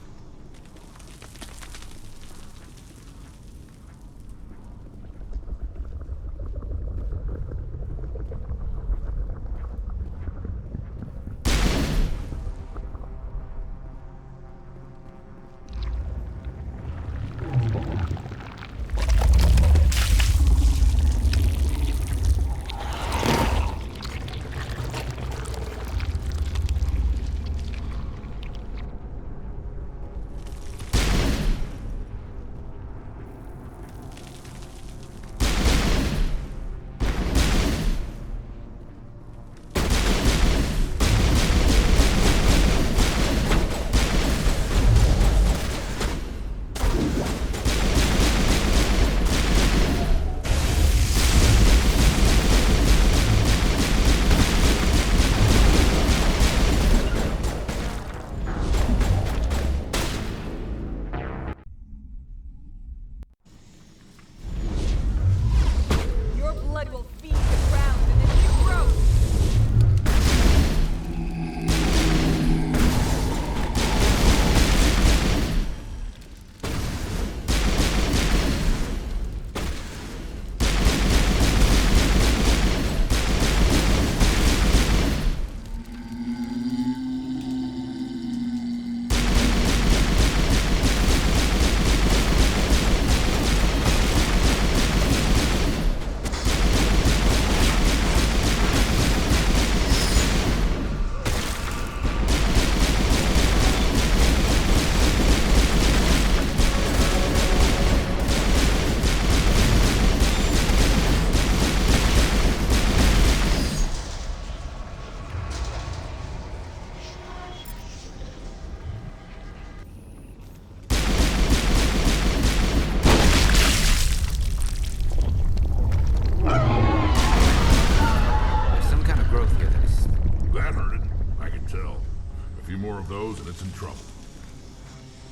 of those and it's in trouble.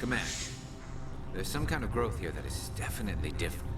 Command, there's some kind of growth here that is definitely different.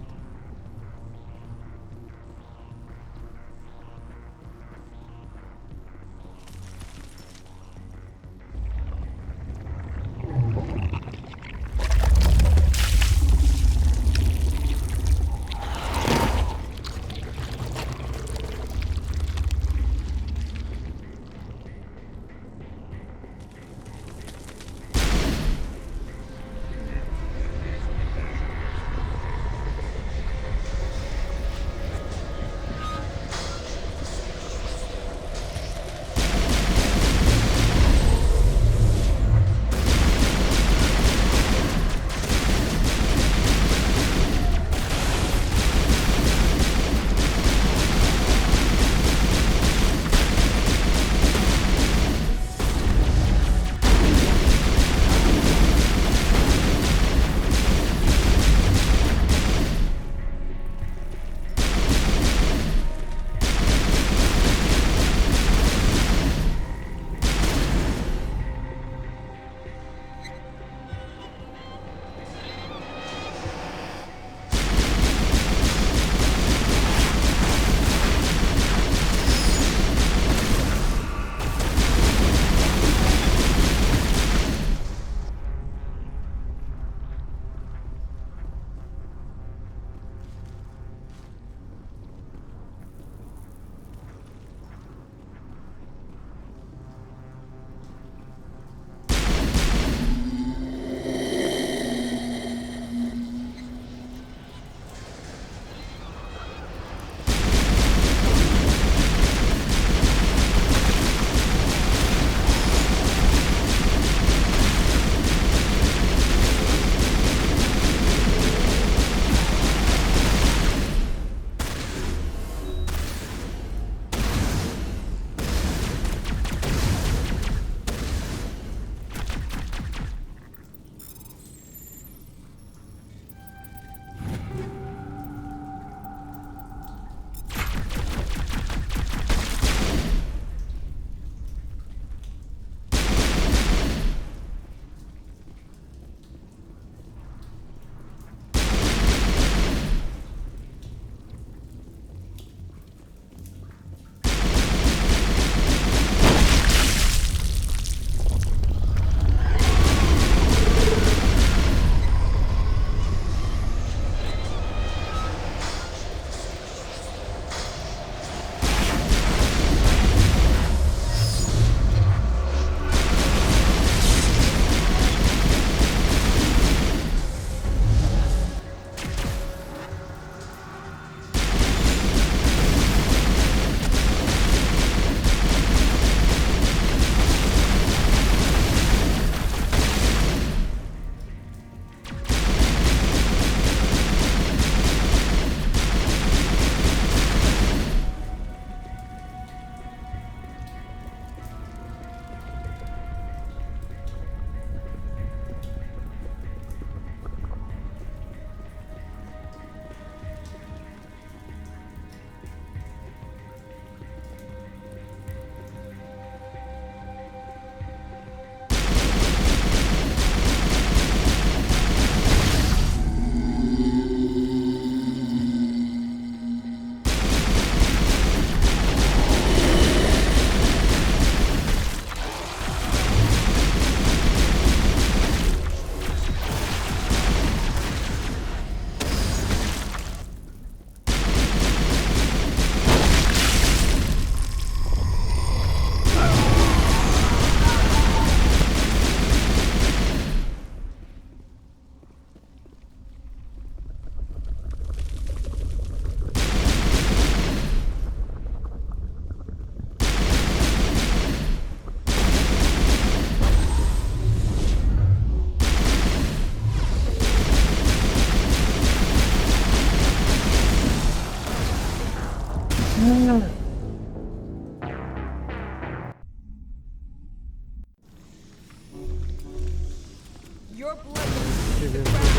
Your blood will leave the ground.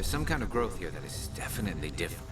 There's some kind of growth here that is definitely different.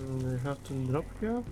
I have to drop here.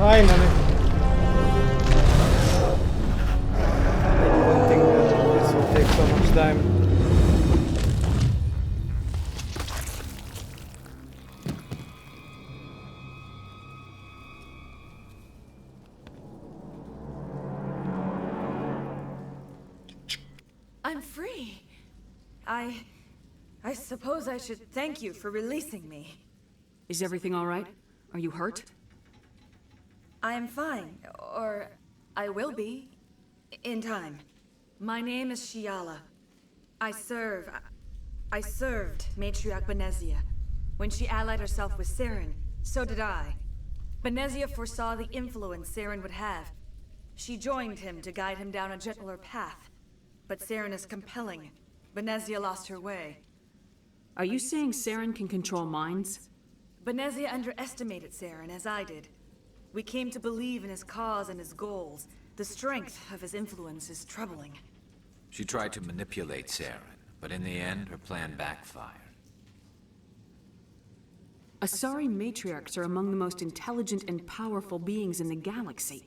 Finally. I didn't think this would take so much time. I'm free. I suppose I should thank you for releasing me. Is everything all right? Are you hurt? I am fine, or I will be, in time. My name is Shiala. I served Matriarch Benezia. When she allied herself with Saren, so did I. Benezia foresaw the influence Saren would have. She joined him to guide him down a gentler path. But Saren is compelling. Benezia lost her way. Are you saying Saren can control minds? Benezia underestimated Saren, as I did. We came to believe in his cause and his goals. The strength of his influence is troubling. She tried to manipulate Saren, but in the end, her plan backfired. Asari matriarchs are among the most intelligent and powerful beings in the galaxy.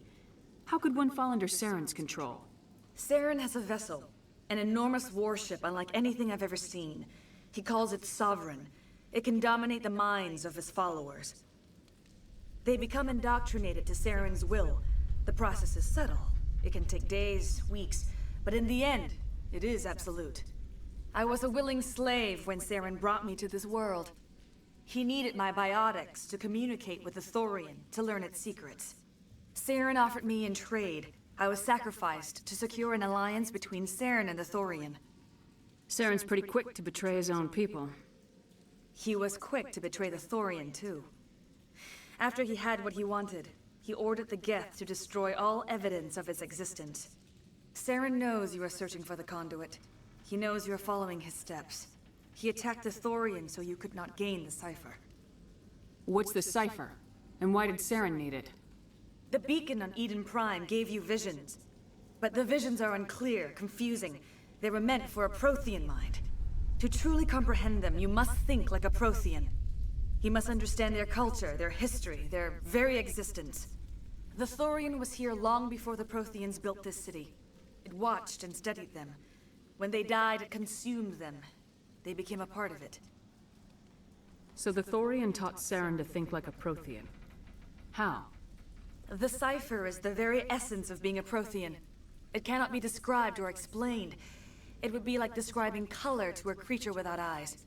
How could one fall under Saren's control? Saren has a vessel, an enormous warship unlike anything I've ever seen. He calls it Sovereign. It can dominate the minds of his followers. They become indoctrinated to Saren's will. The process is subtle. It can take days, weeks, But in the end, it is absolute. I was a willing slave when Saren brought me to this world. He needed my biotics to communicate with the Thorian, to learn its secrets. Saren offered me in trade. I was sacrificed to secure an alliance between Saren and the Thorian. Saren's pretty quick to betray his own people. He was quick to betray the Thorian, too. After he had what he wanted, he ordered the Geth to destroy all evidence of its existence. Saren knows you are searching for the conduit. He knows you are following his steps. He attacked the Thorian so you could not gain the cipher. What's the cipher? And why did Saren need it? The beacon on Eden Prime gave you visions. But the visions are unclear, confusing. They were meant for a Prothean mind. To truly comprehend them, you must think like a Prothean. You must understand their culture, their history, their very existence. The Thorian was here long before the Protheans built this city. It watched and studied them. When they died, it consumed them. They became a part of it. So the Thorian taught Saren to think like a Prothean. How? The cipher is the very essence of being a Prothean. It cannot be described or explained. It would be like describing color to a creature without eyes.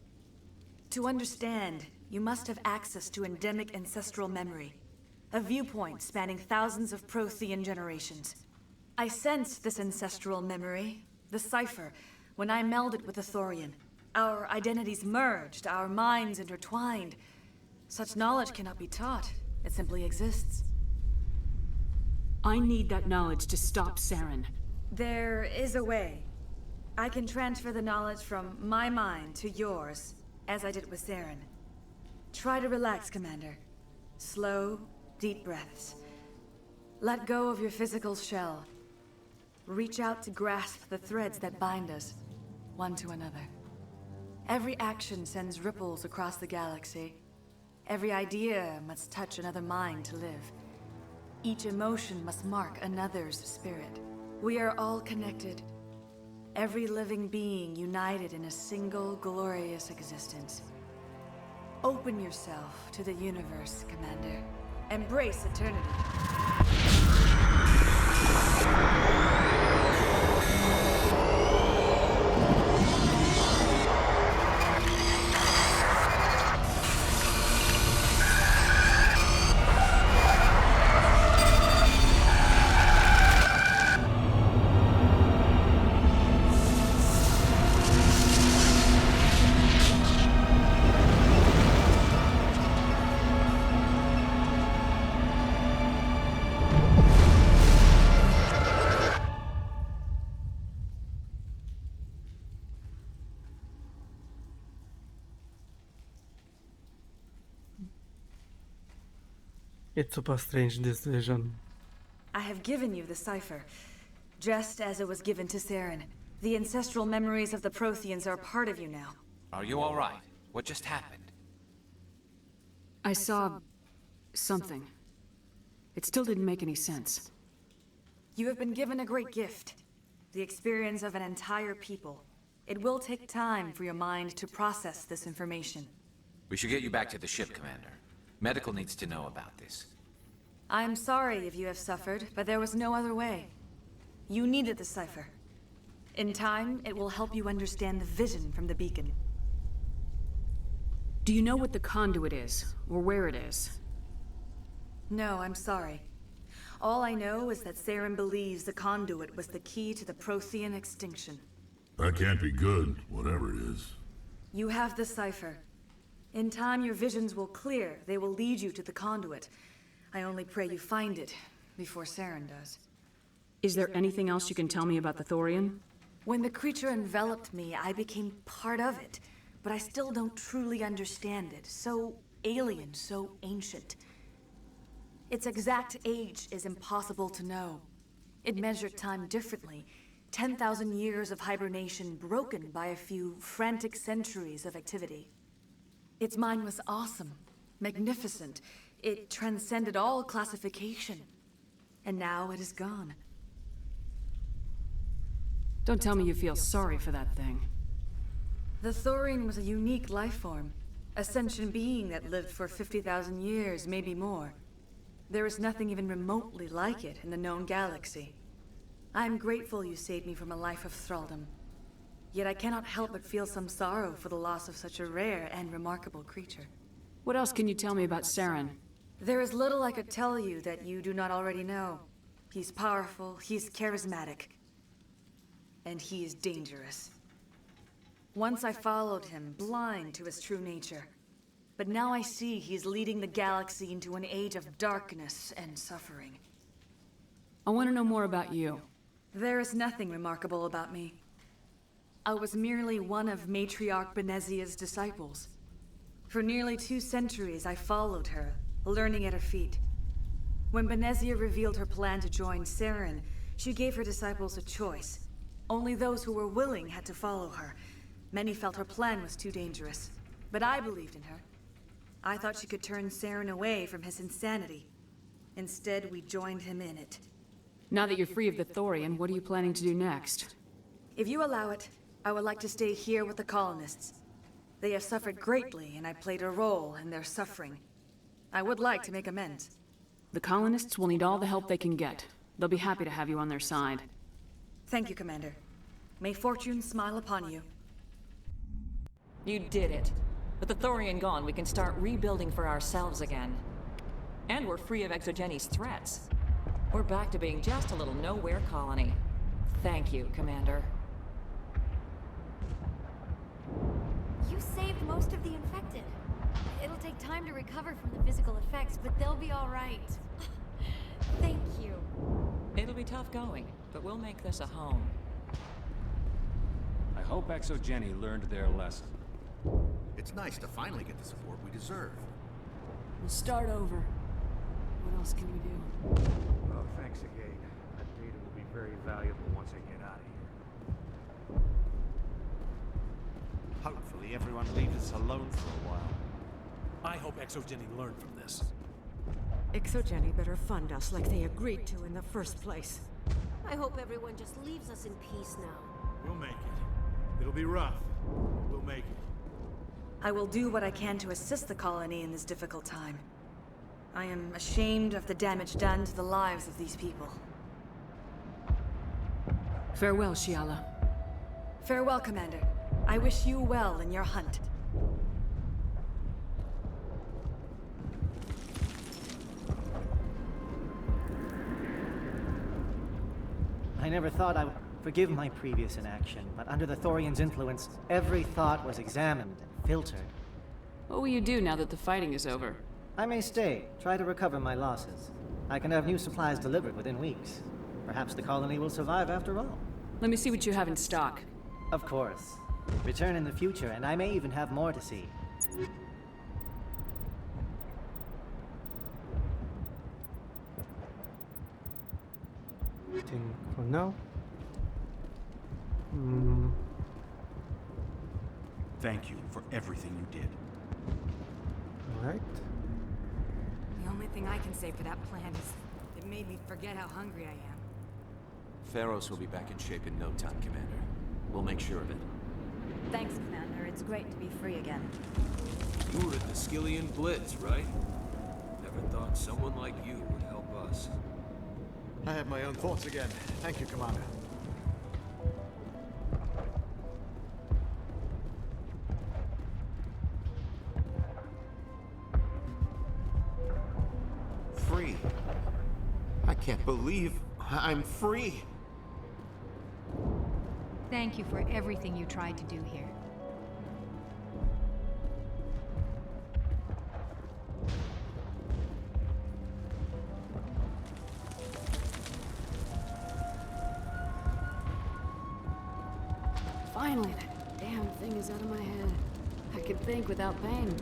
To understand, you must have access to endemic ancestral memory. A viewpoint spanning thousands of Prothean generations. I sensed this ancestral memory, the cipher, when I melded with the Thorian. Our identities merged, our minds intertwined. Such knowledge cannot be taught. It simply exists. I need that knowledge to stop Saren. There is a way. I can transfer the knowledge from my mind to yours, as I did with Saren. Try to relax, Commander. Slow, deep breaths. Let go of your physical shell. Reach out to grasp the threads that bind us, one to another. Every action sends ripples across the galaxy. Every idea must touch another mind to live. Each emotion must mark another's spirit. We are all connected. Every living being united in a single glorious existence. Open yourself to the universe, Commander. Embrace eternity. It's super strange, this vision. I have given you the cipher, just as it was given to Saren. The ancestral memories of the Protheans are part of you now. Are you all right? What just happened? I saw something. It still didn't make any sense. You have been given a great gift. The experience of an entire people. It will take time for your mind to process this information. We should get you back to the ship, Commander. Medical needs to know about this. I'm sorry if you have suffered, but there was no other way. You needed the cipher. In time, it will help you understand the vision from the beacon. Do you know what the conduit is, or where it is? No, I'm sorry. All I know is that Saren believes the conduit was the key to the Prothean extinction. That can't be good, whatever it is. You have the cipher. In time, your visions will clear. They will lead you to the conduit. I only pray you find it before Saren does. Is there anything else you can tell me about the Thorian? When the creature enveloped me, I became part of it. But I still don't truly understand it. So alien, so ancient. Its exact age is impossible to know. It measured time differently. 10,000 years of hibernation broken by a few frantic centuries of activity. Its mind was awesome, magnificent. It transcended all classification. And now it is gone. Don't tell me you feel sorry for that thing. The Thorian was a unique life form. A sentient being that lived for 50,000 years, maybe more. There is nothing even remotely like it in the known galaxy. I'm grateful you saved me from a life of thraldom. Yet I cannot help but feel some sorrow for the loss of such a rare and remarkable creature. What else can you tell me about Saren? There is little I could tell you that you do not already know. He's powerful, he's charismatic, and he is dangerous. Once I followed him, blind to his true nature. But now I see he's leading the galaxy into an age of darkness and suffering. I want to know more about you. There is nothing remarkable about me. I was merely one of Matriarch Benezia's disciples. For nearly 2 centuries, I followed her, learning at her feet. When Benezia revealed her plan to join Saren, she gave her disciples a choice. Only those who were willing had to follow her. Many felt her plan was too dangerous, but I believed in her. I thought she could turn Saren away from his insanity. Instead, we joined him in it. Now that you're free of the Thorian, what are you planning to do next? If you allow it, I would like to stay here with the colonists. They have suffered greatly, and I played a role in their suffering. I would like to make amends. The colonists will need all the help they can get. They'll be happy to have you on their side. Thank you, Commander. May fortune smile upon you. You did it. With the Thorian gone, we can start rebuilding for ourselves again. And we're free of Exogeni's threats. We're back to being just a little nowhere colony. Thank you, Commander. You saved most of the infected. It'll take time to recover from the physical effects, but they'll be all right. Thank you. It'll be tough going, but we'll make this a home. I hope Exogeny learned their lesson. It's nice to finally get the support we deserve. We'll start over. What else can we do? Oh, thanks again. That data will be very valuable once I get out of here. Hopefully everyone leaves us alone for a while. I hope Exogeny learned from this. Exogeny better fund us like they agreed to in the first place. I hope everyone just leaves us in peace now. We'll make it. It'll be rough, but we'll make it. I will do what I can to assist the colony in this difficult time. I am ashamed of the damage done to the lives of these people. Farewell, Shiala. Farewell, Commander. I wish you well in your hunt. I never thought I would forgive my previous inaction, but under the Thorian's influence, every thought was examined and filtered. What will you do now that the fighting is over? I may stay, try to recover my losses. I can have new supplies delivered within weeks. Perhaps the colony will survive after all. Let me see what you have in stock. Of course. Return in the future, and I may even have more to see. I think for now. Thank you for everything you did. Alright. The only thing I can say for that plan is it made me forget how hungry I am. Pharos will be back in shape in no time, Commander. We'll make sure of it. Thanks, Commander. It's great to be free again. You were at the Skillian Blitz, right? Never thought someone like you would help us. I have my own thoughts again. Thank you, Commander. Free. I can't believe I'm free. Thank you for everything you tried to do here. Finally, that damn thing is out of my head. I can think without pain.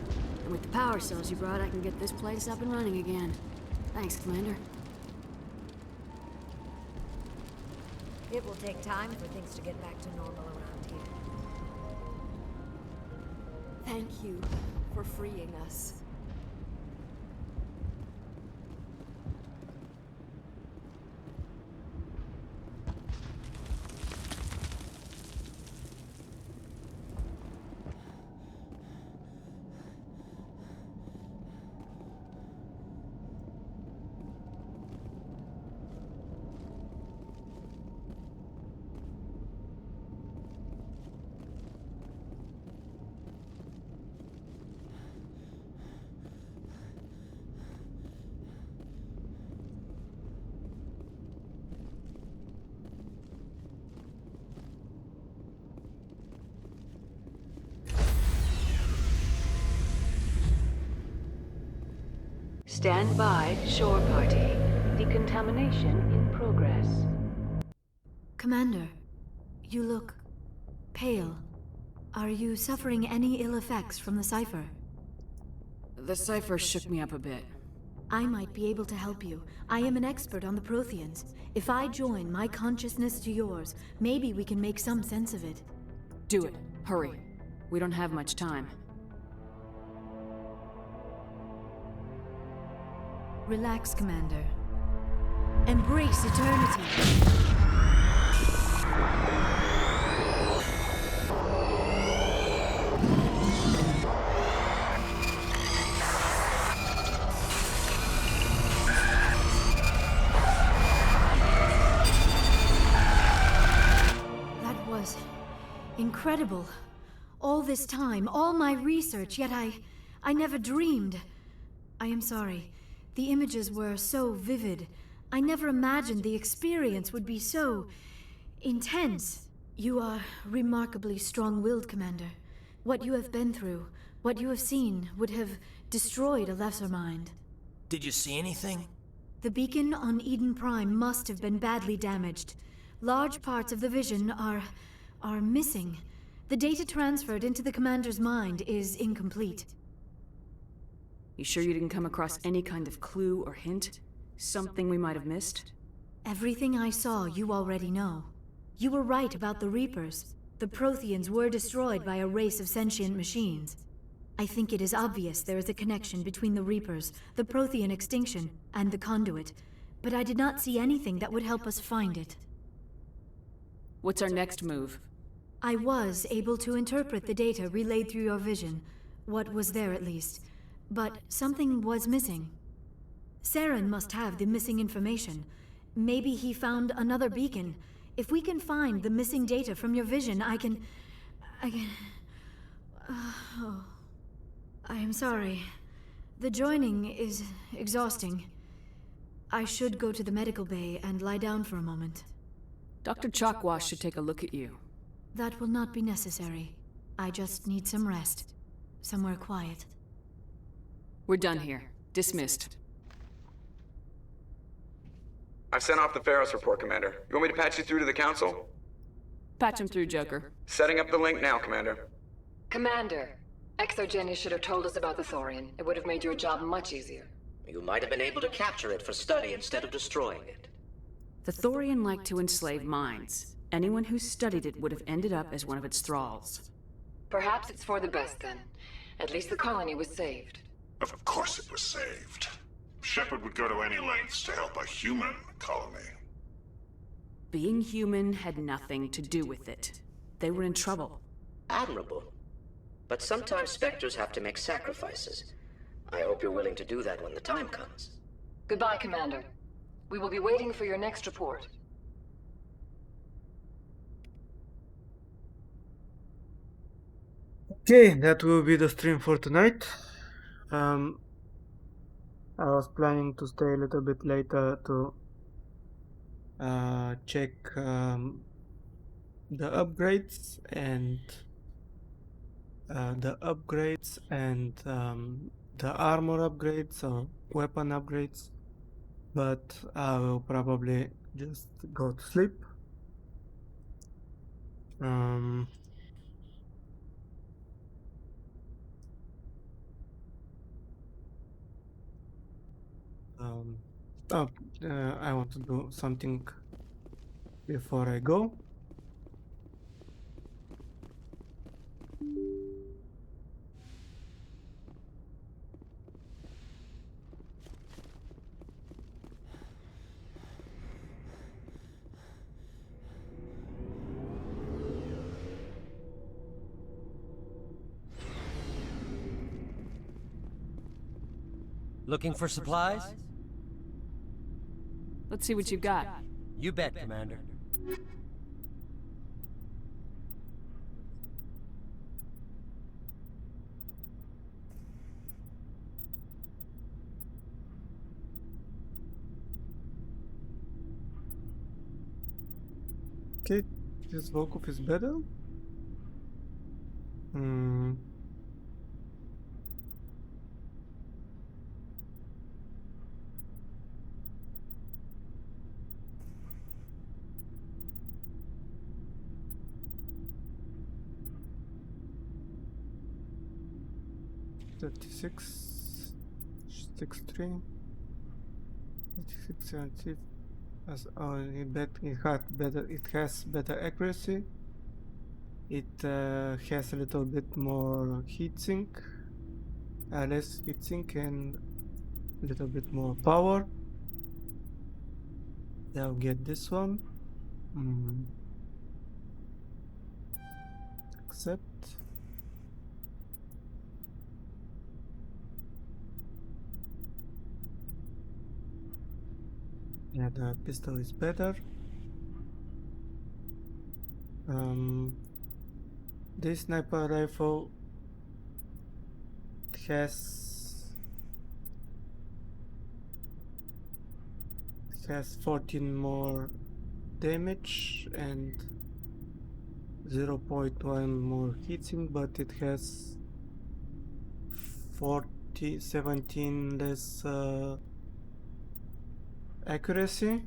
And with the power cells you brought, I can get this place up and running again. Thanks, Commander. It will take time for things to get back to normal around here. Thank you for freeing us. Stand by, shore party. Decontamination in progress. Commander, you look pale. Are you suffering any ill effects from the cipher? The cipher shook me up a bit. I might be able to help you. I am an expert on the Protheans. If I join my consciousness to yours, maybe we can make some sense of it. Do it. Hurry. We don't have much time. Relax, Commander. Embrace eternity. That was incredible. All this time, all my research, yet I never dreamed. I am sorry. The images were so vivid. I never imagined the experience would be so intense. You are remarkably strong-willed, Commander. What you have been through, what you have seen, would have destroyed a lesser mind. Did you see anything? The beacon on Eden Prime must have been badly damaged. Large parts of the vision are missing. The data transferred into the Commander's mind is incomplete. You sure you didn't come across any kind of clue or hint? Something we might have missed? Everything I saw, you already know. You were right about the Reapers. The Protheans were destroyed by a race of sentient machines. I think it is obvious there is a connection between the Reapers, the Prothean extinction, and the Conduit, but I did not see anything that would help us find it. What's our next move? I was able to interpret the data relayed through your vision, what was there at least, but something was missing. Saren must have the missing information. Maybe he found another beacon. If we can find the missing data from your vision, I can... Oh. I am sorry. The joining is exhausting. I should go to the medical bay and lie down for a moment. Dr. Chalkwash should take a look at you. That will not be necessary. I just need some rest. Somewhere quiet. We're done here. Dismissed. I've sent off the Pharos report, Commander. You want me to patch you through to the Council? Patch him through, Joker. Setting up the link now, Commander. Commander, Exogeny should have told us about the Thorian. It would have made your job much easier. You might have been able to capture it for study instead of destroying it. The Thorian liked to enslave minds. Anyone who studied it would have ended up as one of its thralls. Perhaps it's for the best then. At least the colony was saved. Of course it was saved. Shepard would go to any lengths to help a human colony. Being human had nothing to do with it. They were in trouble. Admirable. But sometimes Spectres have to make sacrifices. I hope you're willing to do that when the time comes. Goodbye, Commander. We will be waiting for your next report. Okay, that will be the stream for tonight. I was planning to stay a little bit later to check the upgrades and the armor upgrades or weapon upgrades, but I will probably just go to sleep. I want to do something before I go. Looking for supplies? Let's see what you've got. You bet, Commander. Okay, this Volkov is better. 36, 63, 86, 70. It has better accuracy. It has a little bit more heatsink, less heatsink, and a little bit more power. I'll get this one. Accept. Yeah, the pistol is better. This sniper rifle has 14 more damage and 0.1 more heatsink, but it has 17 less accuracy.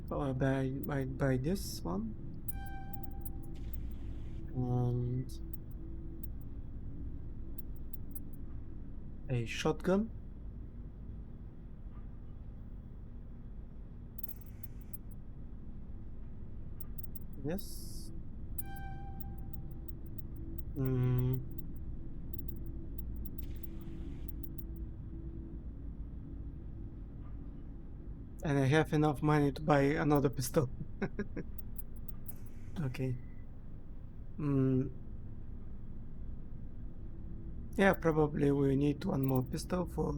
So I buy this one, and a shotgun. Yes. And I have enough money to buy another pistol. Okay. Yeah, probably we need one more pistol for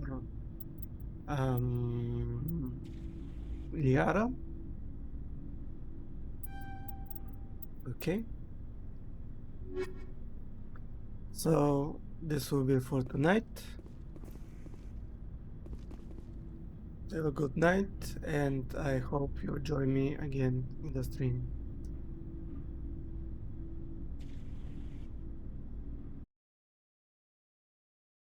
Liara. Okay. So this will be for tonight. Have a good night, and I hope you join me again in the stream.